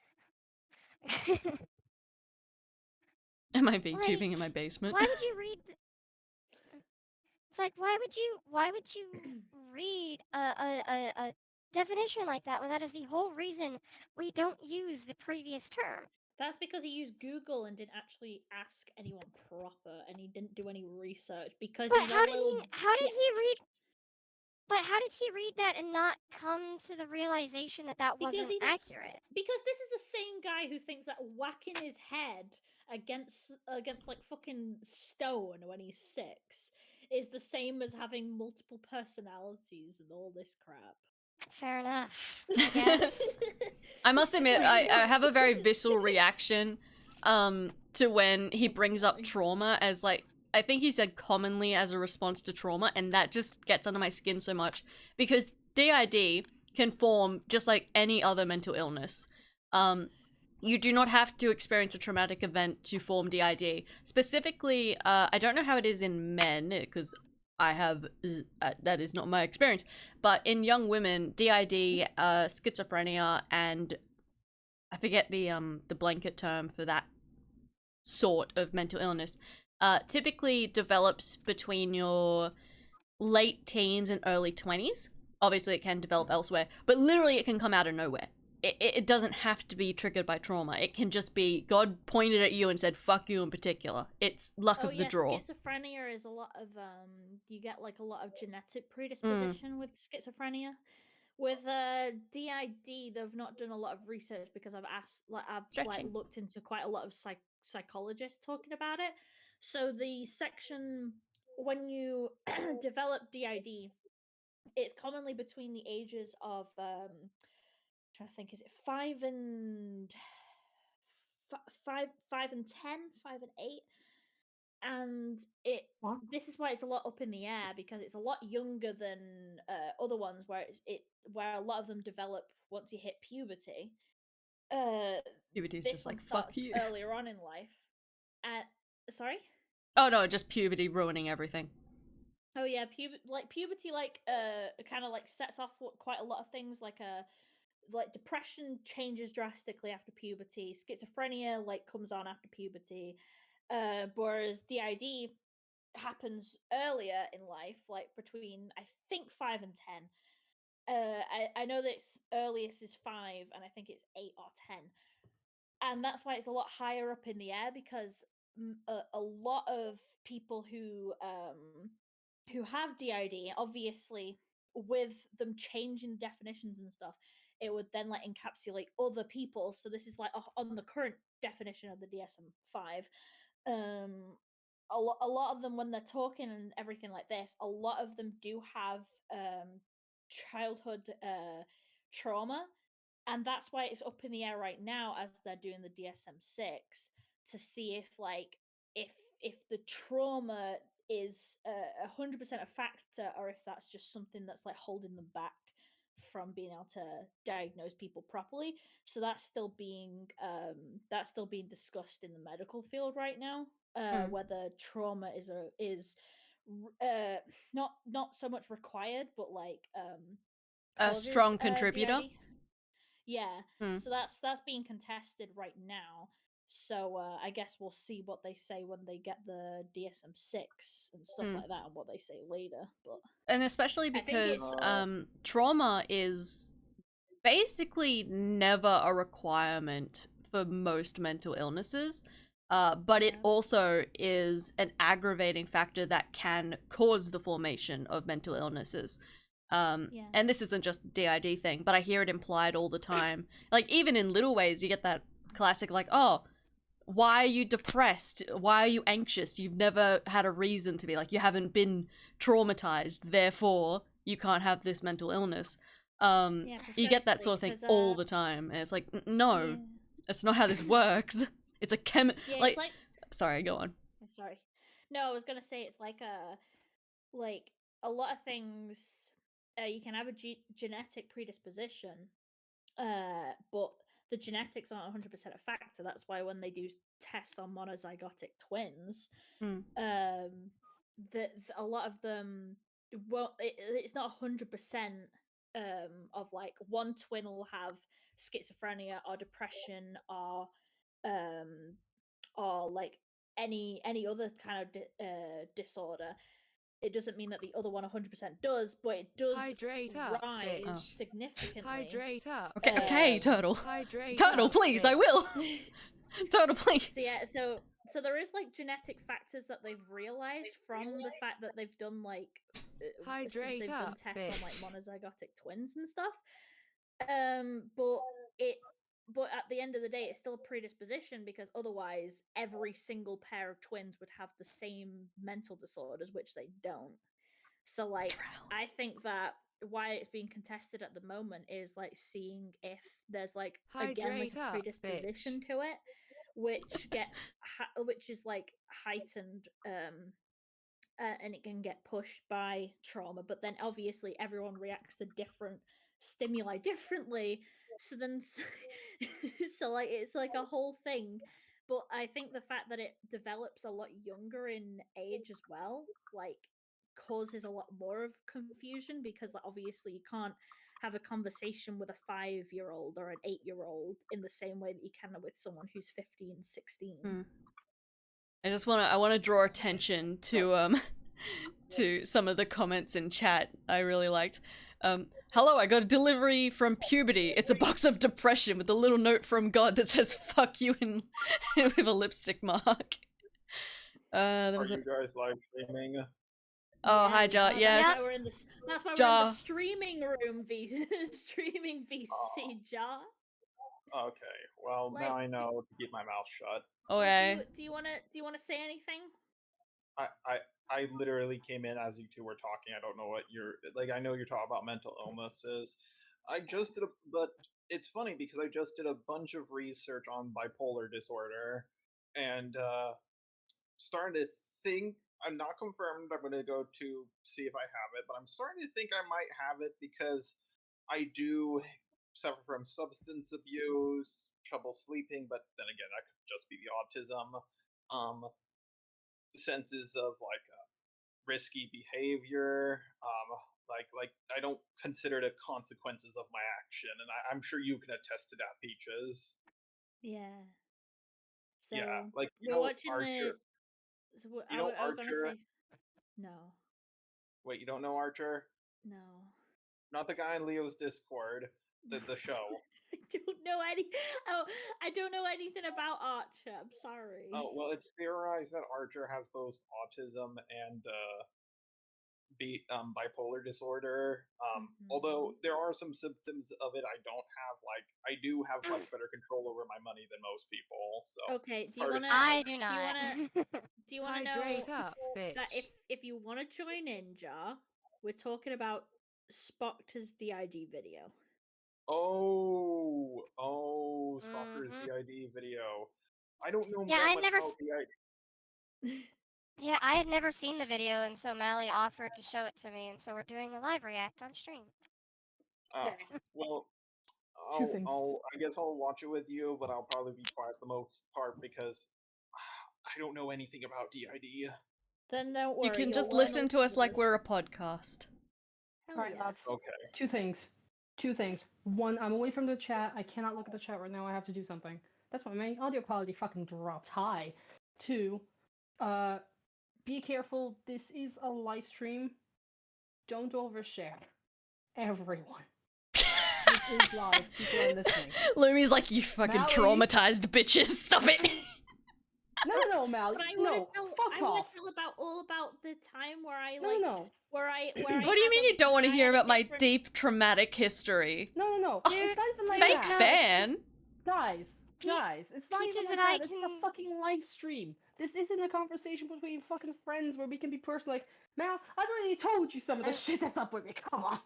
Am I VTubing like, in my basement? Why would you read? It's like, why would you read a definition like that when that is the whole reason we don't use the previous term? That's because he used Google and didn't actually ask anyone proper, and he didn't do any research because But he's a little. how did Yeah, he read? But how did he read that and not come to the realization that that because wasn't he didn't. accurate? Because this is the same guy who thinks that whacking his head against like fucking stone when he's 6 is the same as having multiple personalities and all this crap. Fair enough, I guess. I must admit, I have a very visceral reaction to when he brings up trauma as like, I think he said commonly as a response to trauma, and that just gets under my skin so much because DID can form just like any other mental illness. You do not have to experience a traumatic event to form DID. Specifically, I don't know how it is in men because I have that is not my experience. But in young women, DID, schizophrenia, and I forget the blanket term for that sort of mental illness, typically develops between your late teens and early 20s. Obviously, it can develop elsewhere, but literally, it can come out of nowhere. It doesn't have to be triggered by trauma. It can just be God pointed at you and said, fuck you in particular. It's luck Oh of the yeah, draw. schizophrenia is a lot of you get like a lot of genetic Mm. predisposition with schizophrenia. With DID, they've not done a lot of research because I've Stretching. looked into quite a lot of psychologists talking about it. So the section when you develop DID, it's commonly between the ages of trying to think, is it 5 and 10, 5 and 8, and it What? this is why it's a lot up in the air because it's a lot younger than other ones where where a lot of them develop once you hit puberty. Uh, Puberty is this just one like, fuck starts you. earlier on in life. Sorry. Oh no, just puberty ruining everything. Oh yeah, puberty kind of like sets off quite a lot of things like depression changes drastically after puberty. Schizophrenia like comes on after puberty. Whereas DID happens earlier in life, like between I think 5 and 10. I know that its earliest is 5, and I think it's 8 or 10, and that's why it's a lot higher up in the air because a lot of people who have DID, obviously, with them changing definitions and stuff, it would then like encapsulate other people. So this is like on the current definition of the DSM-5. Um, a lot of them when they're talking and everything like this, a lot of them do have childhood trauma, and that's why it's up in the air right now as they're doing the DSM-6 to see if like if if the trauma is 100% a factor or if that's just something that's like holding them back from being able to diagnose people properly. So that's still being discussed in the medical field right now, Mm. whether trauma is uh not so much required but like A causes strong contributor. DID. Yeah, Mm. so that's being contested right now. So I guess we'll see what they say when they get the DSM-6 and stuff Mm. like that, and what they say later. But And especially I think because trauma is basically never a requirement for most mental illnesses. But it yeah. also is an aggravating factor that can cause the formation of mental illnesses. Yeah. And this isn't just a DID thing, but I hear it implied all the time. Like, even in little ways, you get that classic, like, oh, why are you depressed? Why are you anxious? You've never had a reason to be like, you haven't been traumatized, therefore you can't have this mental illness. Yeah, You get that precisely, sort of thing because all the time, and it's like, no, yeah, that's not how this works. It's a yeah, it's like, like sorry, go on. sorry, no, I was gonna say it's like a lot of things. You can have a genetic predisposition, but the genetics aren't 100% a factor. That's why when they do tests on monozygotic twins, Mm. that a lot of them it's not 100% of like one twin will have schizophrenia or depression um or like any other kind of disorder. it doesn't mean that the other one 100% does, but it does Hydrate up, rise bitch. significantly. Hydrate up. Okay, Turtle. Hydrate Turtle, up, please, I bitch. will. Turtle, please. So yeah, so there is like genetic factors that they've realized from the fact that they've done like since Hydrate they've done up, tests on like bitch. monozygotic twins and stuff. But at the end of the day, it's still a predisposition because otherwise, every single pair of twins would have the same mental disorders, which they don't. So like, I think that why it's being contested at the moment is like seeing if there's like again like Hydrate a up, predisposition to it, which gets which is like heightened and it can get pushed by trauma, but then obviously everyone reacts to different stimuli differently, so then so like it's like a whole thing. But I think the fact that it develops a lot younger in age as well like causes a lot more of confusion, because like obviously you can't have a conversation with a 5-year-old or an 8-year-old in the same way that you can with someone who's 15, 16. I want to draw attention to to some of the comments in chat I really liked. Hello, I got a delivery from puberty. It's a box of depression with a little note from God that says "fuck you" in with a lipstick mark. There Are was you guys live streaming? Oh, hi, we Jar. are. Yes. That's why we're in the that's why we're in Jar. the streaming room, streaming VC Jar. Okay, well Like, now I know to keep my mouth shut. Okay. Do you wanna say anything? I literally came in as you two were talking. I don't know what you're like. I know you're talking about mental illnesses. But it's funny because I just did a bunch of research on bipolar disorder, and starting to think. I'm not confirmed. I'm going to go to see if I have it, but I'm starting to think I might have it because I do suffer from substance abuse, trouble sleeping, but then again, that could just be the autism. Senses of like risky behavior. Like I don't consider the consequences of my action, and I'm sure you can attest to that, Peaches. Yeah. So Yeah, like we're watching Archer. the. So You know I was gonna Archer. say no, Wait, you don't know Archer? no. Not the guy in Leo's Discord. The show. I don't know any. Oh, I don't know anything about Archer. I'm sorry. Oh well, it's theorized that Archer has both autism and bipolar disorder. Although there are some symptoms of it I don't have. Like I do have much better control over my money than most people. So Okay. Do you hard to wanna? say. I do not. Do you wanna know Hydrate up, bitch. that if you wanna join in, Jar, we're talking about Spoctor's DID video. Oh, Stalker's Mhm. DID video. I don't know Yeah, that I'd much never about DID. Yeah, I had never seen the video, and so Mally offered to show it to me, and so we're doing a live react on stream. Well, Two things. I guess I'll watch it with you, but I'll probably be quiet the most part because I don't know anything about DID. Then don't worry. You can you'll just learn listen to along us with like we're a podcast. Hell Alright, yeah. lads. Okay. Two things. One, I'm away from the chat. I cannot look at the chat right now. I have to do something. That's why my audio quality fucking dropped high. Two, be careful. This is a live stream. Don't overshare. Everyone. This is live. People are listening. Lumi's like, you fucking Mallory? traumatized bitches. Stop it. No, Mal. But I No, want to tell. fuck I want off. to tell all about the time where I No, like no. where I What do you mean you don't want to hear about my different... deep traumatic history? No. Dude, It's not even like Fake that. fan? Guys, it's not Peaches even like and that. I This is can- a fucking live stream. This isn't a conversation between fucking friends where we can be personal. Like, Mal, I've already told you some of the shit that's up with me. Come on.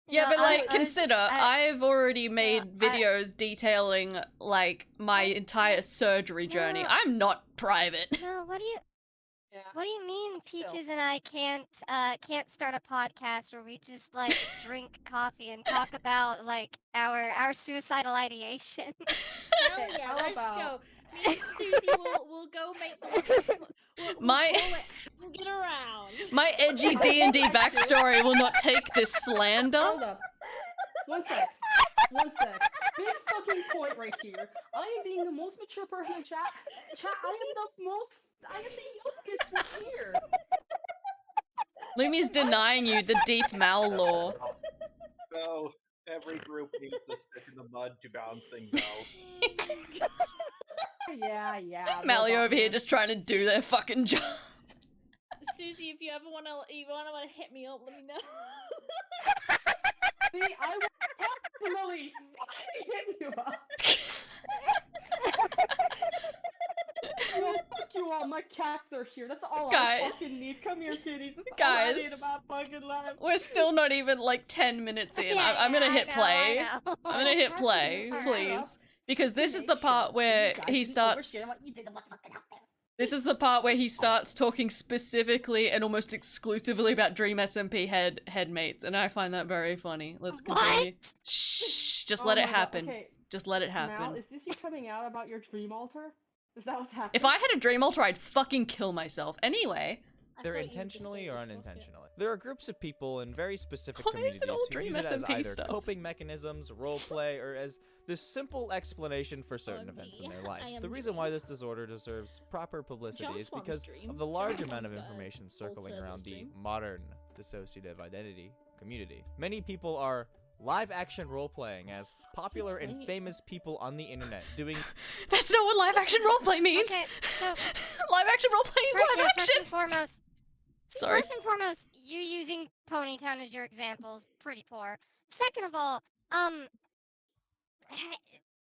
Yeah, No, but like, I was consider, just- I've already made I- videos detailing, like, my entire surgery journey. No. I'm not private. No, what do you mean Still. Peaches and I can't start a podcast where we just like drink coffee and talk about like our suicidal ideation? Hell yeah, How let's about- go. Me and Susie will go make the. We'll My- call it hanging around. My edgy D&D backstory will not take this slander. Hold up. One sec. Big fucking point right here. I am being the most mature person in chat. I am the youngest one here. Lumi's denying you the deep Mal lore. So every group needs to stick in the mud to balance things out. Yeah. Mally robot over here man. just trying to do their fucking job. Susie, if you ever wanna hit me up, let me know. See, I will personally hit you up. Yo, fuck you all, my cats are here. That's all Guys. I fucking need. Come here, kitties. That's all I need Guys. about fucking life. We're still not even like 10 minutes in. Yeah, I'm gonna yeah, hit I play. know. I'm gonna hit play, Alright. please. Because this is the part where he starts. This is the part where he starts talking specifically and almost exclusively about Dream SMP headmates, and I find that very funny. Let's continue. Shh, just let it happen. Okay, Just let it Mal, happen. is this you coming out about your dream altar? Is that what's happening? If I had a dream altar, I'd fucking kill myself. Anyway. They're intentionally or unintentionally. There are groups of people in very specific Why is communities it all who Dream use it as SMP either stuff? coping mechanisms, roleplay, or as this simple explanation for certain events in their life. The reason why this disorder deserves proper publicity John is Swan's because dream. of the large John amount of Swan's got information circling alter around his the dream. modern dissociative identity community. Many people are live-action role-playing as popular and playing? famous people on the internet doing That's not what live action roleplay means! Okay, so Live action roleplay is live first action! and foremost, Sorry. First and foremost, you using Ponytown as your example is pretty poor. Second of all,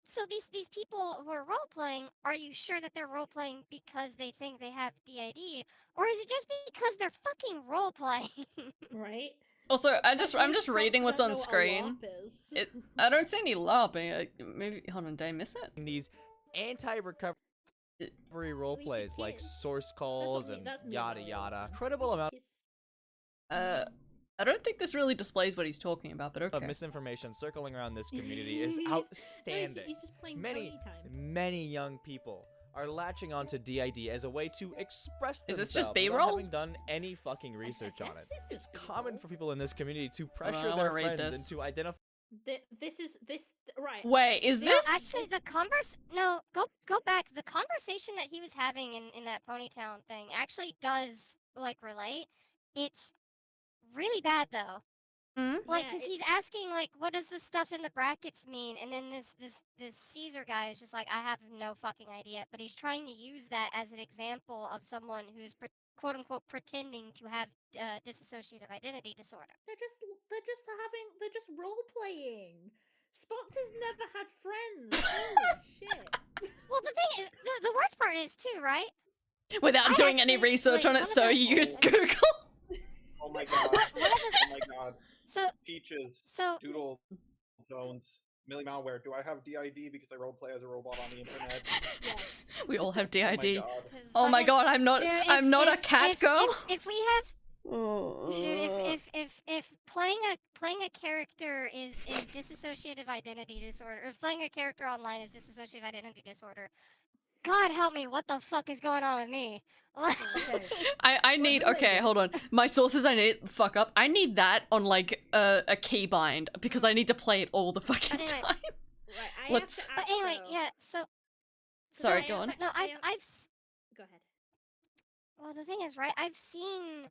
so these people who are role playing, are you sure that they're role playing because they think they have DID, or is it just because they're fucking role playing? Right? Also, I'm That's just why reading Spots what's don't on know what a screen. LARP is. I don't see any LARPing. Maybe, hold on, did I miss it? these anti-recovery role Alicia plays like Keys. source calls and that's me yada all the yada. time. Incredible amount Kiss. I don't think this really displays what he's talking about, but of okay. misinformation circling around this community is He's- no, outstanding. He's just playing Many, Ponytime. many young people are latching onto DID as a way to express Is this themselves just without B-roll? having done any fucking research on it. guess it's It's just common B-roll. for people in this community to on, pressure I their wanna read friends this. into identifying Right. Wait, is No, this? Actually, go back. The conversation that he was having in that Ponytown thing actually does like relate. It's really bad though. Hmm? Like, Yeah, cause he's asking like, what does the stuff in the brackets mean? And then this Caesar guy is just like, I have no fucking idea. But he's trying to use that as an example of someone who's quote unquote pretending to have dissociative identity disorder. They're just role playing. Spoctor's never had friends. Holy shit. Well, the thing is, the worst part is too, right? Without I doing any actually, research like, on one it, of so the- you used Google. Oh my god. One of the- Oh my god. So Peaches, so Doodle, Zones, Millie Malware. Do I have DID because I roleplay as a robot on the internet? We all have Oh my DID. god. Oh my fucking- god, I'm not. dude, I'm not a cat girl. If we have Dude, if playing a character is dissociative identity disorder, if playing a character online is dissociative identity disorder, God help me, what the fuck is going on with me? I need. Okay, hold on. My sources. I need. Fuck up. I need that on like a keybind because I need to play it all the fucking But anyway. time. Right, I Let's- have to But ask, anyway, though. yeah. So Sorry, I go am- on. but no, I am- Go ahead. well, the thing is, right? I've seen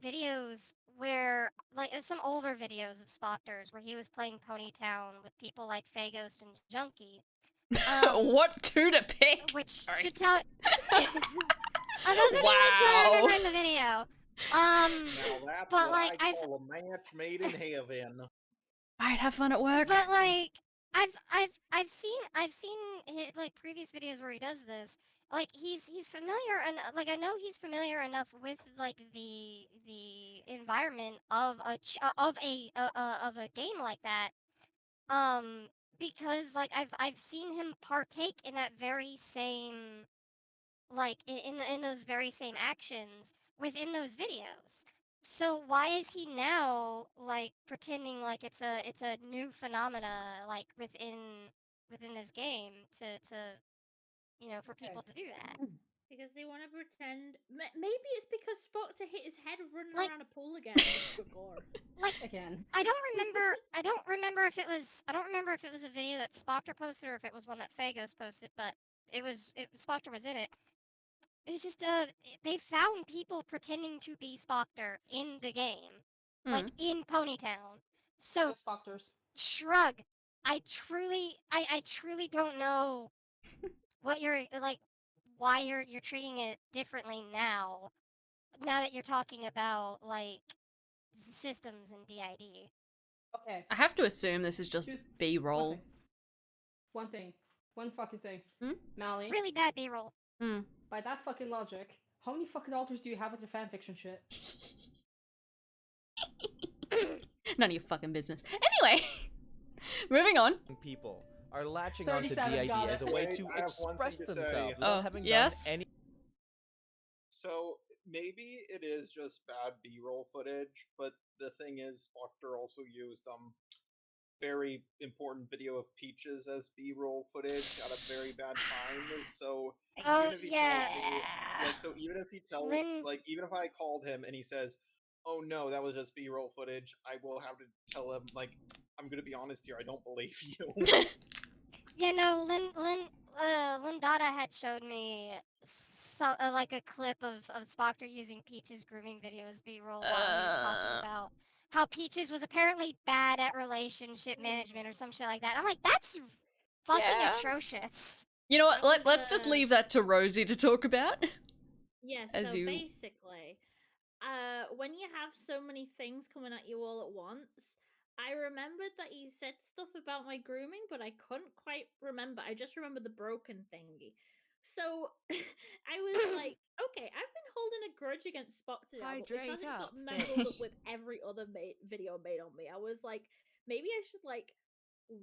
videos where, like, some older videos of Spotters where he was playing Ponytown with people like Faghost and Junkie. What two to pick? Which Sorry. should tell. Those are the only two I remember in the video. Now that's But, what like, I I've- call a match made in heaven. Alright, have fun at work. But like, I've seen like previous videos where he does this. Like he's familiar, and like I know he's familiar enough with like the environment of of a game like that. Because like I've seen him partake in that very same, like in those very same actions within those videos. So why is he now like pretending like it's a new phenomena like within this game to for people to do that? Because they want to pretend. Maybe it's because Spoctor hit his head running Like- around a pool again. Just for gore. Again. I don't remember if it was a video that Spoctor posted or if it was one that Fagos posted, but Spoctor was in it. was just they found people pretending to be Spocter in the game, like in Ponytown. So Just doctors. shrug. I truly don't know what you're like, why you're treating it differently now. Now that you're talking about like systems and DID. Okay. I have to assume this is just Just B-roll. One thing. One fucking thing. Hmm? Mally, Really bad B-roll. by that fucking logic, how many fucking alters do you have with your fanfiction shit? None of your fucking business. Anyway, moving on. People are latching onto 37, DID got as a it. way Wait, to I have one thing express to say. themselves Oh, without having yes? done any. So maybe it is just bad B-roll footage, but the thing is, Spocter also used very important video of Peaches as B-roll footage at a very bad time. So Oh, even if he yeah. tells me, like, so even if he tells, Lynn- like, even if I called him and he says, "Oh no, that was just B-roll footage," I will have to tell him, like, I'm gonna be honest here, I don't believe you. Yeah, no, Lindada had showed me like a clip of Spocter using Peach's grooming video as B-roll while he was talking about how Peaches was apparently bad at relationship management or some shit like that. I'm like, that's fucking Yeah. atrocious. You know what? That was, Let's just leave that to Rosie to talk about. Yes, As so you- basically, when you have so many things coming at you all at once, I remembered that he said stuff about my grooming, but I couldn't quite remember. I just remember the broken thingy. So I was like, okay, I've been holding a grudge against Spock today, but because Hydrate it up, got mangled up bitch. with every other video made on me, I was like, maybe I should like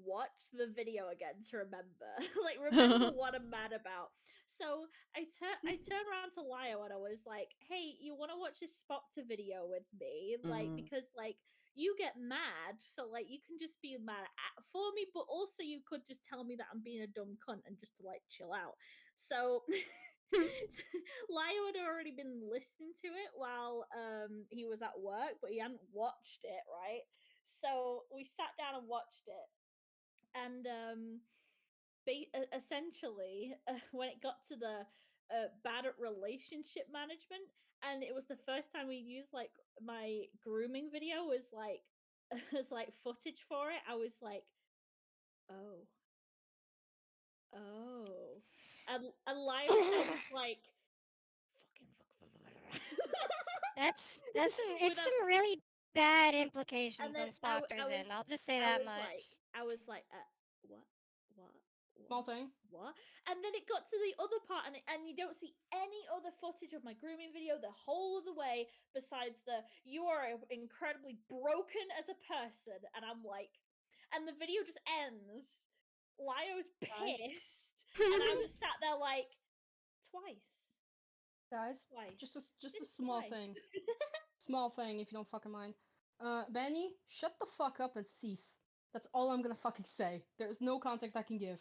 watch the video again to remember, like remember what I'm mad about. So I turned around to Lio and I was like, "Hey, you want to watch this Spocter video with me? Like, because like you get mad, so like you can just be mad for me, but also you could just tell me that I'm being a dumb cunt and just to like chill out." So Lio had already been listening to it while he was at work, but he hadn't watched it, right? So we sat down and watched it, and essentially when it got to the bad at relationship management, and it was the first time we'd used like my grooming video was like as like footage for it, I was like, oh, and Lio said like fucking It's without, some really bad implications and then on Spocter's end. I'll just say that much. I was like, what, what, Small thing. what? And then it got to the other part, and you don't see any other footage of my grooming video the whole of the way, besides the "you are incredibly broken as a person," and I'm like, and the video just ends. Lio's Guys. pissed, and I'm just sat there like, twice. Guys, Twice. just a Did it small twice. thing. Small thing, if you don't fucking mind. Benny, shut the fuck up and cease. That's all I'm gonna fucking say. There's no context I can give.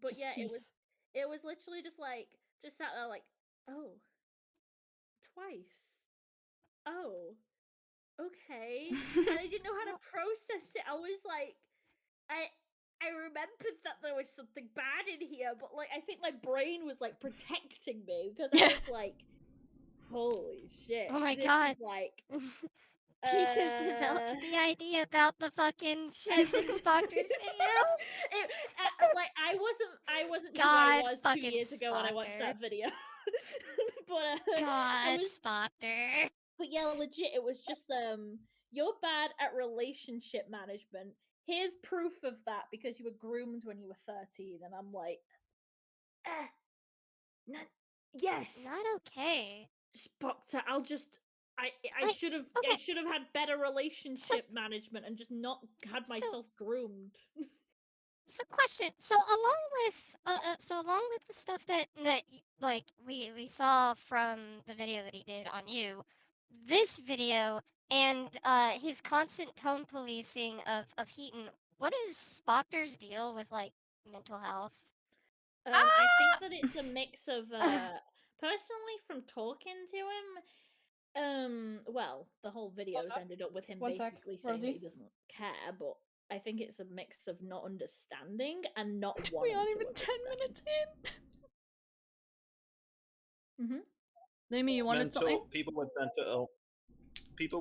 But Just yeah, cease. it was literally just like just sat there like, oh, twice. Oh, okay. And I didn't know how to process it. I was like, I remembered that there was something bad in here, but like I think my brain was like protecting me because I was like, holy shit. Oh my this god. is like Peaches developed the idea about the fucking shit in Spocter's video. Like I wasn't who God I was 2 fucking years ago when I watched Spocter. that video. But God, Spocter. but yeah, legit, it was just you're bad at relationship management. Here's proof of that because you were groomed when you were 13, and I'm like, not, yes, Not okay. Spocter. I Like, should have okay. I should have had better relationship management and just not had So- myself groomed. So question. So along with the stuff that like we saw from the video that he did on you, this video and his constant tone policing of Heaton. What is Spocter's deal with like mental health? I think that it's a mix of personally from talking to him. Well, the whole video's ended up with him One sec, basically saying that Rosie. he doesn't care, but I think it's a mix of not understanding and not We wanting aren't to even 10 understand. minutes in. Mm-hmm. Nimi, you wanted something? People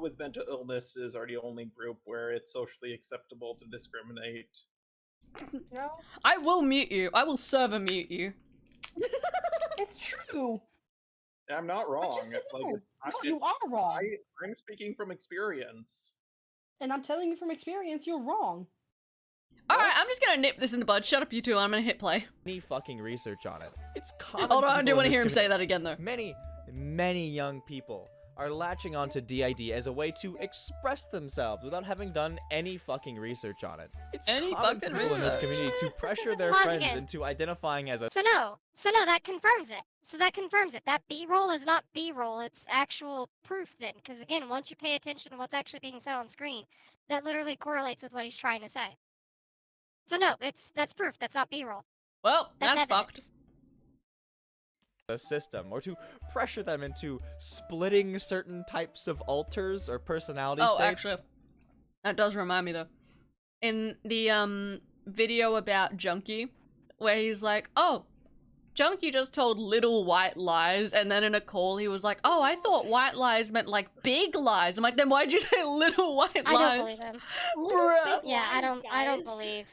with mental illnesses are the only group where it's socially acceptable to discriminate. No, I will mute you. I will server mute you. it's true. I'm not I wrong. just said Like, no. No, you are wrong. I'm speaking from experience. And I'm telling you from experience, you're wrong. Alright, I'm just gonna nip this in the bud. Shut up, you two. I'm gonna hit play. Any fucking research on it. It's common. Hold on, for I do people want to in hear him this say that again, though. Many young people are latching onto DID as a way to express themselves without having done any fucking research on it. It's Any common for fucking people in this research. community to pressure their Pause friends again. into identifying as a So no, that confirms it. That B-roll is not B-roll, it's actual proof then. Because again, once you pay attention to what's actually being said on screen, that literally correlates with what he's trying to say. So no, that's proof, that's not B-roll. Well, That's that's fucked. evidence. system, or to pressure them into splitting certain types of alters or personality Oh, states. actually, that does remind me, though. In the, video about Junkie, where he's like, oh, Junkie just told little white lies, and then in a call he was like, oh, I thought white lies meant, like, big lies. I'm like, then why'd you say little white lies? I don't believe him. Bruh. Yeah, I don't guys. believe.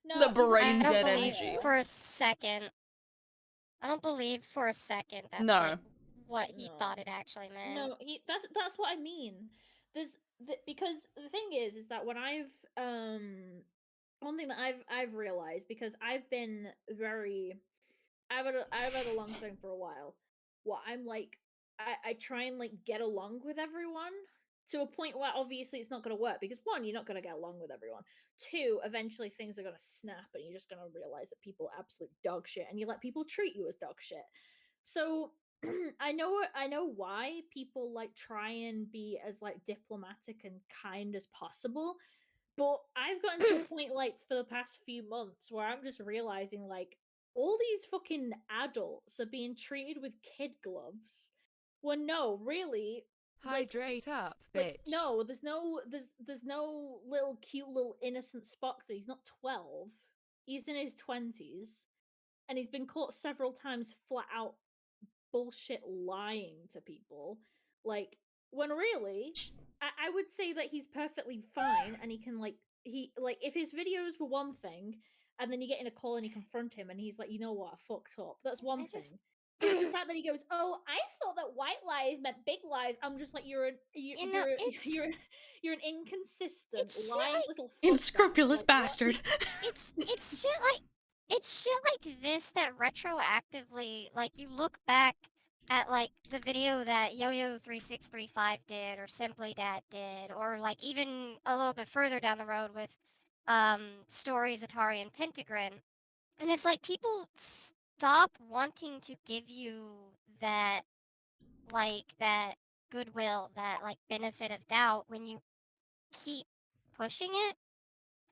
No, The he's- brain I don't dead believe energy. for a second. I don't believe for a second that's No. like what he No. thought it actually meant. No, that's what I mean. Because the thing is that when I've one thing that I've realized, because I've been very I've had a long thing for a while. What I'm like I try and like get along with everyone to a point where obviously it's not going to work, because one, you're not going to get along with everyone. Two, eventually things are going to snap and you're just going to realize that people are absolute dog shit, and you let people treat you as dog shit. So I know why people like try and be as like diplomatic and kind as possible, but I've gotten to a point like for the past few months where I'm just realizing like all these fucking adults are being treated with kid gloves. Well, no, really, like, Hydrate up, bitch. like no, there's no little cute little innocent Spock. He's not 12. He's in his 20s, and he's been caught several times flat out bullshit lying to people. Like, when really, I would say that he's perfectly fine, and he can if his videos were one thing, and then you get in a call and you confront him and he's like, you know what, I fucked up. That's one I thing. just- But it's the fact that he goes, oh, I thought that white lies meant big lies. I'm just like, you're an inconsistent, it's lying like- little fuck. Unscrupulous Like, what? bastard. It's shit like this that retroactively, like, you look back at like the video that Yo-Yo3635 did, or Simply Dad did, or like even a little bit further down the road with Stories, Atari, and Pentagrin, and it's like people stop wanting to give you that goodwill, that like benefit of doubt when you keep pushing it.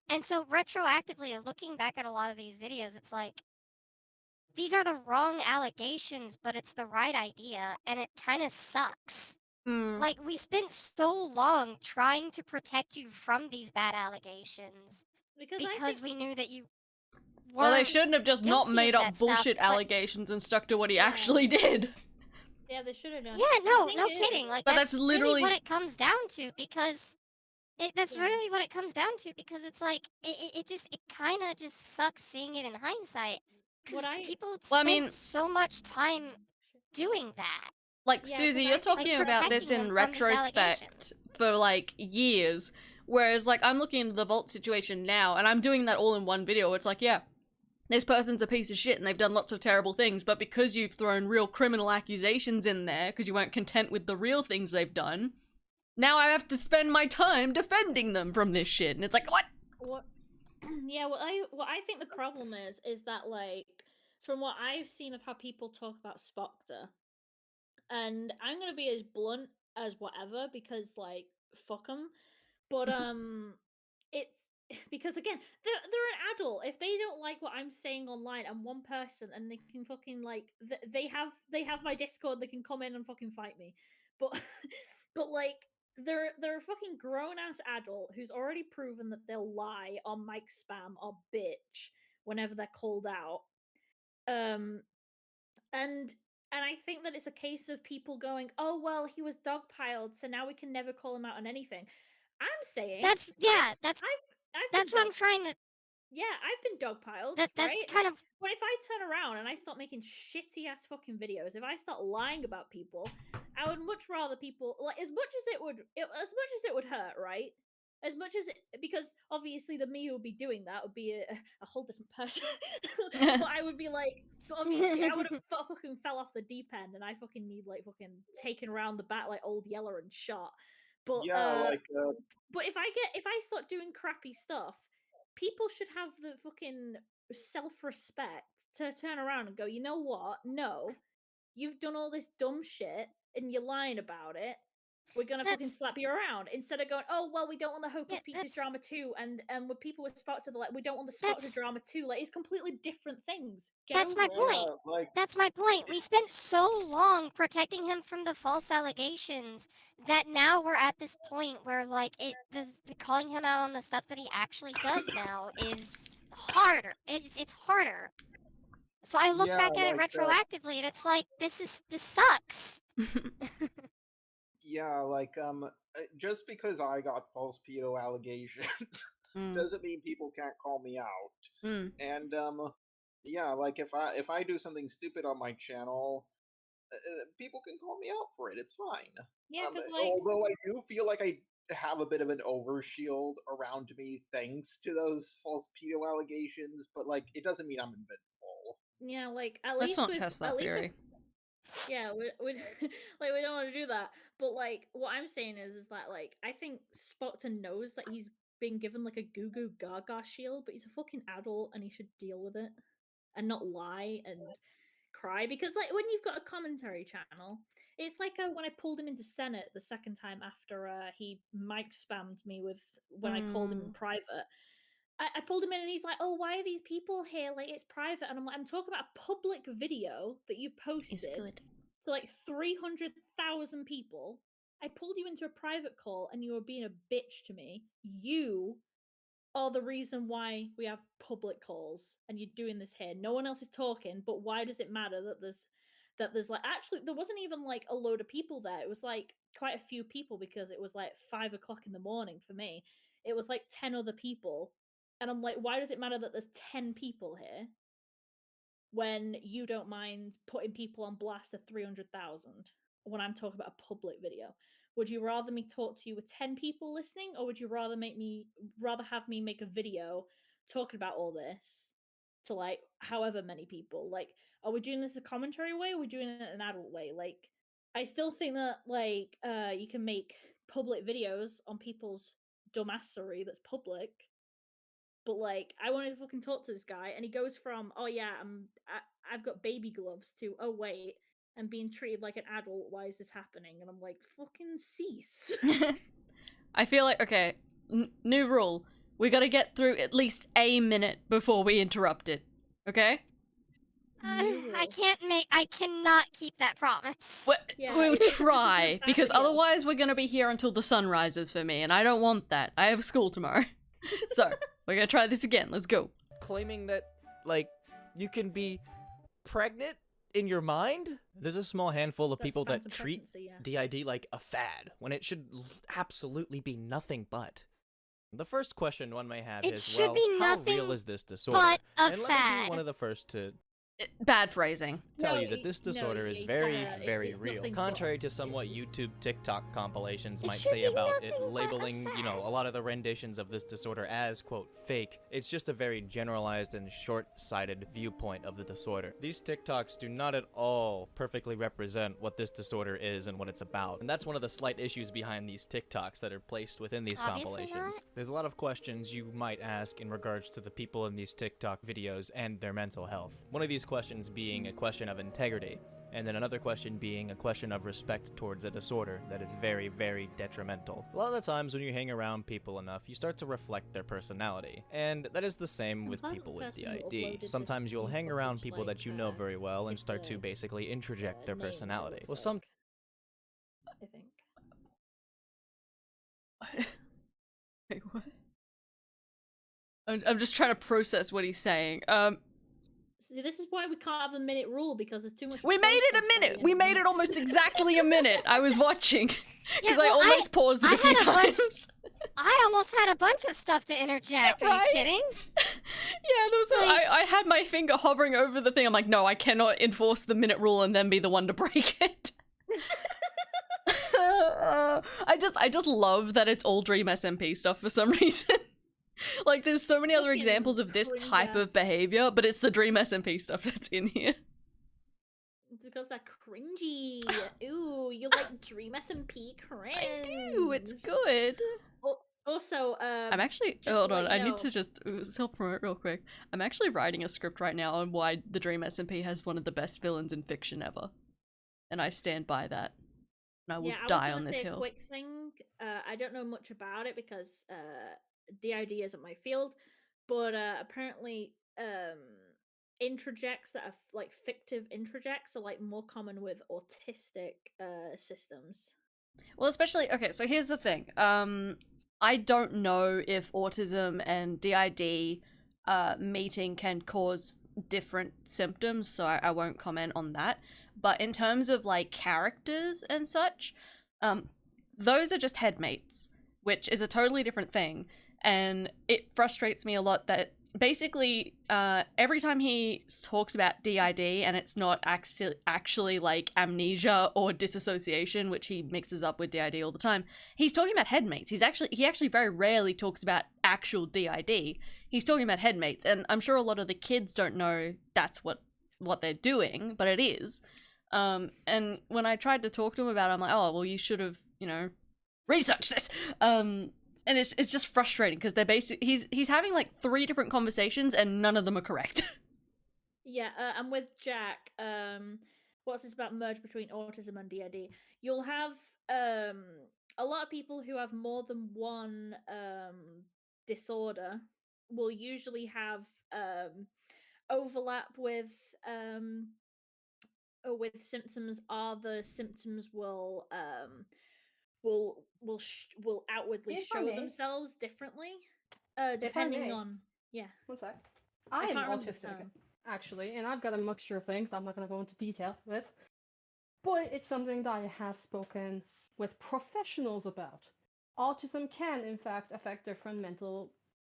And so retroactively, looking back at a lot of these videos, it's like, these are the wrong allegations, but it's the right idea, and it kind of sucks. Hmm. Like, we spent so long trying to protect you from these bad allegations because we knew that you weren't. Well, they shouldn't have just not guilty made of up that stuff, bullshit but- allegations and stuck to what he Yeah. actually did. Yeah, they should have done. Yeah, And the no, thing no is- kidding. Like, But that's that's really literally- what it comes down to, because that's Yeah. really what it comes down to, because it's like it kind of just sucks seeing it in hindsight. Because What I- people Well, I spend mean- so much time doing that. Like, Yeah, 'cause Susie, I you're think, talking like, about this protecting in them from these retrospect allegations. for, like, years. Whereas, like, I'm looking into the Vault situation now, and I'm doing that all in one video. It's like, yeah, this person's a piece of shit, and they've done lots of terrible things, but because you've thrown real criminal accusations in there, because you weren't content with the real things they've done, now I have to spend my time defending them from this shit. And it's like, what? What? Yeah, what I think the problem is that, like, from what I've seen of how people talk about Spoctor, and I'm gonna be as blunt as whatever, because like, fuck them, but it's because again, they're an adult. If they don't like what I'm saying online, I'm one person, and they can fucking like they have my Discord. They can come in and fucking fight me, but but like, they're a fucking grown ass adult who's already proven that they'll lie on mic spam or bitch whenever they're called out. And And I think that it's a case of people going, "Oh well, he was dogpiled, so now we can never call him out on anything." I'm saying That's I've been what I'm trying to. yeah, I've been dogpiled, That's right? kind of. But if I turn around and I start making shitty ass fucking videos, if I start lying about people, I would much rather people like as much as it would hurt, right? As much as it, because obviously the me who would be doing that would be a whole different person. But I would be like, obviously I would have fucking fell off the deep end, and I fucking need like fucking taken around the back like old Yeller and shot. But Yeah, like but if I start doing crappy stuff, people should have the fucking self-respect to turn around and go, you know what? No, you've done all this dumb shit and you're lying about it. We're gonna fucking That's slap you around instead of going, oh well, we don't want the Hocus yeah. Pocus drama too, and with people with Spock to the like, we don't want the Spock to drama too. Like it's completely different things. Get That's over my it. point. yeah, like That's my point. We spent so long protecting him from the false allegations that now we're at this point where like the calling him out on the stuff that he actually does now is harder. It's harder. So I look yeah, back at it like retroactively and it's like this sucks. yeah, like just because I got false pedo allegations Mm. doesn't mean people can't call me out. Mm. And yeah, like if I do something stupid on my channel, people can call me out for it. It's fine. Yeah, because like Although I do feel like I have a bit of an overshield around me thanks to those false pedo allegations, but like it doesn't mean I'm invincible. yeah, like at Let's least not with test that at least theory. yeah, we like we don't want to do that. But like what I'm saying is that like I think Spockton knows that he's been given like a goo goo gaga shield, but he's a fucking adult and he should deal with it and not lie and cry because like when you've got a commentary channel, it's like when I pulled him into Senate the second time after he mic spammed me with when I called him in private. I pulled him in and he's like, "Oh, why are these people here? Like, it's private." And I'm like, "I'm talking about a public video that you posted to like 300,000 people. I pulled you into a private call and you were being a bitch to me. You are the reason why we have public calls and you're doing this here. No one else is talking, but why does it matter that there's like actually there wasn't even like a load of people there. It was like quite a few people because it was like 5 o'clock in the morning for me. It was like 10 other people. And I'm like, why does it matter that there's 10 people here when you don't mind putting people on blast at 300,000 when I'm talking about a public video? Would you rather me talk to you with 10 people listening, or would you rather have me make a video talking about all this to like however many people? Like, are we doing this a commentary way, or are we doing it an adult way? Like, I still think that like you can make public videos on people's dumbassery that's public, but like I wanted to fucking talk to this guy and he goes from, oh yeah, I've got baby gloves, to, oh wait, I'm being treated like an adult, why is this happening? And I'm like, fucking cease. I feel like, okay, new rule. We gotta get through at least a minute before we interrupt it. Okay? I cannot keep that promise. We'll try, because otherwise we're gonna be here until the sun rises for me, and I don't want that. I have school tomorrow. So, we're gonna try this again. Let's go. Claiming that, like, you can be pregnant in your mind? There's a small handful of people that treat DID like a fad, when it should absolutely be nothing but. The first question one may have is, well, how real is this disorder? And let me be one of the first to bad phrasing. Tell you that this disorder is very, very real. Contrary to somewhat YouTube TikTok compilations might say about it labeling, you know, a lot of the renditions of this disorder as, quote, fake, it's just a very generalized and short-sighted viewpoint of the disorder. These TikToks do not at all perfectly represent what this disorder is and what it's about. And that's one of the slight issues behind these TikToks that are placed within these compilations. There's a lot of questions you might ask in regards to the people in these TikTok videos and their mental health. One of these questions being a question of integrity, and then another question being a question of respect towards a disorder that is very, very detrimental. A lot of the times when you hang around people enough, you start to reflect their personality, and that is the same with people with DID. Sometimes you'll hang around people that you know very well and start to basically interject their personality. Well, some I think. Wait, what? I'm just trying to process what he's saying. See, this is why we can't have a minute rule, because there's too much. We made it a process by the minute. end We of the made it almost exactly a minute. I was watching because I well, almost paused it I a few had a bunch- times. I almost had a bunch of stuff to interject. Are Right? you kidding? Yeah, there was I had my finger hovering over the thing. I'm like, no, I cannot enforce the minute rule and then be the one to break it. I just love that it's all Dream SMP stuff for some reason. Like, there's so many other Fucking examples of this type of cringe-ass. behavior, but it's the Dream SMP stuff that's in here. Because they're cringy. Ooh, you like Dream SMP cringe. I do. It's good. Also, I'm actually just to hold let on. you I need know- to just self-promote real quick. I'm actually writing a script right now on why the Dream SMP has one of the best villains in fiction ever, and I stand by that. And I will die on this say hill. A quick thing. I don't know much about it because DID isn't my field, but apparently introjects that are like fictive introjects are like more common with autistic systems. Well, especially okay. So here's the thing. I don't know if autism and DID meeting can cause different symptoms, so I won't comment on that. But in terms of like characters and such, those are just headmates, which is a totally different thing. And it frustrates me a lot that basically every time he talks about DID and it's not actually like amnesia or disassociation, which he mixes up with DID all the time, he's talking about headmates. He actually very rarely talks about actual DID. He's talking about headmates, and I'm sure a lot of the kids don't know that's what they're doing, but it is. And when I tried to talk to him about it, I'm like, oh well, you should have, researched this. And it's just frustrating because they're he's having like 3 different conversations and none of them are correct. Yeah, and with Jack, what's this about merge between autism and DID? You'll have a lot of people who have more than one disorder will usually have overlap with symptoms. The symptoms will outwardly If I show may. themselves differently, If I depending may. on One sec. I I am can't remember the autistic, term. actually, and I've got a mixture of things I'm not going to go into detail with. But it's something that I have spoken with professionals about. Autism can, in fact, affect different mental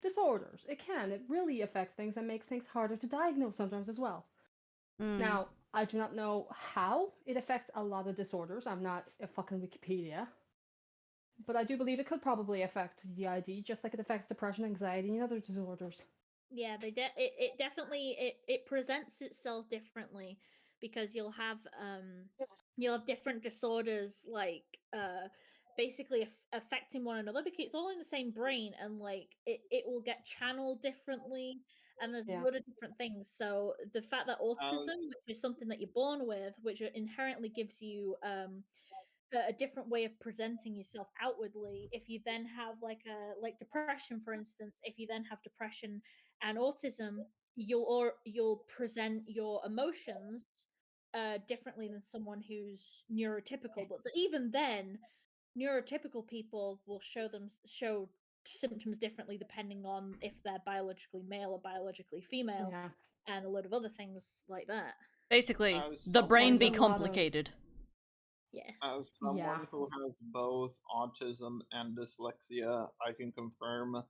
disorders. It can. It really affects things and makes things harder to diagnose sometimes as well. Now, I do not know how it affects a lot of disorders. I'm not a fucking Wikipedia. But I do believe it could probably affect DID, just like it affects depression, anxiety, and other disorders. Yeah, it definitely it presents itself differently because you'll have different disorders like basically affecting one another because it's all in the same brain, and like it will get channeled differently, and there's a lot of different things. So the fact that autism, which is something that you're born with, which inherently gives you a different way of presenting yourself outwardly. If you then have like depression, for instance, if you then have depression and autism, you'll present your emotions differently than someone who's neurotypical. But even then, neurotypical people will show symptoms differently depending on if they're biologically male or biologically female, and a lot of other things like that. Basically, the brain be Someone- complicated. Yeah. As someone who has both autism and dyslexia, I can confirm.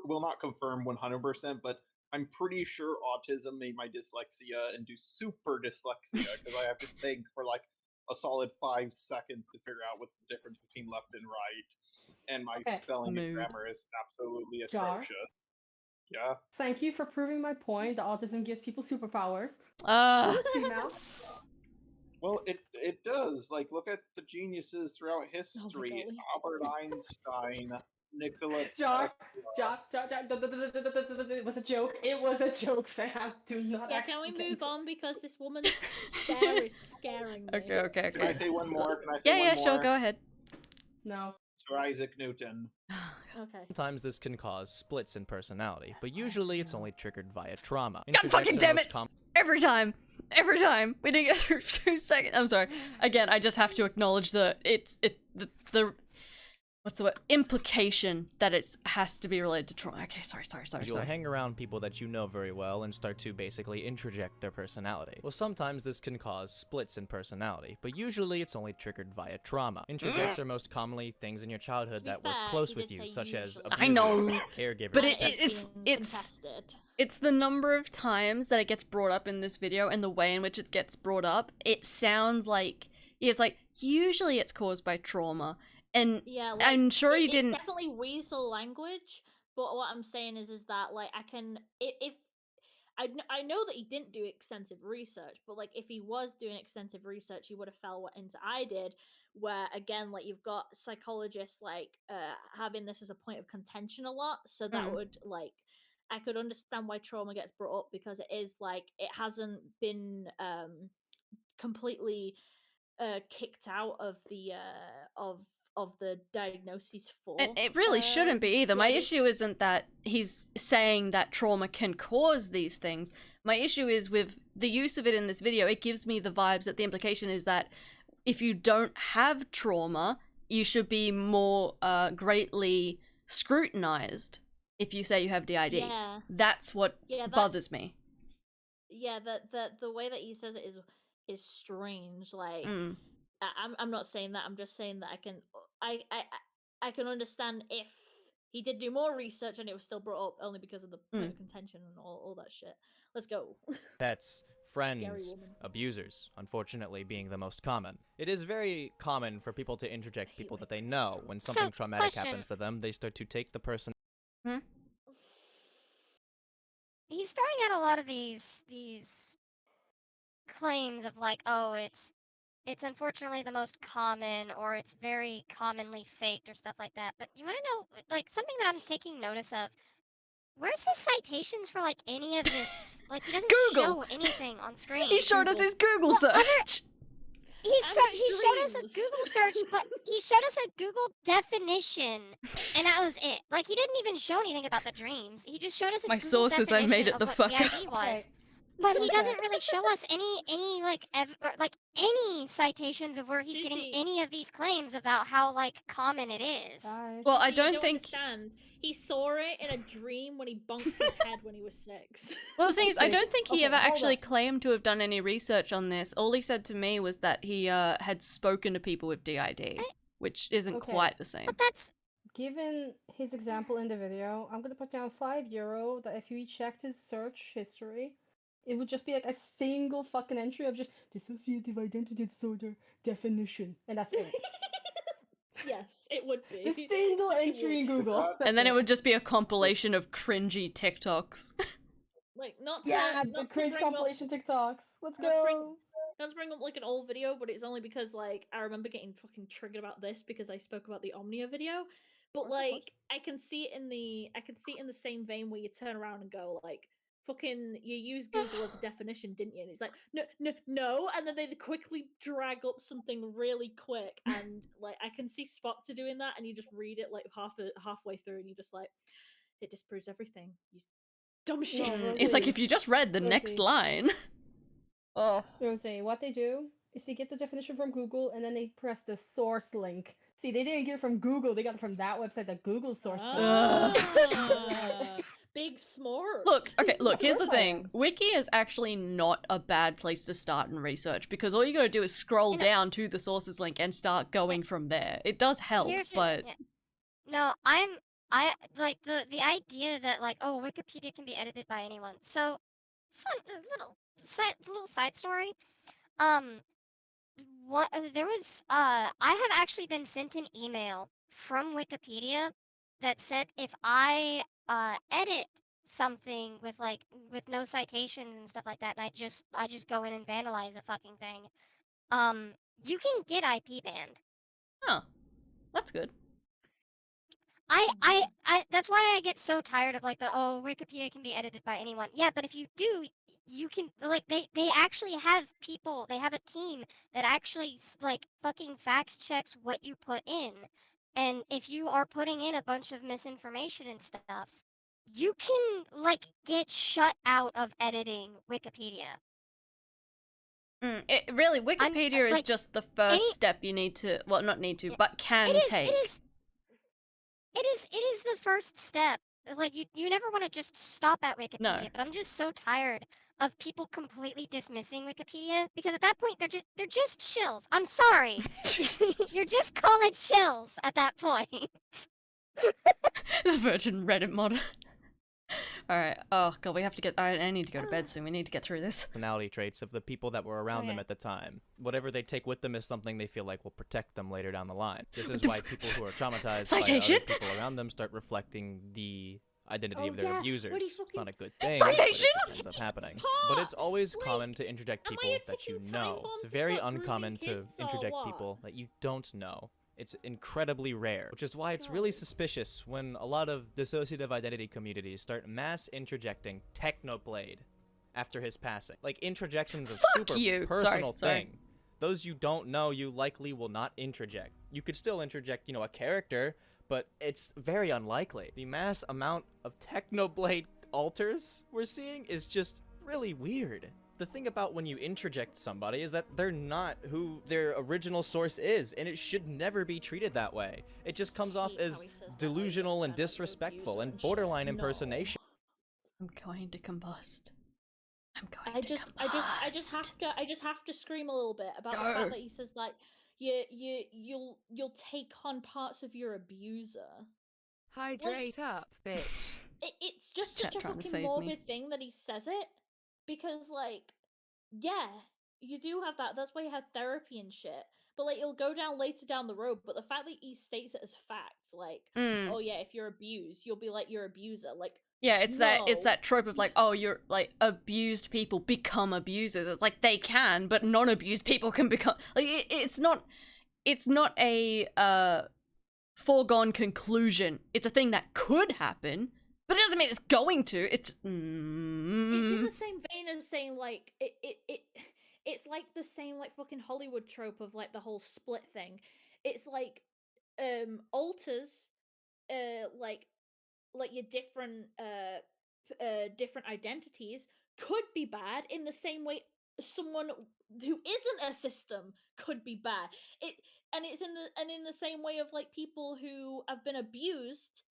Will not confirm 100%, but I'm pretty sure autism made my dyslexia into super dyslexia because I have to think for like a solid 5 seconds to figure out what's the difference between left and right, and my spelling and grammar is absolutely Jar? atrocious. Yeah. Thank you for proving my point that autism gives people superpowers. See now? Well, it does. Like, look at the geniuses throughout history: Albert Einstein, Nikola Jar, Tesla. it was a joke. It was a joke, fam. Do not. Yeah, can we move on because this woman's stare is scaring me. Okay. Can I say one more? Can I say one Yeah, more? sure, go ahead. No. Sir Isaac Newton. Okay. Sometimes this can cause splits in personality, but usually it's only triggered via trauma. God fucking damn it! Every time! We didn't get through 2 seconds. I'm sorry. Again, I just have to acknowledge the what's the word? Implication that it has to be related to trauma. Okay, sorry. You'll hang around people that you know very well and start to basically introject their personality. Well, sometimes this can cause splits in personality, but usually it's only triggered via trauma. Introjects are most commonly things in your childhood that were fair, close he with did you, say such as usually. I know, abusers, caregivers. but And it's being contested. it's the number of times that it gets brought up in this video and the way in which it gets brought up. It sounds like it's like usually it's caused by trauma, and Yeah, like, I'm sure you didn't. It's definitely weasel language, but what I'm saying is that like I can if I know that he didn't do extensive research, but like if he was doing extensive research, he would have fell into I did, where again like you've got psychologists like having this as a point of contention a lot, so that would like I could understand why trauma gets brought up because it is like it hasn't been completely kicked out of the diagnoses for. And it really shouldn't be either. My DID. issue isn't that he's saying that trauma can cause these things. My issue is with the use of it in this video. It gives me the vibes that the implication is that if you don't have trauma, you should be more greatly scrutinized if you say you have DID. Yeah. That's what Yeah, bothers me. Yeah, the way that he says it is strange. Like I'm not saying that. I'm just saying that I can understand if he did do more research and it was still brought up only because of the point of contention and all that shit. Let's go. Pets, friends, abusers, unfortunately being the most common. It is very common for people to interject people that they know. When something traumatic happens to them, they start to take the person. He's throwing out a lot of these claims of like, oh, it's unfortunately the most common, or it's very commonly faked, or stuff like that. But you want to know, like, something that I'm taking notice of? Where's his citations for like any of this? Like, he doesn't show anything on screen. He showed us his Google search. He showed us a Google search, but he showed us a Google definition, and that was it. Like, he didn't even show anything about the dreams. He just showed us a My Google sources, I definition made it of the what fuck the up. ID was. But he doesn't really show us any like any citations of where he's getting any of these claims about how like common it is. Well, I You don't think. understand. He saw it in a dream when he bunked his head when he was 6. Well, the thing is, I don't think he ever hold actually up. claimed to have done any research on this. All he said to me was that he had spoken to people with DID, which isn't quite the same. But that's Given his example in the video, I'm gonna put down €5 that if you checked his search history, it would just be like a single fucking entry of just dissociative identity disorder definition, and that's it. Yes, it would be. A single entry in Google. And then it would just be a compilation of cringy TikToks. Like not Yeah, to, the not to cringe bring up, compilation TikToks. Let's not to bring, go. not to bring up like an old video, but it's only because like I remember getting fucking triggered about this because I spoke about the Omnia video. But like I can see it in the same vein where you turn around and go like, fucking you use Google as a definition, didn't you? And it's like no, and then they quickly drag up something really quick, and like I can see Spock doing that, and you just read it like halfway through, and you're just like, it disproves everything. You dumb shit. It's like if you just read the next line. Oh. Rosie, what they do is they get the definition from Google and then they press the source link. See, they didn't get it from Google, they got it from that website, the Google source. Big smart. Look, here's the thing. Wiki is actually not a bad place to start in research because all you gotta do is scroll down to the sources link and start going from there. It does help, but... No, I like the idea that like, oh, Wikipedia can be edited by anyone. So, fun little side story. There was I have actually been sent an email from Wikipedia that said if I edit something with no citations and stuff like that, and I just go in and vandalize a fucking thing, you can get IP banned. Huh. That's good. I that's why I get so tired of like Wikipedia can be edited by anyone. Yeah, but if you do, you can like they actually have people, they have a team that actually like fucking fact checks what you put in. And if you are putting in a bunch of misinformation and stuff, you can like get shut out of editing Wikipedia. Wikipedia is just the first step you need to, well, not need to, but can take. It is the first step. Like you never want to just stop at Wikipedia, No. but I'm just so tired of people completely dismissing Wikipedia because at that point they're just shills. I'm sorry. You're just college shills at that point. The Virgin Reddit mod. Alright, oh god, we have to get- I need to go to bed soon, we need to get through this. Personality traits of the people that were around them Okay. at the time. Whatever they take with them is something they feel like will protect them later down the line. This is why people who are traumatized by Citation? other people around them start reflecting the identity Oh, of their yeah, abusers. what he It's fucking- not a good thing, but it Citation? just ends up happening. But it's always Like, common to interject am I people a that you ticking time know. bomb It's to very start grooming uncommon to kids or interject what? people that you don't know. It's incredibly rare, which is why it's really God. suspicious when a lot of dissociative identity communities start mass interjecting Technoblade after his passing. Like, interjections of Fuck super you. personal Sorry. thing. Those you don't know, you likely will not interject. You could still interject, you know, a character, but it's very unlikely. The mass amount of Technoblade alters we're seeing is just really weird. The thing about when you interject somebody is that they're not who their original source is, and it should never be treated that way. It just comes off hate how as he says that, like, delusional and you're a disrespectful abuser and and shit. borderline No. impersonation. I'm going to combust. I'm going I to just combust. I just have to scream a little bit about the Go. fact that he says like you'll take on parts of your abuser. Hydrate up, bitch. It's just Chat such a trying to fucking save me. morbid thing that he says it because like yeah, you do have that. That's why you have therapy and shit. But like it'll go down later down the road. But the fact that he states it as facts, like Mm. oh yeah, if you're abused, you'll be like your abuser. Like Yeah, it's no. that trope of like, oh, you're like abused people become abusers. It's like they can, but non-abused people can become like it's not a foregone conclusion. It's a thing that could happen, but it doesn't mean it's going to. It's It's in the same vein as saying like it's like the same like fucking Hollywood trope of like the whole split thing. It's like alters like your different different identities could be bad in the same way someone who isn't a system could be bad. It's in the same way of like people who have been abused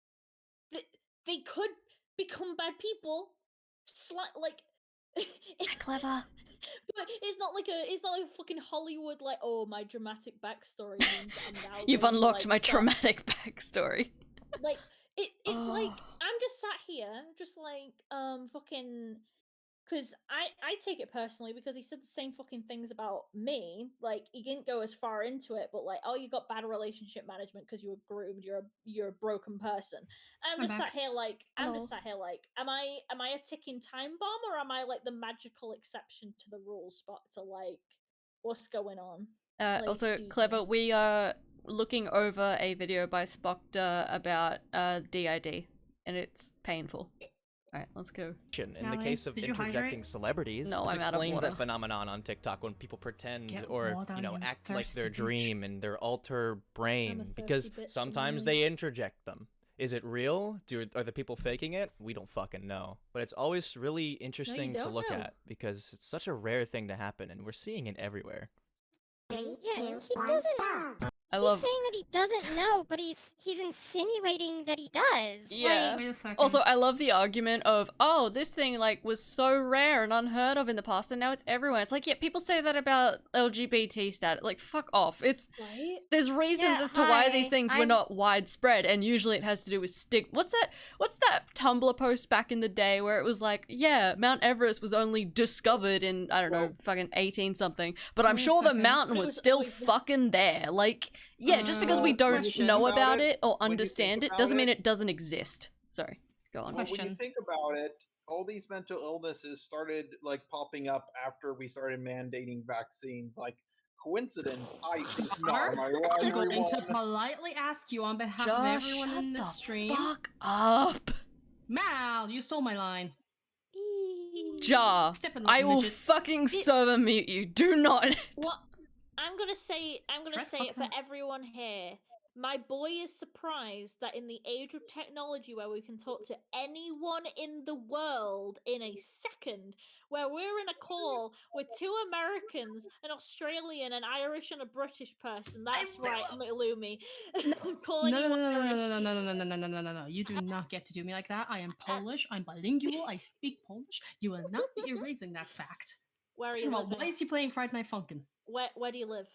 that they could become bad people like clever. but it's not like a fucking Hollywood like oh my dramatic backstory means that I'm now You've going to, unlocked like, my start traumatic backstory. like it's like Oh. I'm just sat here just like fucking because I take it personally because he said the same fucking things about me. Like he didn't go as far into it, but like oh you got bad relationship management because you were groomed. You're a broken person. And I'm just sat here like am I a ticking time bomb or am I like the magical exception to the rule spot to like what's going on? Like, Also, excuse Clever, me. we are looking over a video by Spockter about DID, and it's painful. Alright, let's go. In the Allie, case of did you interjecting hydrate? celebrities, No, this I'm out of explains that water. phenomenon on TikTok when people pretend Get or, water, you know, you act like their thirsty bitch. dream and their alter brain thirsty because bitch for sometimes news. they interject them. Is it real? Are the people faking it? We don't fucking know. But it's always really interesting to don't look know. at because it's such a rare thing to happen and we're seeing it everywhere. Yeah, he doesn't. I He's love. saying that he doesn't know, but he's insinuating that he does. Yeah. Like, Wait a second. Also, I love the argument of, oh, this thing like was so rare and unheard of in the past, and now it's everywhere. It's like, yeah, people say that about LGBT status. Like, fuck off. It's Right? there's reasons Yeah, as to why hi, these things were I'm- not widespread, and usually it has to do with What's that Tumblr post back in the day where it was like, yeah, Mount Everest was only discovered in I don't know, fucking 18 something, but I'm Wait a sure the second. mountain But it was was still always there. fucking there. Like, yeah, just because we don't question know about about it, it or when you think understand it about doesn't it- mean it doesn't exist. Sorry, go on. Well, when you Question. think about it, all these mental illnesses started like popping up after we started mandating vaccines. Like coincidence? No, Jar, am I I'm right, going to everyone? politely ask you on behalf of Josh, everyone shut in the this stream. fuck up. Mal, you stole my line. Jar, Step in this I will midget. fucking server mute you. Do not. What I'm gonna say Threat it for fucker. everyone here. My boy is surprised that in the age of technology where we can talk to anyone in the world in a second, where we're in a call with 2 Americans, an Australian, an Irish, and a British person. That's right, Lumi. I'm calling No, you no, no, no, Irish. no, no, no, no, no, no, no, no, no, no. You do not get to do me like that. I am Polish. I'm bilingual. I speak Polish. You will not be erasing that fact. Where are you Second of all, living? why is he playing Friday Night Funkin'? Where do you live?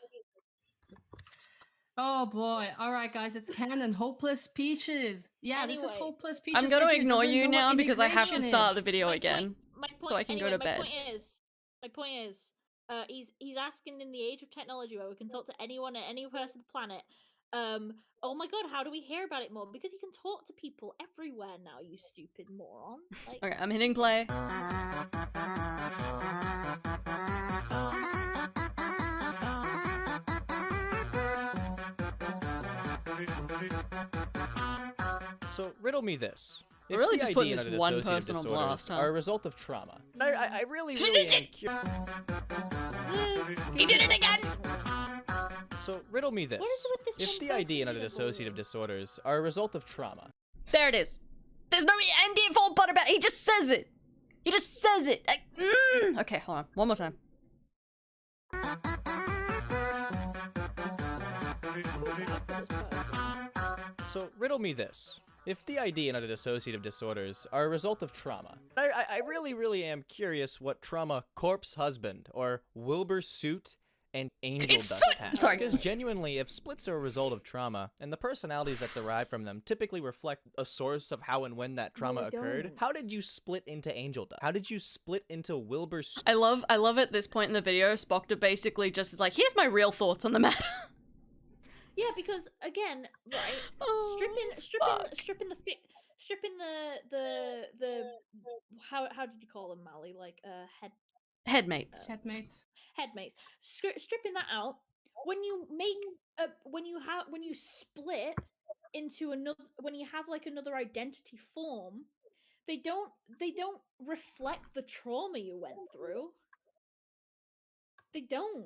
Oh boy. Alright, guys, it's canon. Hopeless Peaches. Yeah, this is Anyway, Hopeless Peaches. I'm gonna right here. ignore Doesn't you know now what because I have to immigration start is. the video again. My point, so I can go anyway, to bed. My point is, he's asking in the age of technology where we can talk to anyone at any person on the planet. Oh my god, how do we hear about it more? Because you can talk to people everywhere now, you stupid moron. Like, Okay, I'm hitting play. So riddle me this. We're really If just DID putting and this other one dissociative person on disorders blast, huh? are a result of trauma. I really am He did it again! So riddle me this. What is it with this If one DID and person other you don't believe dissociative in? disorders are a result of trauma. There it is. There's no end info but about. He just says it. He just says it. Okay, hold on. One more time. So riddle me this. If DID and other dissociative disorders are a result of trauma, I really am curious what trauma Corpse Husband or Wilbur Suit and Angel It's Dust so- had. sorry. Because genuinely, if splits are a result of trauma, and the personalities that derive from them typically reflect a source of how and when that trauma they occurred, don't. how did you split into Angel Dust? How did you split into Wilbur Suit? I love at this point in the video, Spockter basically just is like, here's my real thoughts on the matter. Yeah, because again, right? Oh, stripping the how did you call them, Mally? Like Headmates. Headmates. headmates. Stripping that out, when you make when you split into another, when you have like another identity form, they don't reflect the trauma you went through. They don't.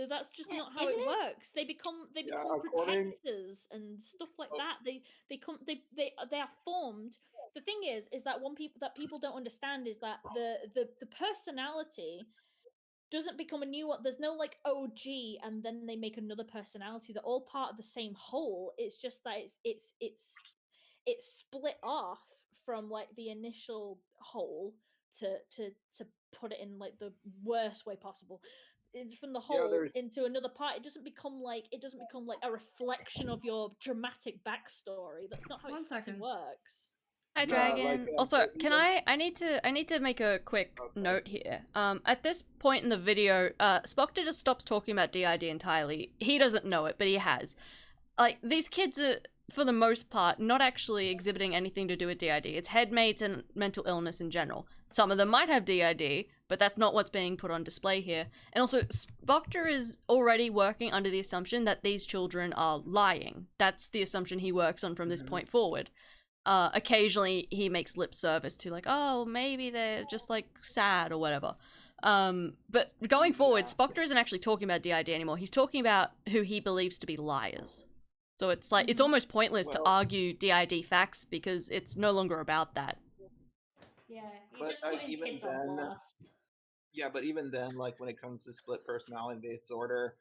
That's just Yeah, not how isn't it it? works. They become according- protectors and stuff like Oh. that. They are formed. The thing is that people don't understand is that the personality doesn't become a new one. There's no like OG and then they make another personality. They're all part of the same whole. It's just that it's split off from like the initial whole to put it in like the worst way possible. It's from the whole there's- into another part. It doesn't become like a reflection of your dramatic backstory. That's not how One it fucking second. works. Hi, like, Dragon. Also, there's can even- I need to make a quick Okay. note here. At this point in the video, Spockter just stops talking about DID entirely. He doesn't know it, but he has. Like, these kids are, for the most part, not actually exhibiting anything to do with DID. It's headmates and mental illness in general. Some of them might have DID, but that's not what's being put on display here. And also, Spockter is already working under the assumption that these children are lying. That's the assumption he works on from this point forward. Occasionally he makes lip service to like, oh, maybe they're just like sad or whatever. But going forward, Spockter isn't actually talking about DID anymore. He's talking about who he believes to be liars. So it's like, it's almost pointless to Well- argue DID facts because it's no longer about that. Yeah, he's But, just like, putting even kids on then- blast. Yeah, but even then, like when it comes to split personality disorder,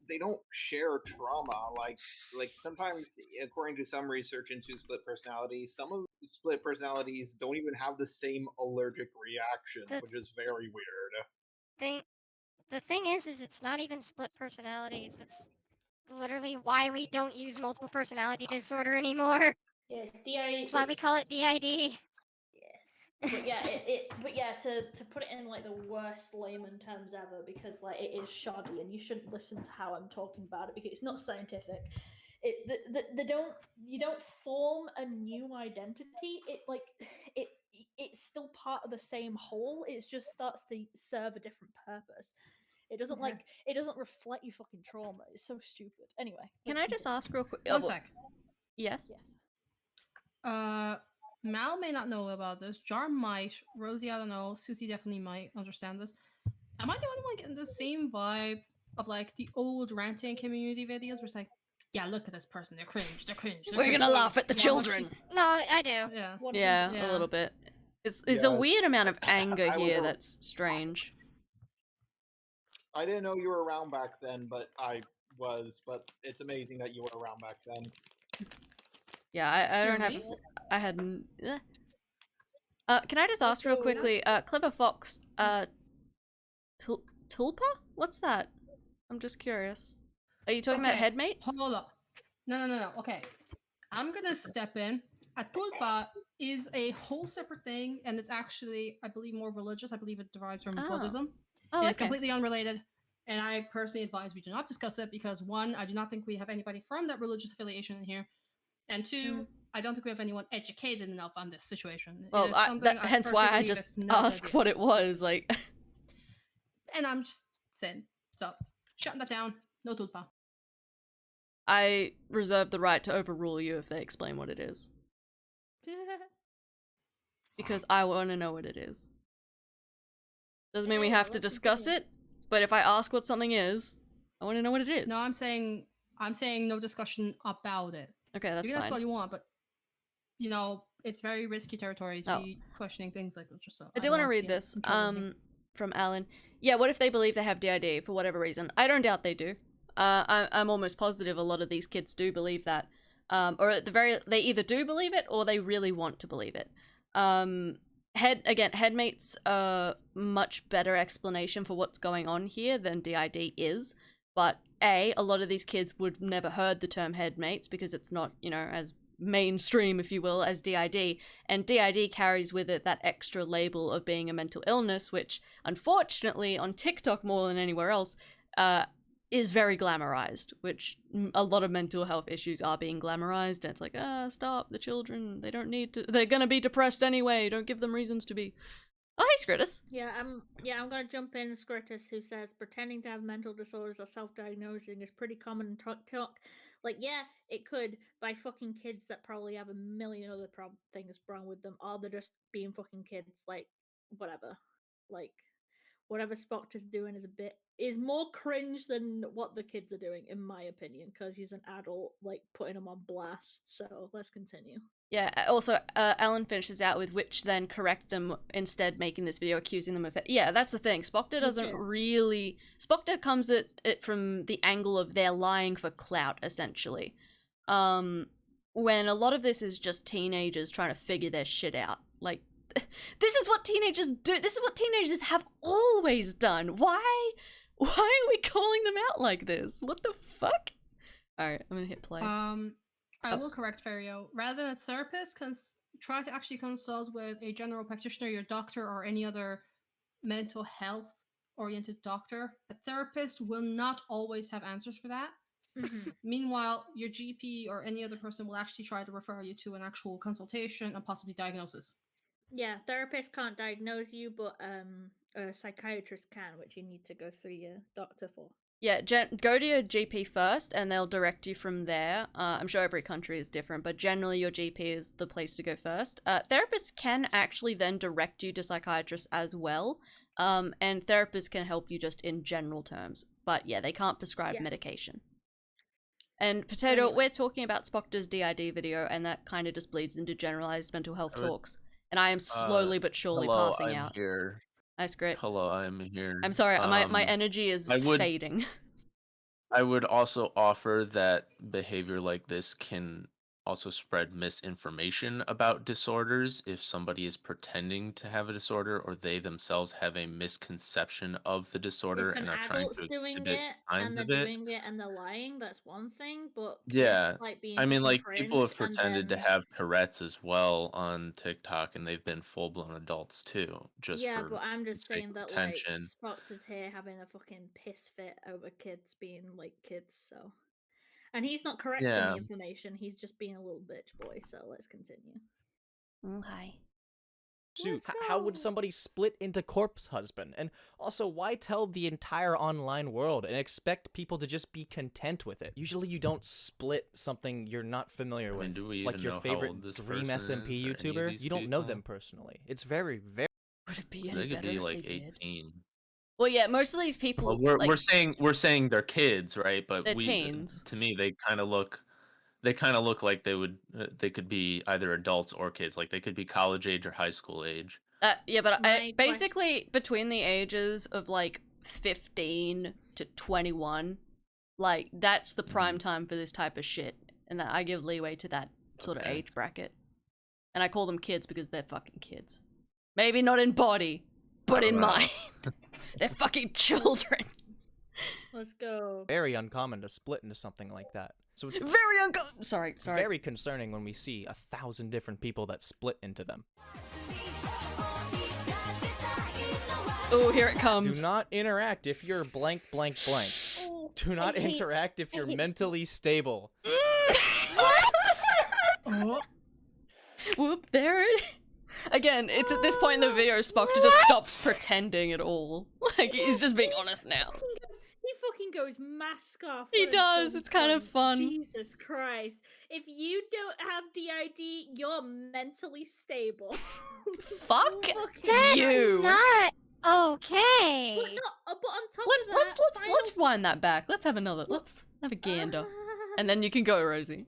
they don't share trauma. Like sometimes, according to some research into split personalities, some of the split personalities don't even have the same allergic reaction, That's- which is very weird. The thing is it's not even split personalities. That's literally why we don't use multiple personality disorder anymore. Yeah, it's DID. That's why we call it DID. But yeah, but yeah, to put it in like the worst layman terms ever, because like it is shoddy, and you shouldn't listen to how I'm talking about it because it's not scientific. You don't form a new identity. It's still part of the same whole. It just starts to serve a different purpose. It doesn't Okay. it doesn't reflect your fucking trauma. It's so stupid. Anyway, Can let's I just continue. ask real quick? One sec. Yes? Yes. Mal may not know about this. Jar might. Rosie, I don't know. Susie definitely might understand this. Am I the only one getting the same vibe of like the old ranting community videos where it's like, yeah, look at this person, they're cringe, they're cringe. We're cringe. gonna laugh at the Yeah, but children. she's- No, I do. Yeah. Yeah, Yeah. a little bit. It's a Yes, weird amount of anger I was here a- that's strange. I didn't know you were around back then, but I was. But it's amazing that you were around back then. Yeah, I don't have. Really? I had. Can I just ask real quickly? Clever Fox. Tulpa? What's that? I'm just curious. Are you talking about Okay, headmates? Hold up. No. Okay. I'm gonna step in. A tulpa is a whole separate thing, and it's actually, I believe, more religious. I believe it derives from Oh. Buddhism. Oh, It's okay. completely unrelated, and I personally advise we do not discuss it because one, I do not think we have anybody from that religious affiliation in here, and two, I don't think we have anyone educated enough on this situation. It Well, is something I hence why personally I believe just is not asked ideal. what it was. Like, And I'm just saying. So, shutting that down. No tulpa. I reserve the right to overrule you if they explain what it is. Because I want to know what it is. Doesn't mean we have to discuss it, but if I ask what something is, I want to know what it is. No, I'm saying no discussion about it. Okay, that's you can ask fine. all you want, but you know it's very risky territory to be questioning things like that. Just so I do want to read this from Alan. Yeah, what if they believe they have DID for whatever reason? I don't doubt they do. I'm almost positive a lot of these kids do believe that. Or at the very, they either do believe it or they really want to believe it. Headmates are much better explanation for what's going on here than DID is. But a lot of these kids would never heard the term headmates because it's not, you know, as mainstream, if you will, as DID. And DID carries with it that extra label of being a mental illness, which unfortunately on TikTok more than anywhere else, is very glamorized, which a lot of mental health issues are being glamorized, and it's like, stop, the children, they don't need to, they're gonna be depressed anyway, don't give them reasons to be. Oh, hey, Scritus. Yeah, I'm gonna jump in, Scritus, who says pretending to have mental disorders or self-diagnosing is pretty common in TikTok. Like, yeah, it could by fucking kids that probably have a million other things wrong with them, or they're just being fucking kids, like, whatever. Like, whatever Spock is doing is more cringe than what the kids are doing, in my opinion, because he's an adult, like, putting them on blast. So let's continue. Yeah, also, Alan finishes out with which then correct them, instead making this video accusing them of it. Yeah, that's the thing. Spockter doesn't really... Spockter comes at it from the angle of they're lying for clout, essentially. When a lot of this is just teenagers trying to figure their shit out. Like, this is what teenagers do. This is what teenagers have always done. Why are we calling them out like this? What the fuck? Alright, I'm gonna hit play. I will correct Ferio. Rather than a therapist, try to actually consult with a general practitioner, your doctor, or any other mental health oriented doctor. A therapist will not always have answers for that. Meanwhile, your GP or any other person will actually try to refer you to an actual consultation and possibly diagnosis. Yeah, therapists can't diagnose you, but a psychiatrist can, which you need to go through your doctor for. Yeah, go to your GP first, and they'll direct you from there. I'm sure every country is different, but generally your GP is the place to go first. Therapists can actually then direct you to psychiatrists as well, and therapists can help you just in general terms. But yeah, they can't prescribe medication. And Potato, we're talking about Spockter's DID video, and that kind of just bleeds into generalized mental health talks. And I am slowly but surely passing out. Here. That's great. Hello, I'm here. I'm sorry, my energy is fading. I would also offer that behavior like this can also spread misinformation about disorders if somebody is pretending to have a disorder or they themselves have a misconception of the disorder and are trying to exhibit signs of it. Doing it and they're lying, that's one thing, but yeah, like being I mean, like, people have cringe pretended to have Tourette's as well on TikTok, and they've been full-blown adults too, just yeah, for but I'm just the sake saying of that attention. like Spock's is here having a fucking piss fit over kids being like kids, so. And he's not correcting the information, he's just being a little bitch boy, so let's continue. Okay. How would somebody split into corpse husband? And also, why tell the entire online world and expect people to just be content with it? Usually you don't split something you're not familiar with, like your favorite Dream SMP YouTuber. You don't know them personally. It's very, very... Would it be so they could be like 18. Well, yeah, most of these people, Well, we're like, we're saying they're kids, right? But they're teens. to me, they kind of look like they could be either adults or kids. Like they could be college age or high school age. Yeah, but My basically between the ages of like 15 to 21, like that's the prime time for this type of shit, and that I give leeway to that sort of age bracket. And I call them kids because they're fucking kids. Maybe not in body, but in mind. They're fucking children. Let's go. Very uncommon to split into something like that. So it's Very uncommon. Sorry. very concerning when we see 1,000 different people that split into them. Oh, here it comes. Do not interact if you're blank blank blank. Oh, Do not interact if you're mentally stable. What? Whoop, there it. Again, it's at this point in the video Spock just stops pretending at all. Like, he's just being honest now. He fucking goes mask off. He What a does, dumb it's kind of cunt. fun. Jesus Christ. If you don't have DID, you're mentally stable. Fuck That's you. not okay. But, no, but on top Let's of that, let's wind that back. Let's have another. Let's have a gander, and then you can go, Rosie.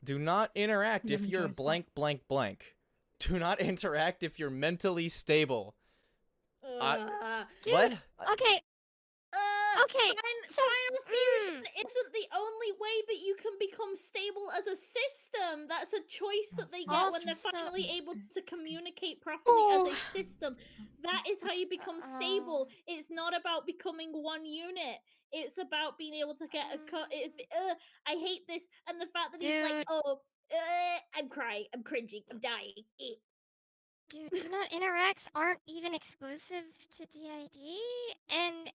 Do not interact if you're blank blank blank. Do not interact if you're mentally stable. Dude, What? Okay. Okay, so Final fusion isn't the only way that you can become stable as a system. That's a choice that they get when they're Also- finally able to communicate properly as a system. That is how you become stable. It's not about becoming one unit. It's about being able to get a cut. I hate this, and the fact that he's like, Dude. I'm crying, I'm cringing, I'm dying. Dude, do not interacts aren't even exclusive to DID, and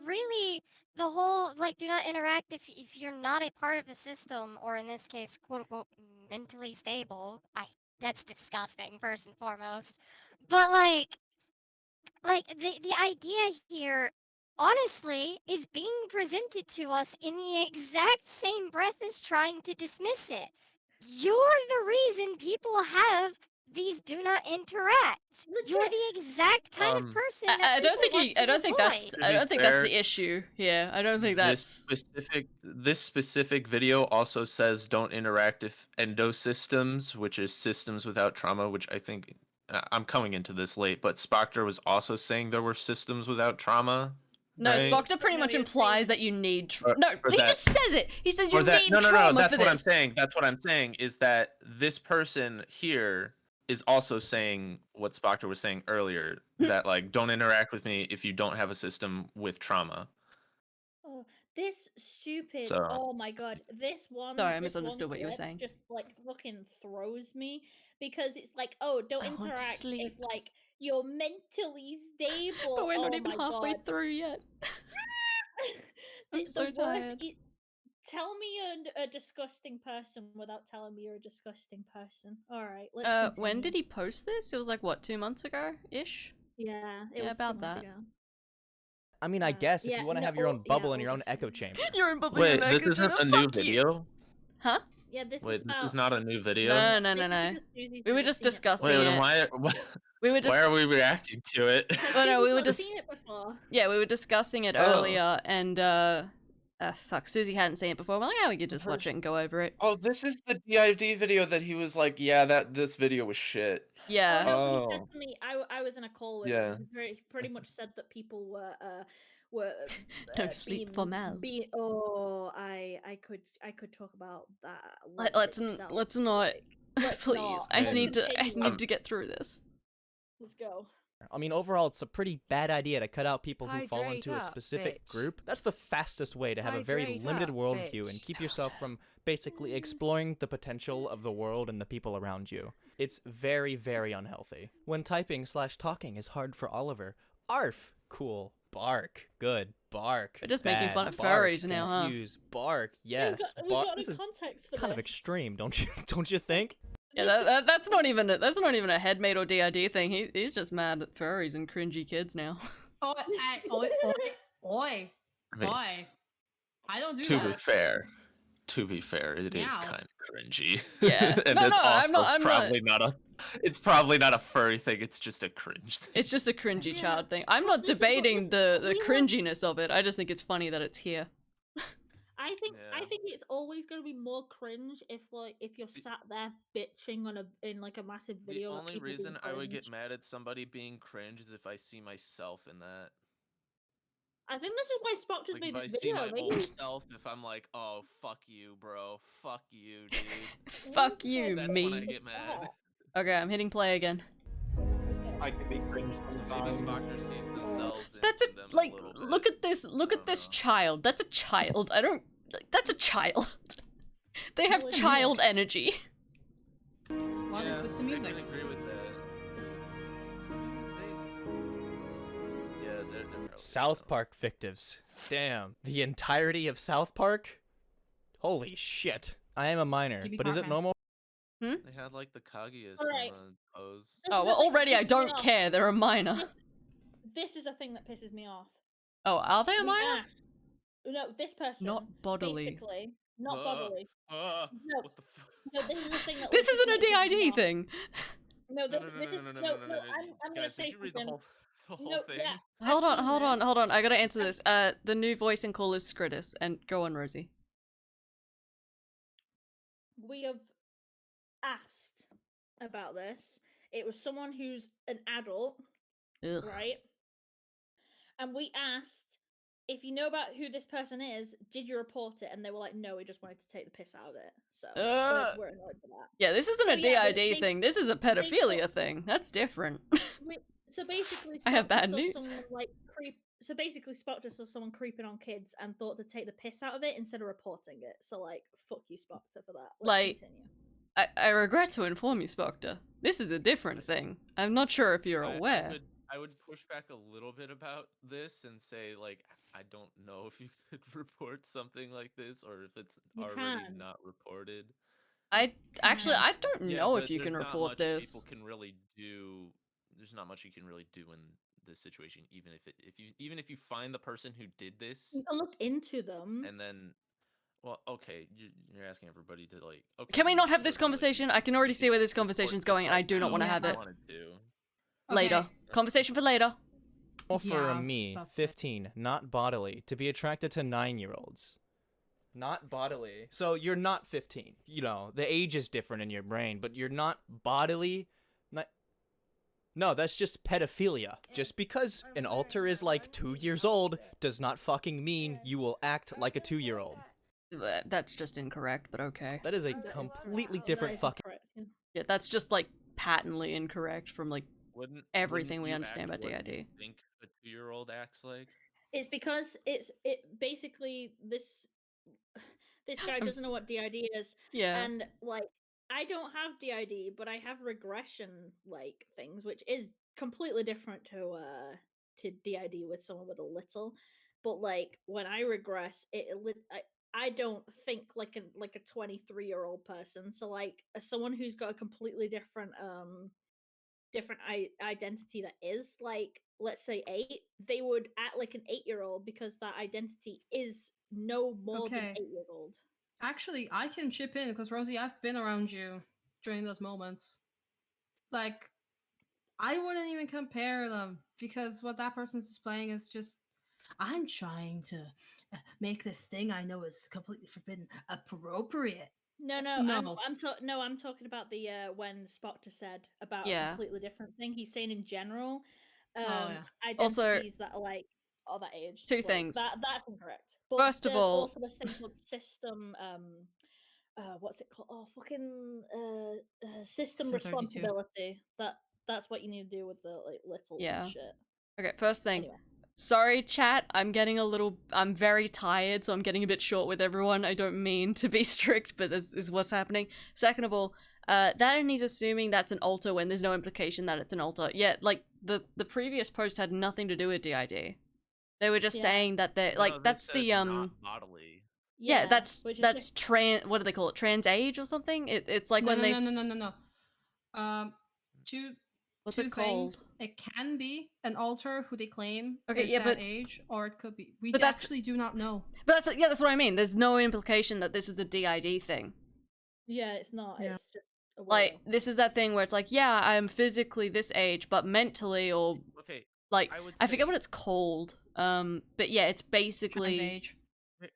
really, the whole like do not interact if you're not a part of a system, or in this case, quote unquote, mentally stable. That's disgusting, first and foremost. But like the idea here, honestly, is being presented to us in the exact same breath as trying to dismiss it. You're the reason people have these do not interact. You're the exact kind of person that I don't people think want I to don't think that's avoid. I don't think that's fair, the issue. Yeah, I don't think that's. This specific video also says don't interact if endosystems, which is systems without trauma, which I think I'm coming into this late, but Spoctor was also saying there were systems without trauma. No, right? Spoctor pretty much implies that you need. No, or he that- just says it. He says you Or that, need no, trauma that's for what this. I'm saying. That's what I'm saying is that this person here is also saying what Spoctor was saying earlier, that like don't interact with me if you don't have a system with trauma. Oh, this stupid! So- Oh my god, this one. Sorry, I this one misunderstood what you were clip saying. Just like fucking throws me because it's like, oh, don't I want to interact if sleep. like you're mentally stable. But we're not Oh even my halfway god. through yet. I'm It's so the worst. tired. Tell me you're a disgusting person without telling me you're a disgusting person. All right, let's continue. When did he post this? It was like what, 2 months ago ish. Yeah, it Yeah, was about 2 months that. ago. I mean, I guess if yeah, you want to no, have your own yeah, bubble and your own August. echo chamber. You're in bubble. Wait, this isn't a new video? Huh? Yeah, this Wait, was this is about- not a new video? No. This is because Susie's We were never just seen it discussing Wait, it. then why Why are we reacting to it? Well, no, we were Susie's not just seen it before. yeah, we were discussing it Oh. earlier, and fuck, Susie hadn't seen it before. We're like, yeah, we could just watch it and go over it. Oh, this is the DID video that he was like, yeah, this video was shit. Yeah. No, he said Oh. to me, I was in a call with Yeah. him. He pretty much said that people were No sleep for Mel. I could talk about that. Let's not. Let's Please, not. I Let's need to continue. get through this. Let's go. I mean, overall, it's a pretty bad idea to cut out people who fall Hydrate into a up, specific bitch. group. That's the fastest way to have a very Hydrate limited up, worldview and bitch. keep yourself from basically exploring the potential of the world and the people around you. It's very, very unhealthy. When typing/talking is hard for Oliver, arf, cool, bark, good, bark. We're just making bad, fun of bark, furries now, huh? confuse, bark, yes, We've bark. got This is context for kind of this. extreme, don't you think? Yeah, that's not even a headmate or DID thing. He's just mad at furries and cringy kids now. Oi. I mean, I don't do to be that. fair, To be fair, it is Meow. kind of cringy. Yeah. And No, it's no, also I'm not. probably not a. It's probably not a furry thing. It's just a cringe thing. It's just a cringy Yeah. child thing. I'm Well, not this is what- debating this- the we have- cringiness of it. I just think it's funny that it's here. I think Yeah. it's always going to be more cringe if you're sat there bitching in like a massive The video. only reason I would get mad at somebody being cringe is if I see myself in that. I think this is why Spock just Like made if I this see video. my Maybe old he's- self, if I'm like, oh fuck you, bro, fuck you, dude. Fuck you, That's me. when I get mad. Okay, I'm hitting play again. I can be cringe So maybe sometimes. Spockter sees themselves That's in a them like. a little bit. Look at this. Look at this child. That's a child. I don't. That's a child. They have Well, child energy. What is with the music? I can agree with that. Yeah, they're probably South Park fictives. Damn. The entirety of South Park? Holy shit. I am a minor, Give me but is it Cartman. normal? They had like the Kaguya Alright. pose. This Oh is well, the thing that already I pisses me don't off. care. They're a minor. This is a thing that pisses me off. Oh, are they a We minor? asked- No, this person. Not bodily. Basically, not Uh, bodily. No. What the fuck? No, this is the thing that. This isn't a pisses me DID off. thing. No, No, this is no. I'm gonna Guys, say did you read the something. whole No, thing? yeah. Hold I've on, seen hold on, this. hold on. I gotta answer this. The new voice and call is Scritus, and go on, Rosie. We have asked about this. It was someone who's an adult, Ugh. right? And we asked, if you know about who this person is, did you report it? And they were like, no, we just wanted to take the piss out of it. So we're annoyed for that. Yeah, this isn't So, a yeah, DID thing. This is a pedophilia thing. That's different. So basically, I have Spock bad saw news. someone, like, So basically, Spock just saw someone creeping on kids and thought to take the piss out of it instead of reporting it. So like, fuck you, Spockter, for that. Let's Like, continue. I regret to inform you, Spoctor. This is a different thing. I'm not sure if you're aware. I would push back a little bit about this and say, like, I don't know if you could report something like this or if it's You already can. not reported. I actually I don't Yeah, know but if you there's can not report much this. People can really do. There's not much you can really do in this situation, even if you find the person who did this, You can look into them. and then, well, okay, you're asking everybody to like. Okay, Can we you not can have do this it, but, like, conversation? I can already you see can where this report conversation's this going, and I right do not now want to if have you it wanted to. later. Okay. Conversation for later. Well, for Yeah, me, that's it. 15, not bodily, to be attracted to 9-year-olds. Not bodily. So you're not 15. You know, the age is different in your brain, but you're not bodily. No, that's just pedophilia. Just because an alter is like 2 years old does not fucking mean you will act like a 2-year-old. That's just incorrect, but okay. That is a completely different That is fucking. incorrect, yeah. Yeah, that's just like patently incorrect from like Wouldn't everything we you understand act about what you DID. think a 2-year-old acts like? It's because it basically this guy I'm doesn't know what DID is, Yeah. and like I don't have DID, but I have regression like things, which is completely different to DID with someone with a little. But like when I regress, I don't think like a 23-year-old person. So like as someone who's got a completely different identity that is like, let's say 8, they would act like an 8-year-old because that identity is no more than Okay. 8 years old. Actually, I can chip in because Rosie, I've been around you during those moments. Like, I wouldn't even compare them because what that person's displaying is just, I'm trying to make this thing I know is completely forbidden appropriate. No, No. I'm talking about the when Spotter said about Yeah. a completely different thing. He's saying in general, yeah. identities Also, that are like that age. two like, things. That's incorrect. But First of there's all- also this thing called system. What's it called? Oh, fucking system 32. responsibility. That's what you need to do with the like littles Yeah. and shit. Okay, first thing. Anyway. Sorry, chat. I'm very tired, so I'm getting a bit short with everyone. I don't mean to be strict, but this is what's happening. Second of all, that and he's assuming that's an alter when there's no implication that it's an alter. Yeah, like the previous post had nothing to do with DID. They were just Yeah. saying that they like No, they that's said the not bodily. yeah, which is that's trans. What do they call it? Trans age or something? It's like when they no. What's two it called? things. It can be an alter who they claim Okay, is yeah, that but- age, or it could be. We but that's- actually do not know. But that's what I mean. There's no implication that this is a DID thing. Yeah, it's not. Yeah. It's just a Like, weirdo. this is that thing where it's like, yeah, I'm physically this age, but mentally or Okay, like I forget say- what it's called. But yeah, it's basically Trans age.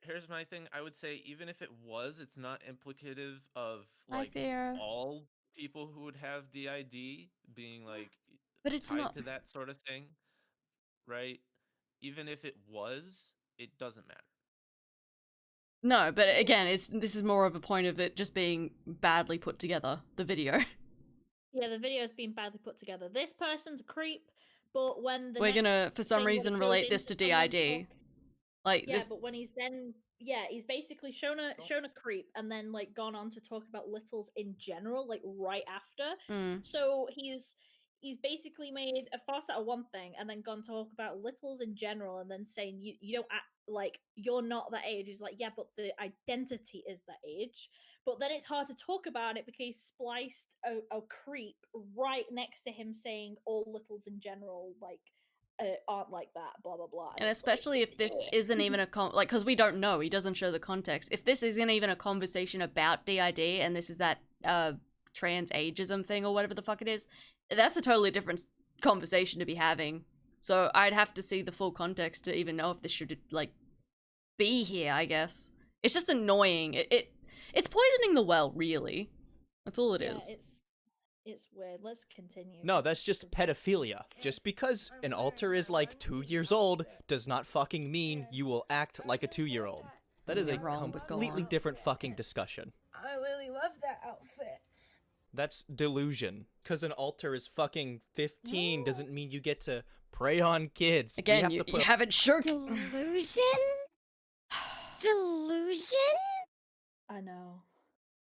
Here's my thing. I would say even if it was, it's not implicative of I like fear. all people who would have DID being like But it's tied not- to that sort of thing, right? Even if it was, it doesn't matter. No, but again, this is more of a point of it just being badly put together, the video. Yeah, the video's been badly put together. This person's a creep, but when the We're gonna, next for some thing when reason, it goes relate this to into someone DID. talk- Like, Yeah, this... but when he's then he's basically shown a creep and then like gone on to talk about littles in general, like right after. Mm. So he's basically made a fuss out of one thing and then gone to talk about littles in general and then saying you don't act like you're not that age. He's like, yeah, but the identity is that age. But then it's hard to talk about it because he spliced a creep right next to him saying all littles in general like aren't like that, blah blah blah. And it's especially if this isn't even a like, because we don't know, he doesn't show the context. If this isn't even a conversation about DID and this is that trans ageism thing or whatever the fuck it is, that's a totally different conversation to be having. So I'd have to see the full context to even know if this should like be here, I guess. It's just annoying. It's poisoning the well, really. That's all it is. It's weird. Let's continue. No, that's just pedophilia. Just because an alter is like 2 years old does not fucking mean you will act like a 2-year-old. That is a wrong, but go completely on. different fucking discussion. I really love that outfit. That's delusion. Cause an alter is fucking 15 doesn't mean you get to prey on kids. We Again, have you to put haven't sure. Delusion? Delusion? I know.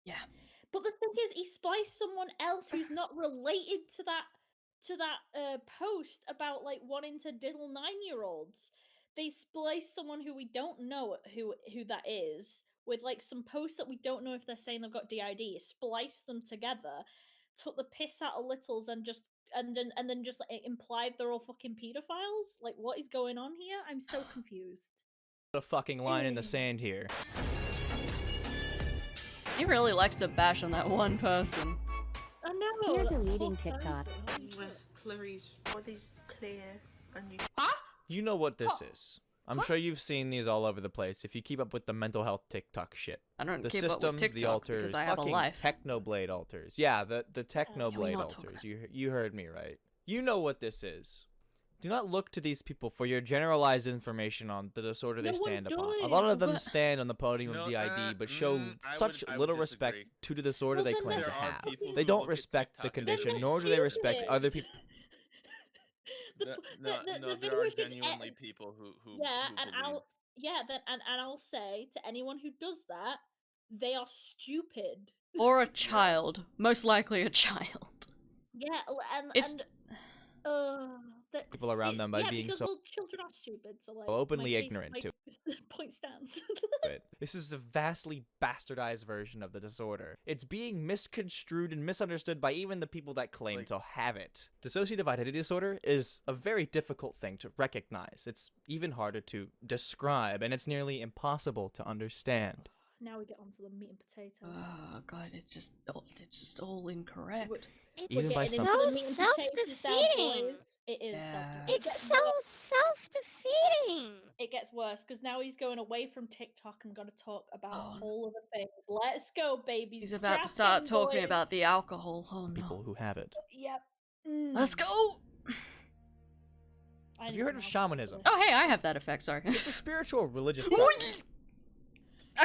Yeah. But the thing is, he spliced someone else who's not related to that post about like wanting to diddle 9-year-olds. They spliced someone who we don't know who that is with like some posts that we don't know if they're saying they've got DID. Spliced them together, took the piss out of littles, and then just like, implied they're all fucking pedophiles. Like, what is going on here? I'm so confused. a fucking line in the sand here. He really likes to bash on that one person. I know. You're that deleting whole TikTok. person. Clarice, are these clear? And you... You know what this is. I'm sure you've seen these all over the place if you keep up with the mental health TikTok shit. I don't The keep up with systems, TikTok the alters, because I have a fucking life. Technoblade alters. Yeah, the Technoblade not talk alters. You heard me right. You know what this is. Do not look to these people for your generalized information on the disorder they No one stand upon. A does. lot of them But- stand on the podium No, of DID, but show I such would little respect disagree. to the disorder Well, they then claim to there are have. people They who don't look at respect the TikTok and condition, they're nor do they respect stupid. other people. The No, video there are is just genuinely people who yeah, who and believe. I'll say to anyone who does that, they are stupid. Or a child. Most likely a child. Yeah, It's- and People around them by yeah, being because, so well, children are stupid, so like openly my case- ignorant my to point stands. it. This is a vastly bastardized version of the disorder. It's being misconstrued and misunderstood by even the people that claim to have it. Dissociative identity disorder is a very difficult thing to recognize. It's even harder to describe, and it's nearly impossible to understand. Now we get onto the meat and potatoes. Oh god, it's just all incorrect. Even by It's some- so Into the meat and potatoes now, self-defeating. boys. It is Yeah. self-defeating. It's so self-defeating. It gets worse because now he's going away from TikTok and going to talk about Oh. whole other things. Let's go, babies. He's about to Strap start in, talking boys. about the alcohol. Oh People no. who have it. Yep. Let's go! I Have need you heard some of alcohol shamanism? for Oh hey, I have that effect, sorry. It's a spiritual religious I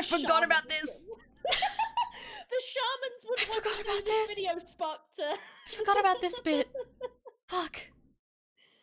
this. forgot about Shamans. this! The shamans would I want forgot to about use this. this video spot to... I forgot about this bit. Fuck.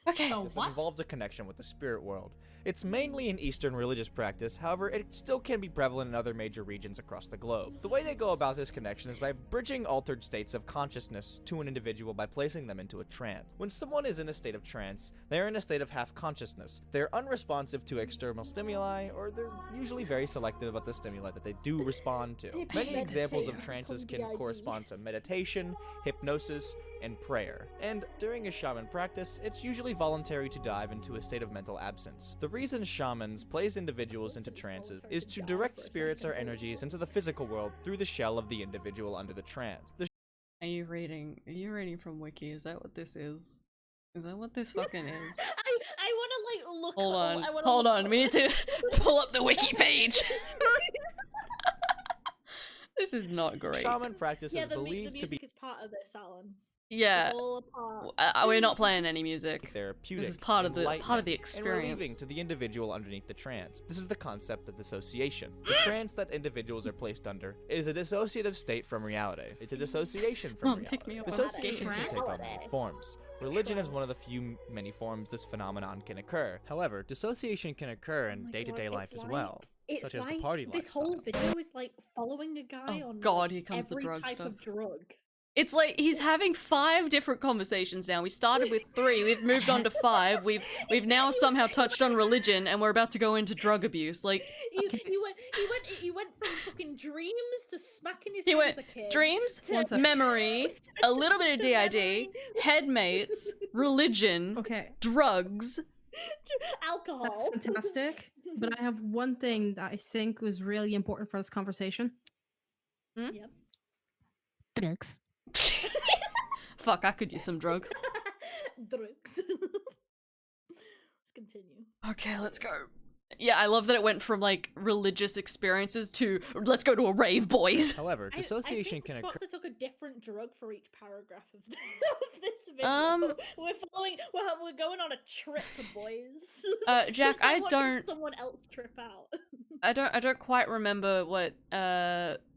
Okay. Oh, that what? involves a connection with the spirit world. It's mainly an Eastern religious practice, however, it still can be prevalent in other major regions across the globe. The way they go about this connection is by bridging altered states of consciousness to an individual by placing them into a trance. When someone is in a state of trance, they are in a state of half-consciousness. They're unresponsive to external stimuli, or they're usually very selective about the stimuli that they do respond to. They Many examples of meditate trances and can become DID. correspond to meditation, hypnosis, and prayer. And during a shaman practice, it's usually voluntary to dive into a state of mental absence. The reason shamans place individuals into trances is to direct spirits or energies into the physical world through the shell of the individual under the trance. Are you reading from Wiki? Is that what this is? Is that what this fucking is? I want to like look. Hold on, I wanna hold look on. We need to pull up the wiki page. This is not great. Shaman practice Yeah, is the believed to music be is part of this, Alan. Yeah, It's all a part. we're not playing any music. therapeutic, This is part of the enlightening, experience. and relieving to the individual underneath the trance. This is the concept of dissociation. The trance that individuals are placed under is a dissociative state from reality. It's a dissociation from Mom, reality. pick me up. Dissociation can take on Trance? many forms. Religion is one of the many forms this phenomenon can occur. However, dissociation can occur in my day-to-day God, life it's as like- well, It's such as like the party this lifestyle. whole video is like following a guy Oh on God, like, here comes the every drug type stuff. of drug. It's like he's having 5 different conversations now. We started with 3, we've moved on to 5. We've now somehow touched on religion, and we're about to go into drug abuse. Like He went from fucking dreams to smacking his he head went as a kid. dreams, to- memory, a little bit of DID, headmates, religion, Okay, drugs. alcohol. that's fantastic. But I have one thing that I think was really important for this conversation. Yep. Drugs. Fuck, I could use some drugs. Drugs. Let's continue. Okay, let's go. Yeah, I love that it went from like religious experiences to let's go to a rave, boys. However, dissociation I can think occur. Spotter took a different drug for each paragraph of, of this video. We're going on a trip, boys. Jack, It's like I watching don't- someone else trip out. I don't quite remember what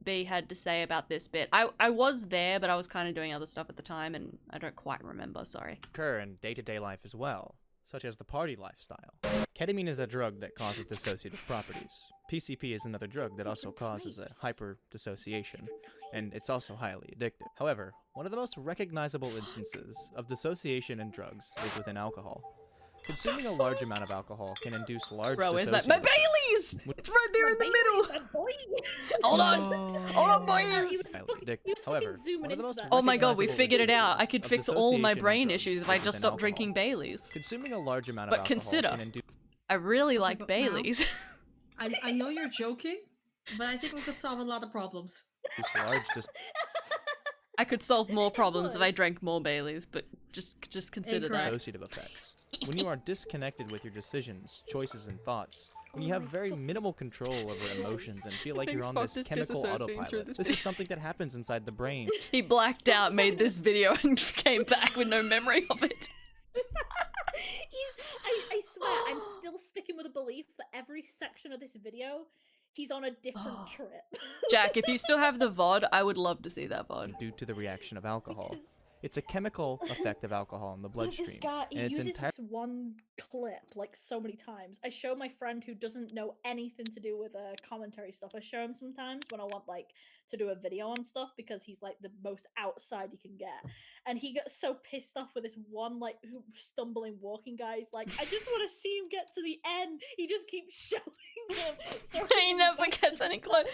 B had to say about this bit. I was there, but I was kind of doing other stuff at the time, and I don't quite remember. Sorry. Occur in day-to-day life as well, such as the party lifestyle. Ketamine is a drug that causes dissociative properties. PCP is another drug that also causes a hyper-dissociation, and it's also highly addictive. However, one of the most recognizable instances of dissociation in drugs is within alcohol. Consuming a large amount of alcohol can induce large Bro, where's dissociative... my Baileys? It's right there in the middle. Hold on, boys. Highly addictive. However, one of the most Oh my God, we recognizable figured it out. I instances could of fix all my dissociation in brain drugs issues if I is just within stopped alcohol. drinking Baileys. Consuming a large amount of But alcohol consider, can induce I really like but now- Baileys. I know you're joking, but I think we could solve a lot of problems. large dis- I could solve more problems if I drank more Baileys, but just consider that. dissociative effects. When you are disconnected with your decisions, choices, and thoughts, when you have very minimal control over emotions and feel like I think you're on Spock this is chemical disassociating through autopilot, this this is something that happens inside the brain. He blacked out, made this video, and came back with no memory of it. I swear, I'm still sticking with the belief that every section of this video, he's on a different trip. Jack, if you still have the VOD, I would love to see that VOD. Due to the reaction of alcohol. It's a chemical effect of alcohol in the This bloodstream. guy, he and it's uses entirely this one clip like so many times. I show my friend who doesn't know anything to do with commentary stuff. I show him sometimes when I want like to do a video on stuff because he's like the most outside you can get. And he gets so pissed off with this one like stumbling walking guy. He's like, I just want to see him get to the end. He just keeps showing him. He never gets any close.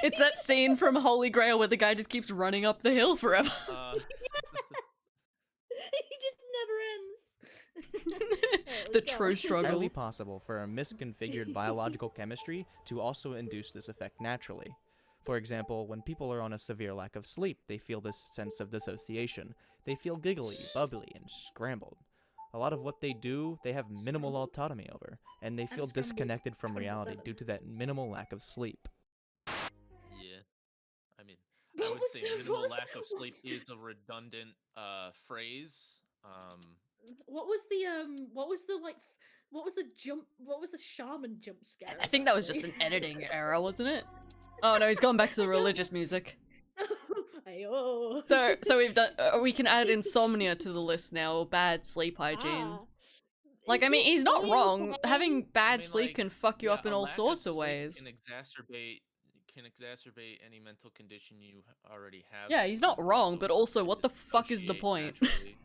It's that scene from Holy Grail where the guy just keeps running up the hill forever. He just never ends. The true struggle. entirely possible for a misconfigured biological chemistry to also induce this effect naturally. For example, when people are on a severe lack of sleep, they feel this sense of dissociation. They feel giggly, bubbly, and scrambled. A lot of what they do, they have minimal autonomy over, and they feel scrambled disconnected from reality 24/7. due to that minimal lack of sleep. Yeah. I mean, I would say minimal lack of sleep is a redundant phrase. What was the shaman jump scare? I think that was just an editing error, wasn't it? Oh no, he's gone back to the religious music. Ayo. So we've done. We can add insomnia to the list now, or bad sleep hygiene. Ah. Like, I mean, he's not wrong. Having bad I mean, sleep like, can fuck you yeah, up in a all lack of sorts of sleep ways. Can exacerbate can exacerbate any mental condition you already have. Yeah, he's not wrong, but also, what the fuck is the Dissociate point? naturally.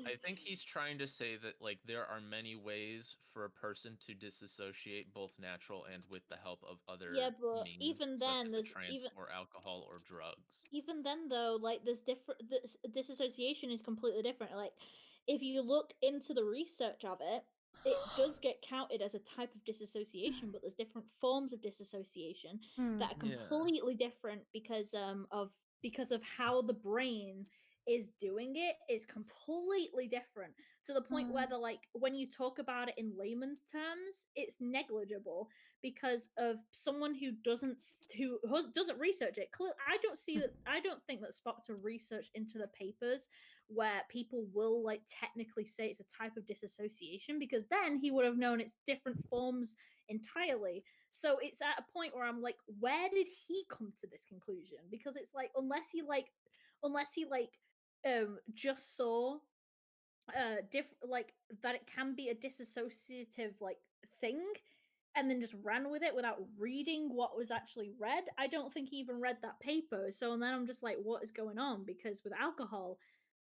I think he's trying to say that like there are many ways for a person to disassociate, both natural and with the help of other Yeah, but means, even such then, as a there's trance or alcohol or drugs. even then though, like there's different. This disassociation is completely different. Like, if you look into the research of it, it does get counted as a type of disassociation, but there's different forms of disassociation that are Yeah. completely different because of how the brain is doing it is completely different, to the point where like when you talk about it in layman's terms, it's negligible because of someone who doesn't research it. I don't think that Spock to research into the papers where people will like technically say it's a type of disassociation, because then he would have known it's different forms entirely. So it's at a point where I'm like, where did he come to this conclusion? Because it's like, unless he just saw like that it can be a disassociative like thing, and then just ran with it without reading what was actually read. I don't think he even read that paper. So then I'm just like, what is going on? Because with alcohol,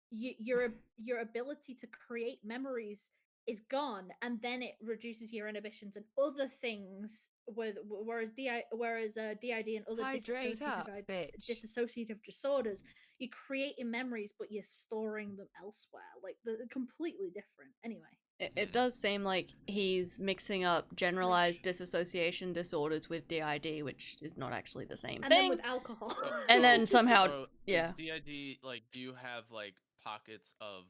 your ability to create memories is gone, and then it reduces your inhibitions and other things. Whereas DID and other Hydrate up, bitch. dissociative disorders, you're creating memories, but you're storing them elsewhere. Like they're completely different. Anyway. It does seem like he's mixing up generalized dissociation disorders with DID, which is not actually the same And thing. then with alcohol. And then somehow, So yeah. is DID like? Do you have like pockets of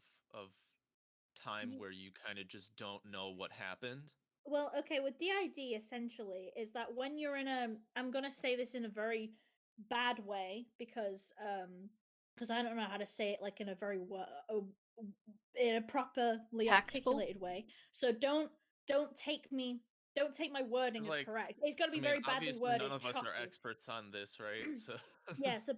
time where you kind of just don't know what happened? Well, okay, with DID essentially is that when you're in a, I'm gonna say this in a very bad way because I don't know how to say it like in a very in a properly Tactful? articulated way. So don't take my wording as Like, correct. It's got to be I mean, very badly obviously worded. none of us are choppy. experts on this, right? So Yeah, so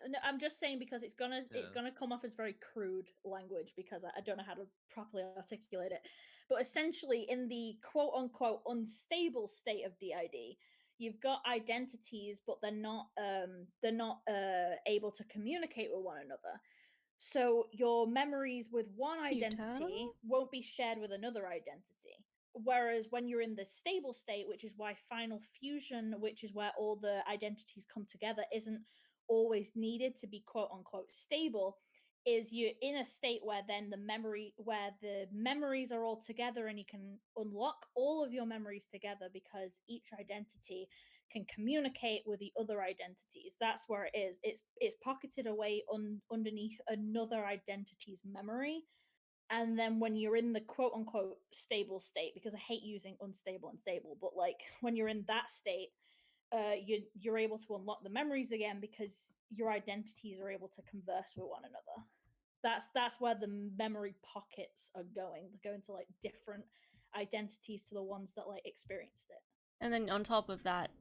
no, I'm just saying because it's Yeah. gonna come off as very crude language because I don't know how to properly articulate it. But essentially, in the quote unquote unstable state of DID, you've got identities, but they're not able to communicate with one another. So your memories with one identity won't be shared with another identity. Whereas when you're in the stable state, which is why final fusion, which is where all the identities come together, isn't always needed to be quote unquote stable, is you're in a state where then the memories are all together, and you can unlock all of your memories together because each identity can communicate with the other identities. That's where it is. It's pocketed away underneath another identity's memory. And then when you're in the quote unquote stable state, because I hate using unstable and stable, but like when you're in that state, you're able to unlock the memories again because your identities are able to converse with one another. That's where the memory pockets are going. They're going to like different identities to the ones that like experienced it. And then on top of that,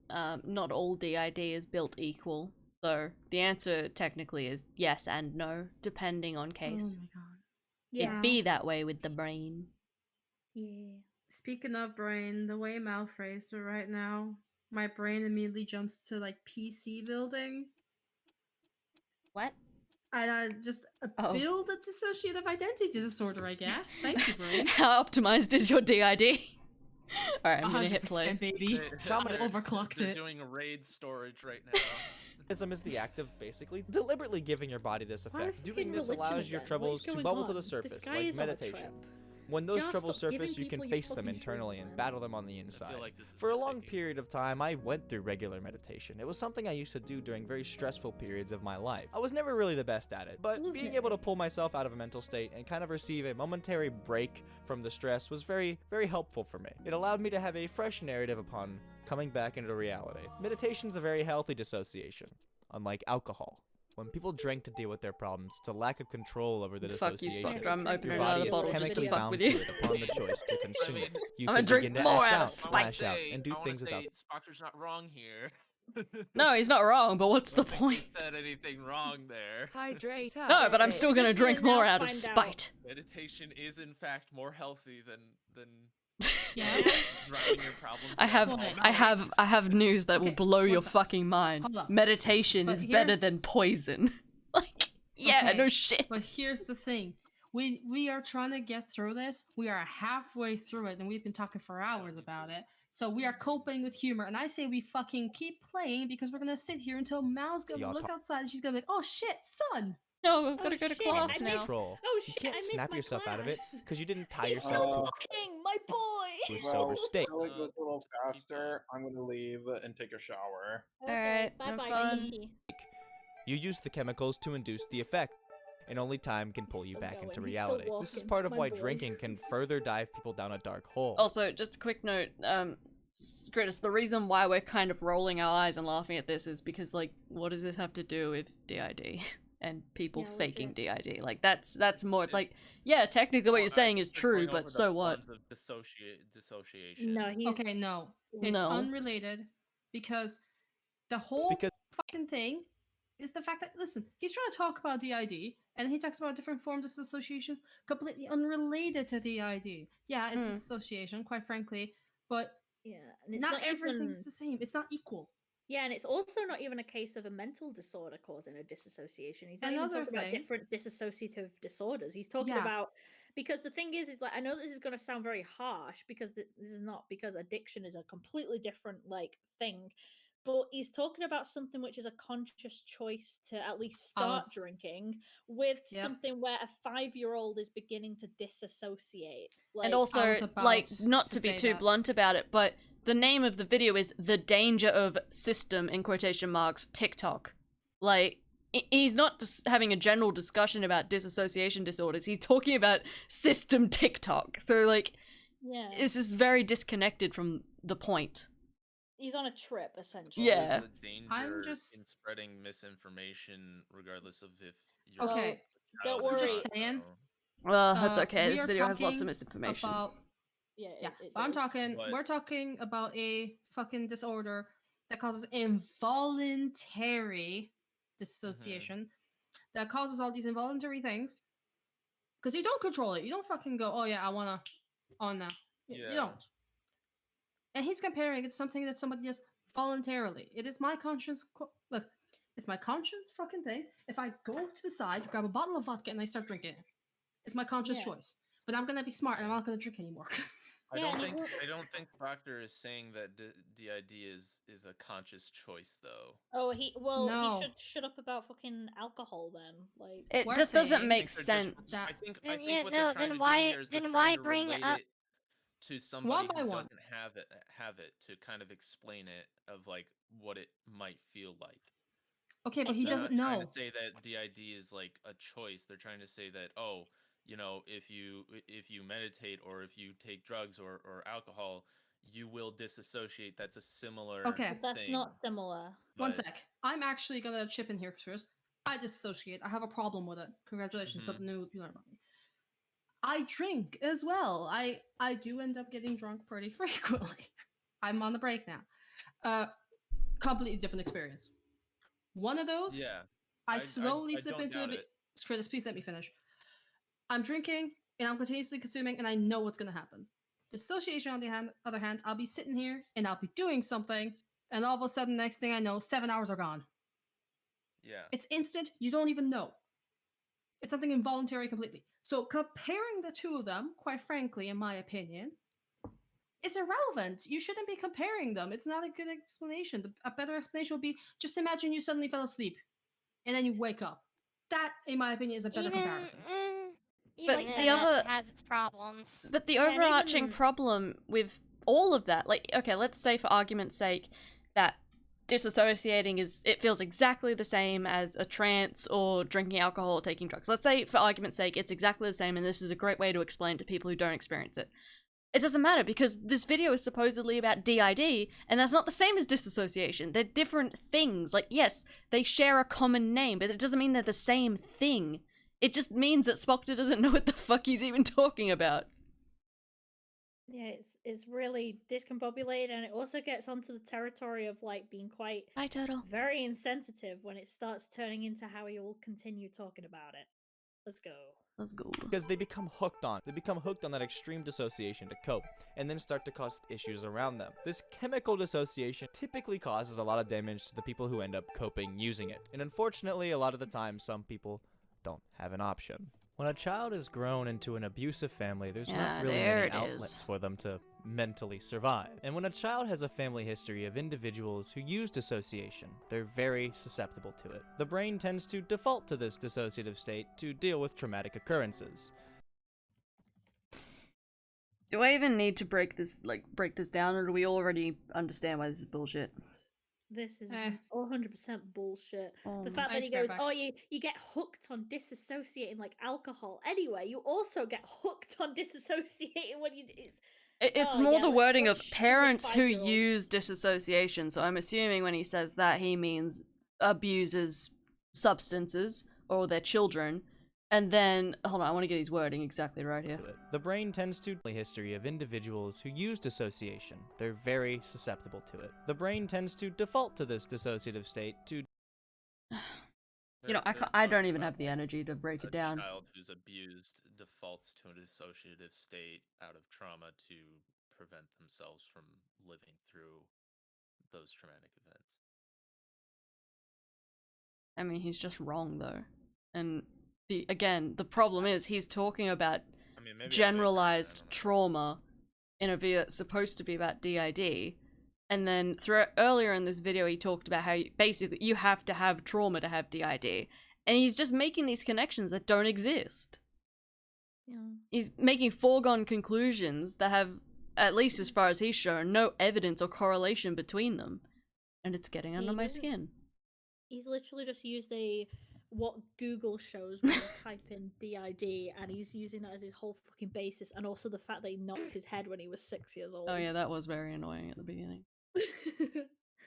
not all DID is built equal. So the answer technically is yes and no, depending on case. Oh my god. It'd Yeah. be that way with the brain. Yeah. Speaking of brain, the way Mal phrased it right now, my brain immediately jumps to like PC building. What? And just build a dissociative identity disorder, I guess. Thank you, brain. How optimized is your DID? Alright, I'm gonna hit play. 100%, baby. They're Overclocked they're it. doing RAID storage right now. Ism is the act of basically deliberately giving your body this Why effect. fucking Doing this religion allows your again? What troubles is to going bubble to on? the This surface, guy like is on a meditation. trip. When those Just troubles stop giving surface, you can people your face them fucking internally shrooms, and man. battle them on the inside. like this is For a long period of time, I went through regular meditation. It was something I used to do during very stressful periods of my life. I was never really the best at it, but being able to pull myself out of a mental state and kind of receive a momentary break from the stress was very, very helpful for me. It allowed me to have a fresh narrative upon coming back into reality. Meditation's a very healthy dissociation, unlike alcohol. When people drink to deal with their problems, it's a lack of control over the Fuck you, dissociation. Spock. I'm opening Your body another is bottle just to chemically fuck bound with to you. it upon the choice to consume it. You I'm can gonna drink begin to more act out out, of splash out, Say, and do I wanna things without. say Spocker's not wrong here. No, he's not wrong, but what's the I don't think point? they said anything wrong there. Hydrate up. No, but I'm still gonna Just drink gonna more now out of find out. spite. Meditation is in fact more healthy than Drowning your problems. I have, down. I have news that will Okay, blow your one sec. fucking mind. Hold up. Meditation But is better than here's- poison. Like, yeah, Okay, no shit. But here's the thing. We are trying to get through this. We are halfway through it, and we've been talking for hours about it. So we are coping with humor, and I say we fucking keep playing because we're gonna sit here until Mal's gonna Y'all look talk- outside and she's gonna be like, "Oh shit, sun!" No, I've got to go to shit, class I now. missed- Troll. Oh You shit, can't I missed snap my yourself out of it class. because you didn't tie He's yourself still to talking, my boy. a sober state. Till it goes a little faster, I'm gonna leave and take a shower. Alright, bye have bye, fun. Kiki. You use the chemicals to induce the effect, and only time can pull you still back going, into he's still reality. This is walking, part of my why boy. drinking can further dive people down a dark hole. Also, just a quick note, Scritus, the reason why we're kind of rolling our eyes and laughing at this is because, like, what does this have to do with DID? And people Yeah, faking DID? Like, that's more, it's like, yeah, technically what you're saying is They're true, going over but the so what? forms of dissociation. No, he's Okay, no, it's No. unrelated because the whole because- fucking thing is the fact that listen, he's trying to talk about DID, and he talks about different forms of dissociation completely unrelated to DID. Yeah, it's dissociation, quite frankly, but yeah, and it's not not everything's even the same. It's not equal. yeah, and it's also not even a case of a mental disorder causing a disassociation. He's not even Another talking about thing- different dissociative disorders. He's talking Yeah. about because the thing is like I know this is going to sound very harsh because this is not because addiction is a completely different like thing, but he's talking about something which is a conscious choice to at least start was- drinking with Yep. something where a 5-year-old is beginning to disassociate. Like, And I also, was about like, not to to be say too that. blunt about it, but the name of the video is The Danger of System, in quotation marks, TikTok. Like, he's not just having a general discussion about disassociation disorders, he's talking about system TikTok. So, like, yeah, this is very disconnected from the point. he's on a trip essentially. Yeah. There's a danger I'm just- in spreading misinformation, regardless of if you're Okay, a don't child or worry. just not, saying. so- Well, that's Uh, okay, we this are video has lots of talking misinformation. About Yeah, yeah, it but I'm does. talking. But- We're talking about a fucking disorder that causes involuntary dissociation, that causes all these involuntary things because you don't control it. You don't fucking go, oh yeah, I wanna on now. You Yeah. don't. And he's comparing it to something that somebody does voluntarily. It is my conscience. Look, it's my conscience fucking thing. If I go to the side, grab a bottle of vodka, and I start drinking it, it's my conscious Yeah. choice. But I'm gonna be smart, and I'm not gonna drink anymore. I Yeah, don't and it think will- I don't think Proctor is saying that DID is a conscious choice though. Oh, he No. he should shut up about fucking alcohol then. Like, It We're just doesn't saying- make I think they're sense. just- that- I think Then, what yeah, they're no, trying then to do why- here is they're then trying why to bring relate up- it to somebody by who one. doesn't have it to kind of explain it of like what it might feel like. Okay, but he They're doesn't not trying know. to say that DID is like a choice. They're trying to say that, oh, you know, if you meditate or if you take drugs or alcohol, you will disassociate. That's a similar Okay. but that's thing, not similar. One but- sec. I'm actually gonna chip in here, Chris. I dissociate. I have a problem with it. Congratulations, Mhm. something new you learned about me. I drink as well. I do end up getting drunk pretty frequently. I'm on the break now. Completely different experience. One of those, Yeah. I slowly I slip don't into a doubt bit. it. Chris, please let me finish. I'm drinking and I'm continuously consuming, and I know what's gonna happen. Dissociation, on the other hand, I'll be sitting here and I'll be doing something, and all of a sudden, next thing I know, 7 hours are gone. Yeah. It's instant. You don't even know. It's something involuntary completely. So comparing the two of them, quite frankly, in my opinion, is irrelevant. You shouldn't be comparing them. It's not a good explanation. A better explanation would be just imagine you suddenly fell asleep and then you wake up. That, in my opinion, is a better comparison. Even the then, that other- has its problems. But the Yeah, and overarching even- problem with all of that, like, okay, let's say for argument's sake that disassociating it feels exactly the same as a trance or drinking alcohol or taking drugs. Let's say for argument's sake it's exactly the same, and this is a great way to explain to people who don't experience it. It doesn't matter because this video is supposedly about DID, and that's not the same as disassociation. They're different things. Like, yes, they share a common name, but it doesn't mean they're the same thing. It just means that Spockter doesn't know what the fuck he's even talking about. Yeah, it's really discombobulated, and it also gets onto the territory of like being quite Bye, Turtle. very insensitive when it starts turning into how he will continue talking about it. Let's go. Let's go. Because they become hooked on. They become hooked on that extreme dissociation to cope, and then start to cause issues around them. This chemical dissociation typically causes a lot of damage to the people who end up coping using it. And unfortunately, a lot of the time, some people don't have an option. When a child is grown into an abusive family, there's not really many outlets for them to mentally survive. And when a child has a family history of individuals who use dissociation, they're very susceptible to it. The brain tends to default to this dissociative state to deal with traumatic occurrences. Do I even need to break this down, or do we already understand why this is bullshit? This is 100% bullshit. The fact I that he take goes, that oh, you get hooked on disassociating like alcohol. Anyway, you also get hooked on disassociating when you. It's more the wording of parents who use disassociation. So I'm assuming when he says that, he means abuses substances or their children. And then, hold on, I want to get his wording exactly right here. The brain tends to history of individuals who use dissociation. They're very susceptible to it. The brain tends to default to this dissociative state to... You know, I don't even have the energy to break it down. A child who's abused defaults to a dissociative state out of trauma to prevent themselves from living through those traumatic events. I mean, he's just wrong, though. And, the problem is, he's talking about generalized trauma in a video that's supposed to be about DID. And then earlier in this video, he talked about how basically you have to have trauma to have DID. And he's just making these connections that don't exist. Yeah. He's making foregone conclusions that have, at least as far as he's shown, no evidence or correlation between them. And it's getting under my skin. He's literally just used what Google shows when you type in DID, and he's using that as his whole fucking basis, and also the fact that he knocked his head when he was 6 years old. Oh yeah, that was very annoying at the beginning.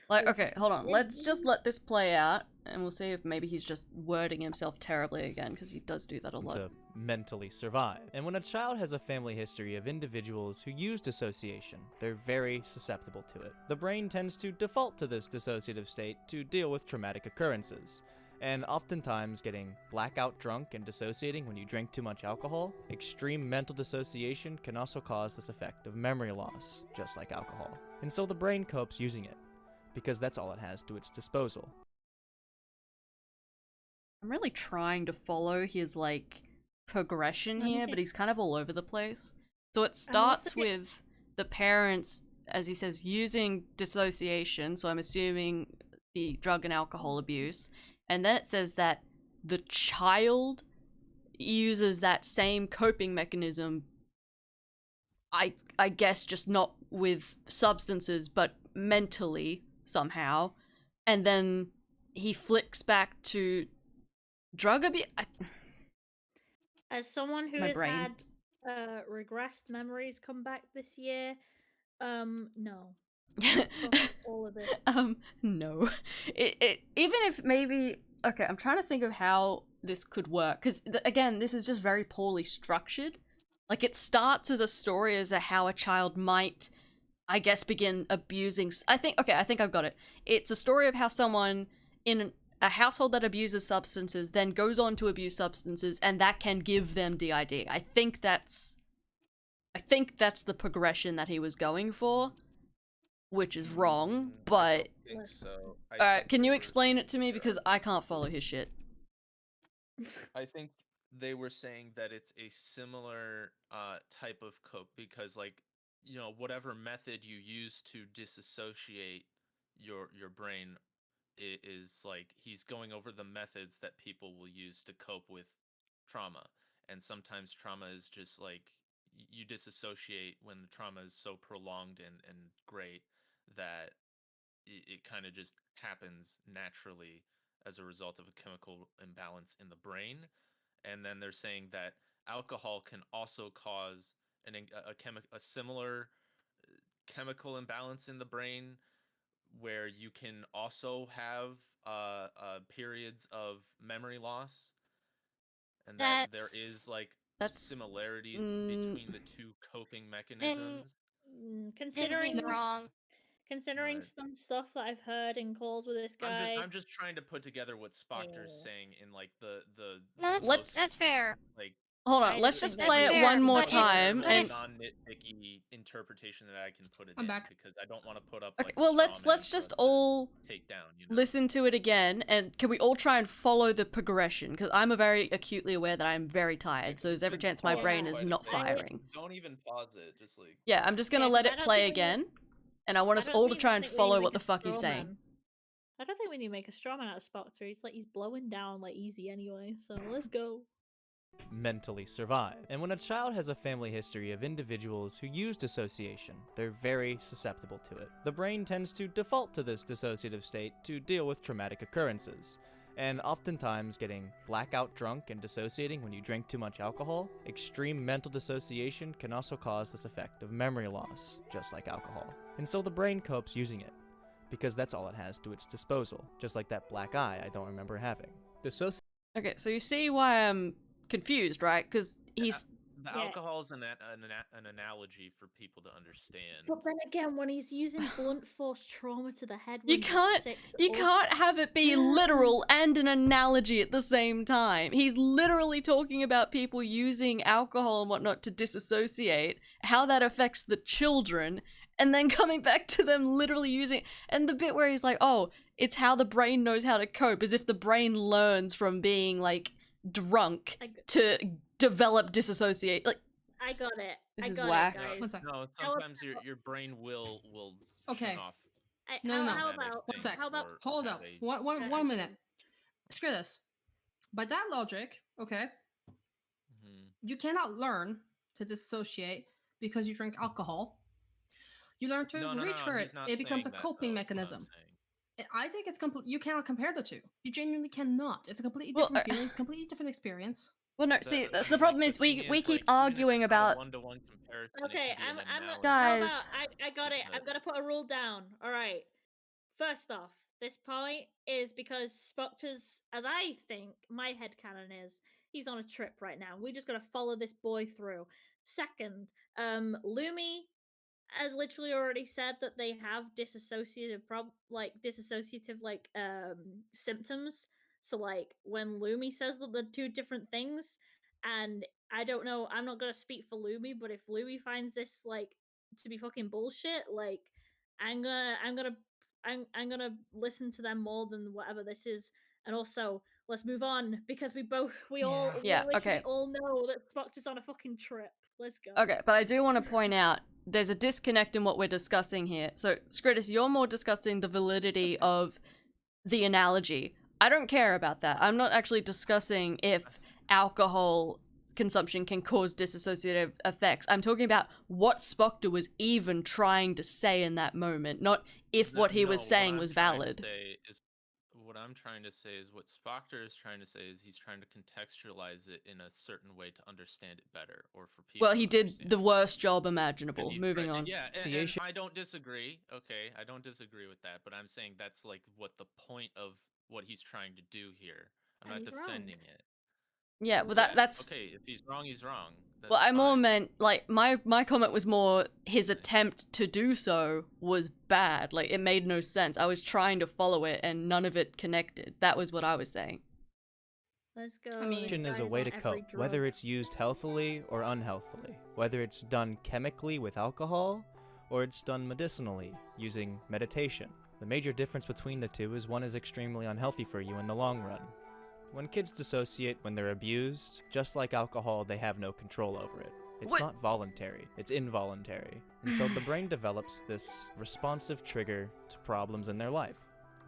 Like, okay, hold on. Let's just let this play out, and we'll see if maybe he's just wording himself terribly again, because he does do that a lot. To mentally survive. And when a child has a family history of individuals who use dissociation, they're very susceptible to it. The brain tends to default to this dissociative state to deal with traumatic occurrences. And oftentimes getting blackout drunk and dissociating when you drink too much alcohol, extreme mental dissociation can also cause this effect of memory loss, just like alcohol. And so the brain copes using it, because that's all it has to its disposal. I'm really trying to follow his, progression here, but he's kind of all over the place. So it starts with the parents, as he says, using dissociation, so I'm assuming the drug and alcohol abuse, and then it says that the child uses that same coping mechanism, I guess just not with substances, but mentally, somehow, and then he flicks back to drug abuse. As someone who has had regressed memories come back this year, no. Fuck all of it. No. It even if maybe, okay, I'm trying to think of how this could work, because again, this is just very poorly structured. Like, it starts as a story as how a child might, I guess, begin abusing. I think I've got it. It's a story of how someone in a household that abuses substances then goes on to abuse substances, and that can give them DID. I think that's the progression that he was going for, which is wrong, but... I think so. Can you explain it to me, because I can't follow his shit. I think they were saying that it's a similar type of cope, because, whatever method you use to disassociate your brain is he's going over the methods that people will use to cope with trauma. And sometimes trauma is just you disassociate when the trauma is so prolonged and great that it kind of just happens naturally as a result of a chemical imbalance in the brain. And then they're saying that alcohol can also cause a similar chemical imbalance in the brain, where you can also have periods of memory loss, and that there is similarities between the two coping mechanisms. Considering he's wrong. Considering some stuff that I've heard in calls with this guy, I'm just trying to put together what Spoctor's saying in the No, that's fair. Hold I on, let's just just think play that's it fair, one more but if- time but and if- non-nitpicky interpretation that I can put it I'm in back. because I don't want to put up okay, like a well straw let's man for just us to all take down. You know? listen to it again, and can we all try and follow the progression? Because I'm very acutely aware that I'm very tired, so there's every chance my brain is not firing. Don't even pause it. Just like Yeah, I'm just gonna Yeah, let 'cause I it don't play think we need- again, and I want us don't all to think- try and think we need to follow make what the a fuck he's straw saying. man. I don't think we need to make a straw man out of Spectre. He's blowing down like easy anyway. So let's go. Mentally survive. And when a child has a family history of individuals who use dissociation, they're very susceptible to it. The brain tends to default to this dissociative state to deal with traumatic occurrences. And oftentimes getting blackout drunk and dissociating when you drink too much alcohol, extreme mental dissociation can also cause this effect of memory loss, just like alcohol. And so the brain copes using it, because that's all it has to its disposal, just like that black eye I don't remember having. Okay, so you see why I'm confused, right? Because he's... the alcohol is an analogy for people to understand. But then again, when he's using blunt force trauma to the head, You when can't, he's 6 you or- can't have it be literal and an analogy at the same time. He's literally talking about people using alcohol and whatnot to disassociate, how that affects the children, and then coming back to them literally using, and the bit where he's like, oh, it's how the brain knows how to cope, as if the brain learns from being, like, drunk to develop disassociate. Like, I got it. This I is got whack. it, guys. One sec. No, sometimes your brain will Okay. turn off. No. How about? One sec. How about? Hold up. One minute. Screw this. By that logic, okay, you cannot learn to dissociate because you drink alcohol. You learn to reach for it. It becomes a coping mechanism. I think it's complete. You cannot compare the two. You genuinely cannot. It's a completely different feeling. It's a completely different experience. well, no, see, the problem is we keep arguing about... one-to-one comparison. Okay, I'm Guys. How about I got it. I'm gonna put a rule down. All right. First off, this point is because Spectre's, as I think, my headcanon is, he's on a trip right now. We just gotta follow this boy through. Second, Lumi has literally already said that they have dissociative symptoms. So like when Lumi says that they're two different things, and I don't know, I'm not gonna speak for Lumi, but if Lumi finds this like to be fucking bullshit, like I'm gonna listen to them more than whatever this is. And also, let's move on because we Yeah, literally okay. all know that Spock is on a fucking trip. Let's go. Okay, but I do want to point out there's a disconnect in what we're discussing here. So, Skritus, you're more discussing the validity of the analogy. I don't care about that. I'm not actually discussing if alcohol consumption can cause dissociative effects. I'm talking about what Spock was even trying to say in that moment, not if what he was saying was valid. What I'm trying to say is what Spoctor is trying to say is he's trying to contextualize it in a certain way to understand it better, or for people. Well, he did the worst job imaginable. Moving on. Yeah, and I don't disagree. Okay, I don't disagree with that, but I'm saying that's like what the point of what he's trying to do here. I'm not defending it. Yeah, but that's okay. If he's wrong, he's wrong. Well, I more meant, like, my comment was more his attempt to do so was bad. Like, it made no sense. I was trying to follow it, and none of it connected. That was what I was saying. Let's go. Medication is a way to cope, whether it's used healthily or unhealthily, whether it's done chemically with alcohol, or it's done medicinally, using meditation. The major difference between the two is one is extremely unhealthy for you in the long run. When kids dissociate when they're abused, just like alcohol, they have no control over it. It's not voluntary, it's involuntary. And so the brain develops this responsive trigger to problems in their life.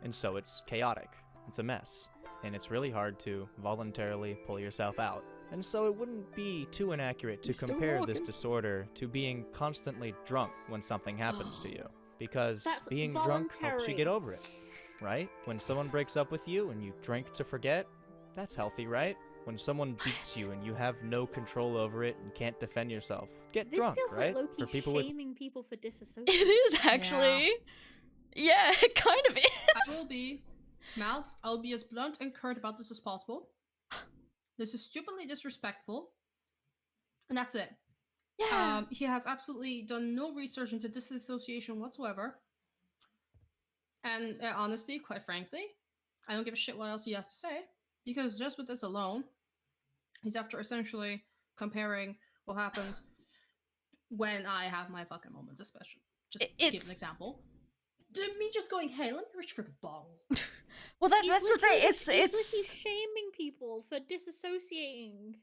And so it's chaotic, it's a mess, and it's really hard to voluntarily pull yourself out. And so it wouldn't be too inaccurate to compare this disorder to being constantly drunk when something happens to you. Because being drunk helps you get over it, right? When someone breaks up with you and you drink to forget, that's healthy, right? When someone beats you and you have no control over it and can't defend yourself, get drunk, right? Like For people with shaming people for dissociation. It is actually. Yeah, it kind of is. I will be as blunt and curt about this as possible. This is stupidly disrespectful, and that's it. Yeah. He has absolutely done no research into disassociation whatsoever. And honestly, quite frankly, I don't give a shit what else he has to say. Because just with this alone, he's after essentially comparing what happens when I have my fucking moments, especially. Just to give an example. Me just going, hey, let me reach for the bottle. Well, that's the thing. He's literally shaming people for disassociating.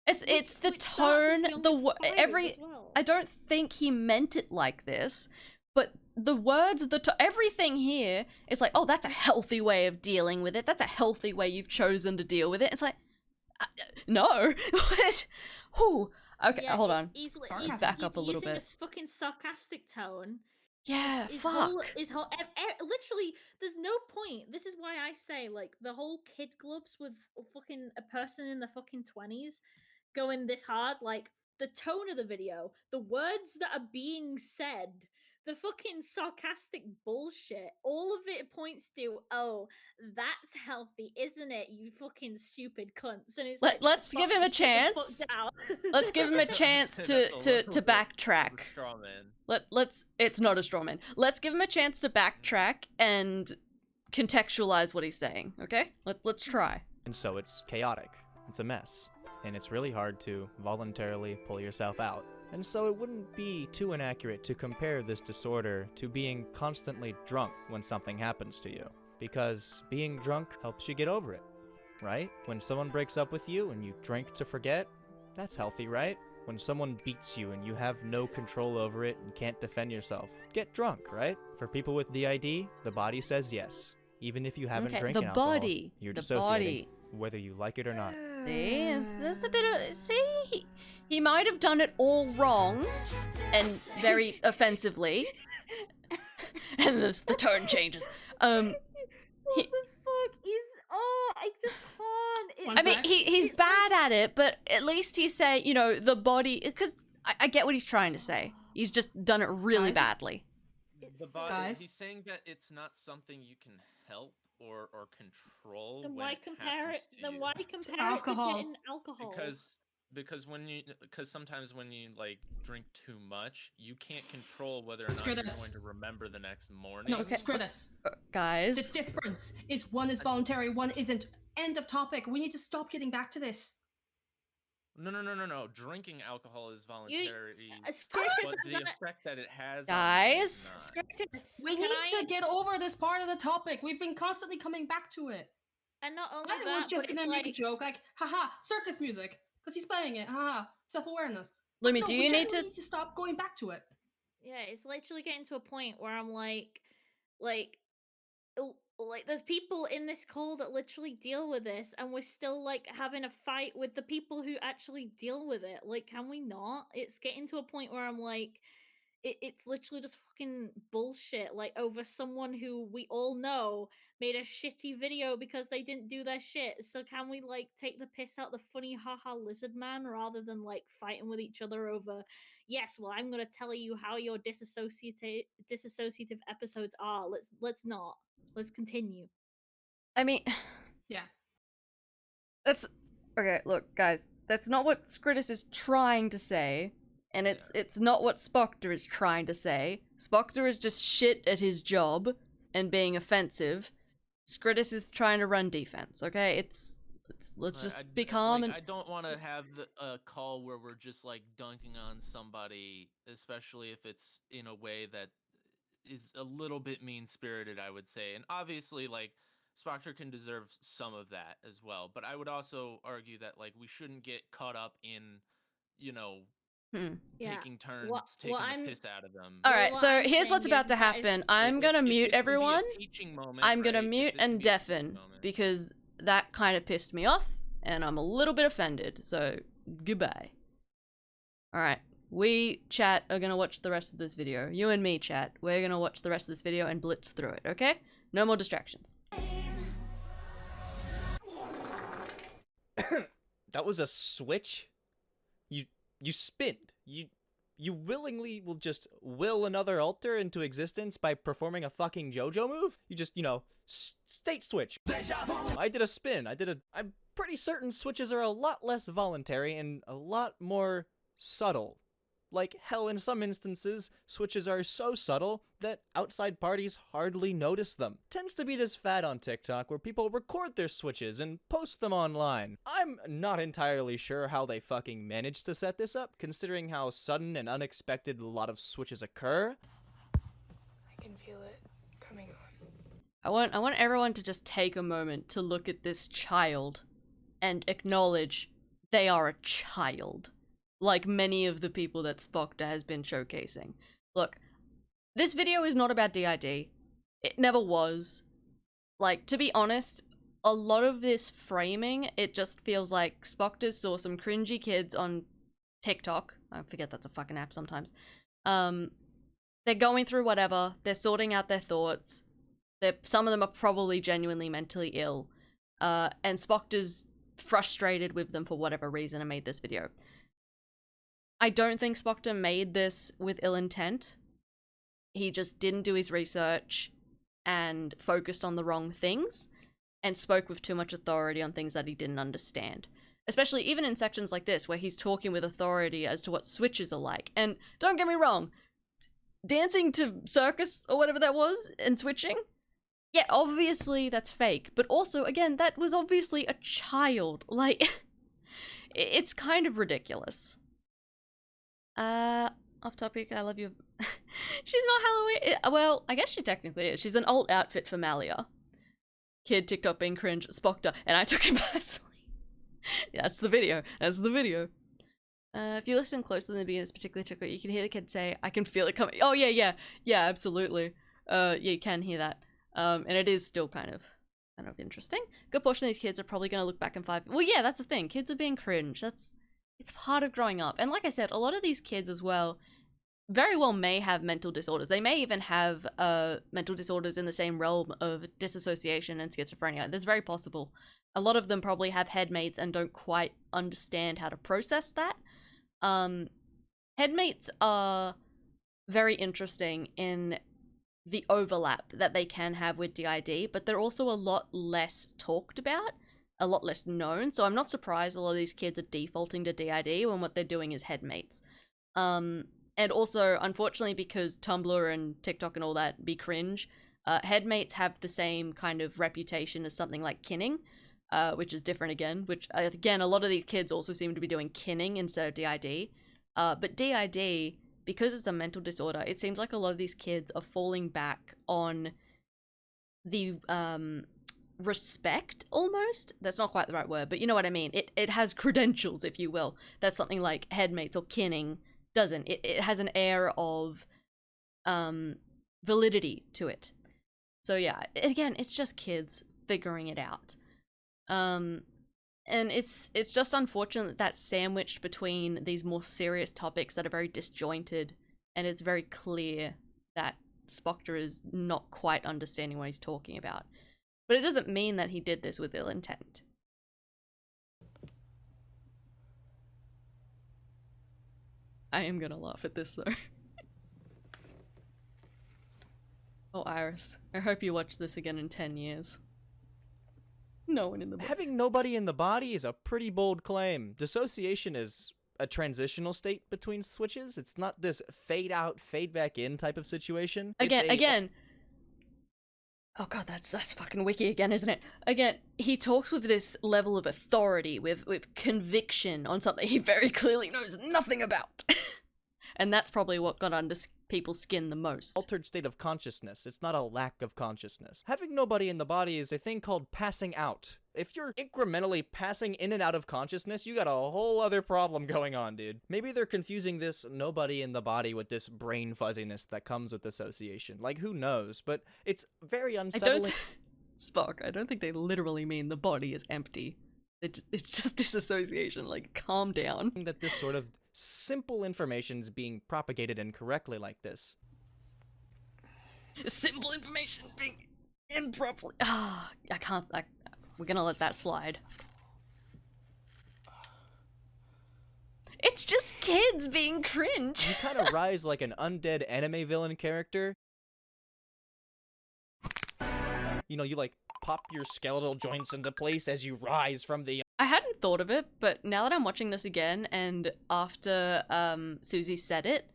It's the which starts as tone, young the as 5 every. as well. I don't think he meant it like this, but the words, everything here is like, oh, that's a healthy way of dealing with it. That's a healthy way you've chosen to deal with it. It's like, no. Whew. Okay, Yeah, hold on. He's Back up a little using bit. this fucking sarcastic tone. Yeah, His fuck. literally, there's no point. This is why I say, like, the whole kid gloves with fucking a person in the fucking 20s going this hard, like, the tone of the video, the words that are being said, the fucking sarcastic bullshit, all of it points to, oh, that's healthy, isn't it, you fucking stupid cunts? And it's Let's give him a chance. Let's give him a chance to backtrack. Straw man. Let's. It's not a straw man. Let's give him a chance to backtrack and contextualize what he's saying. Okay, let's try. And so it's chaotic. It's a mess. And it's really hard to voluntarily pull yourself out. And so it wouldn't be too inaccurate to compare this disorder to being constantly drunk when something happens to you. Because being drunk helps you get over it, right? When someone breaks up with you and you drink to forget, that's healthy, right? When someone beats you and you have no control over it and can't defend yourself, get drunk, right? For people with DID, the body says yes. Even if you haven't drinking alcohol, you're dissociating, whether you like it or not. See, there's a bit of... See, he might have done it all wrong and very offensively. And the tone changes. What the fuck is... Oh, I just can't. I mean, he's bad at it, but at least he said, you know, the body... Because I get what he's trying to say. He's just done it really badly. The body, he's saying that it's not something you can help or control. Then when why it compare it? happens to Then you. why compare alcohol. it to getting alcohol? Because sometimes when you like drink too much, you can't control whether or not Screw you're this. going to remember the next morning. No, screw this. Guys. The difference is one is voluntary, one isn't. End of topic. We need to stop getting back to this. No. Drinking alcohol is voluntary, Scratch but this, the effect that it has Guys. on you is not. We need to get over this part of the topic. We've been constantly coming back to it. And not only I that, was just but gonna it's make like... a joke, like, haha, circus music, because he's playing it, haha, self-awareness. Lumi, No, do we you need genuinely need to stop going back to it? Yeah, it's literally getting to a point where I'm like, there's people in this call that literally deal with this, and we're still like having a fight with the people who actually deal with it. Like, can we not? It's getting to a point where I'm like, it's literally just fucking bullshit. Like, over someone who we all know made a shitty video because they didn't do their shit. So can we like take the piss out the funny haha lizard man rather than like fighting with each other over? Yes, well, I'm gonna tell you how your disassociative episodes are. Let's not. Let's continue. I mean... Yeah. That's... Okay, look, guys. That's not what Scritus is trying to say. And it's not what Spoctor is trying to say. Spoctor is just shit at his job and being offensive. Scritus is trying to run defense, okay? Let's just be calm and... I don't want to have a call where we're just like dunking on somebody, especially if it's in a way that is a little bit mean-spirited, I would say. And obviously, like, Spoctor can deserve some of that as well. But I would also argue that, like, we shouldn't get caught up in, you know, taking turns, taking the piss out of them. Alright, so here's what's about to happen. I'm gonna mute everyone. I'm gonna mute and deafen, because that kind of pissed me off, and I'm a little bit offended, so goodbye. Alright. We, chat, are gonna watch the rest of this video. You and me, chat, we're gonna watch the rest of this video and blitz through it, okay? No more distractions. That was a switch? You spinned. You willingly will just will another altar into existence by performing a fucking JoJo move? You just, you know, state switch. I did a spin. I'm pretty certain switches are a lot less voluntary and a lot more subtle Like, hell, in some instances, switches are so subtle that outside parties hardly notice them. Tends to be this fad on TikTok where people record their switches and post them online. I'm not entirely sure how they fucking managed to set this up, considering how sudden and unexpected a lot of switches occur. I can feel it coming on. I want everyone to just take a moment to look at this child and acknowledge they are a child. Like many of the people that Spocta has been showcasing. Look, this video is not about DID. It never was. Like, to be honest, a lot of this framing, it just feels like Spocta saw some cringy kids on TikTok. I forget that's a fucking app sometimes. They're going through whatever. They're sorting out their thoughts. Some of them are probably genuinely mentally ill. And Spocta's frustrated with them for whatever reason and made this video. I don't think Spocta made this with ill intent. He just didn't do his research and focused on the wrong things and spoke with too much authority on things that he didn't understand. Especially even in sections like this where he's talking with authority as to what switches are like. And don't get me wrong, dancing to circus or whatever that was and switching, yeah, obviously that's fake. But also, again, that was obviously a child. Like, it's kind of ridiculous. Off topic, I love you. She's not Halloween. Well, I guess she technically is. She's an alt outfit for Malia. Kid TikTok being cringe, Spocta, and I took it personally. Yeah, that's the video. That's the video. If you listen closely in the beginning of this particular TikTok, you can hear the kid say, I can feel it coming. Oh, yeah, absolutely. Yeah, you can hear that. And it is still kind of interesting. Good portion of these kids are probably going to look back in 5... Well, yeah, that's the thing. Kids are being cringe. It's part of growing up. And like I said, a lot of these kids as well very well may have mental disorders. They may even have mental disorders in the same realm of disassociation and schizophrenia. That's very possible. A lot of them probably have headmates and don't quite understand how to process that. Headmates are very interesting in the overlap that they can have with DID, but they're also a lot less talked about, a lot less known, so I'm not surprised a lot of these kids are defaulting to DID when what they're doing is headmates. And also, unfortunately, because Tumblr and TikTok and all that be cringe, headmates have the same kind of reputation as something like kinning, which is different again, which, again, a lot of these kids also seem to be doing kinning instead of DID. But DID, because it's a mental disorder, it seems like a lot of these kids are falling back on the, respect, almost? That's not quite the right word, but you know what I mean. It has credentials, if you will. That's something like headmates or kinning doesn't. It has an air of, validity to it. So yeah, again, it's just kids figuring it out. And it's just unfortunate that that's sandwiched between these more serious topics that are very disjointed, and it's very clear that Spocta is not quite understanding what he's talking about. But it doesn't mean that he did this with ill intent. I am gonna laugh at this though. Oh, Iris, I hope you watch this again in 10 years. No one in the body. Having nobody in the body is a pretty bold claim. Dissociation is a transitional state between switches. It's not this fade out, fade back in type of situation. Again. Oh god, that's fucking wiki again, isn't it? Again, he talks with this level of authority, with conviction on something he very clearly knows nothing about. And that's probably what got under people's skin the most. Altered state of consciousness. It's not a lack of consciousness. Having nobody in the body is a thing called passing out. If you're incrementally passing in and out of consciousness, you got a whole other problem going on, dude. Maybe they're confusing this nobody in the body with this brain fuzziness that comes with dissociation. Like, who knows? But it's very unsettling. Spock, I don't think they literally mean the body is empty. It's just disassociation. Like, calm down. That this sort of simple information is being propagated incorrectly like this. Simple information being improperly. Ah, I can't. We're gonna let that slide. It's just kids being cringe. You kind of rise like an undead anime villain character. You know, you like pop your skeletal joints into place as you rise from the... I hadn't thought of it, but now that I'm watching this again and after Susie said it,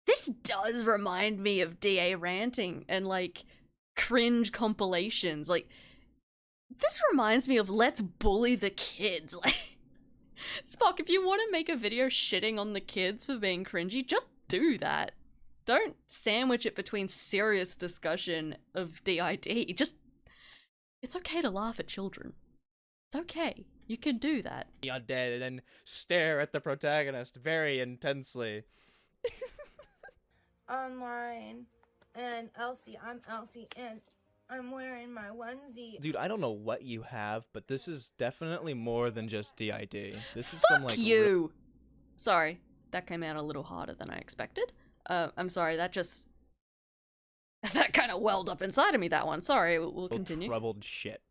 this does remind me of DA ranting and like cringe compilations. Like, this reminds me of Let's Bully the Kids. Like, Spock, if you want to make a video shitting on the kids for being cringy, just do that. Don't sandwich it between serious discussion of DID. Just, it's okay to laugh at children. It's okay. You can do that. The undead and then stare at the protagonist very intensely. Online. And Elsie, I'm Elsie, and I'm wearing my onesie. Dude, I don't know what you have, but this is definitely more than just DID. This is Fuck some like you! Sorry, that came out a little harder than I expected. I'm sorry, that just... that kind of welled up inside of me, that one. Sorry, we'll continue. troubled shit.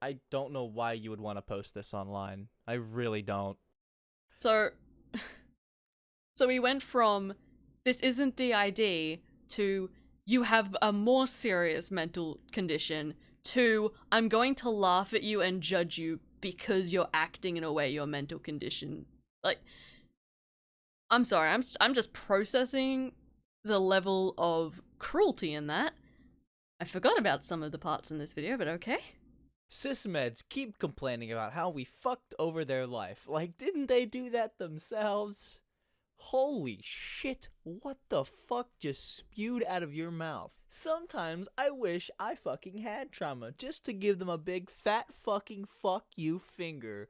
I don't know why you would want to post this online. I really don't. So we went from, this isn't DID, to, you have a more serious mental condition, to, I'm going to laugh at you and judge you because you're acting in a way your mental condition. Like, I'm sorry, I'm just processing the level of cruelty in that. I forgot about some of the parts in this video, but okay. Cismeds keep complaining about how we fucked over their life. Like, didn't they do that themselves? Holy shit, what the fuck just spewed out of your mouth? Sometimes I wish I fucking had trauma, just to give them a big fat fucking fuck you finger.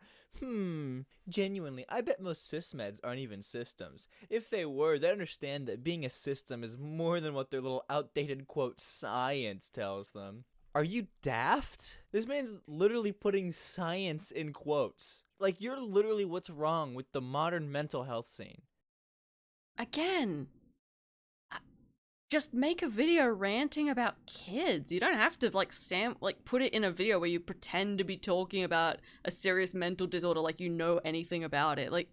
Genuinely, I bet most cismeds aren't even systems. If they were, they'd understand that being a system is more than what their little outdated quote science tells them. Are you daft? This man's literally putting science in quotes. Like, you're literally what's wrong with the modern mental health scene. Again, just make a video ranting about kids. You don't have to like put it in a video where you pretend to be talking about a serious mental disorder like you know anything about it. Like,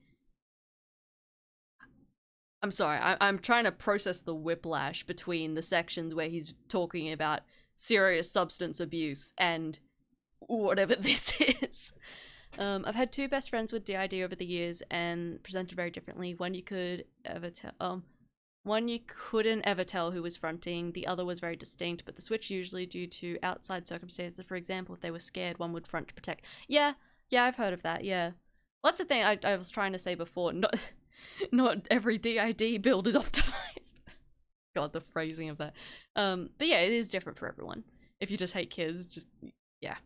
I'm sorry, I'm trying to process the whiplash between the sections where he's talking about serious substance abuse and whatever this is. I've had two best friends with DID over the years and presented very differently. One you couldn't ever tell who was fronting, the other was very distinct, but the switch usually due to outside circumstances. For example, if they were scared, one would front to protect. Yeah, I've heard of that, yeah. Well, that's the thing I was trying to say before, not every DID build is optimized. God, the phrasing of that. But yeah, it is different for everyone. If you just hate kids, just, yeah.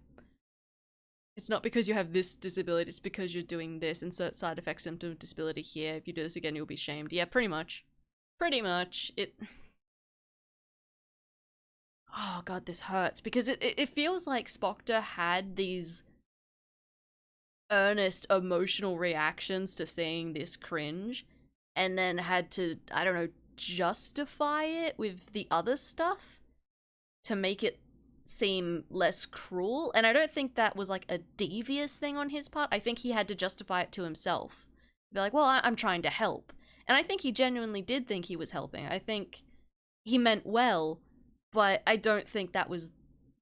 It's not because you have this disability, it's because you're doing this. Insert side effect symptom of disability here. If you do this again, you'll be shamed. Yeah, pretty much. Pretty much. Oh god, this hurts. Because it feels like Spoctor had these earnest emotional reactions to seeing this cringe. And then had to, I don't know, justify it with the other stuff to make it seem less cruel, and I don't think that was like a devious thing on his part. I think he had to justify it to himself. Be like, well, I'm trying to help. And I think he genuinely did think he was helping. I think he meant well, but I don't think that was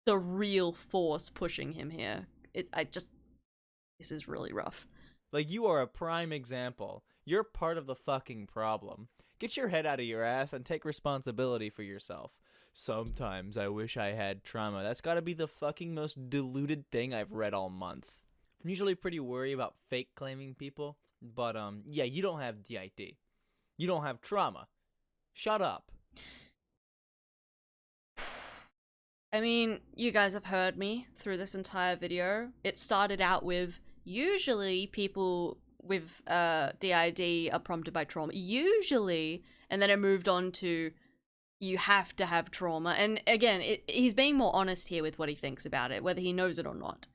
the real force pushing him here. This is really rough. Like, you are a prime example. You're part of the fucking problem. Get your head out of your ass and take responsibility for yourself. Sometimes I wish I had trauma. That's gotta be the fucking most deluded thing I've read all month. I'm usually pretty worried about fake claiming people, but yeah, you don't have DID. You don't have trauma. Shut up. I mean, you guys have heard me through this entire video. It started out with, usually people with DID are prompted by trauma. Usually, and then it moved on to, you have to have trauma. And again, he's being more honest here with what he thinks about it, whether he knows it or not.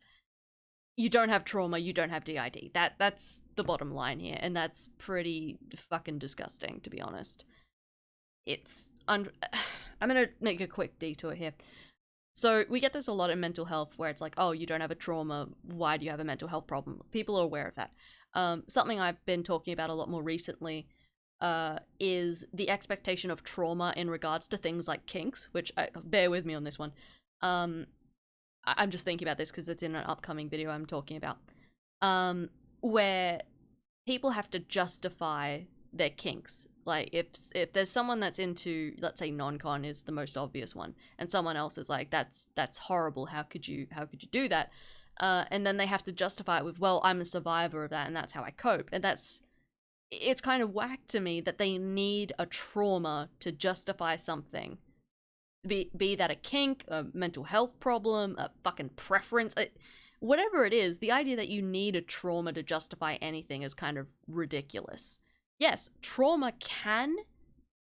You don't have trauma, you don't have DID. That's the bottom line here, and that's pretty fucking disgusting, to be honest. I'm gonna make a quick detour here. So we get this a lot in mental health, where it's like, oh, you don't have a trauma, why do you have a mental health problem? People are aware of that. Something I've been talking about a lot more recently is the expectation of trauma in regards to things like kinks, which bear with me on this one. I'm just thinking about this because it's in an upcoming video I'm talking about, where people have to justify their kinks. Like, if there's someone that's into, let's say non-con is the most obvious one, and someone else is like, that's horrible, how could you do that? And then they have to justify it with, well, I'm a survivor of that and that's how I cope. And it's kind of whack to me that they need a trauma to justify something. Be that a kink, a mental health problem, a fucking preference, whatever it is, the idea that you need a trauma to justify anything is kind of ridiculous. Yes, trauma can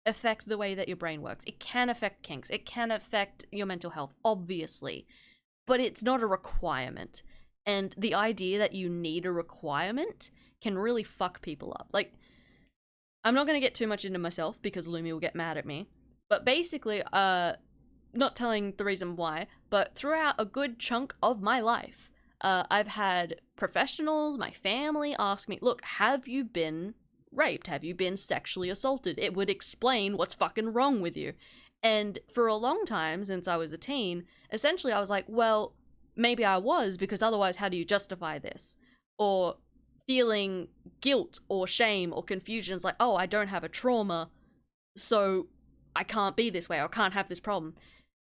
affect the way that your brain works. It can affect kinks. It can affect your mental health, obviously. But it's not a requirement. And the idea that you need a requirement can really fuck people up. Like, I'm not going to get too much into myself because Lumi will get mad at me. But basically, not telling the reason why, but throughout a good chunk of my life, I've had professionals, my family ask me, look, have you been raped? Have you been sexually assaulted? It would explain what's fucking wrong with you. And for a long time, since I was a teen, essentially I was like, well, maybe I was, because otherwise how do you justify this? Or feeling guilt or shame or confusion is like, oh, I don't have a trauma, so I can't be this way, or can't have this problem.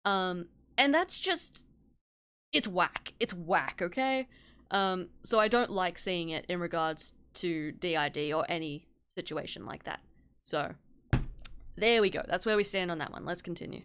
And that's just, it's whack. It's whack, okay? So I don't like seeing it in regards to DID or any situation like that. So, there we go. That's where we stand on that one. Let's continue.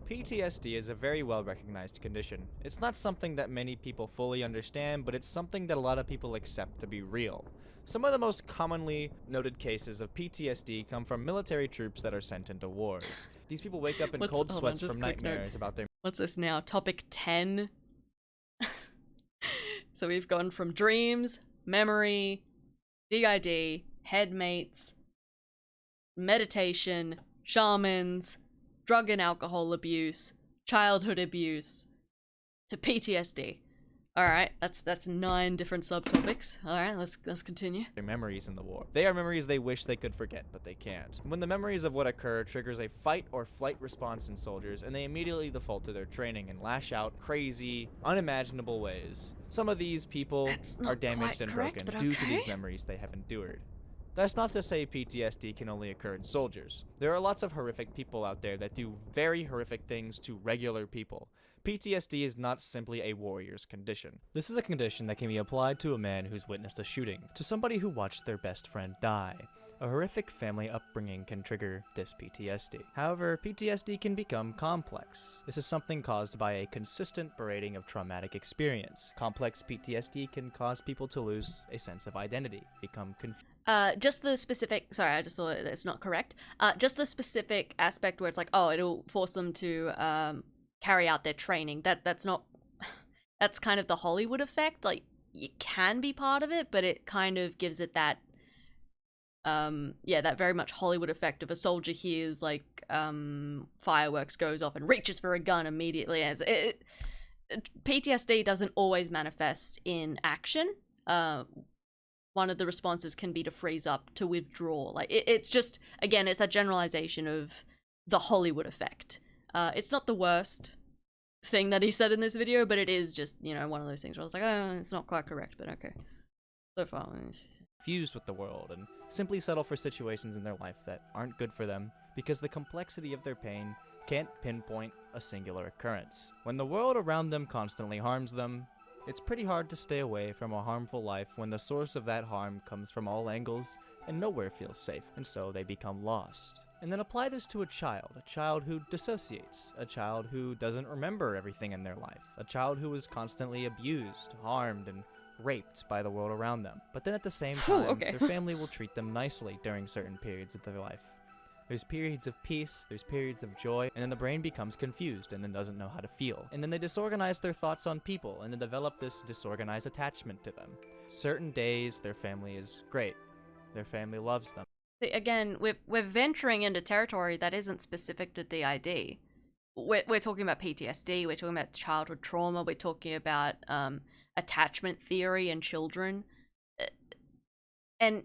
PTSD is a very well recognized condition. It's not something that many people fully understand, but it's something that a lot of people accept to be real. Some of the most commonly noted cases of PTSD come from military troops that are sent into wars. These people wake up in cold sweats from nightmares about their— What's this now? Topic 10? So we've gone from dreams, memory, DID, headmates, meditation, shamans, drug and alcohol abuse, childhood abuse, to PTSD. Alright, that's 9 different subtopics. Alright, let's continue. Their memories in the war. They are memories they wish they could forget, but they can't. When the memories of what occurred triggers a fight or flight response in soldiers, and they immediately default to their training and lash out crazy, unimaginable ways. Some of these people are damaged and broken due to these memories they have endured. That's not to say PTSD can only occur in soldiers. There are lots of horrific people out there that do very horrific things to regular people. PTSD is not simply a warrior's condition. This is a condition that can be applied to a man who's witnessed a shooting, to somebody who watched their best friend die. A horrific family upbringing can trigger this PTSD. However, PTSD can become complex. This is something caused by a consistent berating of traumatic experience. Complex PTSD can cause people to lose a sense of identity, become confused. Just the specific, sorry, I just saw it, it's not correct. Just the specific aspect where it's like, oh, it'll force them to carry out their training. That's not, that's kind of the Hollywood effect. Like, it can be part of it, but it kind of gives it that, yeah, that very much Hollywood effect of a soldier hears, like, fireworks goes off and reaches for a gun immediately. As PTSD doesn't always manifest in action. One of the responses can be to freeze up, to withdraw. Like, it's just, again, it's that generalization of the Hollywood effect. It's not the worst thing that he said in this video, but it is just, you know, one of those things where I was like, oh, it's not quite correct, but okay. So far. Confused with the world and simply settle for situations in their life that aren't good for them because the complexity of their pain can't pinpoint a singular occurrence. When the world around them constantly harms them, it's pretty hard to stay away from a harmful life when the source of that harm comes from all angles and nowhere feels safe, and so they become lost. And then apply this to a child who dissociates, a child who doesn't remember everything in their life, a child who is constantly abused, harmed, and raped by the world around them. But then at the same time, their family will treat them nicely during certain periods of their life. There's periods of peace, there's periods of joy, and then the brain becomes confused and then doesn't know how to feel. And then they disorganize their thoughts on people and then develop this disorganized attachment to them. Certain days, their family is great. Their family loves them. Again, we're venturing into territory that isn't specific to DID. We're talking about PTSD, we're talking about childhood trauma, we're talking about attachment theory and children. And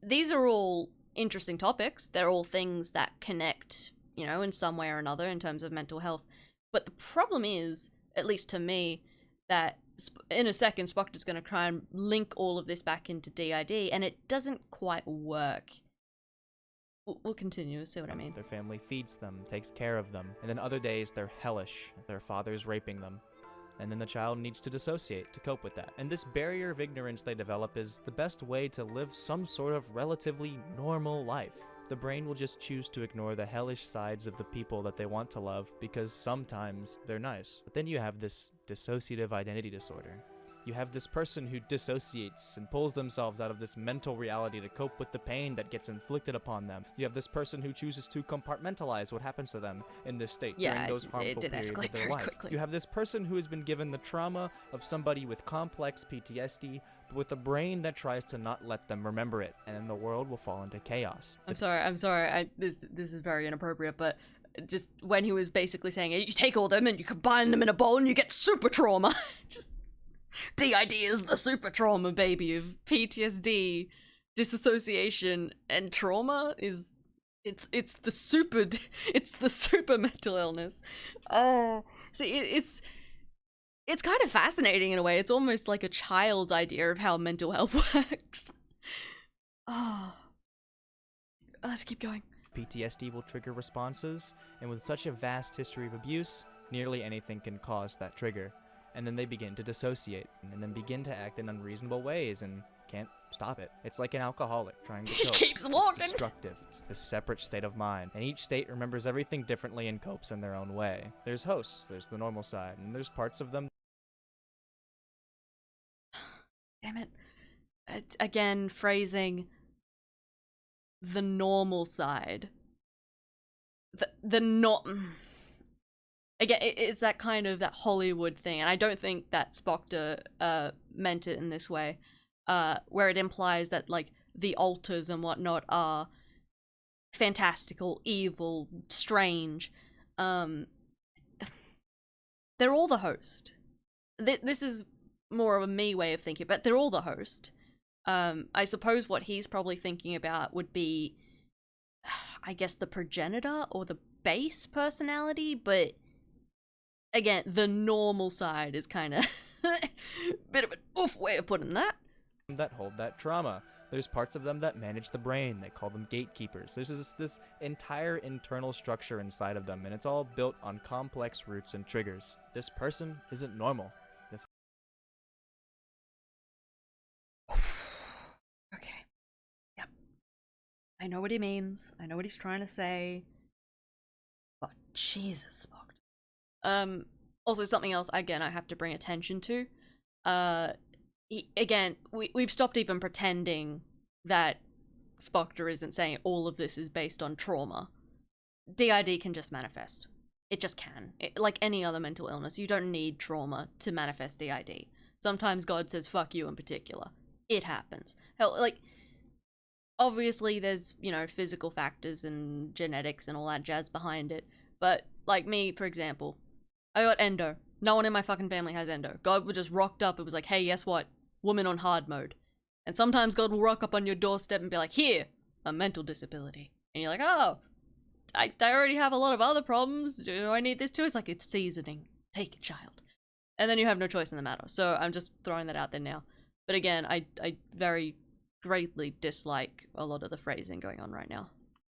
these are all interesting topics. They're all things that connect, you know, in some way or another in terms of mental health. But the problem is, at least to me, that in a second, Spock's going to try and link all of this back into DID, and it doesn't quite work. We'll continue, see what I mean. Their family feeds them, takes care of them, and then other days they're hellish. Their father's raping them. And then the child needs to dissociate to cope with that. And this barrier of ignorance they develop is the best way to live some sort of relatively normal life. The brain will just choose to ignore the hellish sides of the people that they want to love because sometimes they're nice. But then you have this dissociative identity disorder. You have this person who dissociates and pulls themselves out of this mental reality to cope with the pain that gets inflicted upon them. You have this person who chooses to compartmentalize what happens to them in this state during those harmful periods of their life. Quickly. You have this person who has been given the trauma of somebody with complex PTSD, but with a brain that tries to not let them remember it, and then the world will fall into chaos. I'm sorry. This is very inappropriate, but just when he was basically saying, you take all them and you combine them in a bowl and you get super trauma. Just DID is the super trauma, baby, of PTSD, disassociation, and trauma is it's the super mental illness. See, it's kind of fascinating in a way. It's almost like a child's idea of how mental health works. Let's keep going. PTSD will trigger responses, and with such a vast history of abuse, nearly anything can cause that trigger. And then they begin to dissociate, and then begin to act in unreasonable ways, and can't stop it. It's like an alcoholic trying to cope. Keeps walking. It's destructive. It's this separate state of mind, and each state remembers everything differently and copes in their own way. There's hosts, there's the normal side, and there's parts of them. Damn it. Again, phrasing the normal side. Again, it's that kind of that Hollywood thing, and I don't think that Spock meant it in this way, where it implies that, like, the alters and whatnot are fantastical, evil, strange. They're all the host. This is more of a me way of thinking, but they're all the host. I suppose what he's probably thinking about would be, I guess, the progenitor or the base personality, but again, the normal side is kind of bit of an oof way of putting that. That hold that trauma. There's parts of them that manage the brain. They call them gatekeepers. There's this entire internal structure inside of them, and it's all built on complex roots and triggers. This person isn't normal. Okay. Yep. I know what he means. I know what he's trying to say. But Jesus, Spock. Also something else, again, I have to bring attention to. We've stopped even pretending that Spock isn't saying all of this is based on trauma. DID can just manifest. It just can. Like any other mental illness, you don't need trauma to manifest DID. Sometimes God says fuck you in particular. It happens. Hell, like, obviously there's, you know, physical factors and genetics and all that jazz behind it. But, like me, for example, I got endo. No one in my fucking family has endo. God would just rocked up. It was like, hey, guess what? Woman on hard mode. And sometimes God will rock up on your doorstep and be like, here, a mental disability. And you're like, oh, I already have a lot of other problems. Do I need this too? It's like, it's seasoning. Take it, child. And then you have no choice in the matter. So I'm just throwing that out there now. But again, I very greatly dislike a lot of the phrasing going on right now.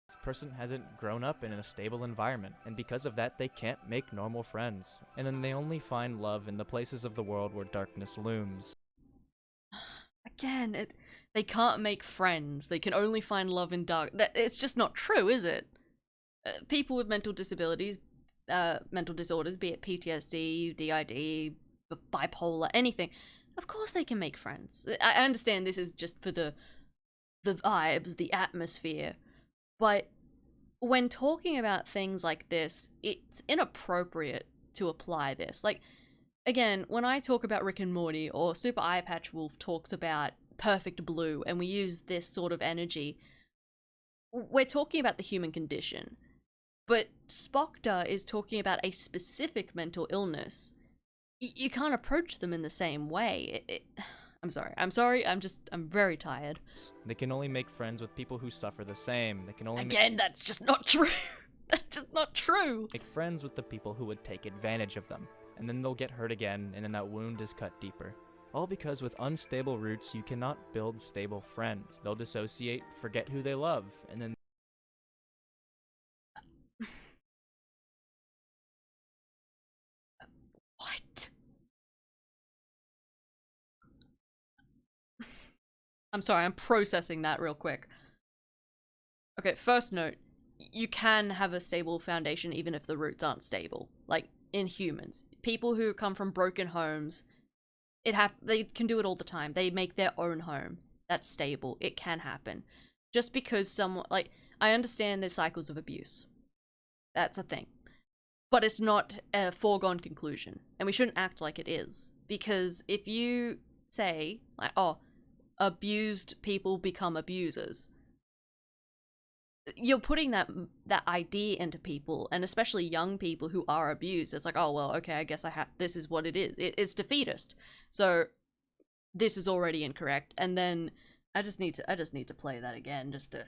This person hasn't grown up in a stable environment, and because of that, they can't make normal friends. And then they only find love in the places of the world where darkness looms. Again, they can't make friends. They can only find love in dark. It's just not true, is it? People with mental disabilities, mental disorders, be it PTSD, DID, bipolar, anything, of course they can make friends. I understand this is just for the vibes, the atmosphere. But when talking about things like this, it's inappropriate to apply this. Like, again, when I talk about Rick and Morty, or Super Eye Patch Wolf talks about Perfect Blue, and we use this sort of energy, we're talking about the human condition. But Spock is talking about a specific mental illness you can't approach them in the same way. I'm sorry, I'm very tired. They can only make friends with people who suffer the same. They can only Again, that's just not true. That's just not true. make friends with the people who would take advantage of them. And then they'll get hurt again, and then that wound is cut deeper. All because with unstable roots, you cannot build stable friends. They'll dissociate, forget who they love, and then What? I'm sorry, I'm processing that real quick. Okay, first note, you can have a stable foundation even if the roots aren't stable. Like, in humans. People who come from broken homes, they can do it all the time. They make their own home. That's stable. It can happen. Just because someone, like, I understand there's cycles of abuse. That's a thing. But it's not a foregone conclusion. And we shouldn't act like it is. Because if you say, like, oh, abused people become abusers, you're putting that idea into people, and especially young people who are abused. It's like, oh well, okay, I guess this is what it is. It's defeatist. So this is already incorrect. And then I just need to play that again just to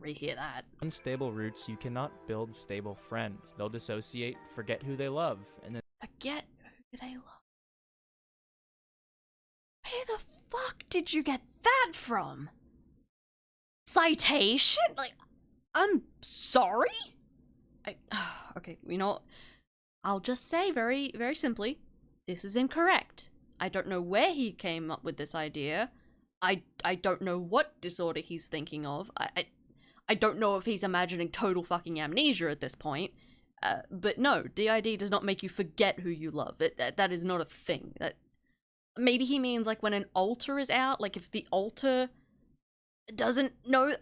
rehear that. unstable roots, you cannot build stable friends. They'll dissociate, forget who they love, and then Forget who they love. Where the fuck did you get that from? Citation? Like, I'm sorry? Okay, you know, I'll just say very, very simply, this is incorrect. I don't know where he came up with this idea. I don't know what disorder he's thinking of. I don't know if he's imagining total fucking amnesia at this point. But no, DID does not make you forget who you love. That is not a thing. Maybe he means like when an altar is out, like if the altar doesn't know.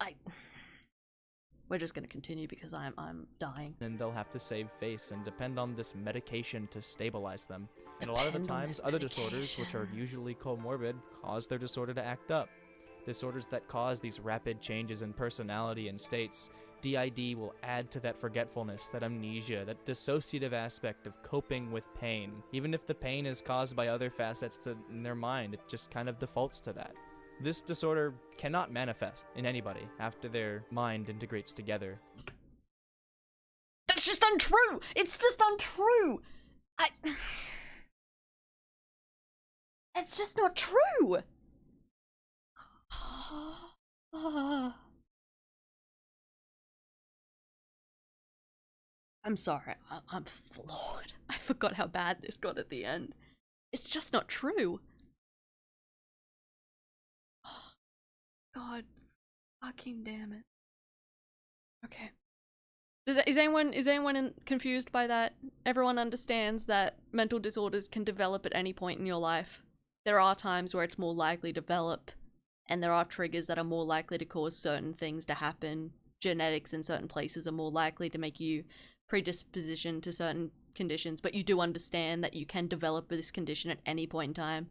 We're just gonna continue because I'm dying. then they'll have to save face and depend on this medication to stabilize them. And a lot of the Depend on times, this other disorders, which are medication. usually comorbid, cause their disorder to act up. Disorders that cause these rapid changes in personality and states, DID will add to that forgetfulness, that amnesia, that dissociative aspect of coping with pain. Even if the pain is caused by other facets in their mind, it just kind of defaults to that. This disorder cannot manifest in anybody after their mind integrates together. That's just untrue! It's just untrue! It's just not true! I'm sorry, I'm floored. I forgot how bad this got at the end. It's just not true. God fucking damn it. Okay. Is anyone confused by that? Everyone understands that mental disorders can develop at any point in your life. There are times where it's more likely to develop, and there are triggers that are more likely to cause certain things to happen. Genetics in certain places are more likely to make you predisposition to certain conditions, but you do understand that you can develop this condition at any point in time.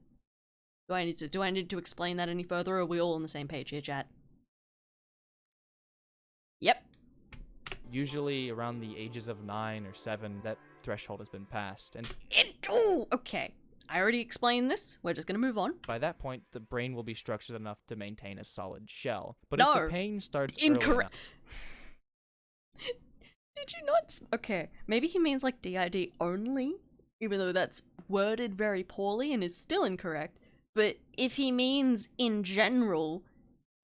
Do I need to explain that any further, or are we all on the same page here, chat? Yep. Usually around the ages of 9 or 7, that threshold has been passed, and Okay. I already explained this. We're just gonna move on. by that point, the brain will be structured enough to maintain a solid shell. But No. if the pain starts early Incorrect. enough- Did you not? Okay, maybe he means like DID only, even though that's worded very poorly and is still incorrect. But if he means in general,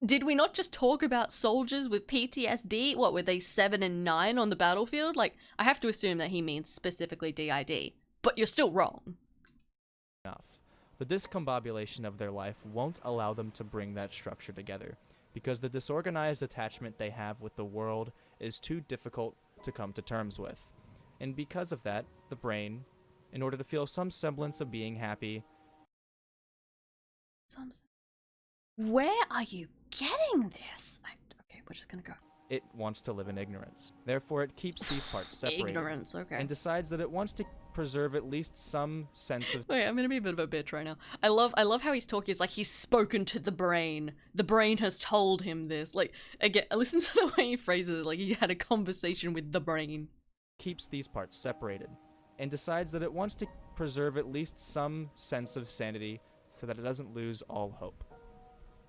did we not just talk about soldiers with PTSD? What, were they 7 and 9 on the battlefield? Like, I have to assume that he means specifically DID, but you're still wrong. The discombobulation of their life won't allow them to bring that structure together, because the disorganized attachment they have with the world is too difficult to come to terms with. And because of that, the brain, in order to feel some semblance of being happy, Where are you getting this? Okay, we're just gonna go. it wants to live in ignorance. Therefore, it keeps these parts separated. Ignorance, okay. And decides that it wants to preserve at least some sense of Wait, I'm gonna be a bit of a bitch right now. I love how he's talking. It's like he's spoken to the brain. The brain has told him this. Like, again, listen to the way he phrases it. Like he had a conversation with the brain. keeps these parts separated, and decides that it wants to preserve at least some sense of sanity so that it doesn't lose all hope.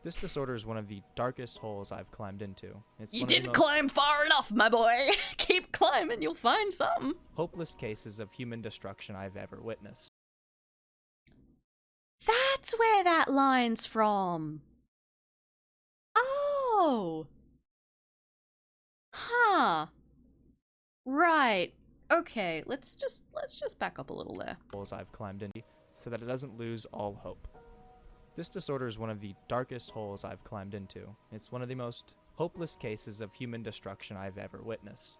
This disorder is one of the darkest holes I've climbed into. It's You one of the didn't most climb far enough, my boy. Keep climbing, you'll find something. hopeless cases of human destruction I've ever witnessed. That's where that line's from. Oh. Huh. Right. Okay, let's just back up a little there. Holes I've climbed into so that it doesn't lose all hope. This disorder is one of the darkest holes I've climbed into. It's one of the most hopeless cases of human destruction I've ever witnessed.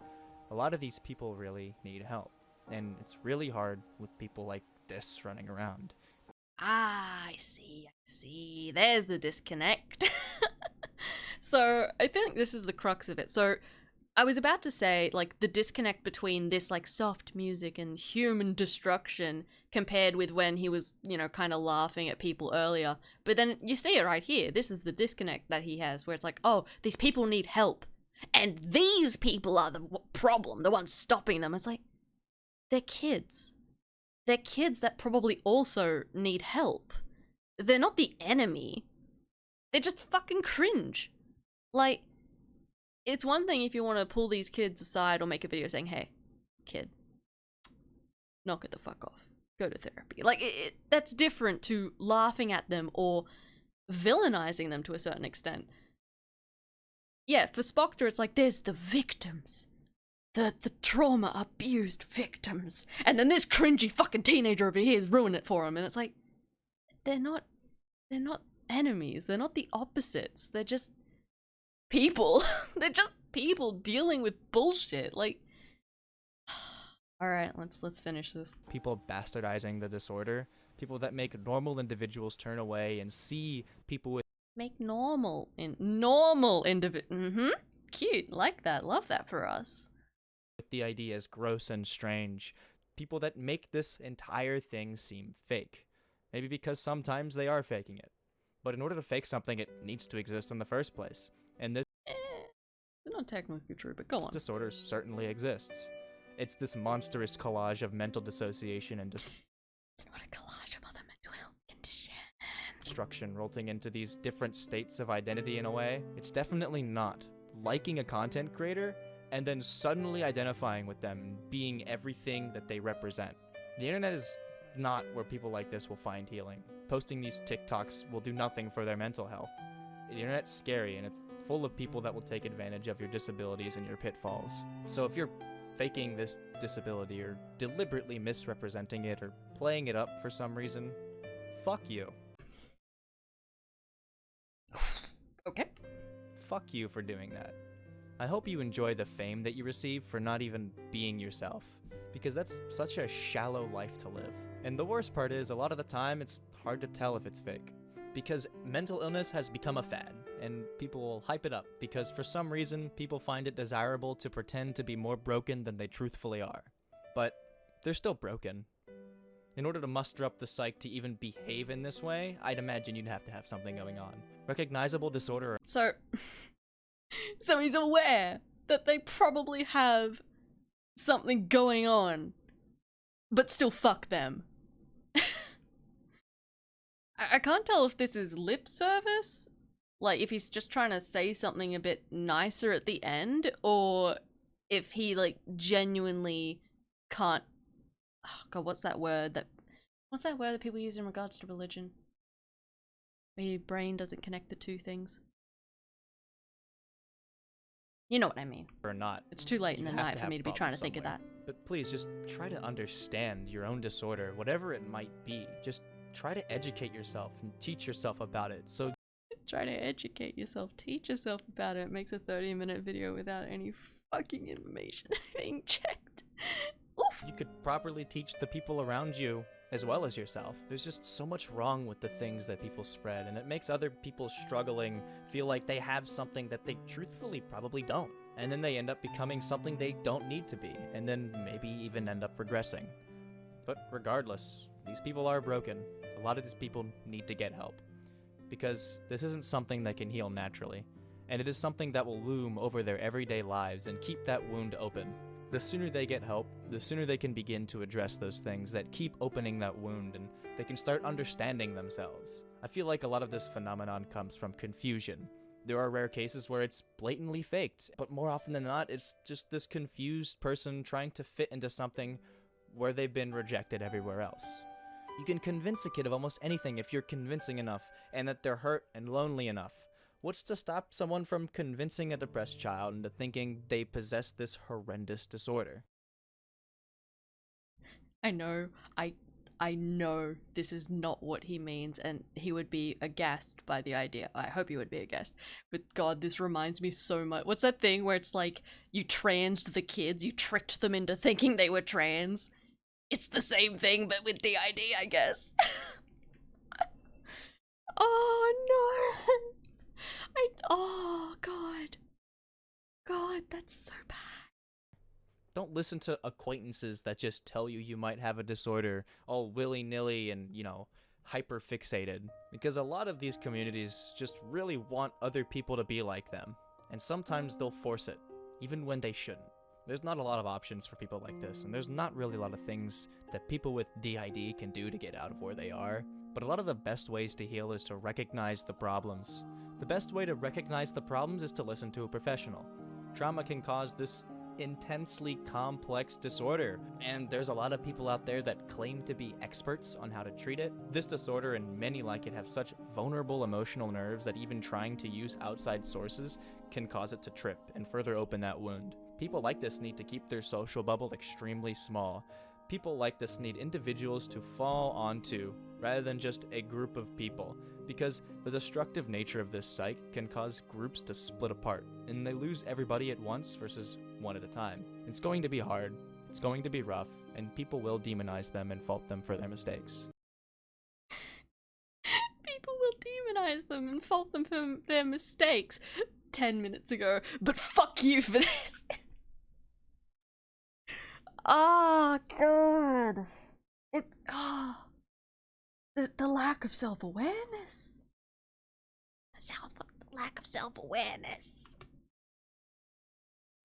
A lot of these people really need help, and it's really hard with people like this running around. Ah, I see. There's the disconnect. So, I think this is the crux of it. So, I was about to say, like, the disconnect between this, like, soft music and human destruction compared with when he was, you know, kind of laughing at people earlier. But then you see it right here. This is the disconnect that he has, where it's like, oh, these people need help. And these people are the problem, the ones stopping them. It's like, they're kids. They're kids that probably also need help. They're not the enemy. They're just fucking cringe. Like, it's one thing if you want to pull these kids aside or make a video saying, hey, kid, knock it the fuck off. Go to therapy. Like, that's different to laughing at them or villainizing them to a certain extent. Yeah, for Spoctor, it's like, there's the victims. The trauma-abused victims. And then this cringy fucking teenager over here is ruining it for him. And it's like, they're not enemies. They're not the opposites. They're just people. They're just people dealing with bullshit. Like, alright, let's finish this. People bastardizing the disorder. People that make normal individuals turn away and see people with Make normal cute. Like that. Love that for us. the idea as gross and strange. People that make this entire thing seem fake. Maybe because sometimes they are faking it. But in order to fake something, it needs to exist in the first place. And this Not technically true, but go on. disorder certainly exists. It's this monstrous collage of mental dissociation and It's not a collage of other mental health conditions. destruction rolling into these different states of identity in a way. It's definitely not liking a content creator and then suddenly identifying with them and being everything that they represent. The internet is not where people like this will find healing. Posting these TikToks will do nothing for their mental health. The internet's scary and it's full of people that will take advantage of your disabilities and your pitfalls. So if you're faking this disability or deliberately misrepresenting it or playing it up for some reason, fuck you. Okay. Fuck you for doing that. I hope you enjoy the fame that you receive for not even being yourself, because that's such a shallow life to live. And the worst part is, a lot of the time, it's hard to tell if it's fake. Because mental illness has become a fad, and people will hype it up, because for some reason, people find it desirable to pretend to be more broken than they truthfully are. But they're still broken. In order to muster up the psyche to even behave in this way, I'd imagine you'd have to have something going on. Recognizable disorder. So he's aware that they probably have something going on, but still fuck them. I can't tell if this is lip service, like if he's just trying to say something a bit nicer at the end, or if he like genuinely can't. Oh god, what's that word that people use in regards to religion? Where your brain doesn't connect the two things. You know what I mean. Or not. It's too late in You the have night for me to be trying to think of that. But please, just try to understand your own disorder, whatever it might be. Just try to educate yourself and teach yourself about it. So Try to educate yourself, teach yourself about it. It makes a 30-minute video without any fucking information being checked. Oof. you could properly teach the people around you as well as yourself. There's just so much wrong with the things that people spread, and it makes other people struggling feel like they have something that they truthfully probably don't. And then they end up becoming something they don't need to be, and then maybe even end up regressing. But regardless, these people are broken. A lot of these people need to get help. Because this isn't something that can heal naturally, and it is something that will loom over their everyday lives and keep that wound open. The sooner they get help, the sooner they can begin to address those things that keep opening that wound, and they can start understanding themselves. I feel like a lot of this phenomenon comes from confusion. There are rare cases where it's blatantly faked, but more often than not, it's just this confused person trying to fit into something where they've been rejected everywhere else. You can convince a kid of almost anything if you're convincing enough, and that they're hurt and lonely enough. What's to stop someone from convincing a depressed child into thinking they possess this horrendous disorder? I know, I know this is not what he means, and he would be aghast by the idea. I hope he would be aghast. But God, this reminds me so much. What's that thing where it's like, you transed the kids, you tricked them into thinking they were trans? It's the same thing, but with DID, I guess. Oh no! Oh God. God, that's so bad. Don't listen to acquaintances that just tell you might have a disorder, all willy-nilly and, hyper-fixated. Because a lot of these communities just really want other people to be like them. And sometimes they'll force it, even when they shouldn't. There's not a lot of options for people like this, and there's not really a lot of things that people with DID can do to get out of where they are. But a lot of the best ways to heal is to recognize the problems. The best way to recognize the problems is to listen to a professional. Trauma can cause this intensely complex disorder, and there's a lot of people out there that claim to be experts on how to treat it. This disorder and many like it have such vulnerable emotional nerves that even trying to use outside sources can cause it to trip and further open that wound. People like this need to keep their social bubble extremely small. People like this need individuals to fall onto rather than just a group of people, because the destructive nature of this psych can cause groups to split apart, and they lose everybody at once versus one at a time. It's going to be hard, it's going to be rough, and people will demonize them and fault them for their mistakes. People will demonize them and fault them for their mistakes. 10 minutes ago, but fuck you for this. Oh God. The lack of self-awareness. The lack of self-awareness.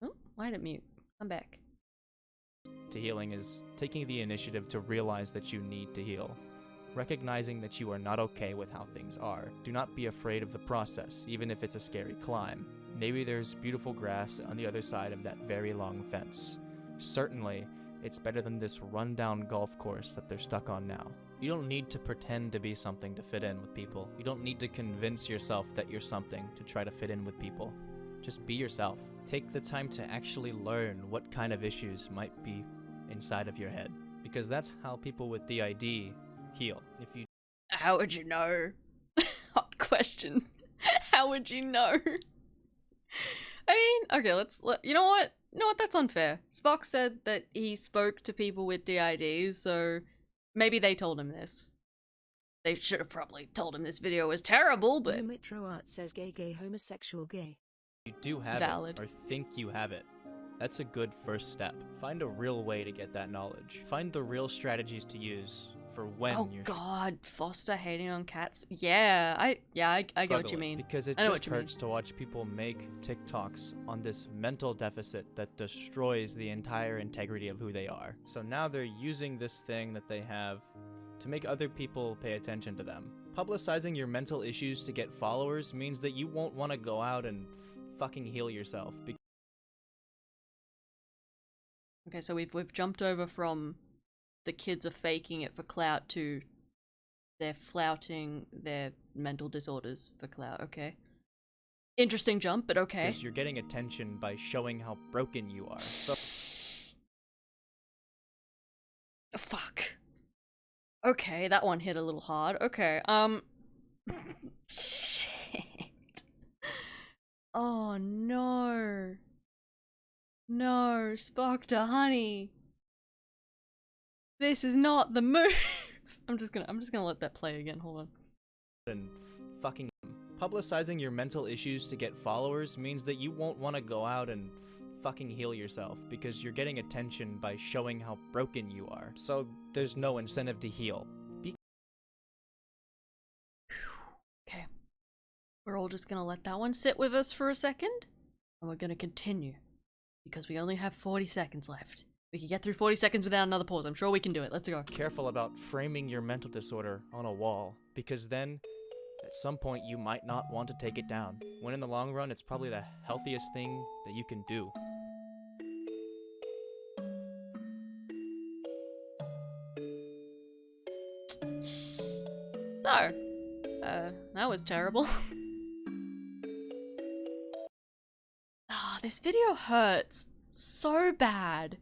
Oh, why did it mute? I'm back. To healing is taking the initiative to realize that you need to heal. Recognizing that you are not okay with how things are. Do not be afraid of the process, even if it's a scary climb. Maybe there's beautiful grass on the other side of that very long fence. Certainly, it's better than this rundown golf course that they're stuck on now. You don't need to pretend to be something to fit in with people. You don't need to convince yourself that you're something to try to fit in with people. Just be yourself. Take the time to actually learn what kind of issues might be inside of your head. Because that's how people with DID heal. How would you know? Hot question. How would you know? I mean, okay, you know what? That's unfair. Spock said that he spoke to people with DID, so maybe they told him this. They should have probably told him this video was terrible, but... Metro Art says gay, homosexual, gay. You do have Valid. it, or think you have it. That's a good first step. Find a real way to get that knowledge. Find the real strategies to use for when you're... Oh God, Foster hating on cats. Yeah, I get what you mean. Because it just hurts to watch people make TikToks on this mental deficit that destroys the entire integrity of who they are. So now they're using this thing that they have to make other people pay attention to them. Publicizing your mental issues to get followers means that you won't want to go out and fucking heal yourself. Okay, so we've jumped over from the kids are faking it for clout to they're flouting their mental disorders for clout. Okay, interesting jump, but okay. Because you're getting attention by showing how broken you are. So fuck. Okay, that one hit a little hard. Okay, shit. Oh no. No, Spock to honey. This is not the move. I'm just gonna let that play again. Hold on. And fucking publicizing your mental issues to get followers means that you won't want to go out and fucking heal yourself because you're getting attention by showing how broken you are. So there's no incentive to heal. Okay. We're all just gonna let that one sit with us for a second, and we're gonna continue. because we only have 40 seconds left. We can get through 40 seconds without another pause. I'm sure we can do it. Let's go. Careful about framing your mental disorder on a wall, because then at some point you might not want to take it down, when in the long run it's probably the healthiest thing that you can do. So, that was terrible. Ah, this video hurts so bad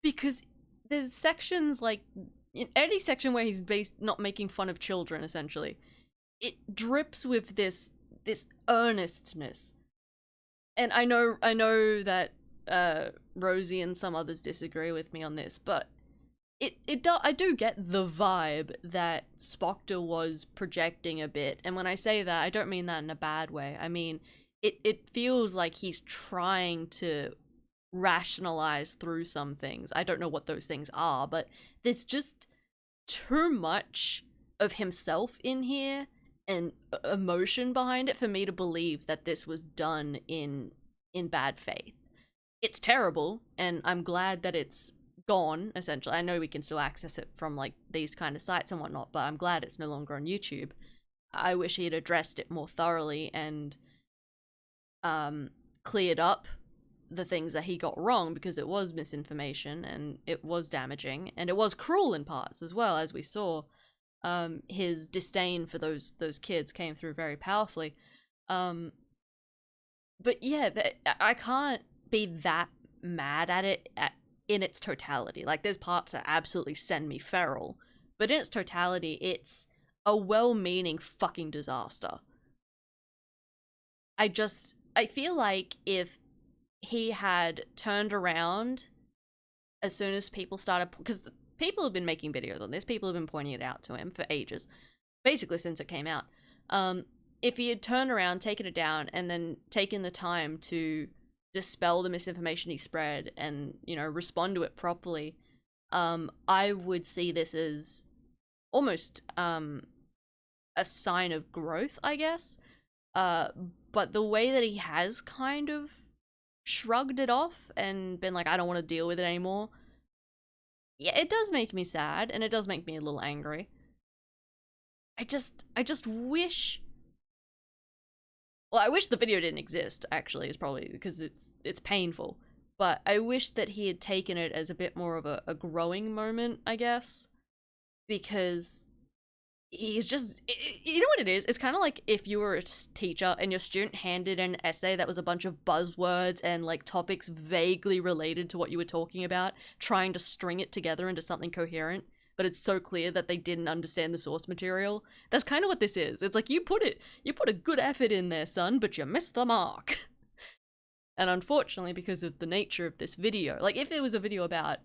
because there's sections like in any section where he's not making fun of children, essentially, it drips with this earnestness. And I know that Rosie and some others disagree with me on this, but I do get the vibe that Spoctor was projecting a bit, and when I say that, I don't mean that in a bad way. I mean, it feels like he's trying to rationalize through some things. I don't know what those things are, but there's just too much of himself in here and emotion behind it for me to believe that this was done in bad faith. It's terrible, and I'm glad that it's gone, essentially. I know we can still access it from like these kind of sites and whatnot, but I'm glad it's no longer on YouTube. I wish he had addressed it more thoroughly and cleared up the things that he got wrong, because it was misinformation and it was damaging and it was cruel in parts as well, as we saw. His disdain for those kids came through very powerfully. But yeah, I can't be that mad at it in its totality. Like, there's parts that absolutely send me feral, but in its totality, it's a well-meaning fucking disaster. I feel like if he had turned around as soon as people started, because people have been making videos on this, people have been pointing it out to him for ages, basically since it came out. If he had turned around, taken it down, and then taken the time to dispel the misinformation he spread and, you know, respond to it properly, I would see this as almost a sign of growth, I guess. But the way that he has kind of shrugged it off and been like, I don't want to deal with it anymore, yeah, it does make me sad, and it does make me a little angry. I just wish... Well, I wish the video didn't exist, actually, is probably because it's painful. But I wish that he had taken it as a bit more of a growing moment, I guess. Because he's just... You know what it is? It's kind of like if you were a teacher and your student handed an essay that was a bunch of buzzwords and, like, topics vaguely related to what you were talking about, trying to string it together into something coherent, but it's so clear that they didn't understand the source material. That's kind of what this is. It's like, you put a good effort in there, son, but you missed the mark. And unfortunately, because of the nature of this video, like, if there was a video about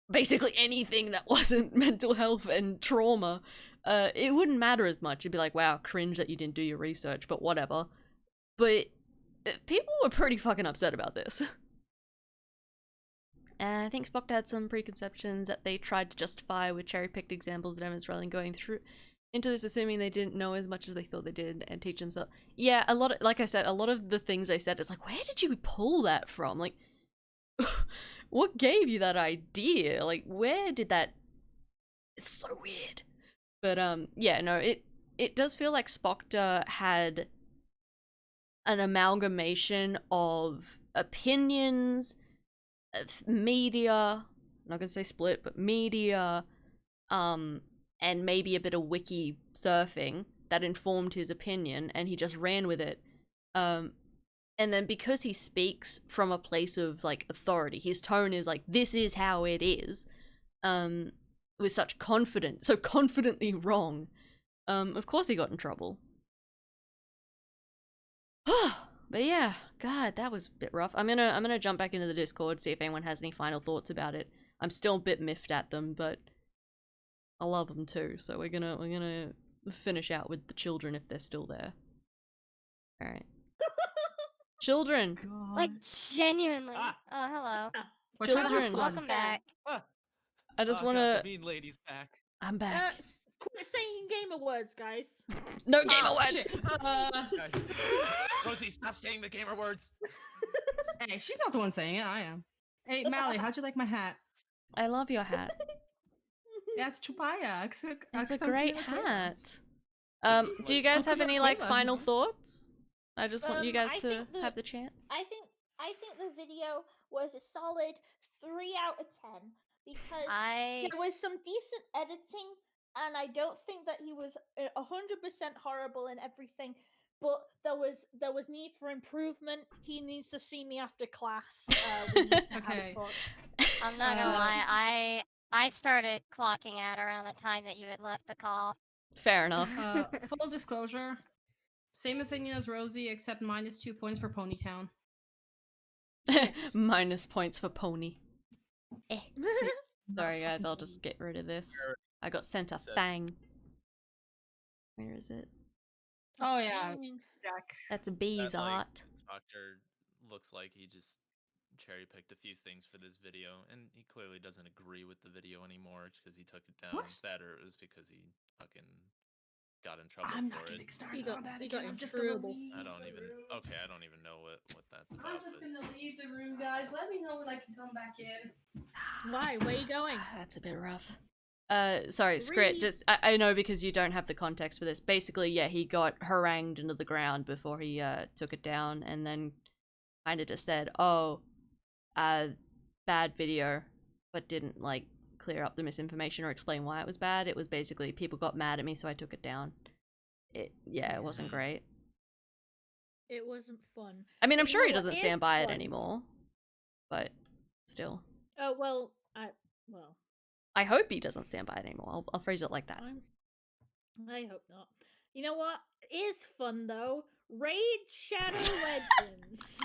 basically anything that wasn't mental health and trauma, it wouldn't matter as much. It'd be like, wow, cringe that you didn't do your research, but whatever. But people were pretty fucking upset about this. I think Spock had some preconceptions that they tried to justify with cherry-picked examples of demonstrating going through into this, assuming they didn't know as much as they thought they did and teach themselves. Yeah, a lot of, like I said, a lot of the things they said, it's like, where did you pull that from? Like, what gave you that idea? Like, where did that... It's so weird. But, yeah, no, it does feel like Spoctor had an amalgamation of opinions, media, I'm not gonna say split, but media, and maybe a bit of wiki surfing that informed his opinion, and he just ran with it. And then because he speaks from a place of, like, authority, his tone is like, this is how it is, with such confidence, so confidently wrong, of course he got in trouble. But yeah, God, that was a bit rough. I'm gonna jump back into the Discord, see if anyone has any final thoughts about it. I'm still a bit miffed at them, but I love them too. So we're gonna finish out with the children if they're still there. All right, children. Like, genuinely. Oh, hello. Children. Welcome back. I just God, wanna. the mean lady's back. I'm back. Quit saying gamer words, guys. No gamer words. Guys, Rosie, stop saying the gamer words. Hey, she's not the one saying it. I am. Hey, Mally, how'd you like my hat? I love your hat. Yeah, it's Chupaya. It's a great hat. Do you Like, guys have Uncle any Cuevas, like you final know? thoughts? I just want you guys I to think have the chance. I think the video was a solid 3 out of 10 because there was some decent editing, and I don't think that he was 100% horrible in everything. But there was need for improvement. He needs to see me after class. We need to have a Okay. talk. I'm not gonna lie, I started clocking out around the time that you had left the call. Fair enough. Full disclosure, same opinion as Rosie, except -2 points for Ponytown. Minus points for pony. Sorry guys, I'll just get rid of this. I got sent a fang. Where is it? Oh yeah, Jack. That's a bee's art. This doctor looks like he just cherry picked a few things for this video, and he clearly doesn't agree with the video anymore because he took it down. What? That or it was because he fucking got in trouble I'm for not it. getting started on that again. I'm just gonna leave. I don't even. Okay, I don't even know what that's I'm about. just gonna leave the room, guys. Let me know when I can come back in. Why? Where are you going? That's a bit rough. Sorry, Scrit, Really? just, I know because you don't have the context for this. Basically, yeah, he got harangued into the ground before he, took it down, and then kinda just said, oh, bad video, but didn't, like, clear up the misinformation or explain why it was bad. It was basically, people got mad at me, so I took it down. It wasn't great. It wasn't fun. I mean, I'm But you sure know he what doesn't is stand by it fun? anymore, but still. Oh well, I hope he doesn't stand by it anymore. I'll phrase it like that. I hope not. You know what is fun though? Raid Shadow Legends.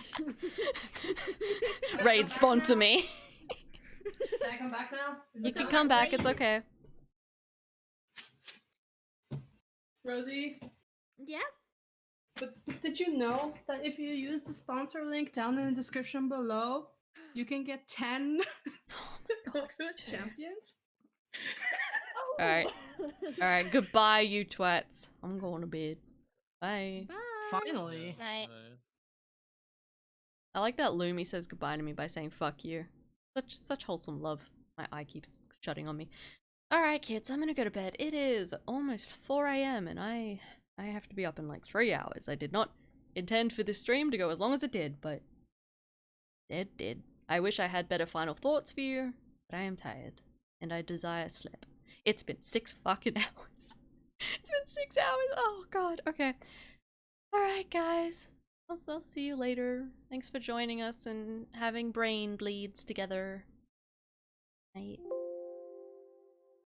Raid, sponsor me. Can I come back now? Is You it can done? come back, it's okay. Rosie, Yeah. but did you know that if you use the sponsor link down in the description below, you can get 10 Ultimate Champions? Alright. Alright, goodbye, you twats. I'm going to bed. Bye. Finally. I like that Lumi says goodbye to me by saying fuck you. Such wholesome love. My eye keeps shutting on me. Alright, kids, I'm gonna go to bed. It is almost 4 AM and I have to be up in like 3 hours. I did not intend for this stream to go as long as it did, but it did. I wish I had better final thoughts for you, but I am tired and I desire sleep. It's been 6 fucking hours. It's been 6 hours. Oh god. Okay. Alright, guys. I'll see you later. Thanks for joining us and having brain bleeds together. Night.